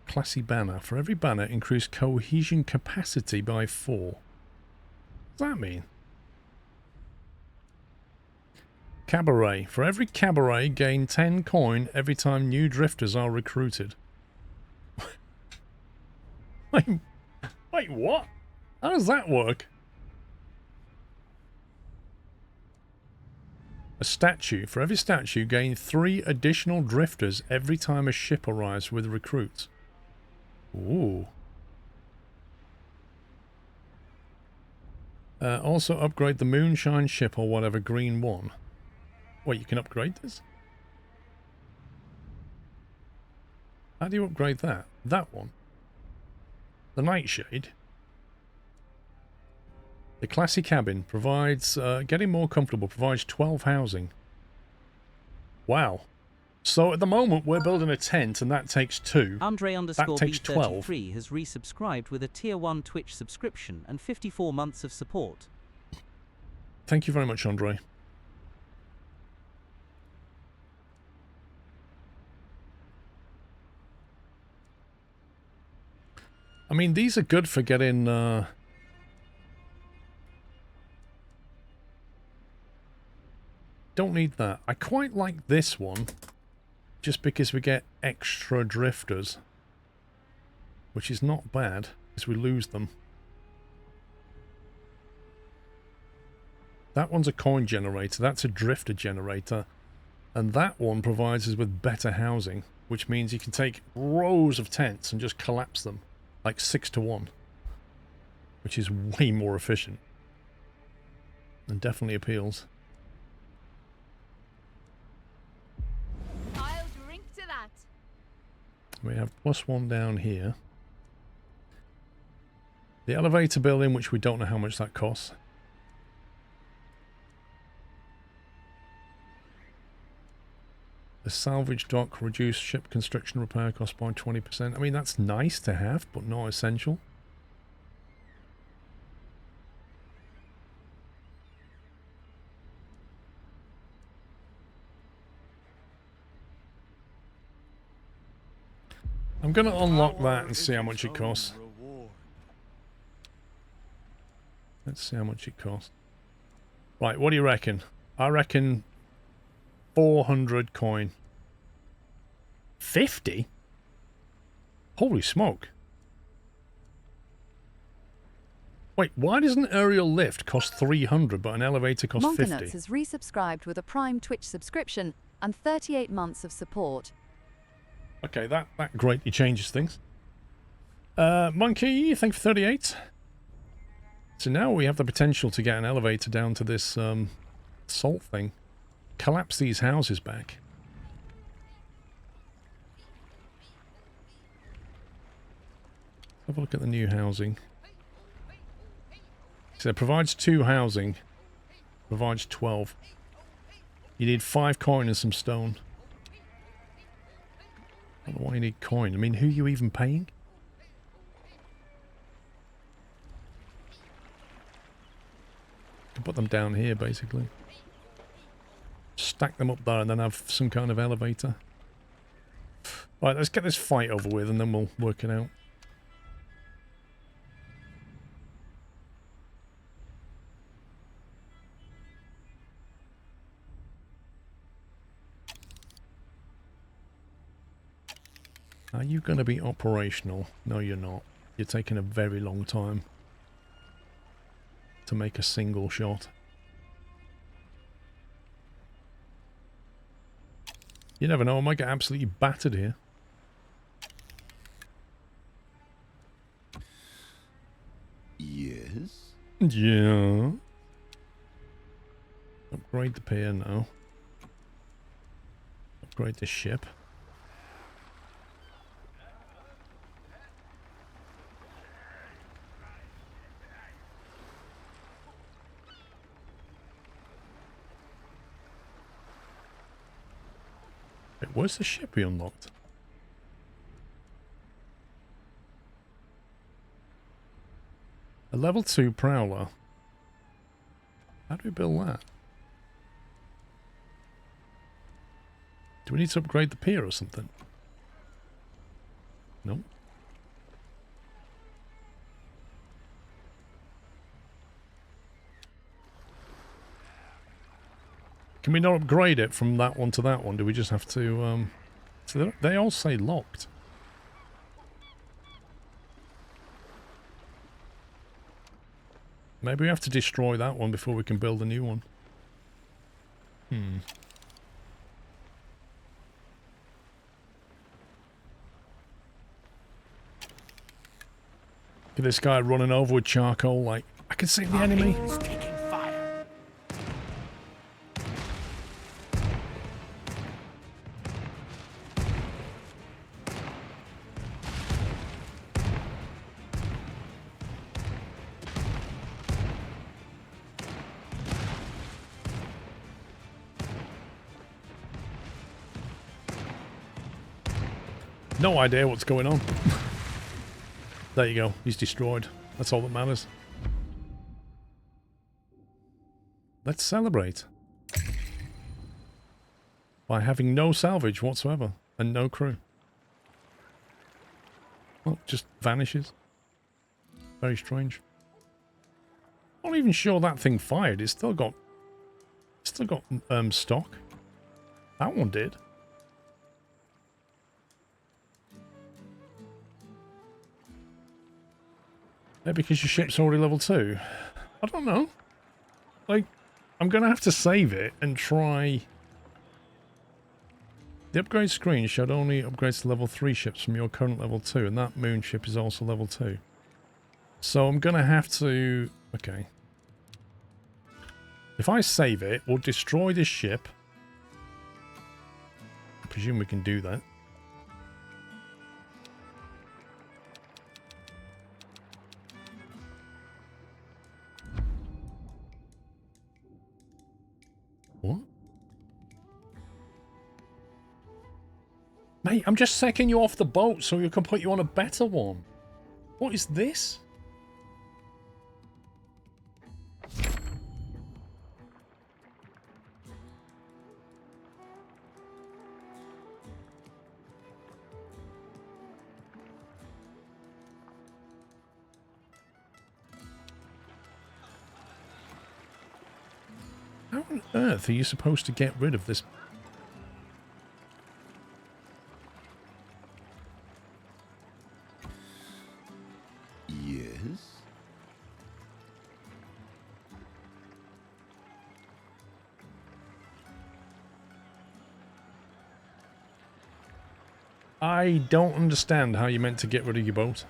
Classy banner. For every banner, increase cohesion capacity by 4. What does that mean? Cabaret. For every cabaret, gain 10 coin every time new drifters are recruited. Wait, what? How does that work? A statue. For every statue, gain 3 additional drifters every time a ship arrives with recruits. Ooh. Also upgrade the Moonshine ship or whatever green one. Wait, you can upgrade this? How do you upgrade that? That one. The Nightshade. The classy cabin provides, getting more comfortable, provides 12 housing. Wow. So at the moment we're building a tent and that takes 2. That takes 12. Andre_B33 has resubscribed with a Tier 1 Twitch subscription and 54 months of support. Thank you very much, Andre. I mean, these are good for getting... Don't need that. I quite like this one, just because we get extra drifters, which is not bad, because we lose them. That one's a coin generator, that's a drifter generator, and that one provides us with better housing, which means you can take rows of tents and just collapse them, like 6 to 1, which is way more efficient, and definitely appeals. I'll drink to that. We have +1 down here. The elevator building, which we don't know how much that costs. The salvage dock, reduce ship construction repair cost by 20%. I mean, that's nice to have, but not essential. I'm going to unlock that and see how much it costs. Let's see how much it costs. Right, what do you reckon? I reckon 400 coin. 50? Holy smoke. Wait, why does an aerial lift cost 300 but an elevator cost 50? Monkanuts has resubscribed with a Prime Twitch subscription and 38 months of support. Okay, that greatly changes things. Monkey, thank you for 38. So now we have the potential to get an elevator down to this salt thing. Collapse these houses back. Have a look at the new housing. So it provides 2 housing. Provides 12. You need 5 coin and some stone. I don't know why you need coin. I mean, who are you even paying? You can put them down here, basically. Stack them up there and then have some kind of elevator. Right, let's get this fight over with and then we'll work it out. Are you going to be operational? No, you're not. You're taking a very long time to make a single shot. You never know, I might get absolutely battered here. Yes? Yeah. Upgrade the pier now. Upgrade the ship. Where's the ship we unlocked? A level 2 prowler. How do we build that? Do we need to upgrade the pier or something? Nope. Can we not upgrade it from that one to that one? Do we just have to... So they all say locked. Maybe we have to destroy that one before we can build a new one. Look at this guy running over with charcoal like, I can see the enemy. It's taking fire. No idea what's going on. There you go. He's destroyed. That's all that matters. Let's celebrate. By having no salvage whatsoever. And no crew. Well, just vanishes. Very strange. Not even sure that thing fired. It's still got stock. That one did. Maybe because your ship's already level 2. I don't know. Like, I'm going to have to save it and try... The upgrade screen showed only upgrades to level 3 ships from your current level 2, and that moon ship is also level 2. So I'm going to have to... Okay. If I save it, we'll destroy this ship. I presume we can do that. What? Mate, I'm just sacking you off the boat so we can put you on a better one. What is this? How on earth are you supposed to get rid of this? Yes? I don't understand how you meant to get rid of your boat.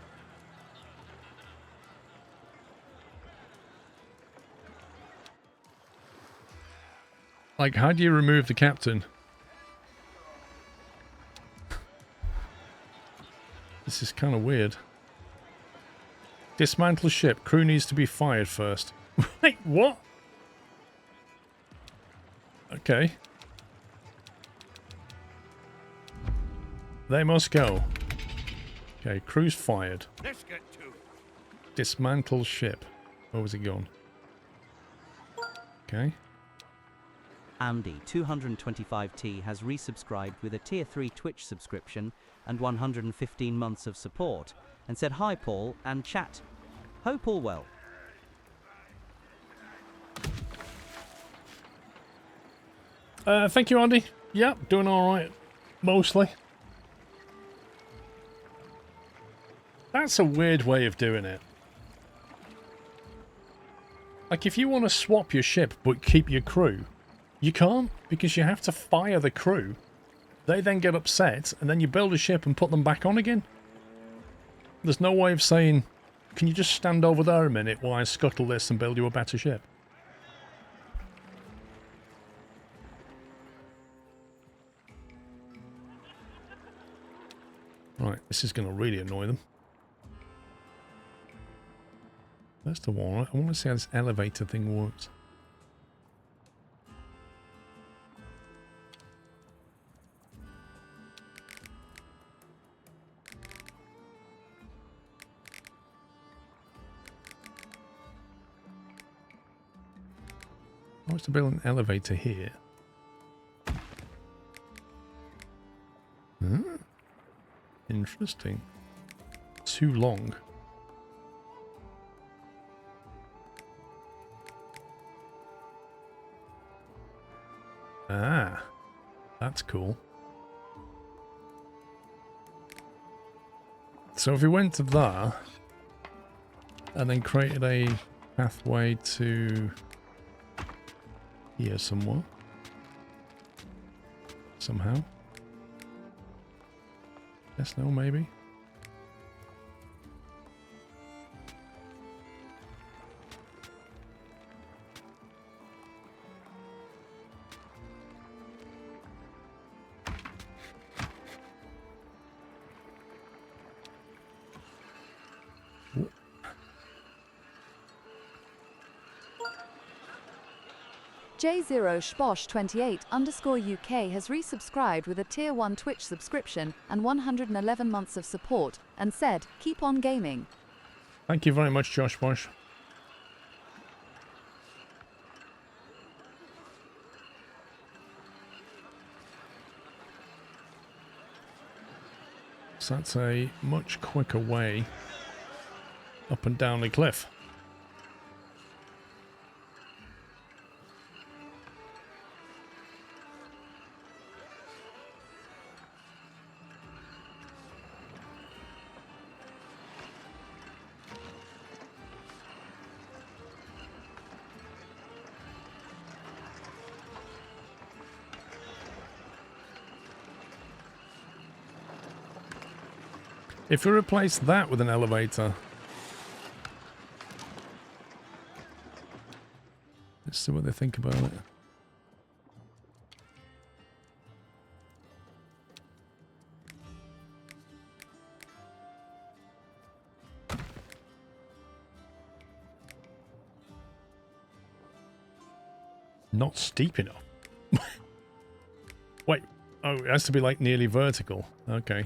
Like, how do you remove the captain? This is kind of weird. Dismantle ship. Crew needs to be fired first. Wait, what? Okay. They must go. Okay, crew's fired. Let's get to it. Dismantle ship. Where was it gone? Okay. Andy 225T has resubscribed with a tier 3 Twitch subscription and 115 months of support and said hi Paul and chat. Hope all well. Thank you, Andy. Yep, doing alright. Mostly. That's a weird way of doing it. Like, if you want to swap your ship but keep your crew, you can't, because you have to fire the crew. They then get upset, and then you build a ship and put them back on again. There's no way of saying, can you just stand over there a minute while I scuttle this and build you a better ship? Right, this is going to really annoy them. First of all, I want to see how this elevator thing works. I want to build an elevator here. Hmm. Interesting. Too long. Ah, that's cool. So if we went to there and then created a pathway to here somewhere. somehow. Yes, no, maybe. J0Shposh28_UK has resubscribed with a Tier 1 Twitch subscription and 111 months of support, and said, keep on gaming. Thank you very much, Josh Bosh. So that's a much quicker way up and down the cliff. If we replace that with an elevator, let's see what they think about it. Not steep enough. Wait, oh, it has to be like nearly vertical. Okay.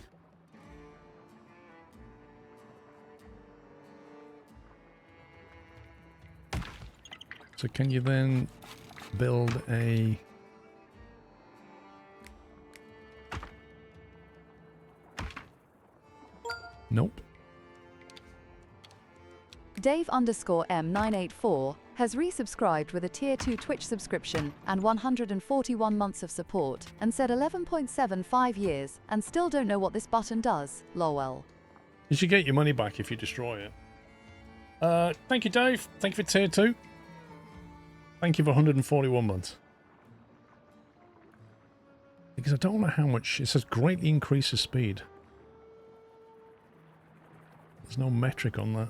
So can you then build a... Nope. Dave_M984 has resubscribed with a Tier 2 Twitch subscription and 141 months of support, and said 11.75 years, and still don't know what this button does. Lol. You should get your money back if you destroy it. Thank you, Dave. Thank you for Tier 2. Thank you for 141 months. Because I don't know how much... It says greatly increases speed. There's no metric on that.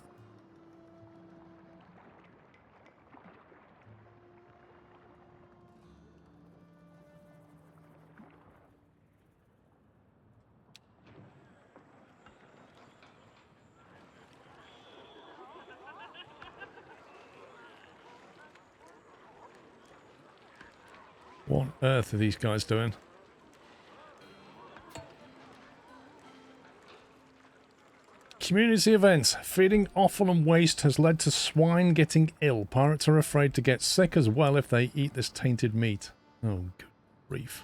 What on earth are these guys doing? Community events. Feeding offal and waste has led to swine getting ill. Pirates are afraid to get sick as well if they eat this tainted meat. Oh, good grief.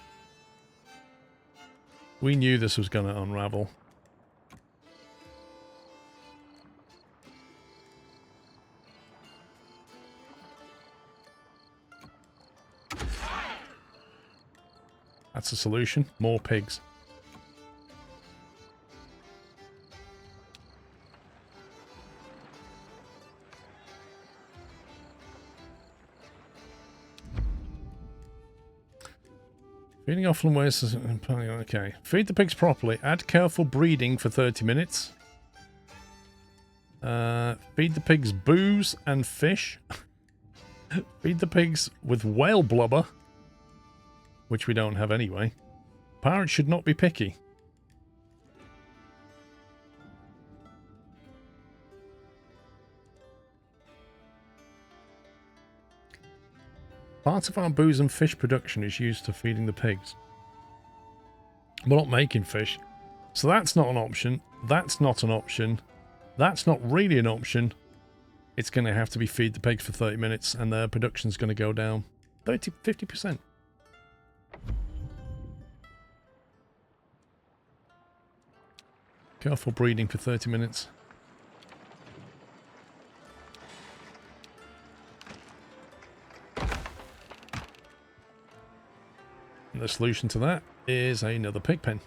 We knew this was going to unravel. That's the solution. More pigs. Feeding offal and waste is... Okay. Feed the pigs properly. Add careful breeding for 30 minutes. Feed the pigs booze and fish. Feed the pigs with whale blubber. Which we don't have anyway. Pirates should not be picky. Part of our booze and fish production is used to feeding the pigs. We're not making fish. So that's not an option. That's not an option. That's not really an option. It's going to have to be feed the pigs for 30 minutes and their production's going to go down 50%. Careful breeding for 30 minutes. And the solution to that is another pig pen.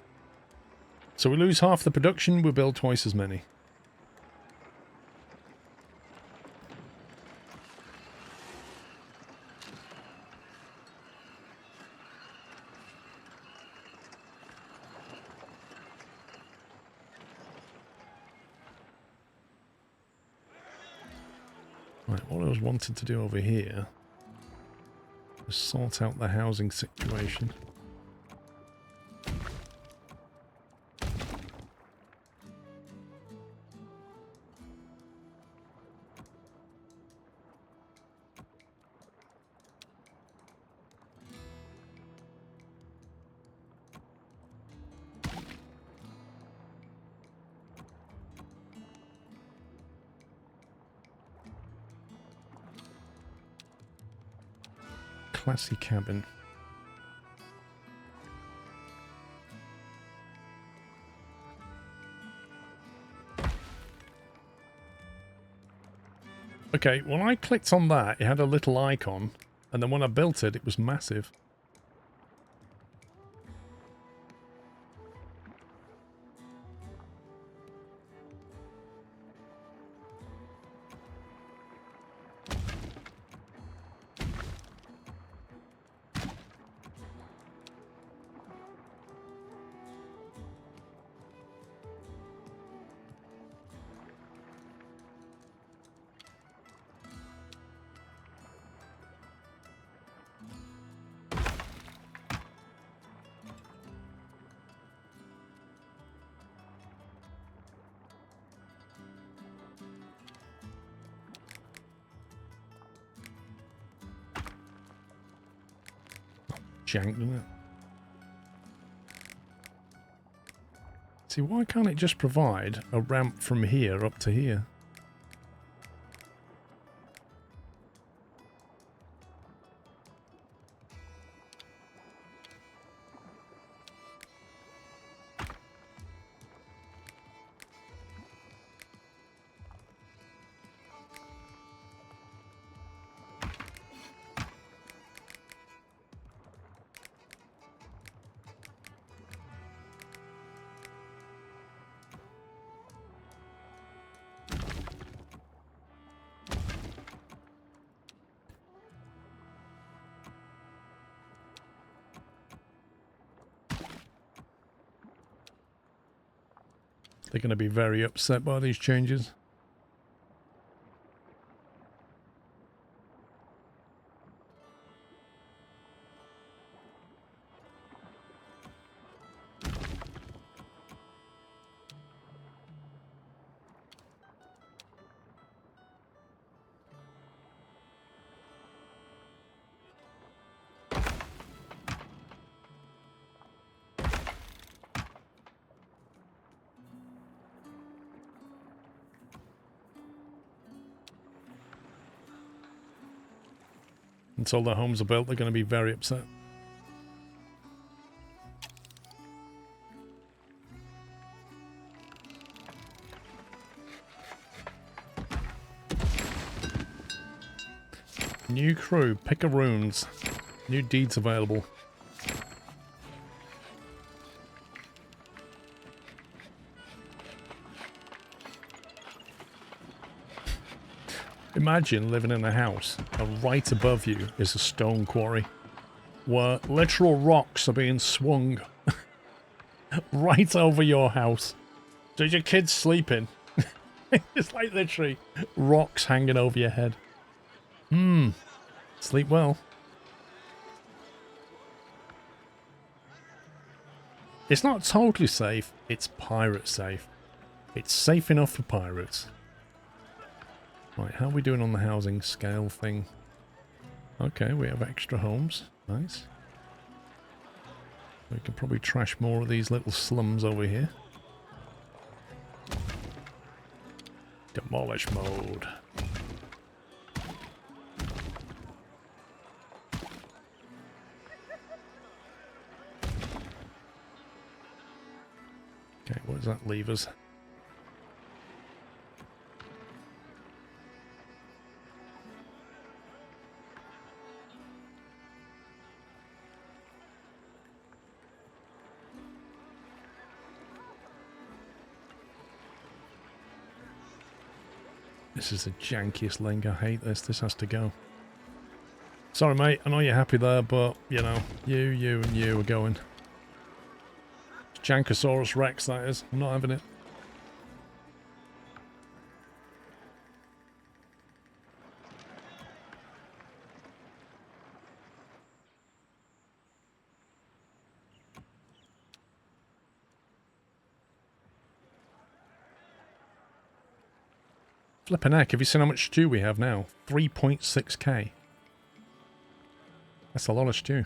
So we lose half the production, we build twice as many. Right, what I was wanting to do over here is sort out the housing situation. Classy cabin. Okay, when I clicked on that, it had a little icon, and then when I built it, it was massive. Jank, doesn't it? See, why can't it just provide a ramp from here up to here? They're going to be very upset by these changes. Until their homes are built, they're going to be very upset. New crew, Pickaroons. New deeds available. Imagine living in a house and right above you is a stone quarry where literal rocks are being swung right over your house. So your kids sleeping. It's like literally rocks hanging over your head. Sleep well. It's not totally safe, it's pirate safe. It's safe enough for pirates. Right, how are we doing on the housing scale thing? Okay, we have extra homes. Nice. We can probably trash more of these little slums over here. Demolish mode. Okay, what does that leave us? This is the jankiest link. I hate this. This has to go. Sorry, mate. I know you're happy there, but, you know, you and you are going. Jankosaurus Rex, that is. I'm not having it. Flippin' heck, have you seen how much stew we have now? 3.6k. That's a lot of stew.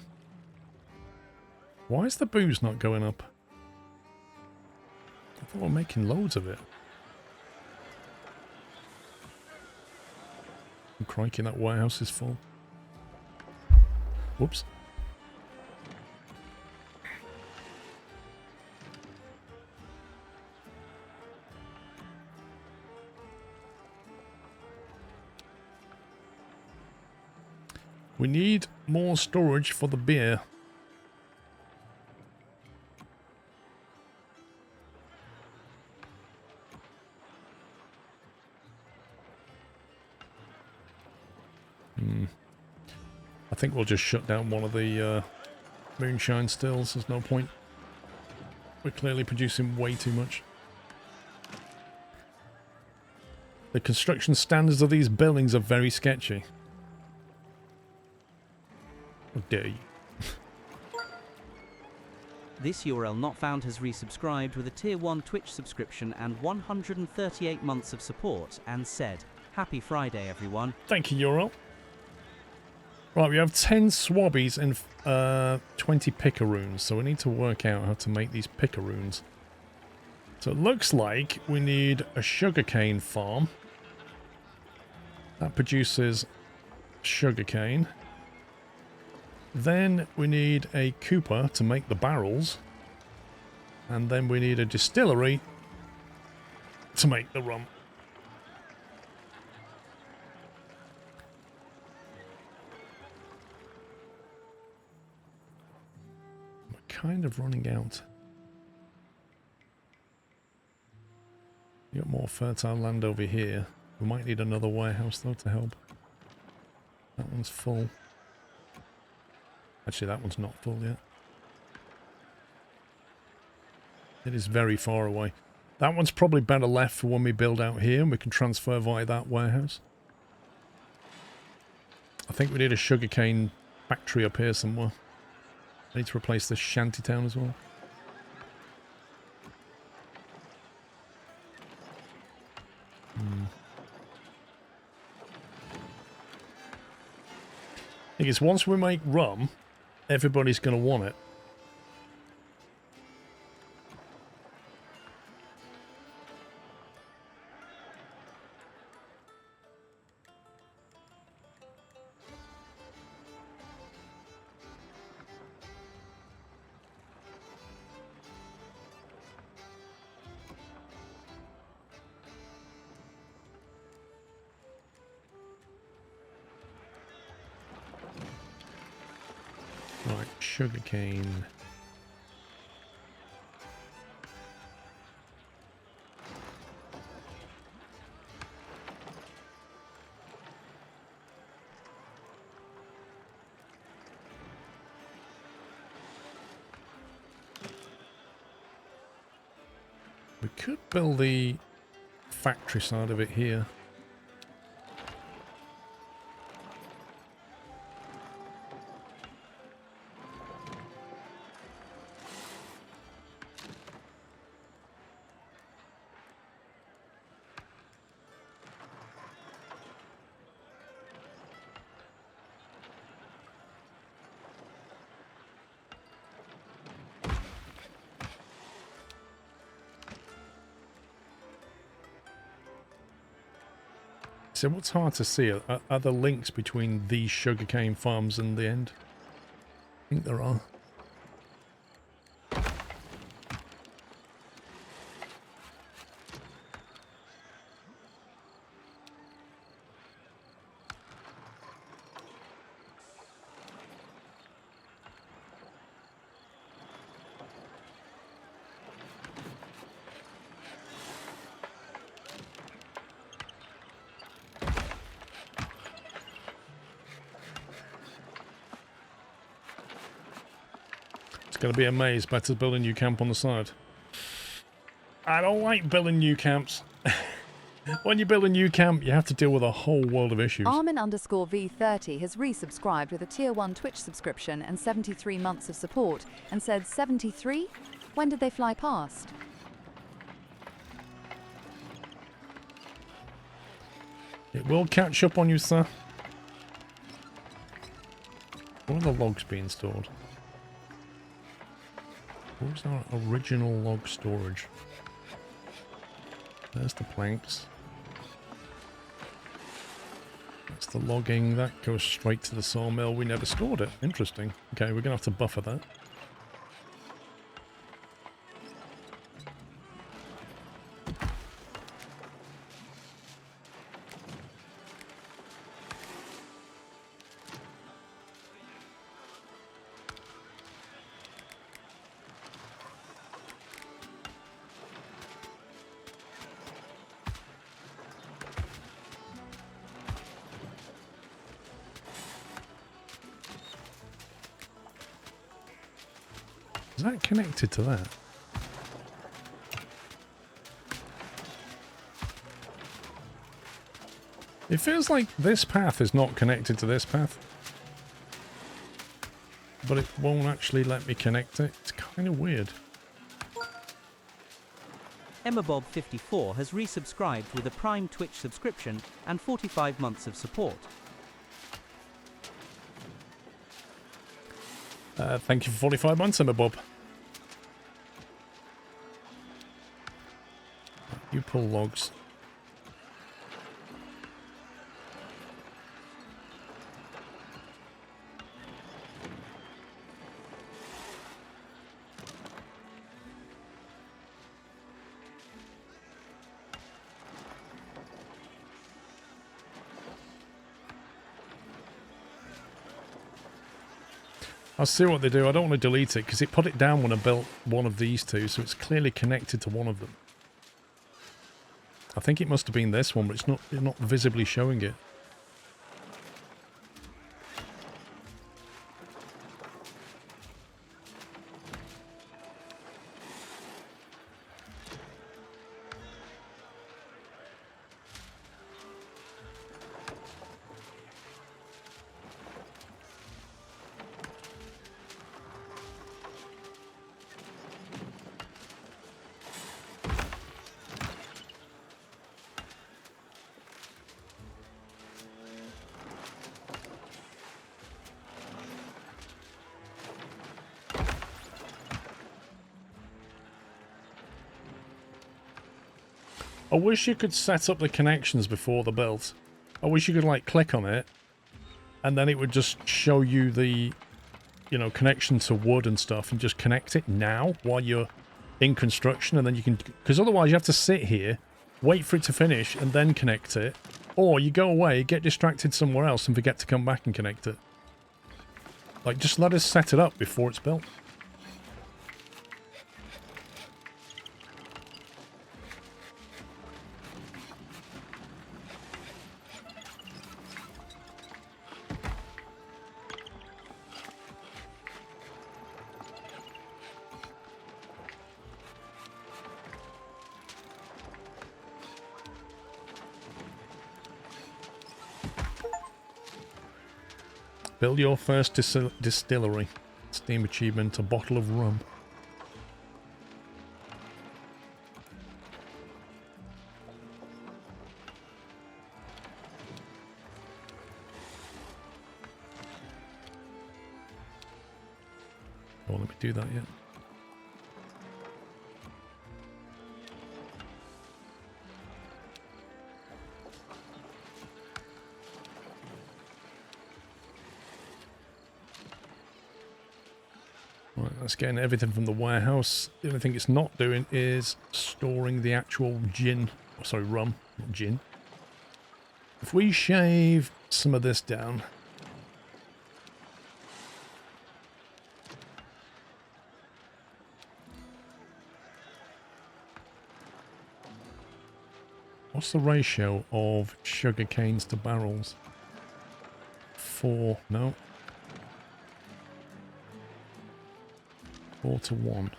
Why is the booze not going up? I thought we were making loads of it. Oh, crikey, that warehouse is full. Whoops. We need more storage for the beer. I think we'll just shut down one of the moonshine stills. There's no point. We're clearly producing way too much. The construction standards of these buildings are very sketchy. How dare you? This URL not found has resubscribed with a tier 1 Twitch subscription and 138 months of support and said, "Happy Friday, everyone." Thank you, URL. Right, we have 10 swabbies and 20 picaroons, so we need to work out how to make these picaroons. So it looks like we need a sugarcane farm. That produces sugarcane. Then we need a cooper to make the barrels. And then we need a distillery to make the rum. We're kind of running out. You got more fertile land over here. We might need another warehouse though to help. That one's full. Actually, that one's not full yet. It is very far away. That one's probably better left for when we build out here and we can transfer via that warehouse. I think we need a sugarcane factory up here somewhere. I need to replace this shantytown as well. I guess once we make rum, everybody's going to want it. Right, sugarcane. We could build the factory side of it here. So what's hard to see are the links between these sugarcane farms and the end? I think there are. Gonna be a maze, better build a new camp on the side. I don't like building new camps. When you build a new camp, you have to deal with a whole world of issues. Armin_V30 has resubscribed with a tier 1 Twitch subscription and 73 months of support and said 73? When did they fly past? It will catch up on you, sir. Where are the logs being stored? Where's our original log storage? There's the planks. That's the logging. That goes straight to the sawmill. We never stored it. Interesting. Okay, we're going to have to buffer that. Is that connected to that? It feels like this path is not connected to this path. But it won't actually let me connect it. It's kind of weird. EmmaBob54 has resubscribed with a Prime Twitch subscription and 45 months of support. Thank you for 45 months, Emma Bob. You pull logs. I'll see what they do. I don't want to delete it because it put it down when I built one of these two, so it's clearly connected to one of them. I think it must have been this one, but it's not visibly showing it. I wish you could set up the connections before the build. I wish you could, like, click on it, and then it would just show you the, you know, connection to wood and stuff, and just connect it now while you're in construction, and then you can... Because otherwise you have to sit here, wait for it to finish, and then connect it. Or you go away, get distracted somewhere else, and forget to come back and connect it. Like, just let us set it up before it's built. Build your first distillery. Steam achievement, a bottle of rum. Oh, let me do that yet. Right, that's getting everything from the warehouse. The only thing it's not doing is storing the actual gin. Oh, sorry, rum, not gin. If we shave some of this down. What's the ratio of sugar canes to barrels? 4, no. 4 to 1.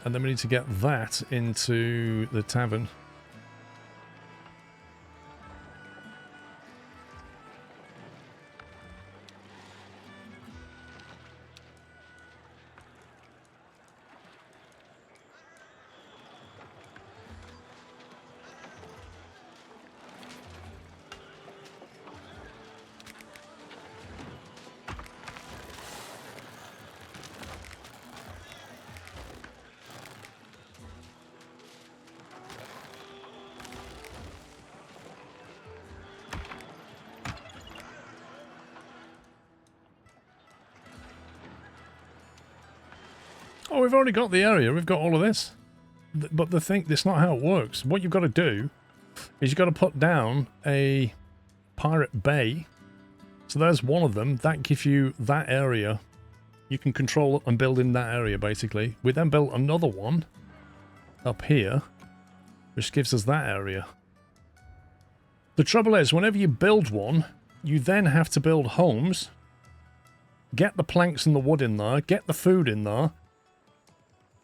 And then we need to get that into the tavern. Oh, we've already got the area. We've got all of this. But the thing, that's not how it works. What you've got to do is you've got to put down a pirate bay. So there's one of them. That gives you that area. You can control and build in that area, basically. We then built another one up here, which gives us that area. The trouble is, whenever you build one, you then have to build homes, get the planks and the wood in there, get the food in there.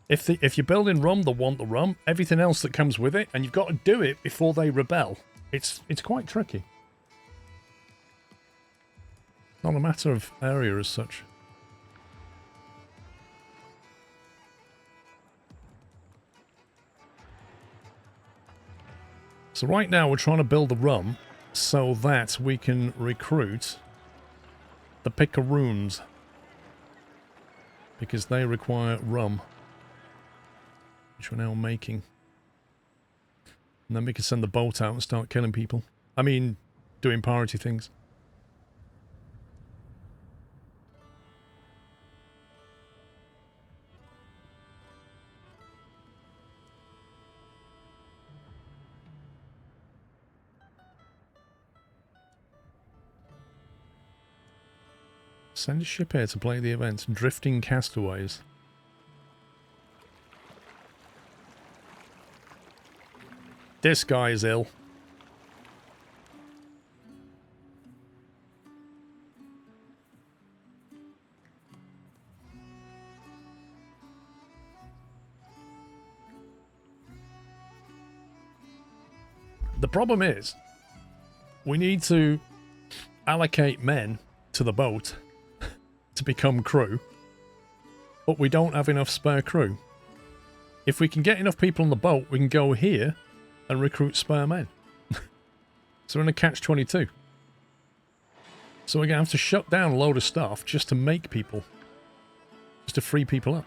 If you're building rum, they'll want the rum, everything else that comes with it, and you've got to do it before they rebel. It's quite tricky. Not a matter of area as such. So right now we're trying to build the rum so that we can recruit the picaroons, because they require rum, which we're now making. And then we can send the boat out and start killing people. I mean, doing priority things. Send a ship here to play the event. Drifting Castaways. This guy is ill. The problem is, we need to allocate men to the boat to become crew, but we don't have enough spare crew. If we can get enough people on the boat, we can go here and recruit spare men. So we're in a catch-22. So we're going to have to shut down a load of stuff just to make people. Just to free people up.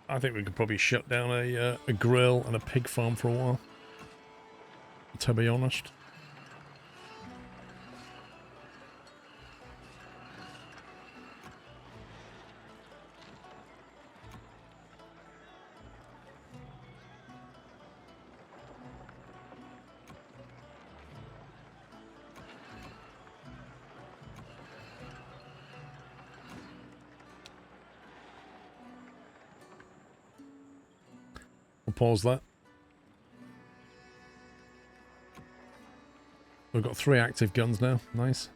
I think we could probably shut down a grill and a pig farm for a while, to be honest. We'll pause that. We've got 3 active guns now. Nice.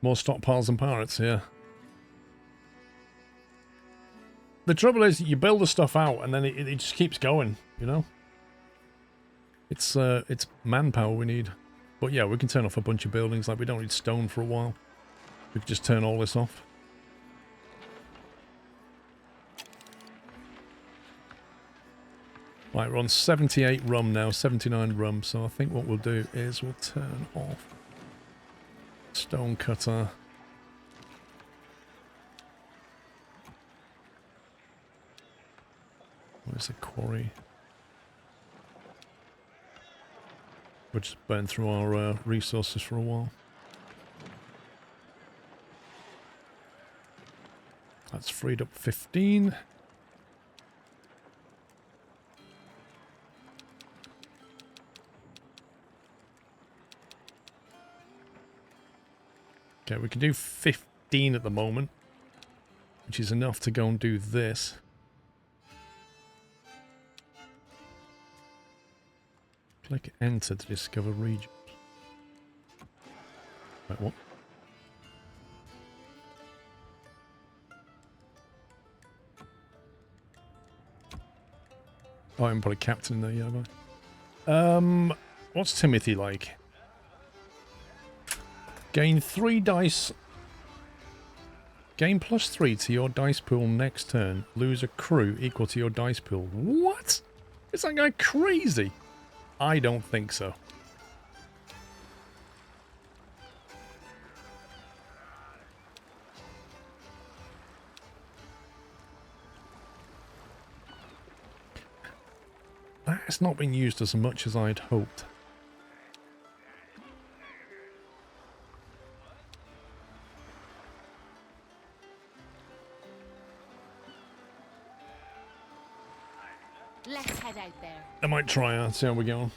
More stockpiles and pirates, yeah. The trouble is, you build the stuff out and then it just keeps going, you know? It's manpower we need. But yeah, we can turn off a bunch of buildings. Like, we don't need stone for a while. We can just turn all this off. Right, we're on 78 rum now, 79 rum, so I think what we'll do is we'll turn off stone cutter. Where's the quarry? We'll just burn through our resources for a while. That's freed up 15. Okay, we can do 15 at the moment, which is enough to go and do this. Click enter to discover regions. Wait, what? Oh, I haven't put a captain in there yet, have I? What's Timothy like? Gain 3 dice. Gain +3 to your dice pool next turn. Lose a crew equal to your dice pool. What? Is that guy crazy? I don't think so. That has not been used as much as I'd hoped. Let's head out there. I might try and see how we go on.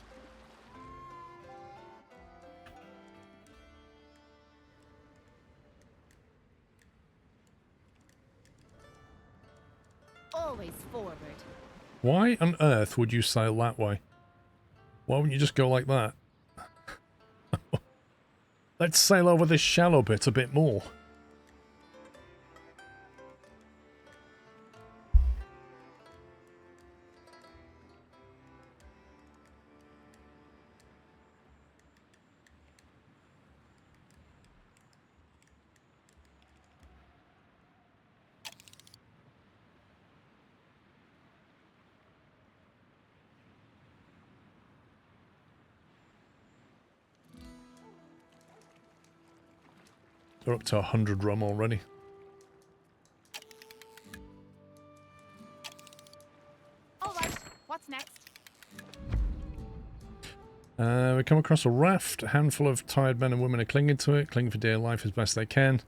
Always forward. Why on earth would you sail that way? Why wouldn't you just go like that? Let's sail over this shallow bit a bit more. They're up to 100 rum already. Alright, what's next? We come across a raft. A handful of tired men and women are clinging to it, clinging for dear life as best they can.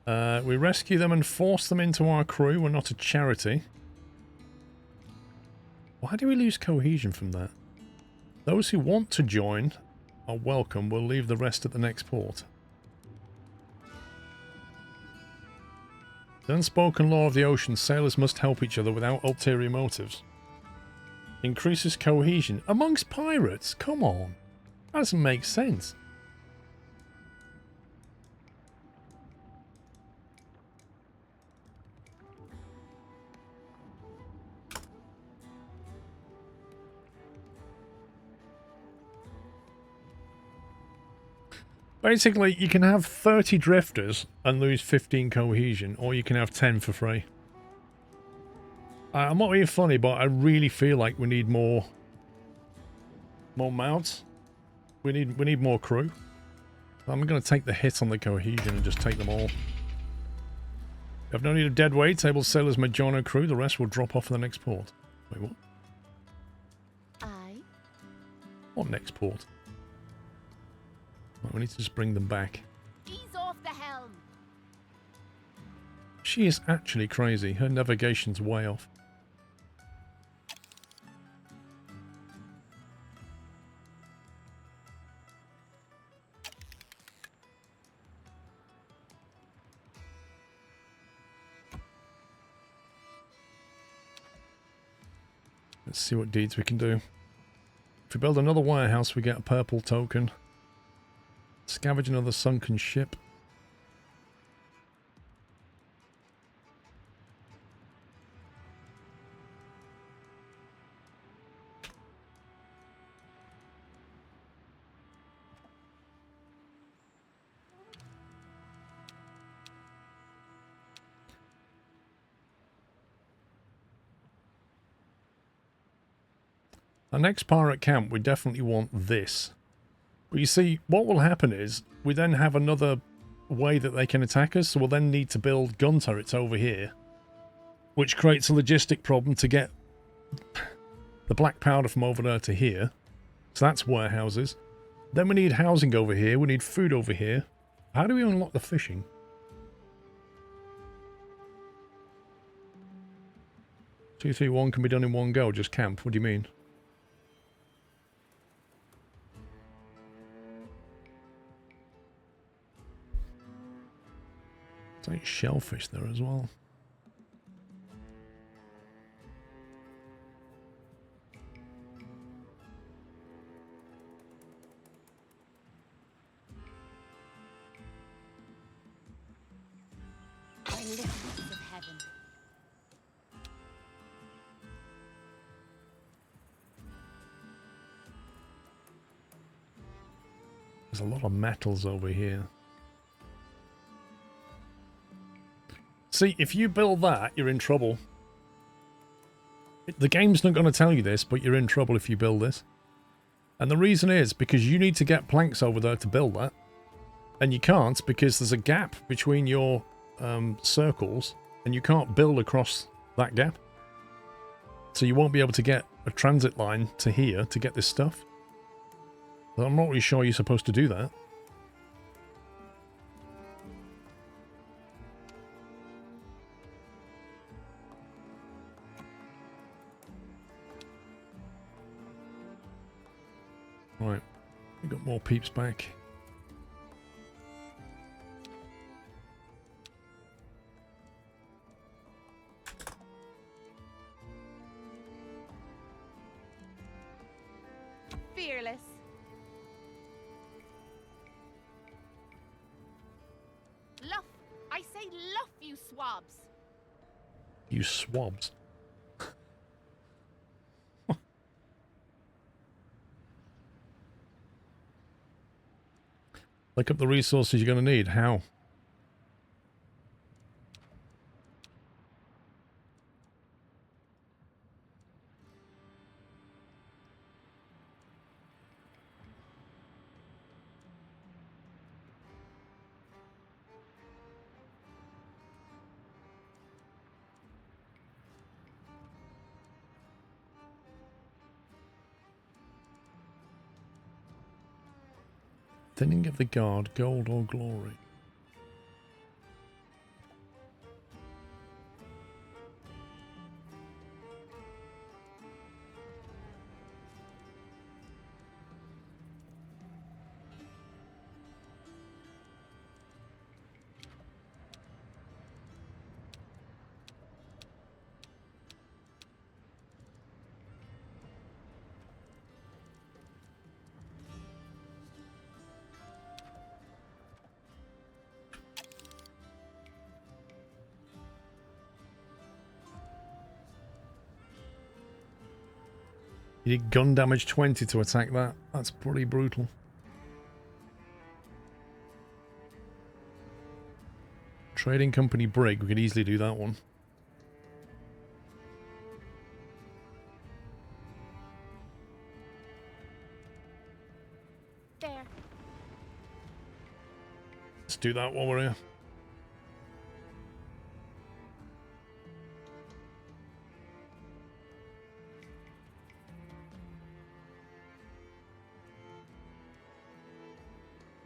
We rescue them and force them into our crew. We're not a charity. Why do we lose cohesion from that? Those who want to join are welcome. We'll leave the rest at the next port. The unspoken law of the ocean, sailors must help each other without ulterior motives. Increases cohesion amongst pirates? Come on. That doesn't make sense. Basically, you can have 30 drifters and lose 15 cohesion, or you can have 10 for free. I'm not being funny, but I really feel like we need more mounts. We need more crew. I'm going to take the hit on the cohesion and just take them all. You have no need of dead weight. Able sailors may join our crew. The rest will drop off in the next port. Wait, what? Aye. What next port? Right, we need to just bring them back. Ease off the helm. She is actually crazy. Her navigation's way off. Let's see what deeds we can do. If we build another warehouse, we get a purple token. Scavenge another sunken ship. Our next pirate camp, we definitely want this. But you see, what will happen is, we then have another way that they can attack us, so we'll then need to build gun turrets over here, which creates a logistic problem to get the black powder from over there to here. So that's warehouses. Then we need housing over here, we need food over here. How do we unlock the fishing? Two, three, one can be done in one go, just camp. What do you mean? There's like shellfish there as well. There's a lot of metals over here. See, if you build that, you're in trouble. The game's not going to tell you this, but you're in trouble if you build this. And the reason is because you need to get planks over there to build that. And you can't because there's a gap between your circles, and you can't build across that gap. So you won't be able to get a transit line to here to get this stuff. But I'm not really sure you're supposed to do that. Right, we got more peeps back. Fearless. Luff. I say luff, you swabs. You swabs. Look up the resources you're going to need. How? Thinning of the guard, gold or glory? You did gun damage 20 to attack that. That's pretty brutal. Trading company brig. We could easily do that one. There. Let's do that while we're here.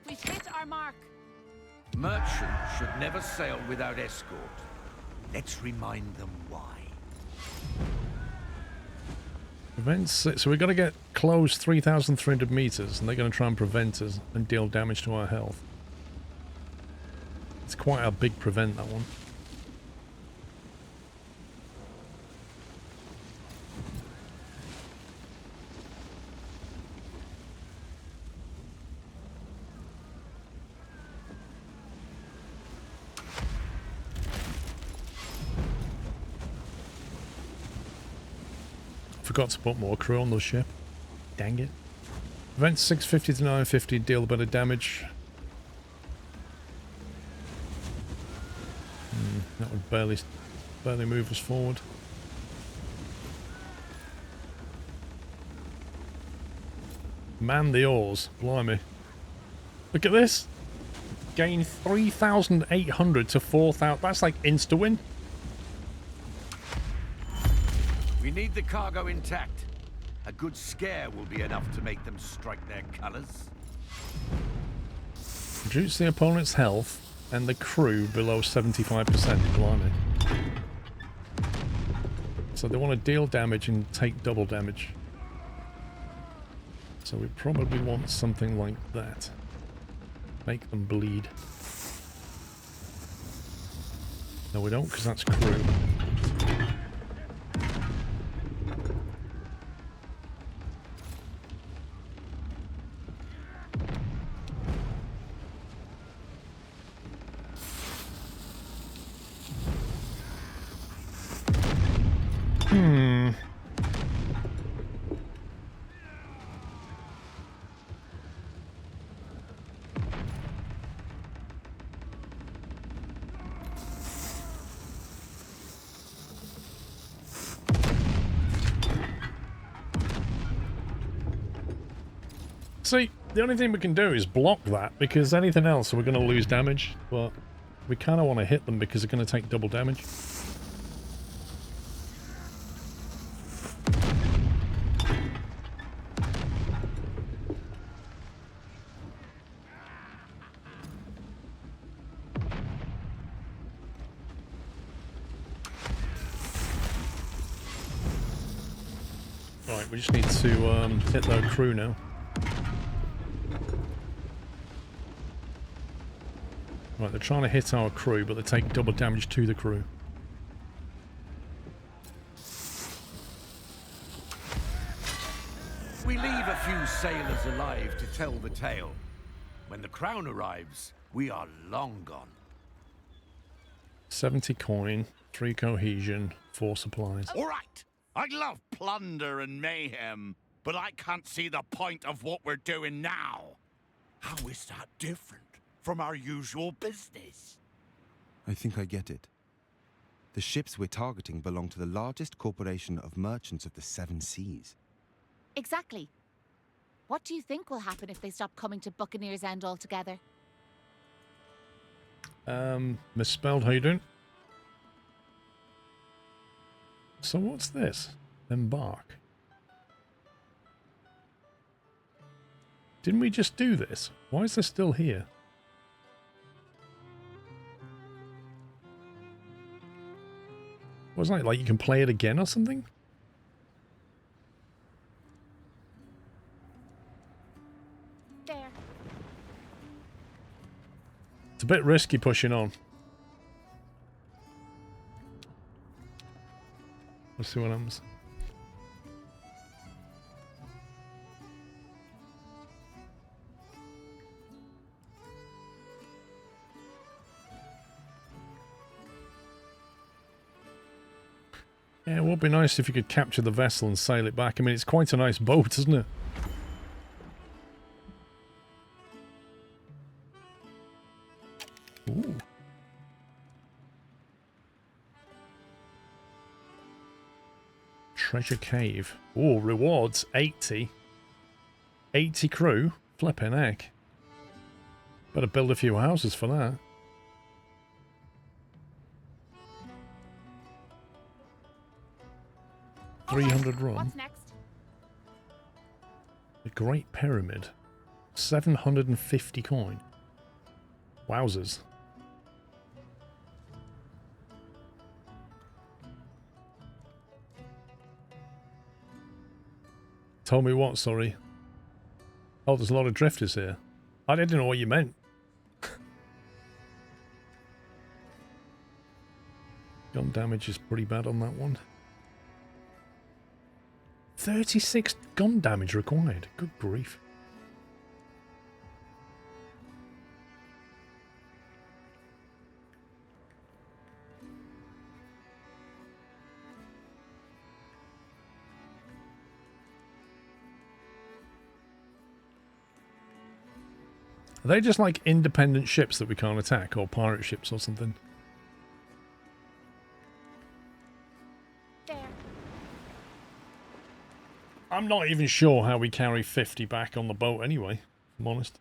We've hit our mark. Merchants should never sail without escort. Let's remind them why. Prevent so we've got to get close 3,300 meters, and they're going to try and prevent us and deal damage to our health. It's quite a big prevent, that one. Forgot to put more crew on the ship. Dang it. Prevent 650 to 950, deal a bit of damage. That would barely move us forward. Man the oars. Blimey. Look at this. Gain 3,800 to 4,000. That's like insta-win. We need the cargo intact. A good scare will be enough to make them strike their colors. Reduce the opponent's health and the crew below 75%. Blimey. So they want to deal damage and take double damage. So we probably want something like that. Make them bleed. No, we don't, because that's crew. See, the only thing we can do is block that, because anything else we're going to lose damage, but we kind of want to hit them because they're going to take double damage. Right, we just need to hit their crew now. Right, they're trying to hit our crew, but they take double damage to the crew. We leave a few sailors alive to tell the tale. When the crown arrives, we are long gone. 70 coin, 3 cohesion, 4 supplies. All right. I love plunder and mayhem, but I can't see the point of what we're doing now. How is that different from our usual business? I think I get it. The ships we're targeting belong to the largest corporation of merchants of the 7 seas. Exactly. What do you think will happen if they stop coming to Buccaneer's End altogether? Misspelled, how you doing? So what's this? Embark. Didn't we just do this? Why is this still here? Wasn't it like you can play it again or something? There. It's a bit risky pushing on. Let's see what happens. Yeah, it would be nice if you could capture the vessel and sail it back. I mean, it's quite a nice boat, isn't it? Ooh. Treasure cave. Oh, rewards 80. 80 crew? Flipping heck. Better build a few houses for that. $300 run. What's next? The Great Pyramid. 750 coin. Wowzers. Told me what, sorry? Oh, there's a lot of drifters here. I didn't know what you meant. Gun damage is pretty bad on that one. 36 gun damage required. Good grief. Are they just like independent ships that we can't attack, or pirate ships or something? There. I'm not even sure how we carry 50 back on the boat anyway, if I'm honest.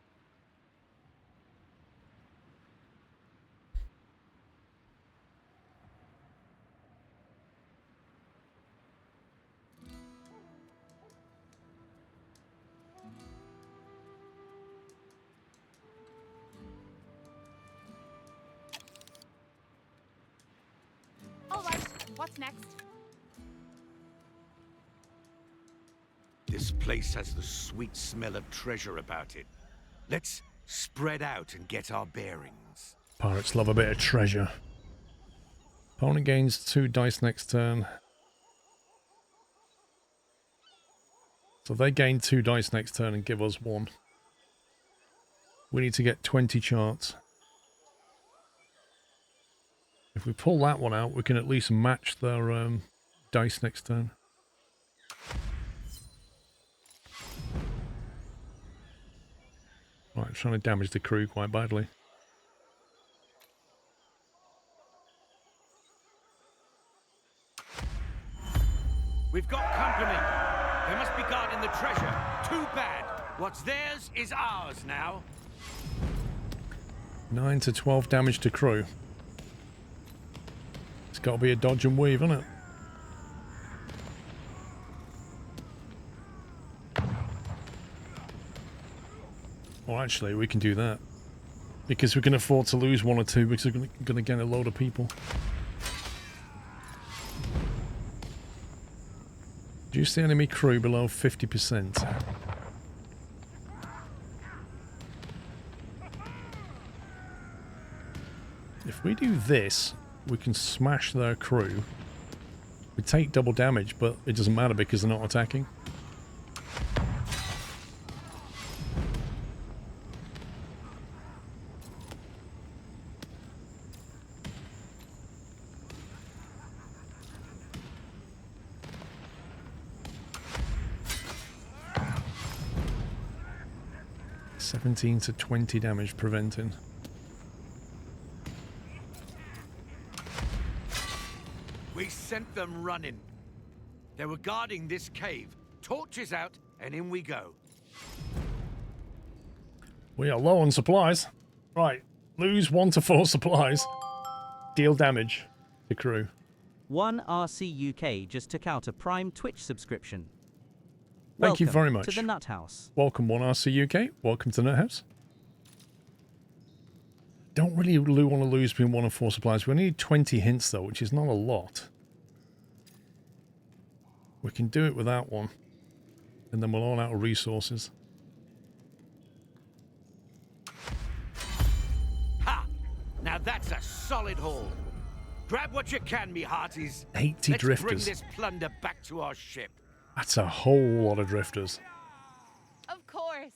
All right. What's next? This place has the sweet smell of treasure about it. Let's spread out and get our bearings. Pirates love a bit of treasure. Opponent gains 2 dice next turn. So they gain 2 dice next turn and give us 1. We need to get 20 charts. If we pull that one out, we can at least match their dice next turn. Right, trying to damage the crew quite badly. We've got company. They must be guarding the treasure. Too bad. What's theirs is ours now. 9 to 12 damage to crew. It's got to be a dodge and weave, isn't it? Well, actually, we can do that. Because we can afford to lose 1 or 2 because we're going to get a load of people. Reduce the enemy crew below 50%. If we do this, we can smash their crew. We take double damage, but it doesn't matter because they're not attacking. (17 to 20 damage preventing). We sent them running. They were guarding this cave. Torches out, and in we go. We are low on supplies. Right. Lose 1 to 4 supplies. Deal damage to crew. 1RC UK just took out a Prime Twitch subscription. Thank you Welcome very much. to the Nut House. Welcome 1RC UK. Welcome to the Nut House. Don't really want to lose between 1 and 4 supplies. We need 20 hints though, which is not a lot. We can do it without one. And then we'll all out of resources. Ha! Now that's a solid haul. Grab what you can, me hearties. 80 Let's drifters. bring this plunder back to our ship. That's a whole lot of drifters. Of course.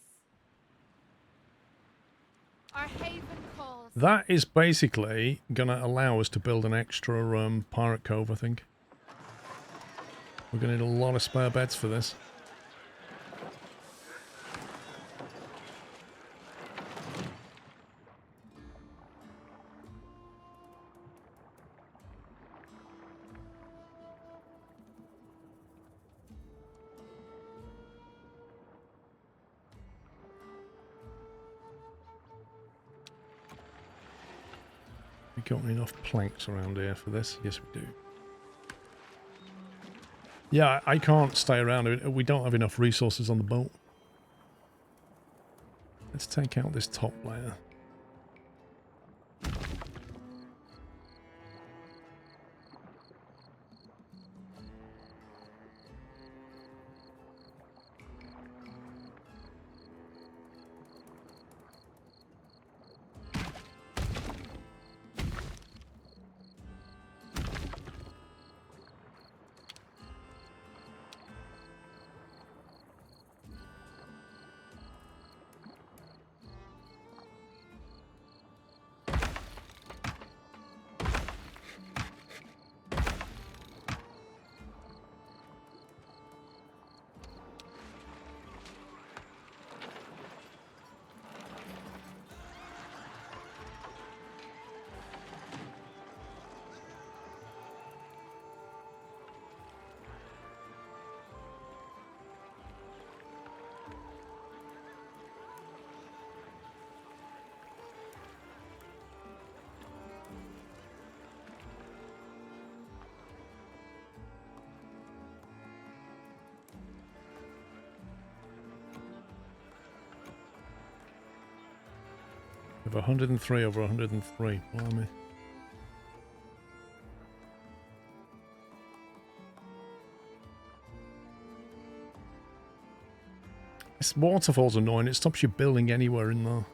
Our haven calls. That is basically going to allow us to build an extra pirate cove, I think. We're going to need a lot of spare beds for this. We got enough planks around here for this? Yes, we do. Yeah, I can't stay around. We don't have enough resources on the boat. Let's take out this top layer. We have 103 over 103. Blimey. This waterfall's annoying. It stops you building anywhere in there.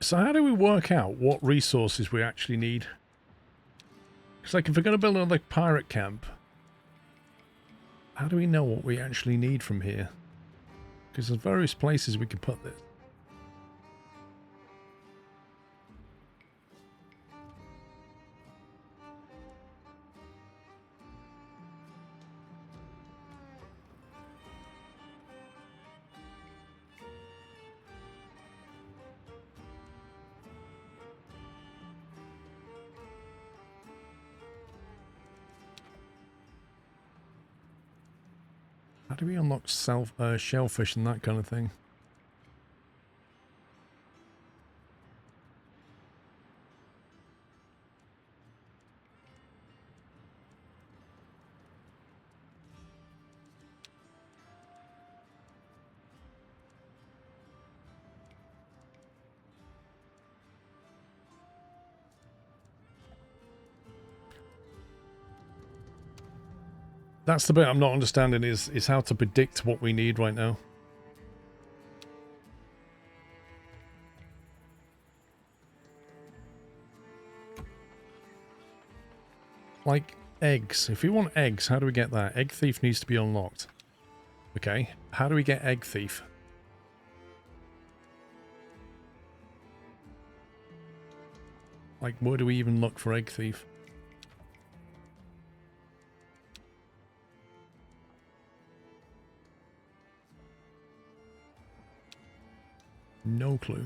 So how do we work out what resources we actually need? Because like if we're going to build another pirate camp, how do we know what we actually need from here? Because there's various places we can put this. How do we unlock shellfish and that kind of thing? That's the bit I'm not understanding is how to predict what we need right now. Like eggs. If we want eggs, how do we get that? Egg Thief needs to be unlocked. Okay, how do we get Egg Thief? Like, where do we even look for Egg Thief? No clue.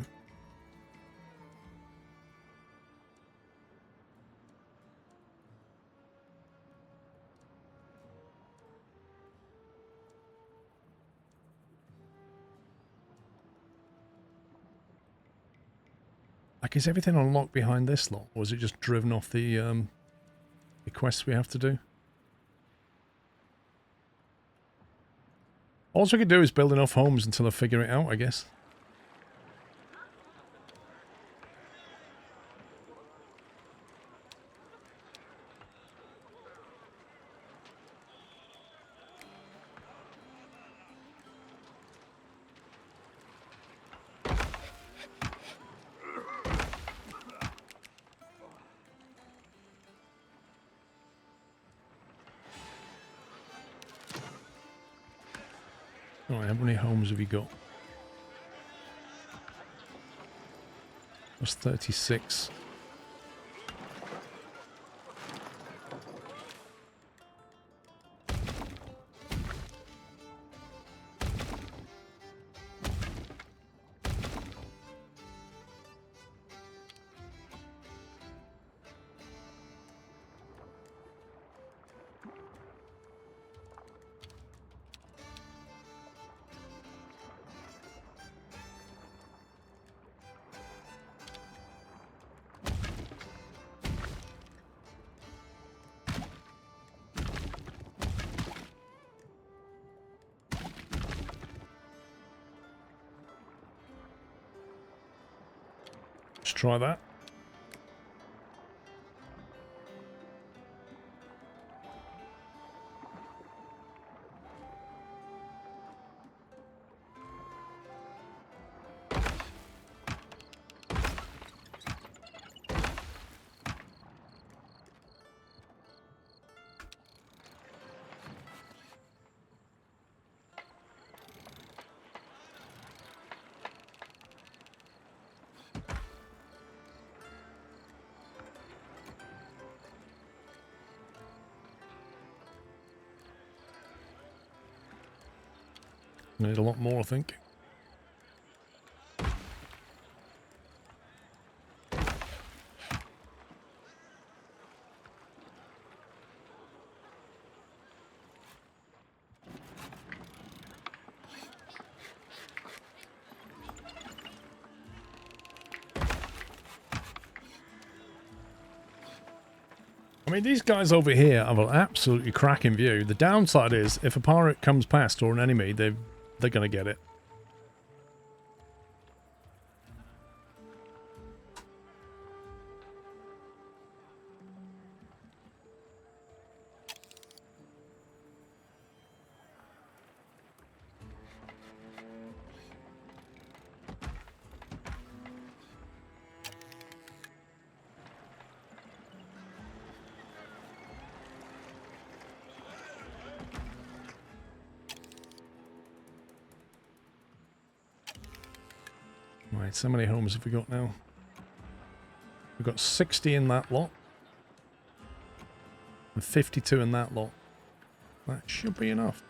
Like, is everything unlocked behind this lot? Or is it just driven off the quests we have to do? All we could do is build enough homes until I figure it out, I guess. Alright, how many homes have you got? That's 36. Let's try that. Need a lot more, I think. I mean, these guys over here have an absolutely cracking view. The downside is, if a pirate comes past or an enemy, they're going to get it. Right, so many homes have we got now? We've got 60 in that lot. And 52 in that lot. That should be enough.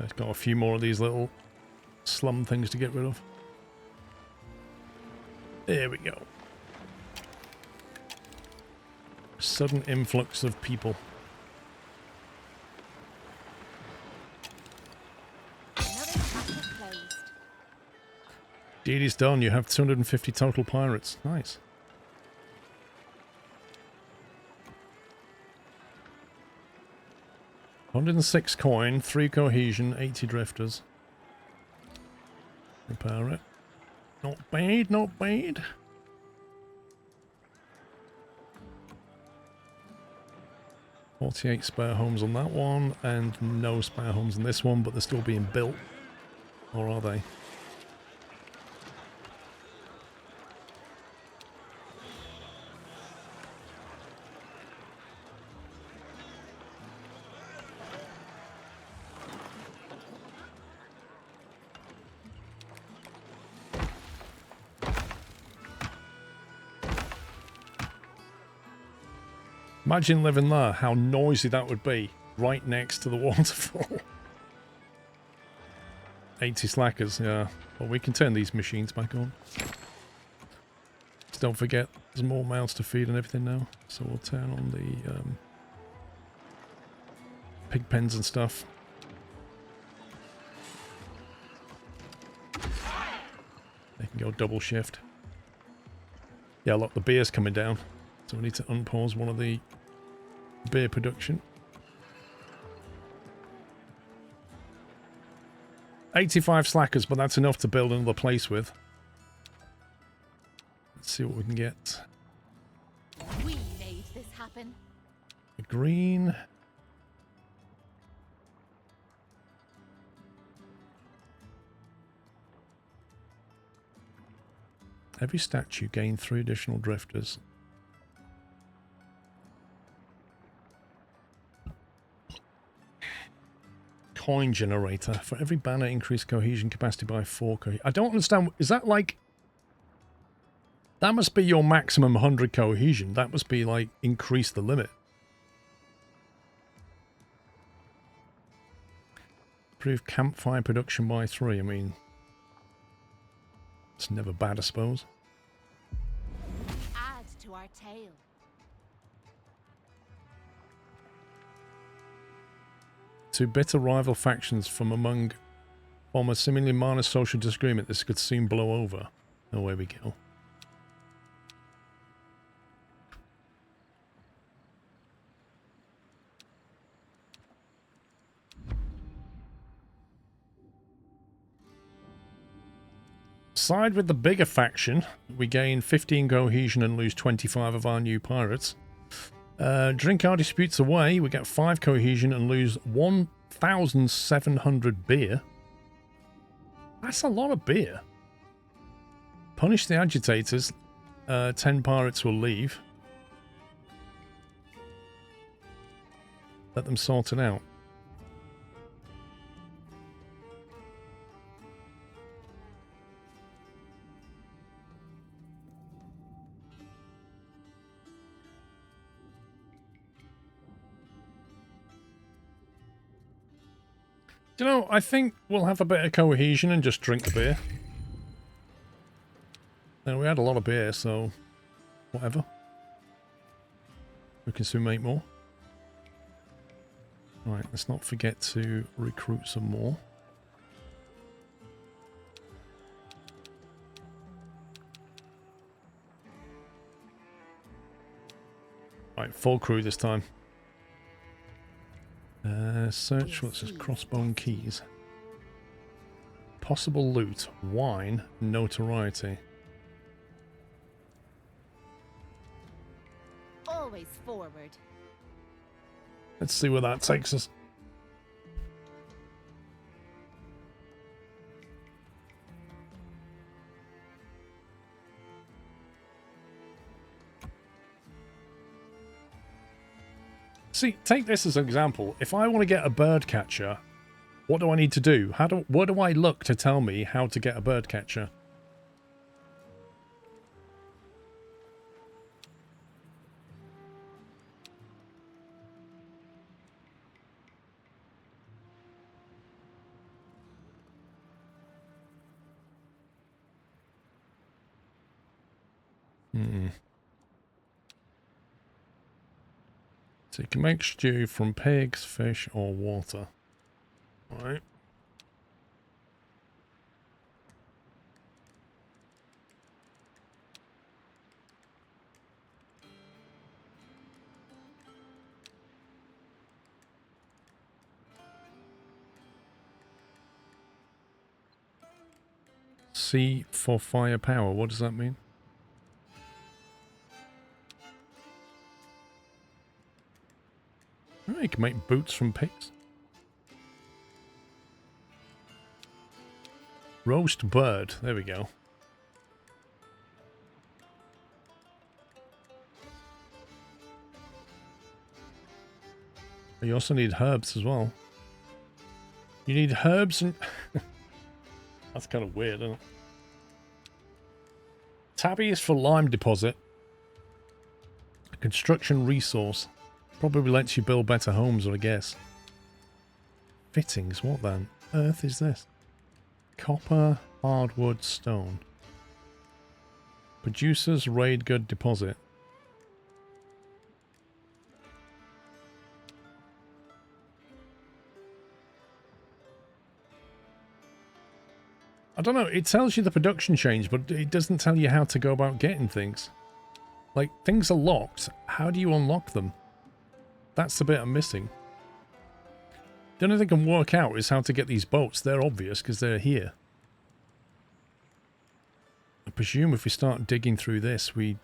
It's got a few more of these little slum things to get rid of. There we go. Sudden influx of people. Deed is done. You have 250 total pirates. Nice. $106 coin, 3 cohesion, 80 drifters. Repair it. Not bad, not bad. $48 spare homes on that one, and no spare homes on this one, but they're still being built. Or are they? Imagine living there, how noisy that would be, right next to the waterfall. 80 slackers, yeah. Well, we can turn these machines back on. Just don't forget, there's more mouths to feed and everything now. So we'll turn on the pig pens and stuff. They can go double shift. Yeah, look, the beer's coming down. So we need to unpause one of the beer production. 85 slackers, but that's enough to build another place with. Let's see what we can get. We made this happen. A green. Every statue gained 3 additional drifters. Coin generator. For every banner, increase cohesion capacity by 4 cohesion. I don't understand. Is that like... That must be your maximum 100 cohesion. That must be like increase the limit. Improve campfire production by 3. I mean... It's never bad, I suppose. Add to our tale. Two bitter rival factions from among form a seemingly minor social disagreement. This could soon blow over. Away we go. Side with the bigger faction. We gain 15 cohesion and lose 25 of our new pirates. Drink our disputes away. We get 5 cohesion and lose 1,700 beer. That's a lot of beer. Punish the agitators. 10 pirates will leave. Let them sort it out. You know, I think we'll have a bit of cohesion and just drink the beer. And we had a lot of beer, so whatever. We can soon make more. Right, let's not forget to recruit some more. Right, full crew this time. Search, what's this? Crossbone keys. Possible loot. Wine. Notoriety. Always forward. Let's see where that takes us. See, take this as an example. If I want to get a bird catcher, what do I need to do? Where do I look to tell me how to get a bird catcher? So you can make stew from pigs, fish, or water. Alright. C for firepower. What does that mean? Oh, you can make boots from pigs. Roast bird. There we go. You also need herbs as well. You need herbs and... That's kind of weird, isn't it? Tabby is for lime deposit. A construction resource. Probably lets you build better homes, I guess. Fittings, what then? Earth is this? Copper, hardwood, stone. Producers, raid good deposit. I don't know, it tells you the production change, but it doesn't tell you how to go about getting things. Like, things are locked. How do you unlock them? That's the bit I'm missing. The only thing I can work out is how to get these boats. They're obvious because they're here. I presume if we start digging through this, we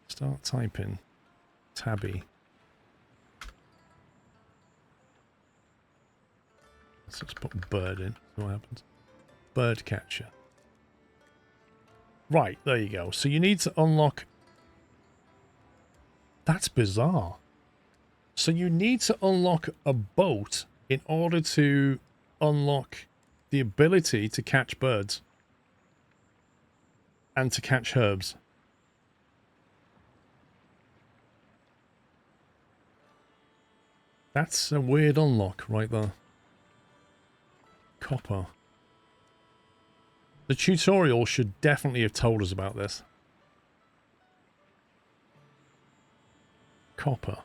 start typing Tabby. Let's just put bird in. See what happens. Bird catcher. Right, there you go. So you need to unlock... That's bizarre. So you need to unlock a boat in order to unlock the ability to catch birds. And to catch herbs. That's a weird unlock right there. Copper. The tutorial should definitely have told us about this. Copper.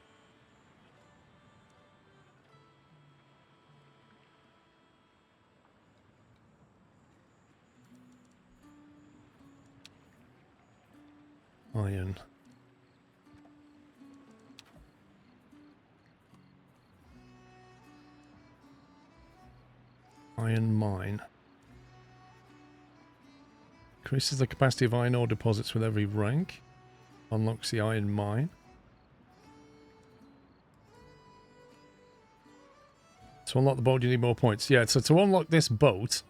Iron. Iron mine. Increases the capacity of iron ore deposits with every rank. Unlocks the iron mine. To unlock the boat, you need more points. Yeah, so to unlock this boat,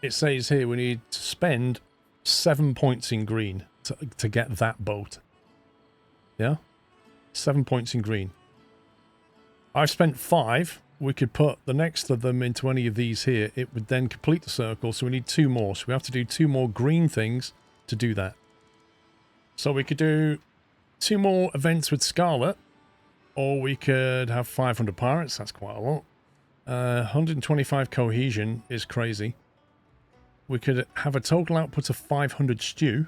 it says here we need to spend 7 points in green to get that boat. Yeah? 7 points in green. I've spent 5. We could put the next of them into any of these here. It would then complete the circle, so we need 2 more. So we have to do 2 more green things to do that. So we could do 2 more events with Scarlet, or we could have 500 pirates. That's quite a lot. 125 cohesion is crazy. We could have a total output of 500 stew.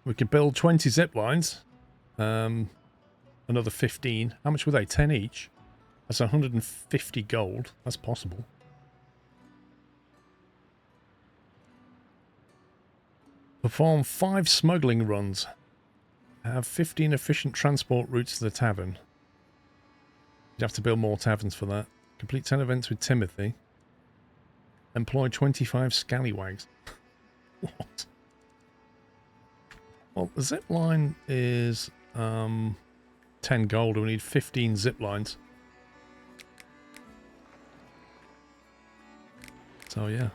We could build 20 zip lines. Another 15. How much were they? 10 each. That's 150 gold. That's possible. Perform 5 smuggling runs. Have 15 efficient transport routes to the tavern. You'd have to build more taverns for that. Complete 10 events with Timothy. Employ 25 scallywags. What? Well, the zip line is 10 gold. We need 15 zip lines. So yeah,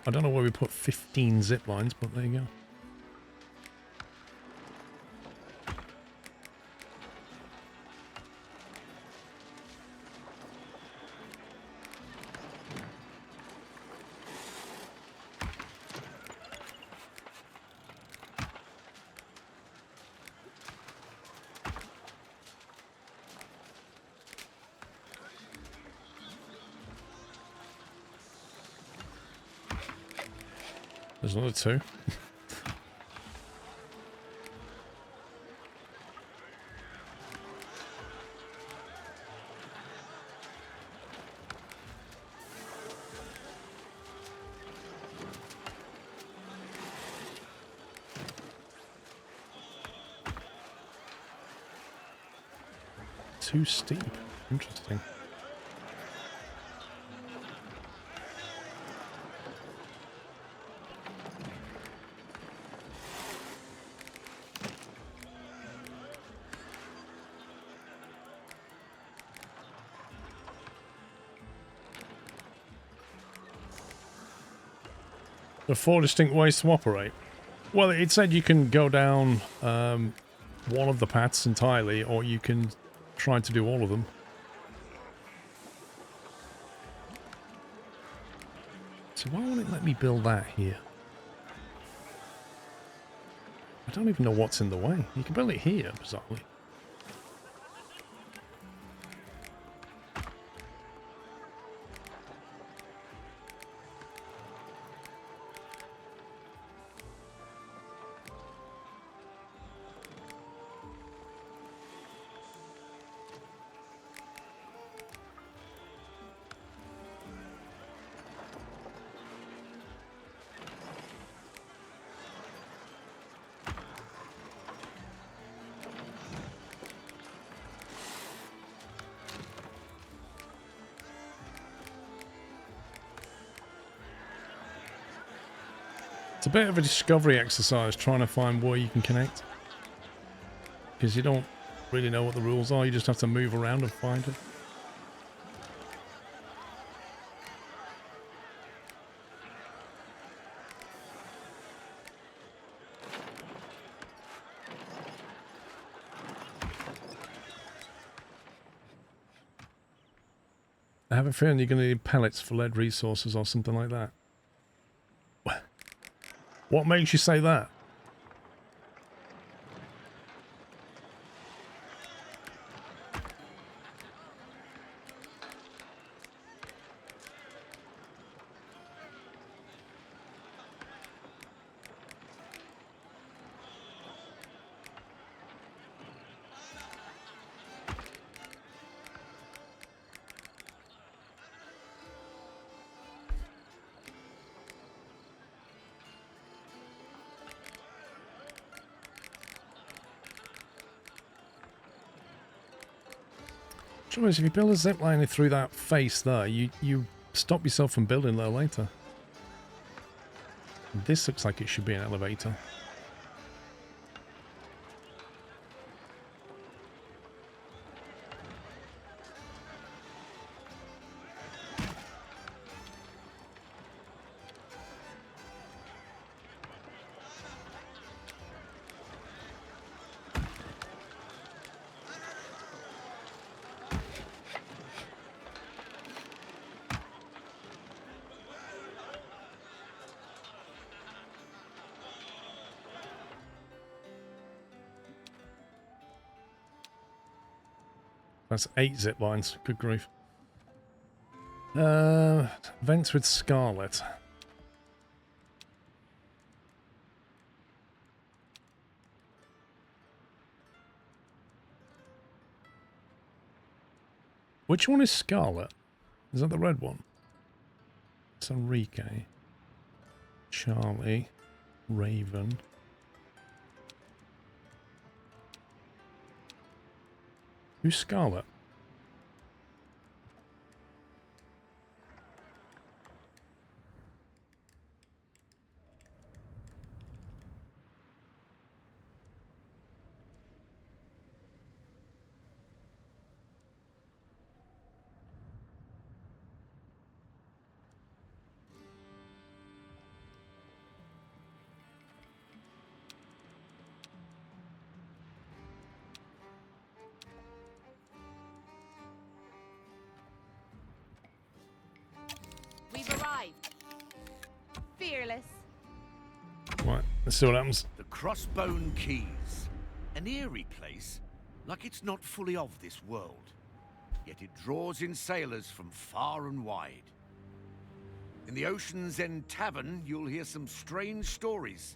I don't know where we put 15 zip lines, but there you go. There's another 2. Too steep. Interesting. The 4 distinct ways to operate. Well, it said you can go down one of the paths entirely, or you can try to do all of them. So why won't it let me build that here? I don't even know what's in the way. You can build it here, bizarrely. It's a bit of a discovery exercise trying to find where you can connect. Because you don't really know what the rules are, you just have to move around and find it. I have a feeling you're going to need pellets for lead resources or something like that. What makes you say that? Trouble is, if you build a zipline through that face there, you stop yourself from building there later. This looks like it should be an elevator. That's 8 zip lines. Good grief. Vents with Scarlet. Which one is Scarlet? Is that the red one? It's Enrique. Charlie. Raven. Who's Scarlet? We've arrived. Fearless. Right, let's see what happens. The Crossbone Keys. An eerie place, like it's not fully of this world. Yet it draws in sailors from far and wide. In the Ocean's End Tavern, you'll hear some strange stories.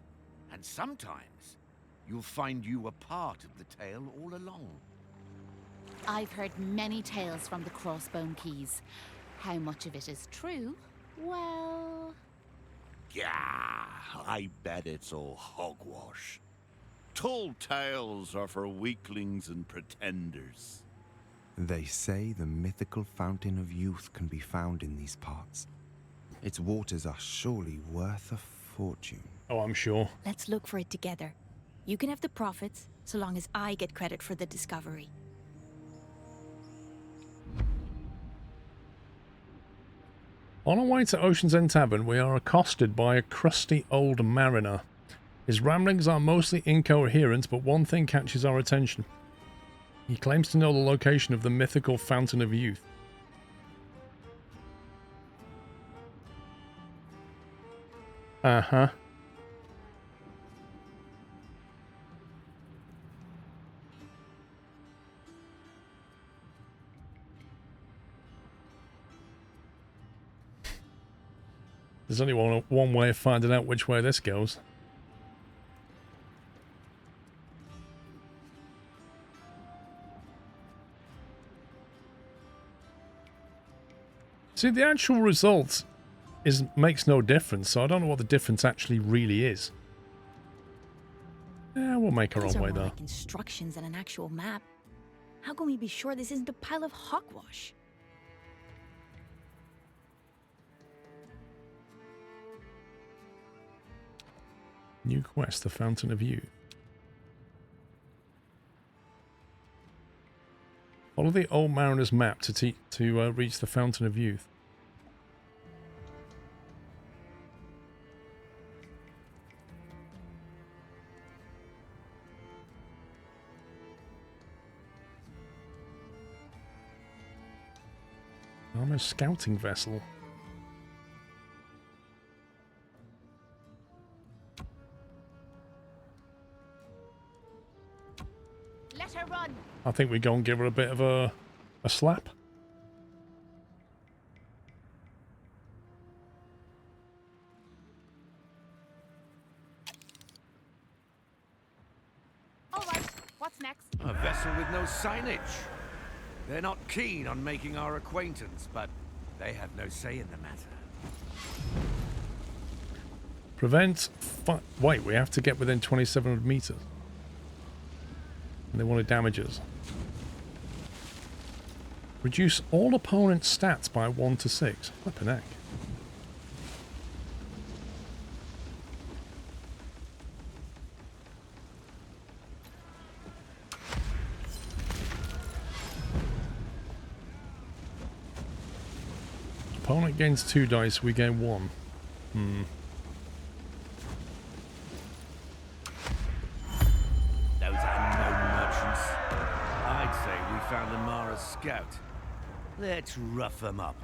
And sometimes, you'll find you were part of the tale all along. I've heard many tales from the Crossbone Keys. How much of it is true? Well... Yeah, I bet it's all hogwash. Tall tales are for weaklings and pretenders. They say the mythical fountain of youth can be found in these parts. Its waters are surely worth a fortune. Oh, I'm sure. Let's look for it together. You can have the profits, so long as I get credit for the discovery. On our way to Ocean's End Tavern, we are accosted by a crusty old mariner. His ramblings are mostly incoherent, but one thing catches our attention. He claims to know the location of the mythical Fountain of Youth. Uh-huh. There's only one way of finding out which way this goes. See, the actual result makes no difference, so I don't know what the difference actually really is. Yeah, we'll make our These own are way more there. like instructions than an actual map. How can we be sure this isn't a pile of hogwash? New quest, the Fountain of Youth. Follow the old mariner's map to reach the Fountain of Youth. Armored scouting vessel. Let her run! I think we go and give her a bit of a slap. All right, what's next? A vessel with no signage. They're not keen on making our acquaintance, but they have no say in the matter. Prevent... Wait, we have to get within 2,700 meters. And they want to damage us. Reduce all opponent stats by 1 to 6. Flippin' heck. Opponent gains 2 dice, we gain 1. Those unknown merchants. I'd say we found Amara's scout. Let's rough them up.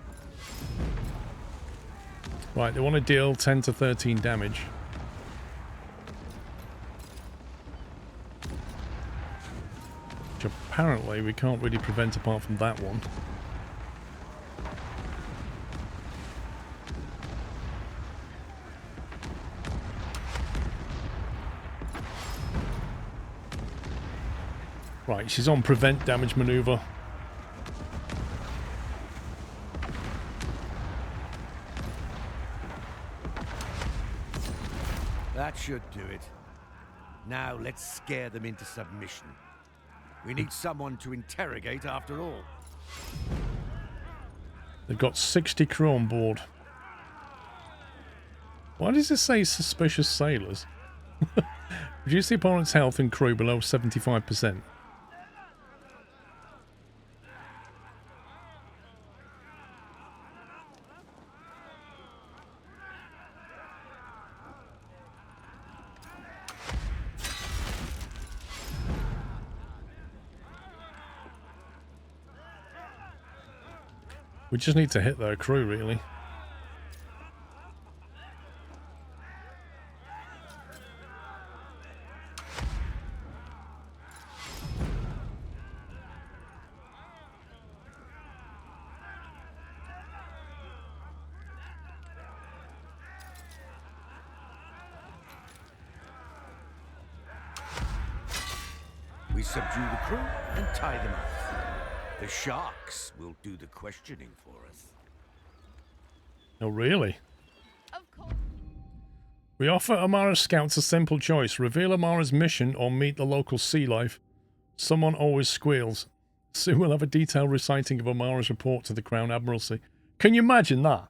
Right, they want to deal 10 to 13 damage. Which apparently we can't really prevent apart from that one. Right, she's on prevent damage maneuver. That should do it. Now let's scare them into submission. We need someone to interrogate after all. They've got 60 crew on board. Why does it say suspicious sailors? Reduce the opponent's health and crew below 75%. We just need to hit their crew, really. subdue the crew and tie them up. The sharks will do the questioning for us. Oh, really? Of course. We offer Amara's scouts a simple choice. Reveal Amara's mission or meet the local sea life. Someone always squeals. Soon we'll have a detailed reciting of Amara's report to the Crown Admiralty. Can you imagine that?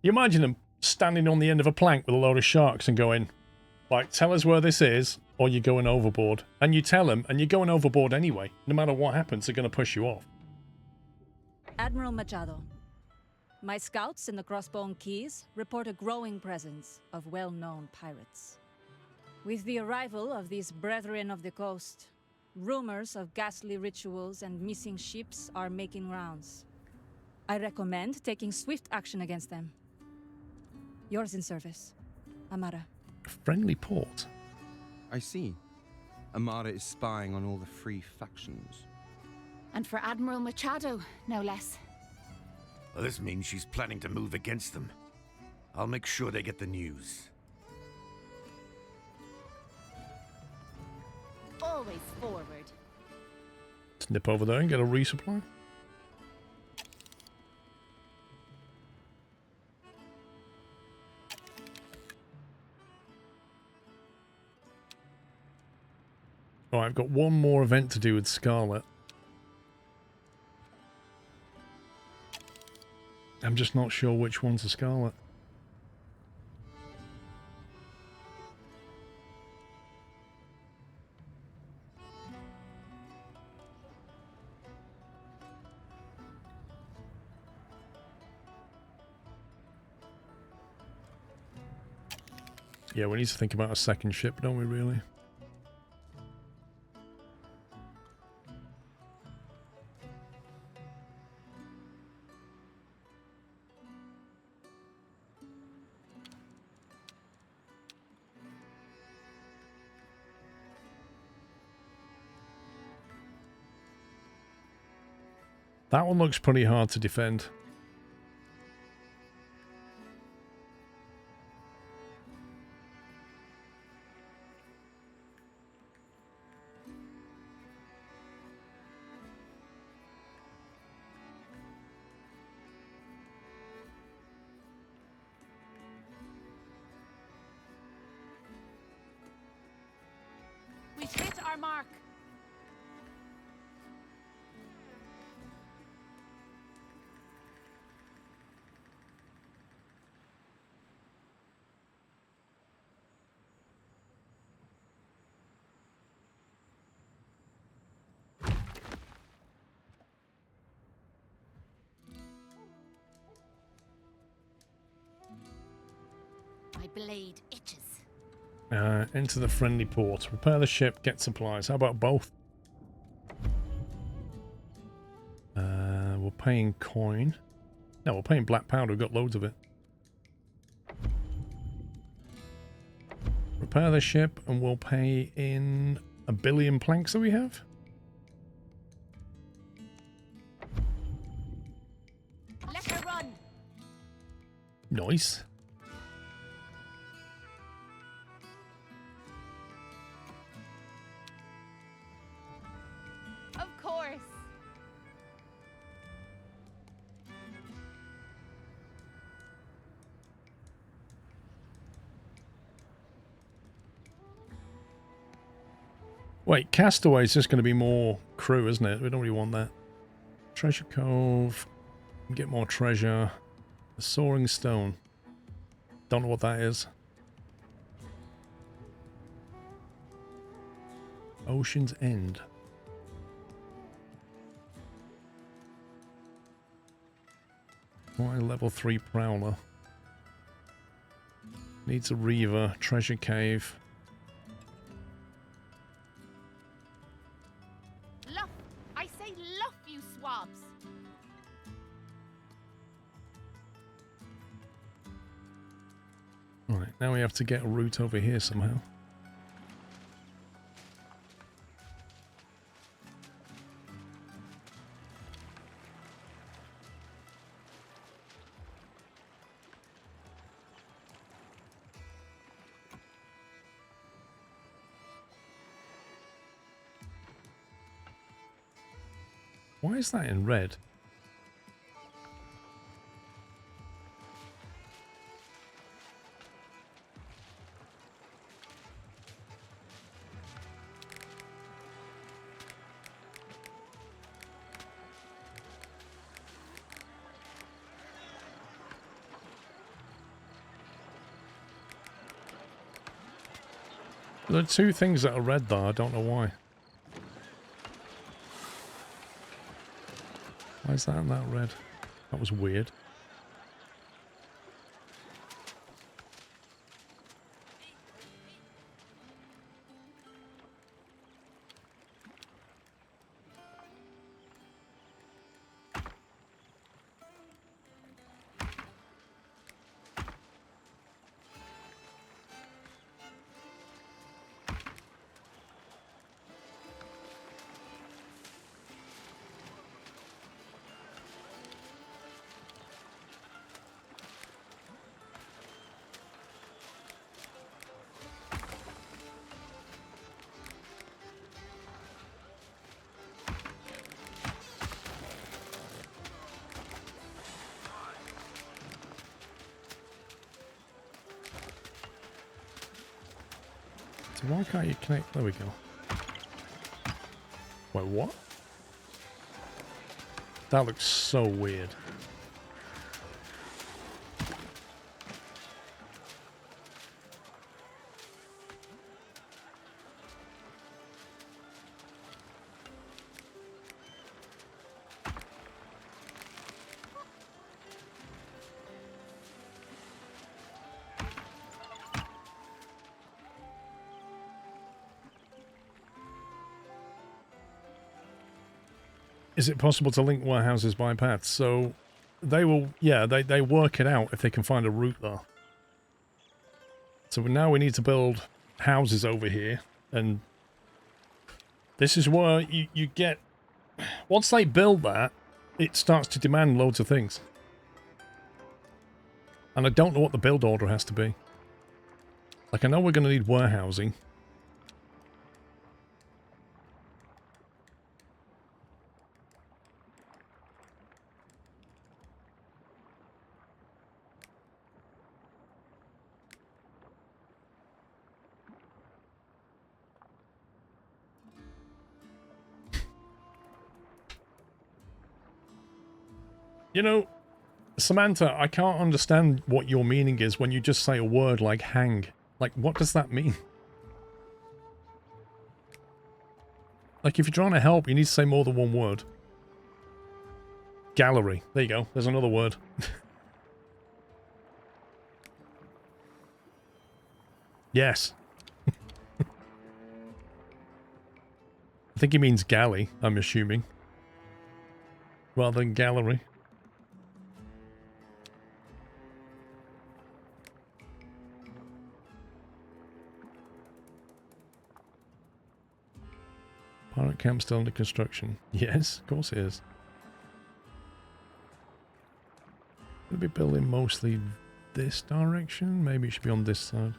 You imagine them standing on the end of a plank with a load of sharks and going, like, tell us where this is, or you're going overboard. And you tell them, and you're going overboard anyway. No matter what happens, they're going to push you off. Admiral Machado, my scouts in the Crossbone Keys report a growing presence of well-known pirates. With the arrival of these brethren of the coast, rumors of ghastly rituals and missing ships are making rounds. I recommend taking swift action against them. Yours in service, Amara. A friendly port. I see. Amara is spying on all the free factions. And for Admiral Machado, no less. Well, this means she's planning to move against them. I'll make sure they get the news. Always forward. Let's nip over there and get a resupply. Oh, I've got one more event to do with Scarlet. I'm just not sure which one's a Scarlet. Yeah, we need to think about a second ship, don't we, really? That one looks pretty hard to defend. We've hit our mark. My blade itches. Into the friendly port. Repair the ship, get supplies. How about both? We're paying coin. No, we're paying black powder. We've got loads of it. Repair the ship, and we'll pay in 1 billion planks that we have. Let her run. Nice. Of course. Wait, Castaway is just going to be more crew, isn't it? We don't really want that. Treasure Cove. Get more treasure. The Soaring Stone. Don't know what that is. Ocean's End. Why level 3 Prowler? Needs a Reaver. Treasure Cave. Luff! I say luff, you swabs! Right, now we have to get a route over here somehow. Why is that in red? There are two things that are red though, I don't know why. Why is that in that red? That was weird. So why can't you connect? There we go. Wait, what? That looks so weird. Is it possible to link warehouses by paths? So they will, yeah, they work it out if they can find a route there. So now we need to build houses over here, and this is where you get, once they build that, it starts to demand loads of things. And I don't know what the build order has to be. Like, I know we're going to need warehousing. You know, Samantha, I can't understand what your meaning is when you just say a word like hang. Like, what does that mean? Like, if you're trying to help, you need to say more than one word. Gallery. There you go. There's another word. Yes. I think he means galley, I'm assuming. Rather than gallery. Pirate camp still under construction. Yes, of course it is. We'll be building mostly this direction. Maybe it should be on this side.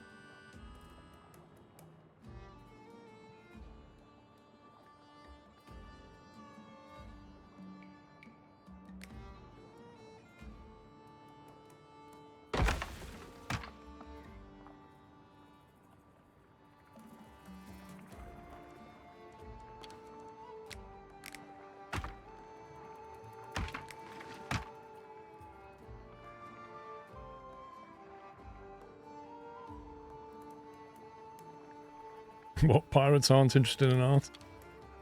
What, pirates aren't interested in art?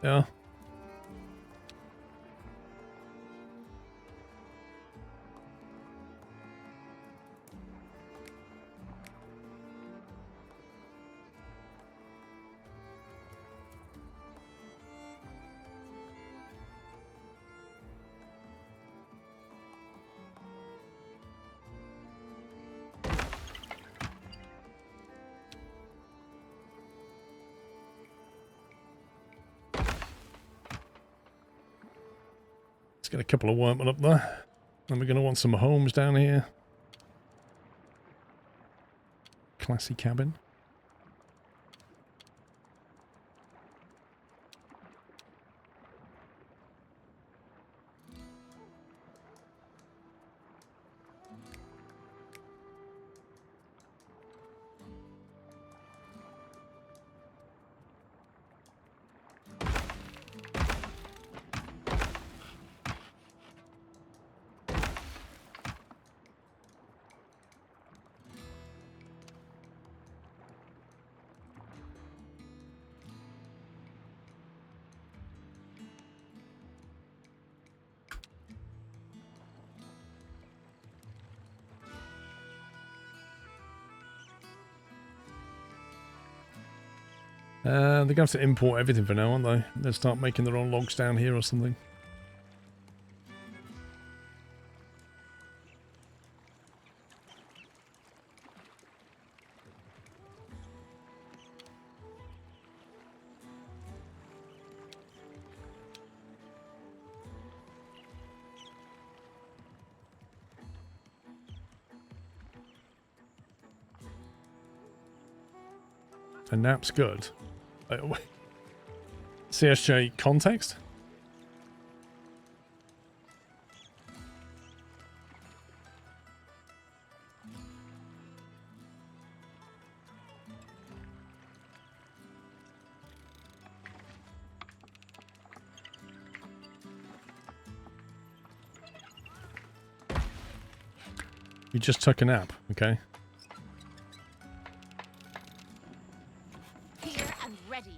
Yeah. Get a couple of workmen up there. Then we're going to want some homes down here. Classy cabin. They're going to have to import everything for now, aren't they? They'll start making their own logs down here or something. A nap's good. CSJ context? You just took a nap, okay? Here and ready.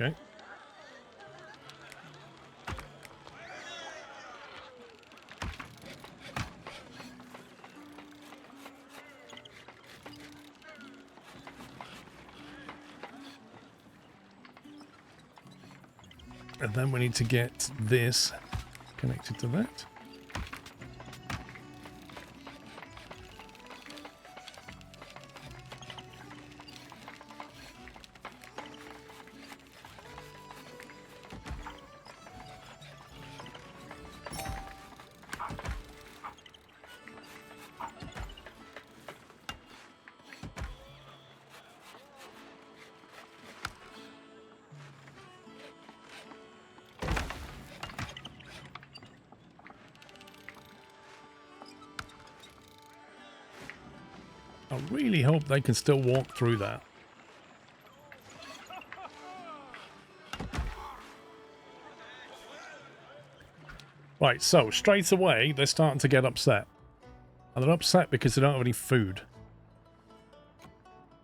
Okay. And then we need to get this connected to that. I really hope they can still walk through that. Right, so straight away they're starting to get upset. And they're upset because they don't have any food.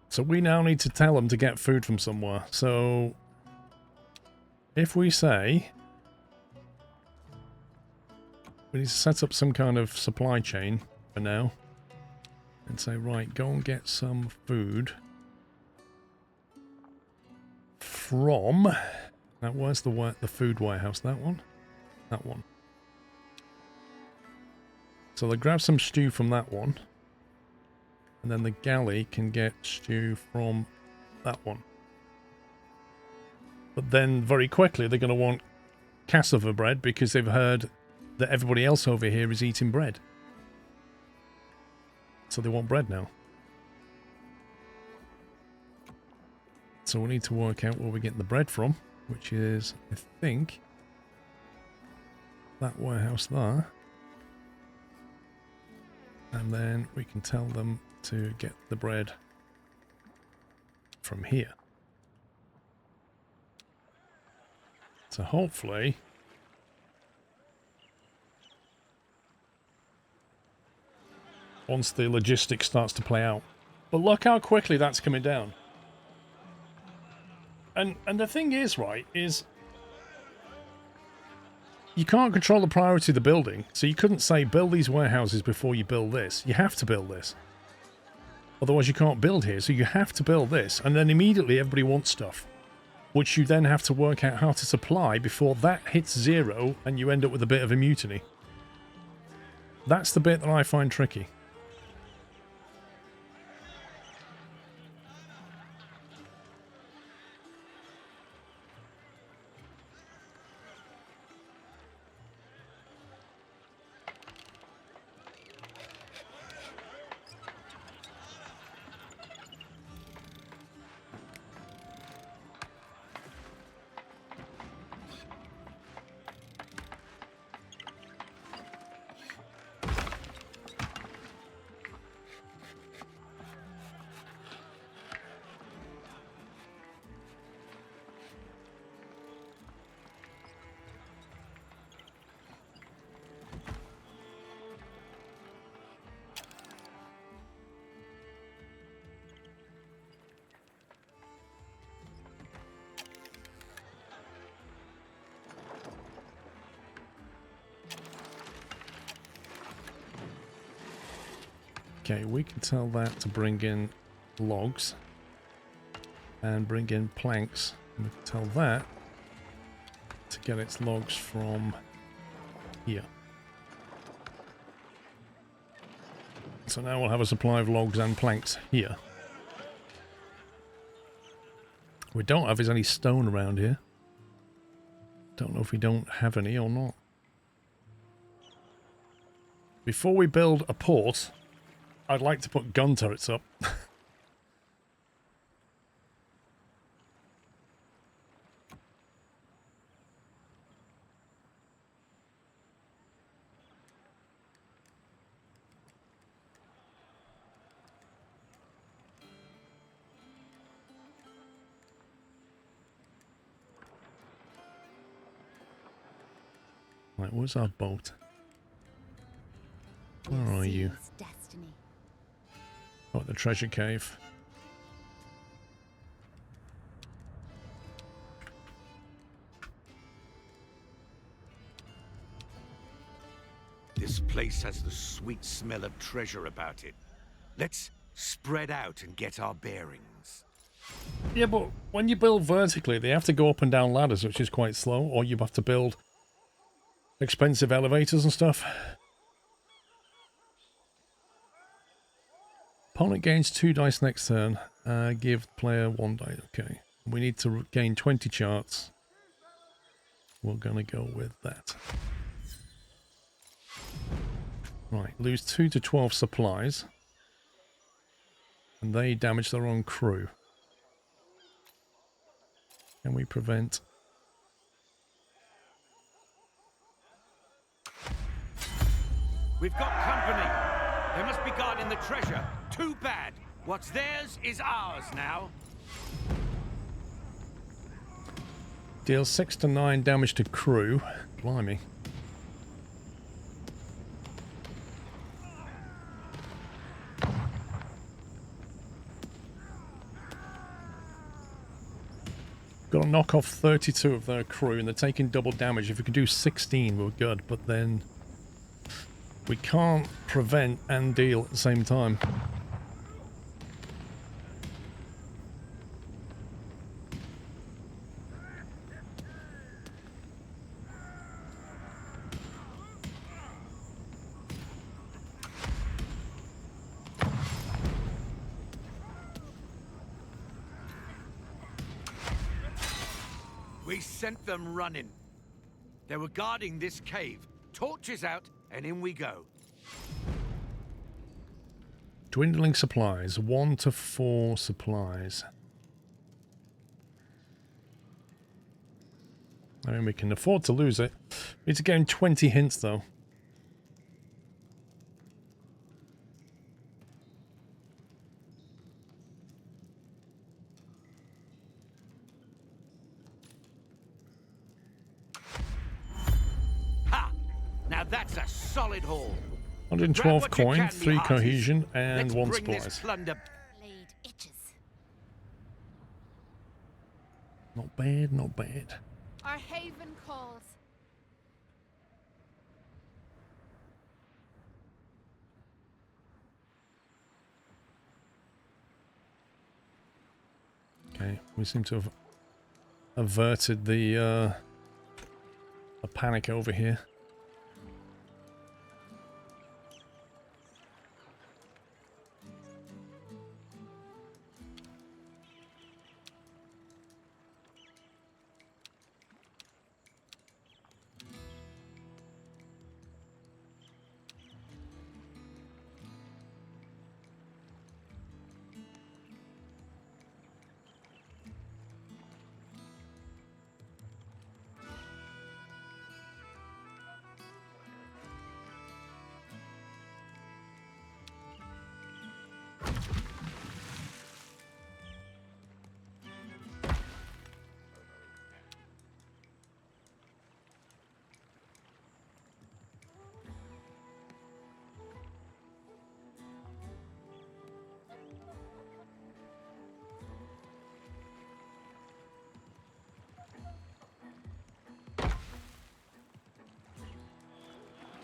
So we now need to tell them to get food from somewhere. So if we say we need to set up some kind of supply chain for now. And say, right, go and get some food from... Now, where's the food warehouse? That one? That one. So they grab some stew from that one. And then the galley can get stew from that one. But then, very quickly, they're going to want cassava bread because they've heard that everybody else over here is eating bread. So they want bread now. So we need to work out where we're getting the bread from, which is, I think, that warehouse there. And then we can tell them to get the bread from here. So hopefully... once the logistics starts to play out. But look how quickly that's coming down. And the thing is, right, is you can't control the priority of the building. So you couldn't say build these warehouses before you build this. You have to build this. Otherwise you can't build here. So you have to build this. And then immediately everybody wants stuff. Which you then have to work out how to supply before that hits zero and you end up with a bit of a mutiny. That's the bit that I find tricky. Okay, we can tell that to bring in logs and bring in planks. And we can tell that to get its logs from here. So now we'll have a supply of logs and planks here. What we don't have is any stone around here. Don't know if we don't have any or not. Before we build a port, I'd like to put gun turrets up. Right, where's our boat? Where are you? Destiny. Oh, at the treasure cave. This place has the sweet smell of treasure about it. Let's spread out and get our bearings. Yeah, but when you build vertically, they have to go up and down ladders, which is quite slow, or you have to build expensive elevators and stuff. Opponent gains 2 dice next turn. Give player 1 die. Okay. We need to gain 20 charts. We're going to go with that. Right. Lose 2 to 12 supplies. And they damage their own crew. Can we prevent... We've got company. They must be guarding the treasure. Too bad. What's theirs is ours now. Deals 6 to 9 damage to crew. Blimey. Got to knock off 32 of their crew, and they're taking double damage. If we could do 16, we're good, but then we can't prevent and deal at the same time. We sent them running. They were guarding this cave. Torches out, and in we go. Dwindling supplies. 1 to 4 supplies. I mean, we can afford to lose it. We need to gain 20 hints, though. Ha! Now that's a solid haul. 112 coin, 3 cohesion, and 1 supplies. Blade itches. Not bad, not bad. Our haven calls. Okay, we seem to have averted the a panic over here.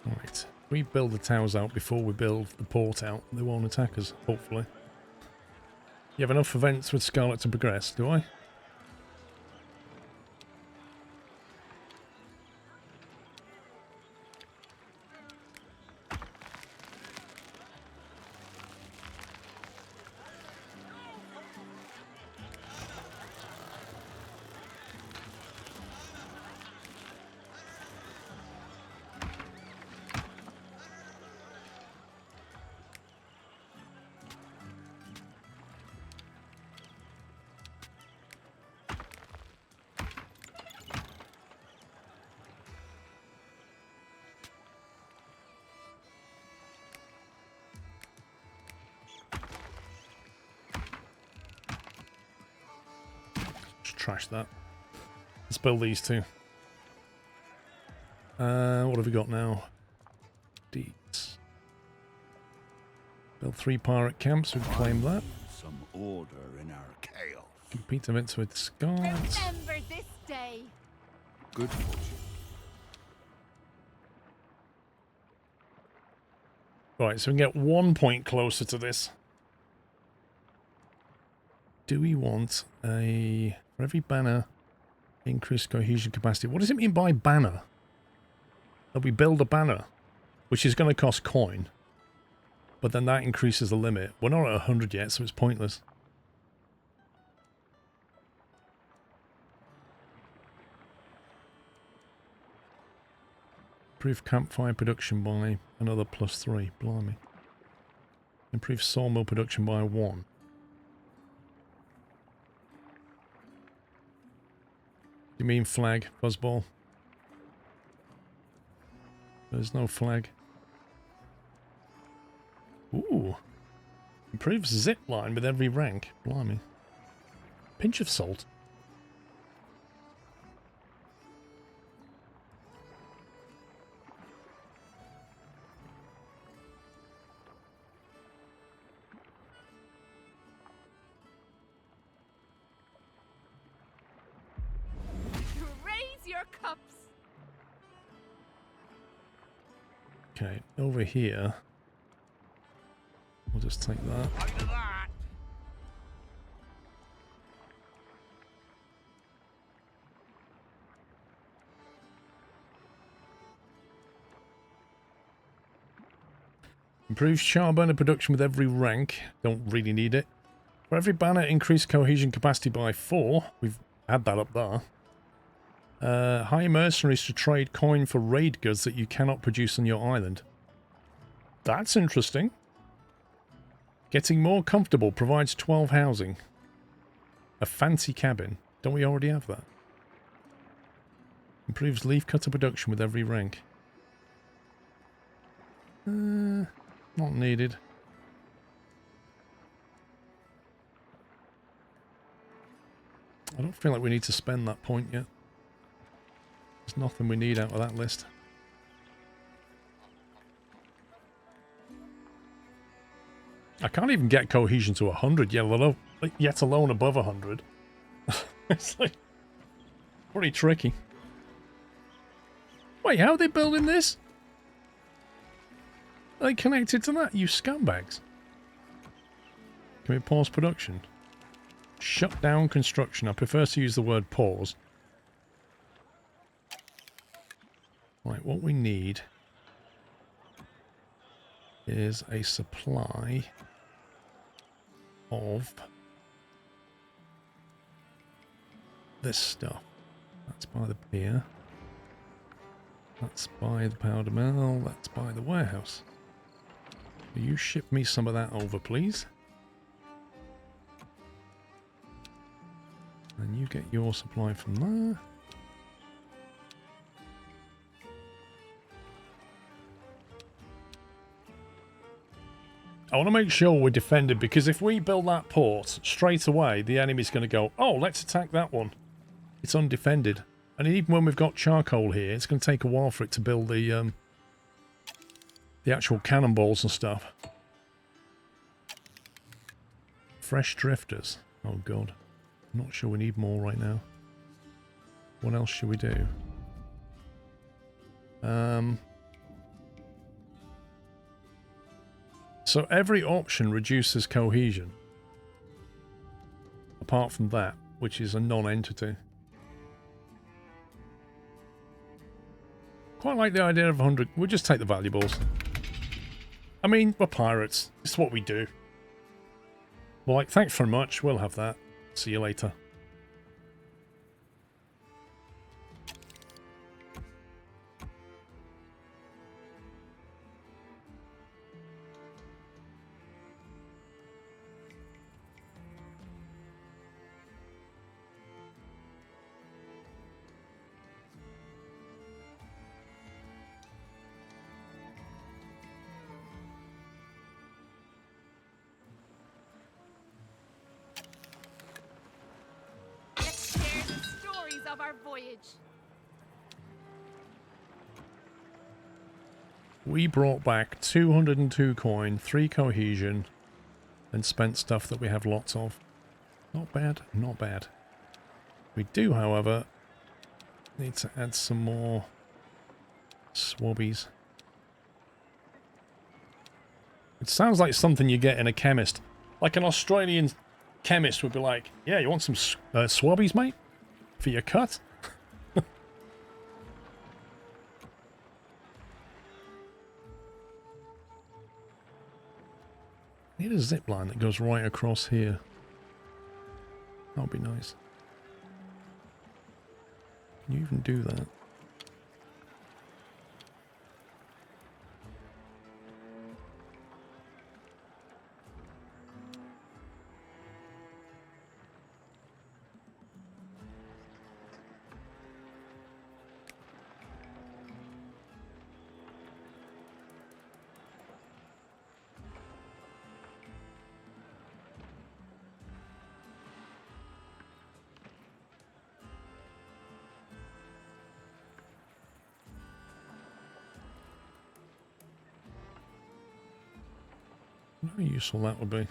Right. We build the towers out before we build the port out. They won't attack us, hopefully. You have enough events with Scarlet to progress, do I? Trash that. Let's build these two. What have we got now? Deeds. Build 3 pirate camps. We can claim that. Some order in our chaos. Compete events with Scars. Remember this day. Good fortune. Right, so we can get 1 point closer to this. Do we want a... For every banner, increased cohesion capacity. What does it mean by banner? That we build a banner, which is going to cost coin. But then that increases the limit. We're not at 100 yet, so it's pointless. Improve campfire production by another +3. Blimey. Improve sawmill production by 1. You mean flag, Fuzzball? There's no flag. Ooh. Improves zip line with every rank. Blimey. Pinch of salt. Okay, over here, we'll just take that. Improves char burner production with every rank. Don't really need it. For every banner, increase cohesion capacity by 4. We've had that up there. Hire mercenaries to trade coin for raid goods that you cannot produce on your island. That's interesting. Getting more comfortable provides 12 housing. A fancy cabin. Don't we already have that? Improves leaf cutter production with every rank. Not needed. I don't feel like we need to spend that point yet. There's nothing we need out of that list. I can't even get cohesion to 100 yet alone above 100. It's like pretty tricky. Wait, how are they building this? Are they connected to that, you scumbags? Can we pause production? Shut down construction. I prefer to use the word pause. Right, what we need is a supply of this stuff. That's by the pier. That's by the powder mill. That's by the warehouse. Will you ship me some of that over, please? And you get your supply from there. I want to make sure we're defended, because if we build that port, straight away the enemy's going to go, oh, let's attack that one. It's undefended. And even when we've got charcoal here, it's going to take a while for it to build the actual cannonballs and stuff. Fresh drifters. Oh, God. I'm not sure we need more right now. What else should we do? So every option reduces cohesion. Apart from that, which is a non-entity. Quite like the idea of 100. We'll just take the valuables. I mean, we're pirates. It's what we do. We're like, thanks very much. We'll have that. See you later. Of our voyage. We brought back 202 coin, 3 cohesion, and spent stuff that we have lots of. Not bad, not bad. We do, however, need to add some more swabbies. It sounds like something you get in a chemist. Like an Australian chemist would be like, yeah, you want some swabbies, mate? For your cut? Need a zip line that goes right across here. That would be nice. Can you even do that? How useful that would be.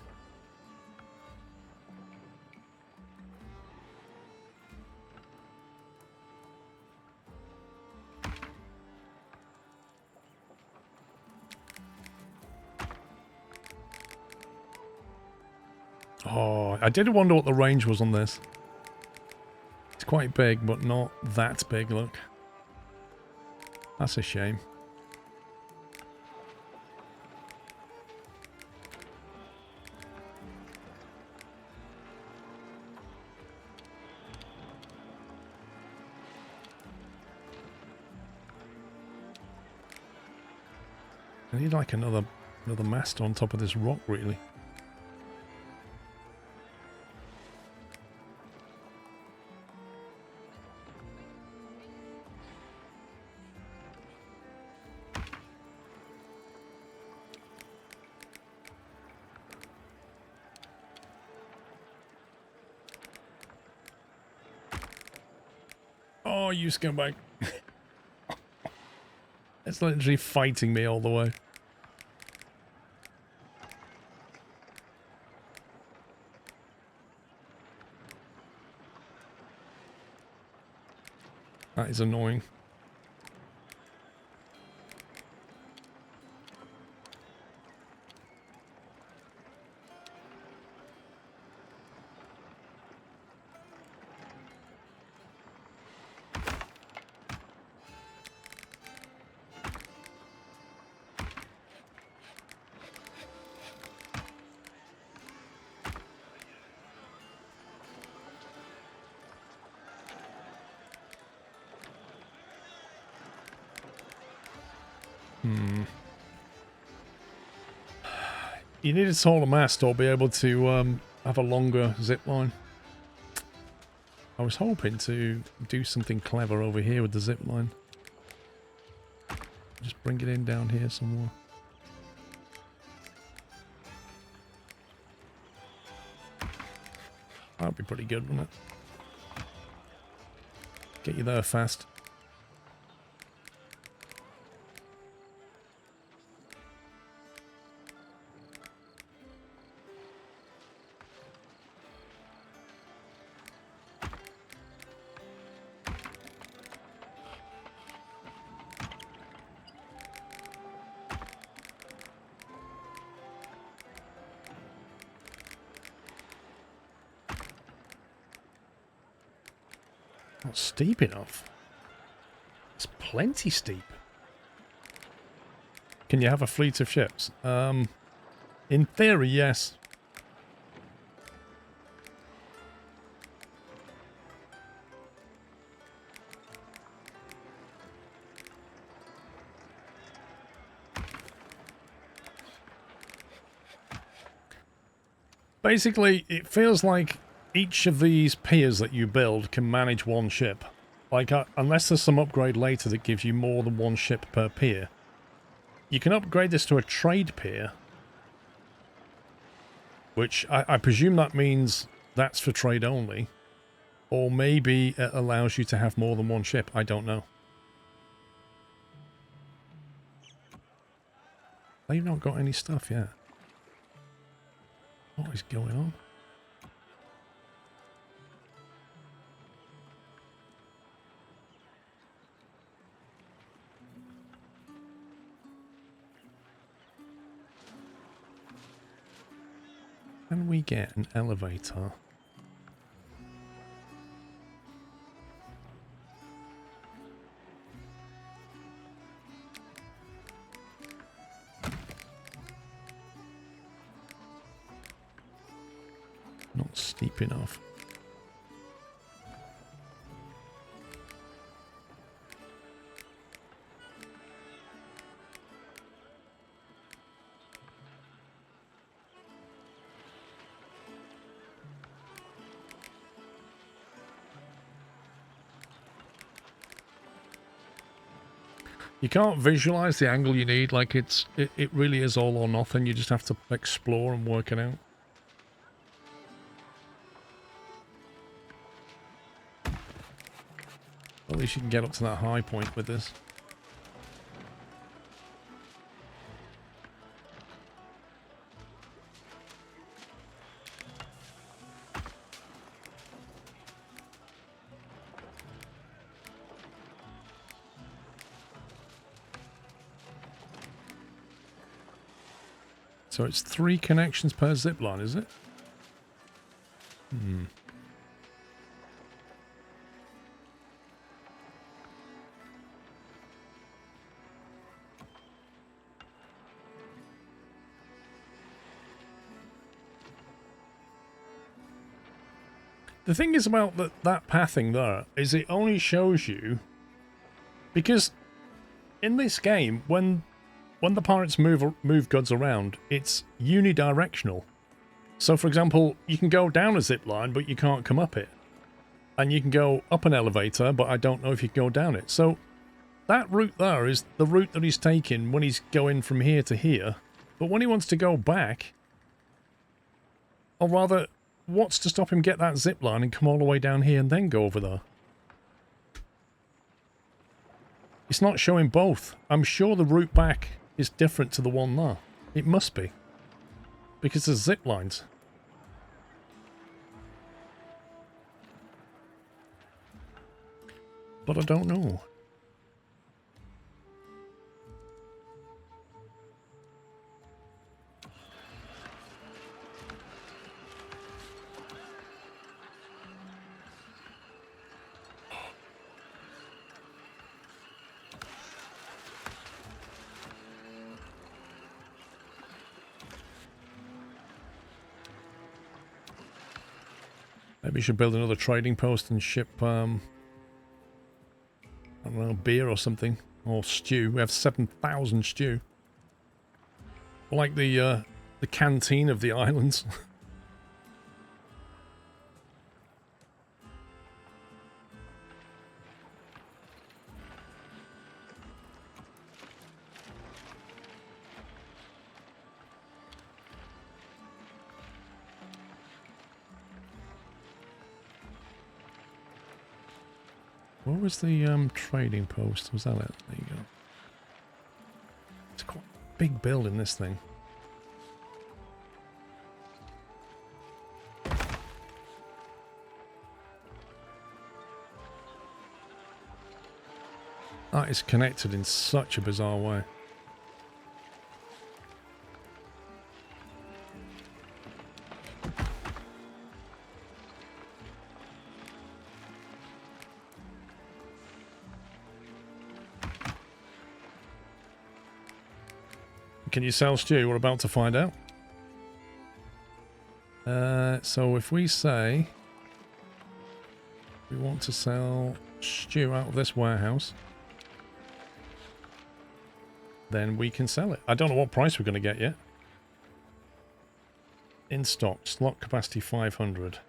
Oh, I did wonder what the range was on this. It's quite big, but not that big, look. That's a shame. I need like another mast on top of this rock, really. Oh, you scumbag. It's literally fighting me all the way. That is annoying. You need a taller mast or be able to have a longer zip line. I was hoping to do something clever over here with the zip line. Just bring it in down here somewhere. That'd be pretty good, wouldn't it? Get you there fast. Not steep enough. It's plenty steep. Can you have a fleet of ships? In theory, yes. Basically, it feels like each of these piers that you build can manage one ship. Like, unless there's some upgrade later that gives you more than one ship per pier. You can upgrade this to a trade pier. Which, I presume that means that's for trade only. Or maybe it allows you to have more than one ship. I don't know. They've not got any stuff yet. What is going on? Can we get an elevator? Not steep enough. You can't visualize the angle you need, like it really is all or nothing. You just have to explore and work it out. At least you can get up to that high point with this. So it's 3 connections per zipline, is it? Hmm. The thing is about that pathing there is it only shows you, because in this game when the pirates move goods around, it's unidirectional. So for example, you can go down a zip line but you can't come up it, and you can go up an elevator but I don't know if you can go down it. So that route there is the route that he's taking when he's going from here to here, but when he wants to go back, or rather, what's to stop him get that zip line and come all the way down here and then go over there? It's not showing both. I'm sure the route back is different to the one there. It must be. Because there's zip lines. But I don't know. Maybe you should build another trading post and ship, I don't know, beer or something. Or stew. We have 7,000 stew. Like the canteen of the islands. Where was the trading post? Was that it? There you go. It's quite a big building, this thing. That is connected in such a bizarre way. Can you sell stew? We're about to find out. So if we say we want to sell stew out of this warehouse, then we can sell it. I don't know what price we're going to get yet. In stock, slot capacity 500.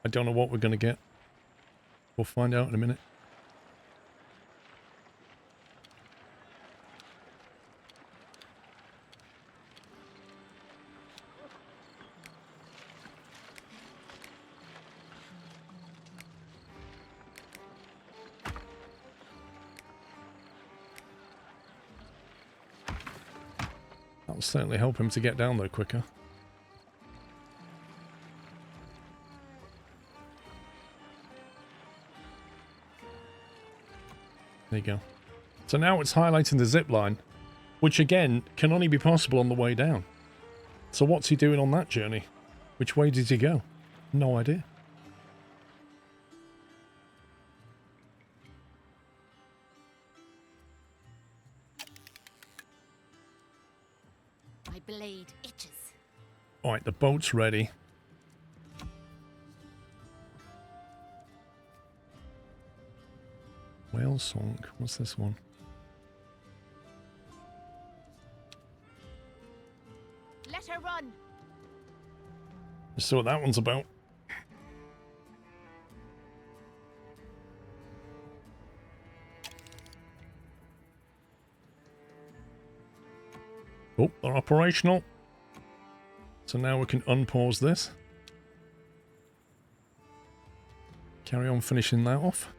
I don't know what we're going to get. We'll find out in a minute. That'll certainly help him to get down though quicker. There you go. So now it's highlighting the zip line, which again can only be possible on the way down. So what's he doing on that journey? Which way did he go? No idea. My blade itches. Alright, the boat's ready. Whale song. What's this one? Let her run. Let's see what that one's about. Oh, they're operational. So now we can unpause this. Carry on finishing that off.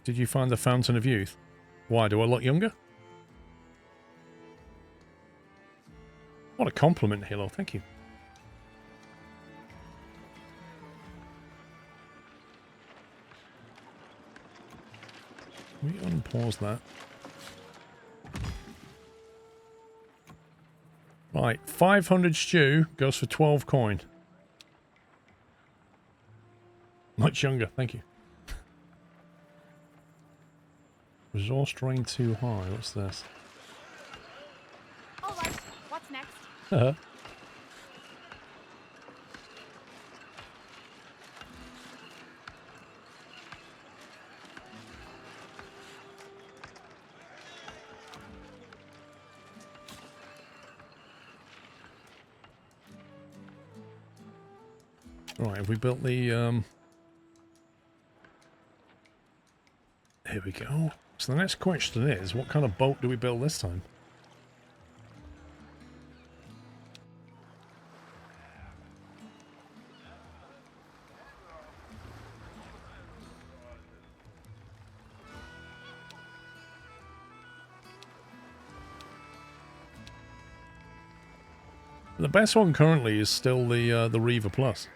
Did you find the Fountain of Youth? Why, do I look younger? What a compliment, Halo. Thank you. We unpause that. Right, 500 stew goes for 12 coin. Much younger, thank you. Resource drain too high. What's this? All right. What's next? Right, have we built the here we go. So the next question is, what kind of boat do we build this time? The best one currently is still the Reaver Plus.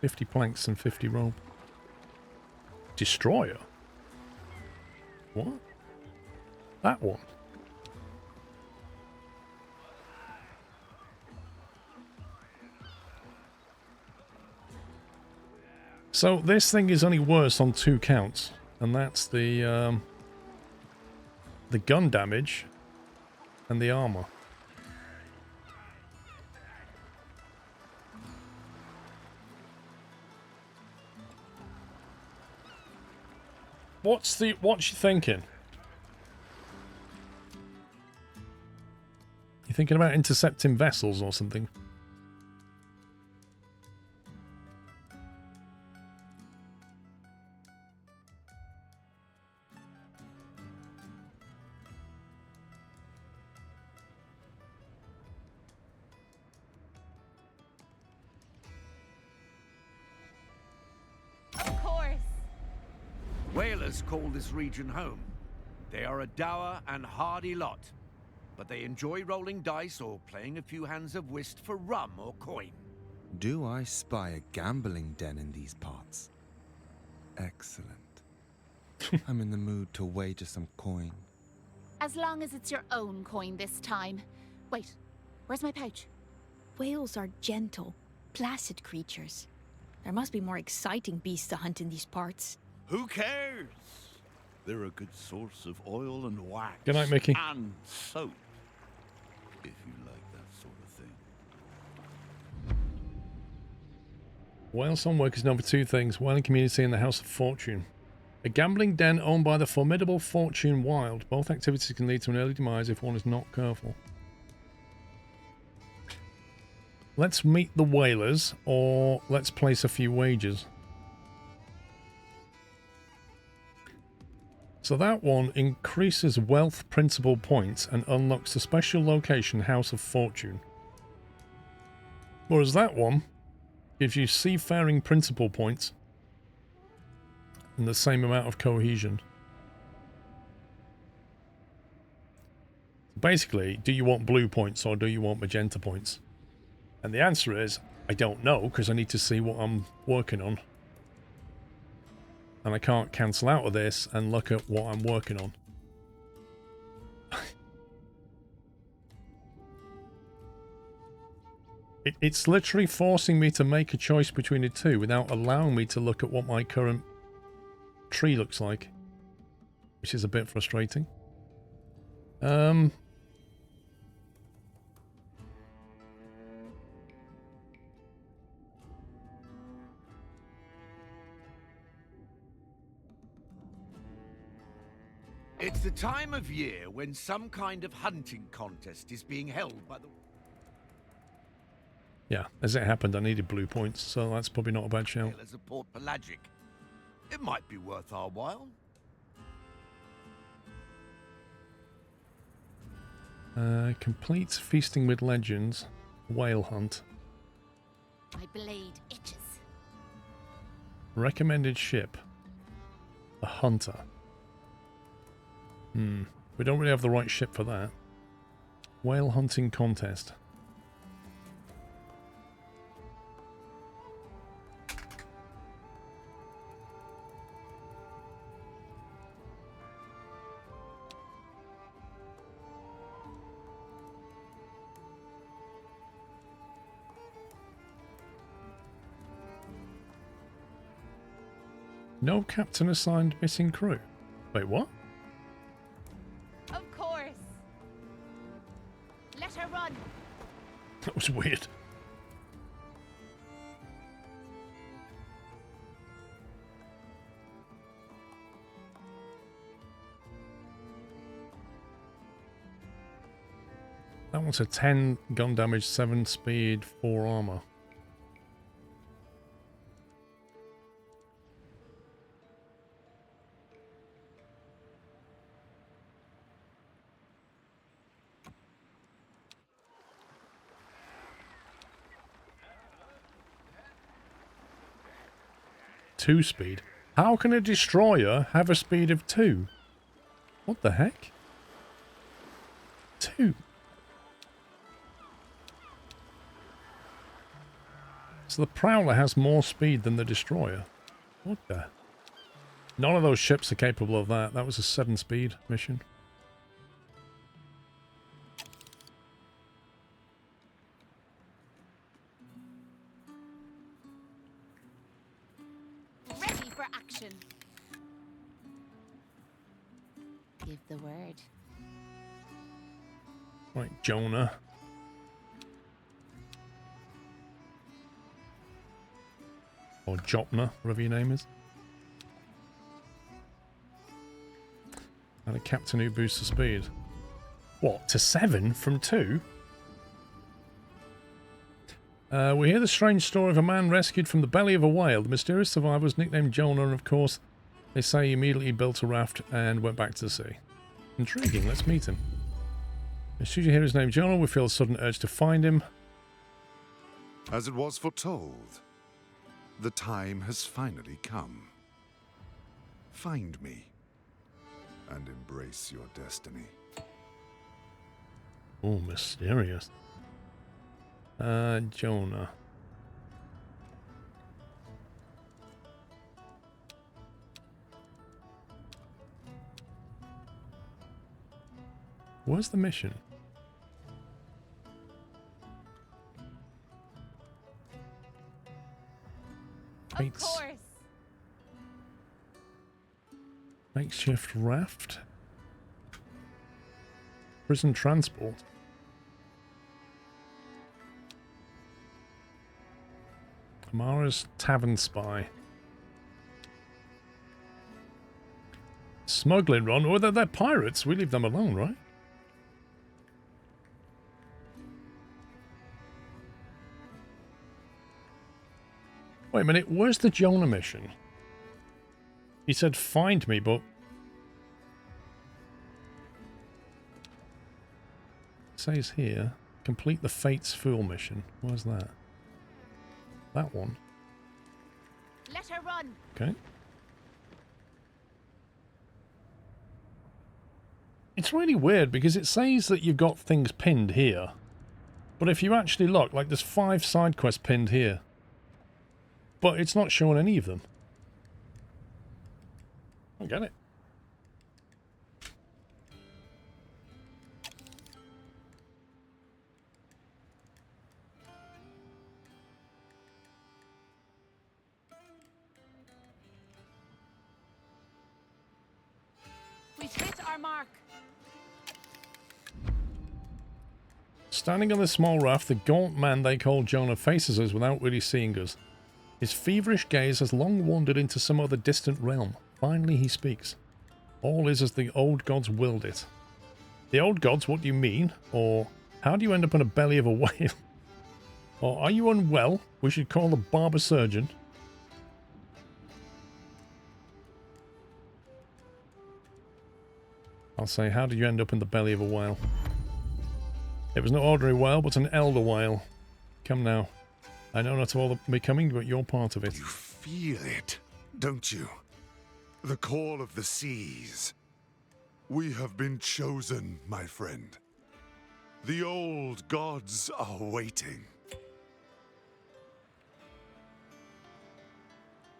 $50 planks and 50 rope. Destroyer? What? That one? So this thing is only worse on 2 counts, and that's the gun damage and the armor. What's you thinking? You thinking about intercepting vessels or something? Of course. Whalers call this region home. They are a dour and hardy lot, but they enjoy rolling dice or playing a few hands of whist for rum or coin. Do I spy a gambling den in these parts? Excellent. I'm in the mood to wager some coin. As long as it's your own coin this time. Wait, where's my pouch? Whales are gentle, placid creatures. There must be more exciting beasts to hunt in these parts. Who cares? They're a good source of oil and wax. Good night, Mickey. And soap, if you like that sort of thing. Whaleson work is known for two things: whaling community and the House of Fortune. A gambling den owned by the formidable Fortune Wild. Both activities can lead to an early demise if one is not careful. Let's meet the whalers, or let's place a few wagers. So that one increases wealth principal points and unlocks the special location House of Fortune. Whereas that one gives you seafaring principal points and the same amount of cohesion. Basically, do you want blue points or do you want magenta points? And the answer is, I don't know, because I need to see what I'm working on. And I can't cancel out of this and look at what I'm working on. It's literally forcing me to make a choice between the two without allowing me to look at what my current tree looks like, which is a bit frustrating. It's the time of year when some kind of hunting contest is being held by the... Yeah, as it happened, I needed blue points, so that's probably not a bad shout. As a Port Pelagic. It might be worth our while. Complete Feasting with Legends. Whale Hunt. My blade itches. Recommended ship. The Hunter. We don't really have the right ship for that. Whale hunting contest. No captain assigned, missing crew. Wait, what? Of course. Let her run. That was weird. That one's a 10 gun damage, 7 speed, 4 armor. Two speed. How can a destroyer have a speed of 2? What the heck? 2. So the Prowler has more speed than the destroyer. What the? None of those ships are capable of that. That was a 7 speed mission. Ready for action. Give the word. Right, Jonah. Or Jopna, whatever your name is. And a captain who boosts the speed. What, to 7 from 2? We hear the strange story of a man rescued from the belly of a whale. The mysterious survivor was nicknamed Jonah, and of course, they say he immediately built a raft and went back to the sea. Intriguing, let's meet him. As soon as you hear his name, Jonah, we feel a sudden urge to find him. As it was foretold, the time has finally come. Find me, and embrace your destiny. Oh, mysterious. Jonah. Where's the mission? Of course. Makeshift raft. Prison transport. Amara's tavern spy. Smuggling run. Oh, they're pirates. We leave them alone, right? Wait a minute. Where's the Jonah mission? He said find me, but... It says here, complete the Fates Fool mission. Where's that? That one. Let her run. Okay. It's really weird because it says that you've got things pinned here. But if you actually look, like there's 5 side quests pinned here. But it's not showing any of them. I get it. We've hit our mark. Standing on the small raft, the gaunt man they call Jonah faces us without really seeing us. His feverish gaze has long wandered into some other distant realm. Finally he speaks. All is as the old gods willed it. The old gods, what do you mean? Or, how do you end up in the belly of a whale? Or, are you unwell? We should call the barber surgeon. I'll say, how did you end up in the belly of a whale? It was no ordinary whale, but an elder whale. Come now. I know not all that may coming, but you're part of it. You feel it, don't you? The call of the seas. We have been chosen, my friend. The old gods are waiting.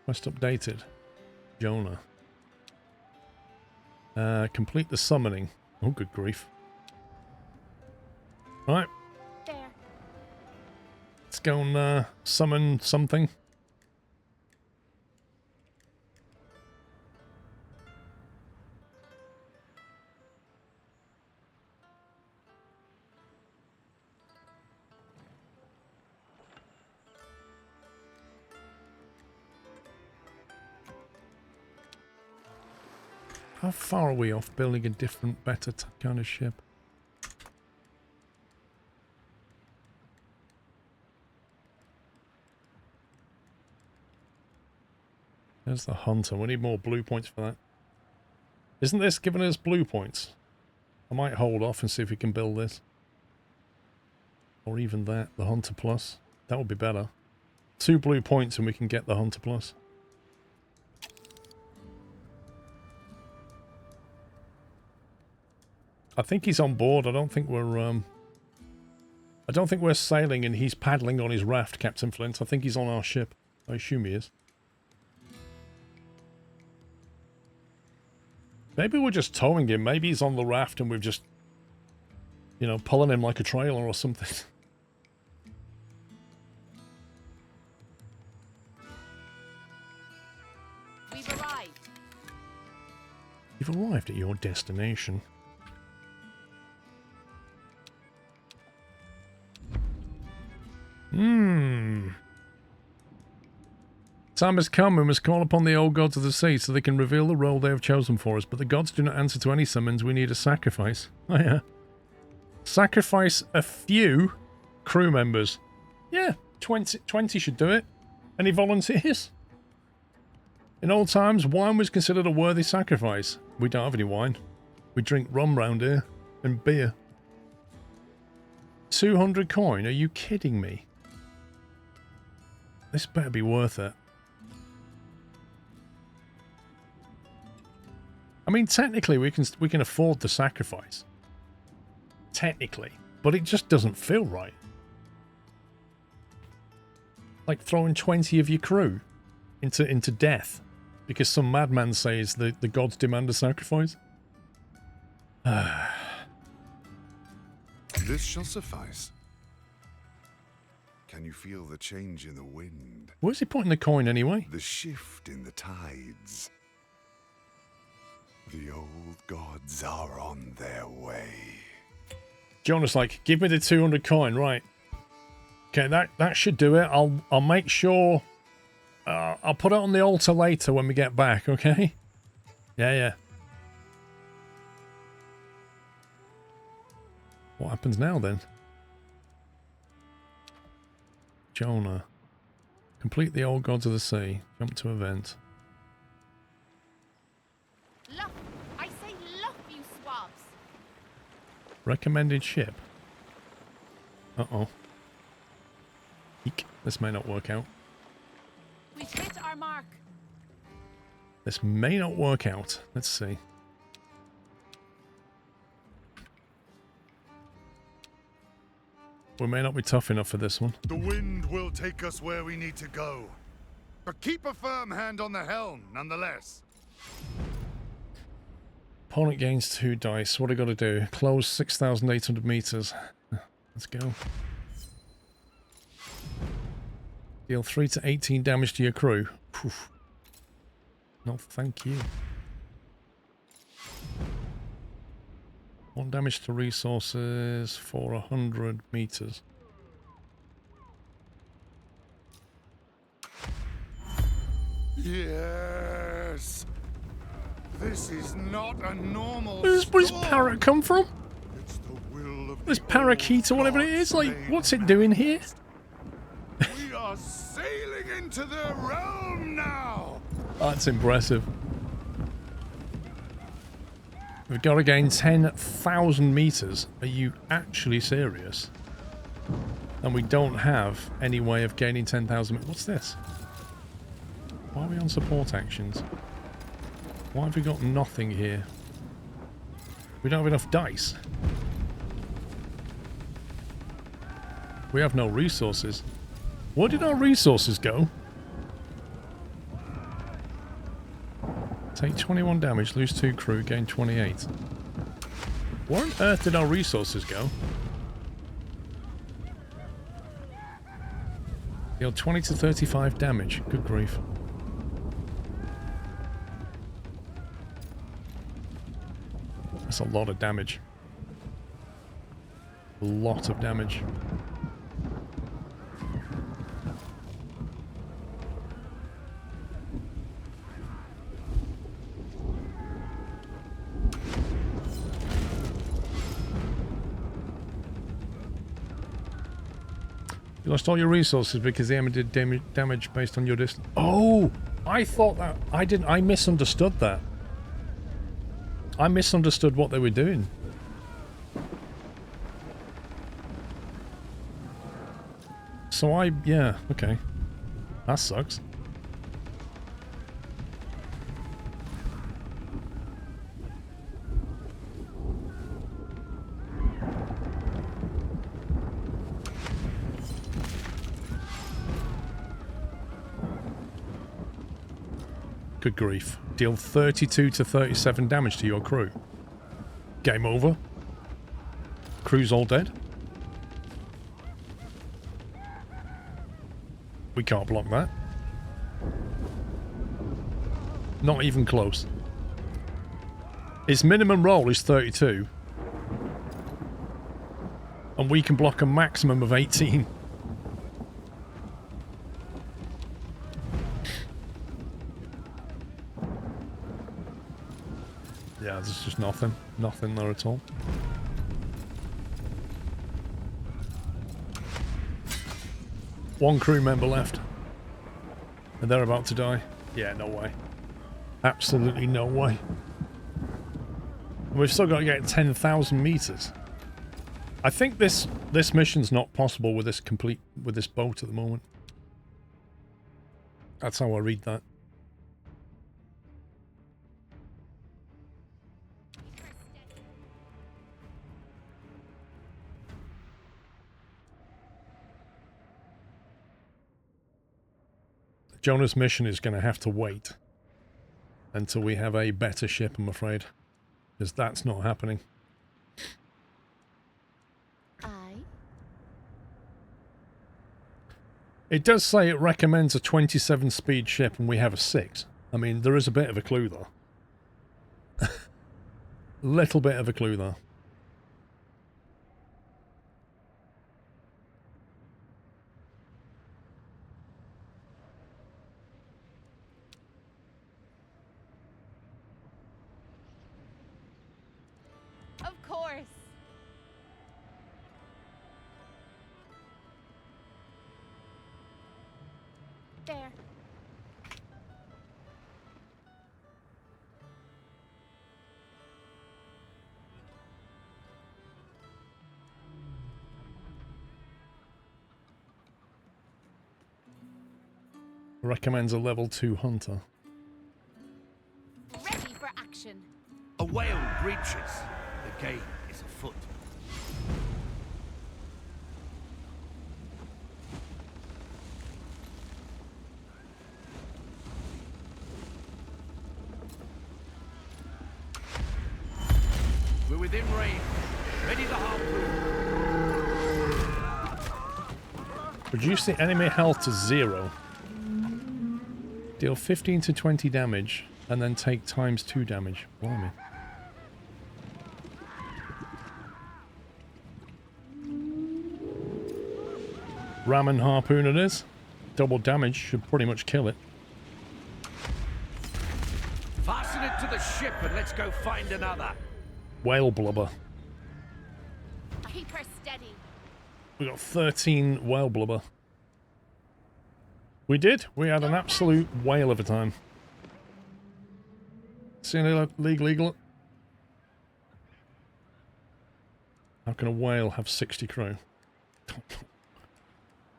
Quest updated. Jonah. Complete the summoning. Oh, good grief. Right. There. Let's go and summon something. How far are we off building a different, better kind of ship? There's the hunter. We need more blue points for that. Isn't this giving us blue points? I might hold off and see if we can build this. Or even that, the Hunter Plus. That would be better. 2 blue points and we can get the Hunter Plus. I think he's on board. I don't think we're sailing and he's paddling on his raft, Captain Flint. I think he's on our ship. I assume he is. Maybe we're just towing him. Maybe he's on the raft and we're just, you know, pulling him like a trailer or something. We've arrived. You've arrived at your destination. Time has come, we must call upon the old gods of the sea so they can reveal the role they have chosen for us, but the gods do not answer to any summons. We need a sacrifice. Oh yeah. Sacrifice a few crew members. Yeah, 20 should do it. Any volunteers? In old times, wine was considered a worthy sacrifice. We don't have any wine. We drink rum round here, and beer. 200 coin? Are you kidding me? This better be worth it. I mean, technically, we can afford the sacrifice. Technically. But it just doesn't feel right. Like throwing 20 of your crew into death because some madman says the gods demand a sacrifice. This shall suffice. Can you feel the change in the wind? Where's he putting the coin anyway? The shift in the tides. The old gods are on their way. Jonas like, give me the 200 coin, right? Okay, that should do it. I'll make sure. I'll put it on the altar later when we get back. Okay? Yeah. What happens now then? Jonah. Complete the old gods of the sea. Jump to event. Luff! I say luff, you swabs! Recommended ship. Uh-oh. Eek. This may not work out. We've hit our mark. This may not work out. Let's see. We may not be tough enough for this one. The wind will take us where we need to go. But keep a firm hand on the helm, nonetheless. Opponent gains 2 dice. What do I got to do? Close 6,800 meters. Let's go. Deal 3 to 18 damage to your crew. Poof. No, thank you. 1 damage to resources for 100 meters. Yes. This is not a normal. Where's parrot come from? It's the will of This parakeet or whatever it is. Like, what's it doing here? We are sailing into their realm now. That's impressive. We've got to gain 10,000 meters. Are you actually serious? And we don't have any way of gaining 10,000. What's this? Why are we on support actions? Why have we got nothing here? We don't have enough dice. We have no resources. Where did our resources go? Take 21 damage, lose 2 crew, gain 28. Where on earth did our resources go? Deal 20 to 35 damage. Good grief. That's a lot of damage. A lot of damage. You lost all your resources because the enemy did damage based on your distance. Oh! I thought that... I misunderstood that. I misunderstood what they were doing. So yeah, okay. That sucks. Good grief. Deal 32 to 37 damage to your crew. Game over. Crew's all dead. We can't block that. Not even close. Its minimum roll is 32. And we can block a maximum of 18. Yeah, there's just nothing. Nothing there at all. One crew member left. And they're about to die. Yeah, no way. Absolutely no way. We've still got to get 10,000 meters. I think this mission's not possible with this boat at the moment. That's how I read that. Jonah's mission is going to have to wait until we have a better ship, I'm afraid. Because that's not happening. It does say it recommends a 27 speed ship and we have a 6. I mean, there is a bit of a clue there. Little bit of a clue there. Of course. There. Recommends a level 2 hunter. Ready for action. A whale breaches. The game is afoot. We're within range. Ready the harpoon. Reduce the enemy health to 0. Deal 15 to 20 damage, and then take ×2 damage. Blimey. Ram and harpoon it is. Double damage should pretty much kill it. Fasten it to the ship and let's go find another. Whale blubber. Keep her steady. We got 13 whale blubber. We did. We had an absolute whale of a time. See any legal? How can a whale have 60 crew?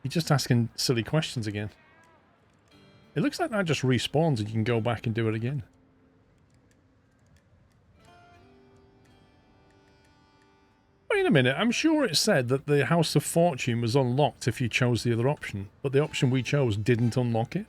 You're just asking silly questions again. It looks like that just respawns and you can go back and do it again. Wait a minute, I'm sure it said that the House of Fortune was unlocked if you chose the other option, but the option we chose didn't unlock it.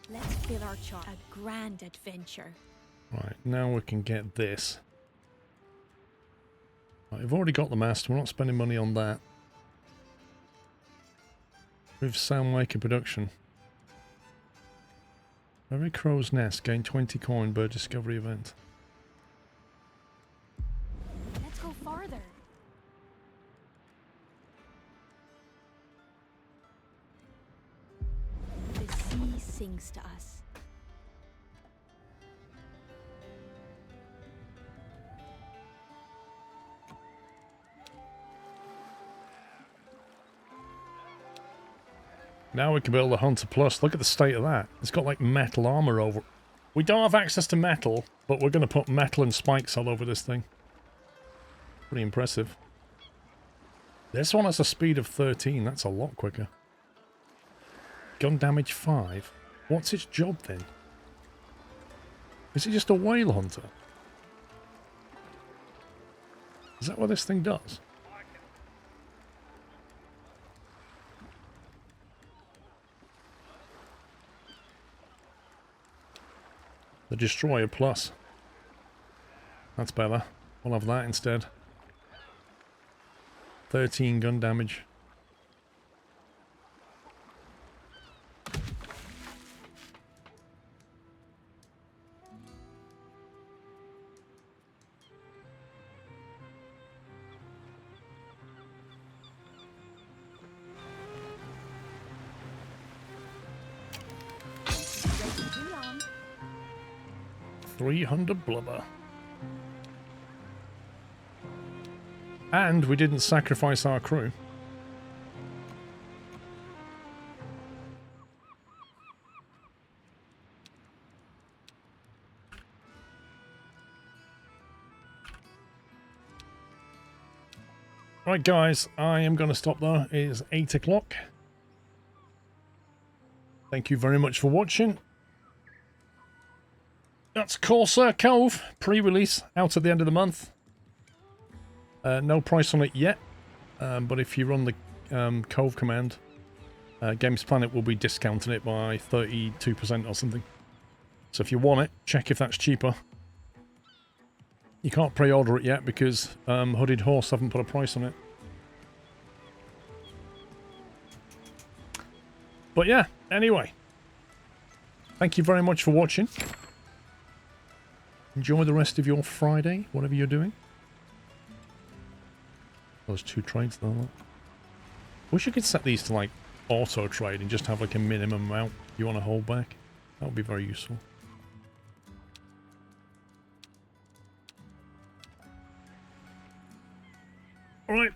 Let's fill our chart. A grand adventure. Right, now we can get this. Right, we've already got the mast, we're not spending money on that. With Soundmaker production. Every crow's nest, gain 20 coin, bird discovery event. Let's go farther. The sea sings to us. Now we can build the Hunter Plus. Look at the state of that. It's got like metal armor over. We don't have access to metal, but we're going to put metal and spikes all over this thing. Pretty impressive. This one has a speed of 13. That's a lot quicker. Gun damage 5. What's its job then? Is it just a whale hunter? Is that what this thing does? The Destroyer Plus. That's better. We'll have that instead. 13 gun damage. Too long. 300 blubber. And we didn't sacrifice our crew. Right guys, I am going to stop there. It is 8 o'clock. Thank you very much for watching. That's Corsair Cove, pre-release, out at the end of the month. No price on it yet, but if you run the Cove command, Games Planet will be discounting it by 32% or something. So if you want it, check if that's cheaper. You can't pre-order it yet because Hooded Horse haven't put a price on it. But yeah, anyway. Thank you very much for watching. Enjoy the rest of your Friday, whatever you're doing. Those 2 trades though. Wish you could set these to like auto trade and just have like a minimum amount you want to hold back. That would be very useful. Alright.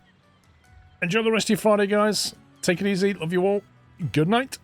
Enjoy the rest of your Friday, guys. Take it easy. Love you all. Good night.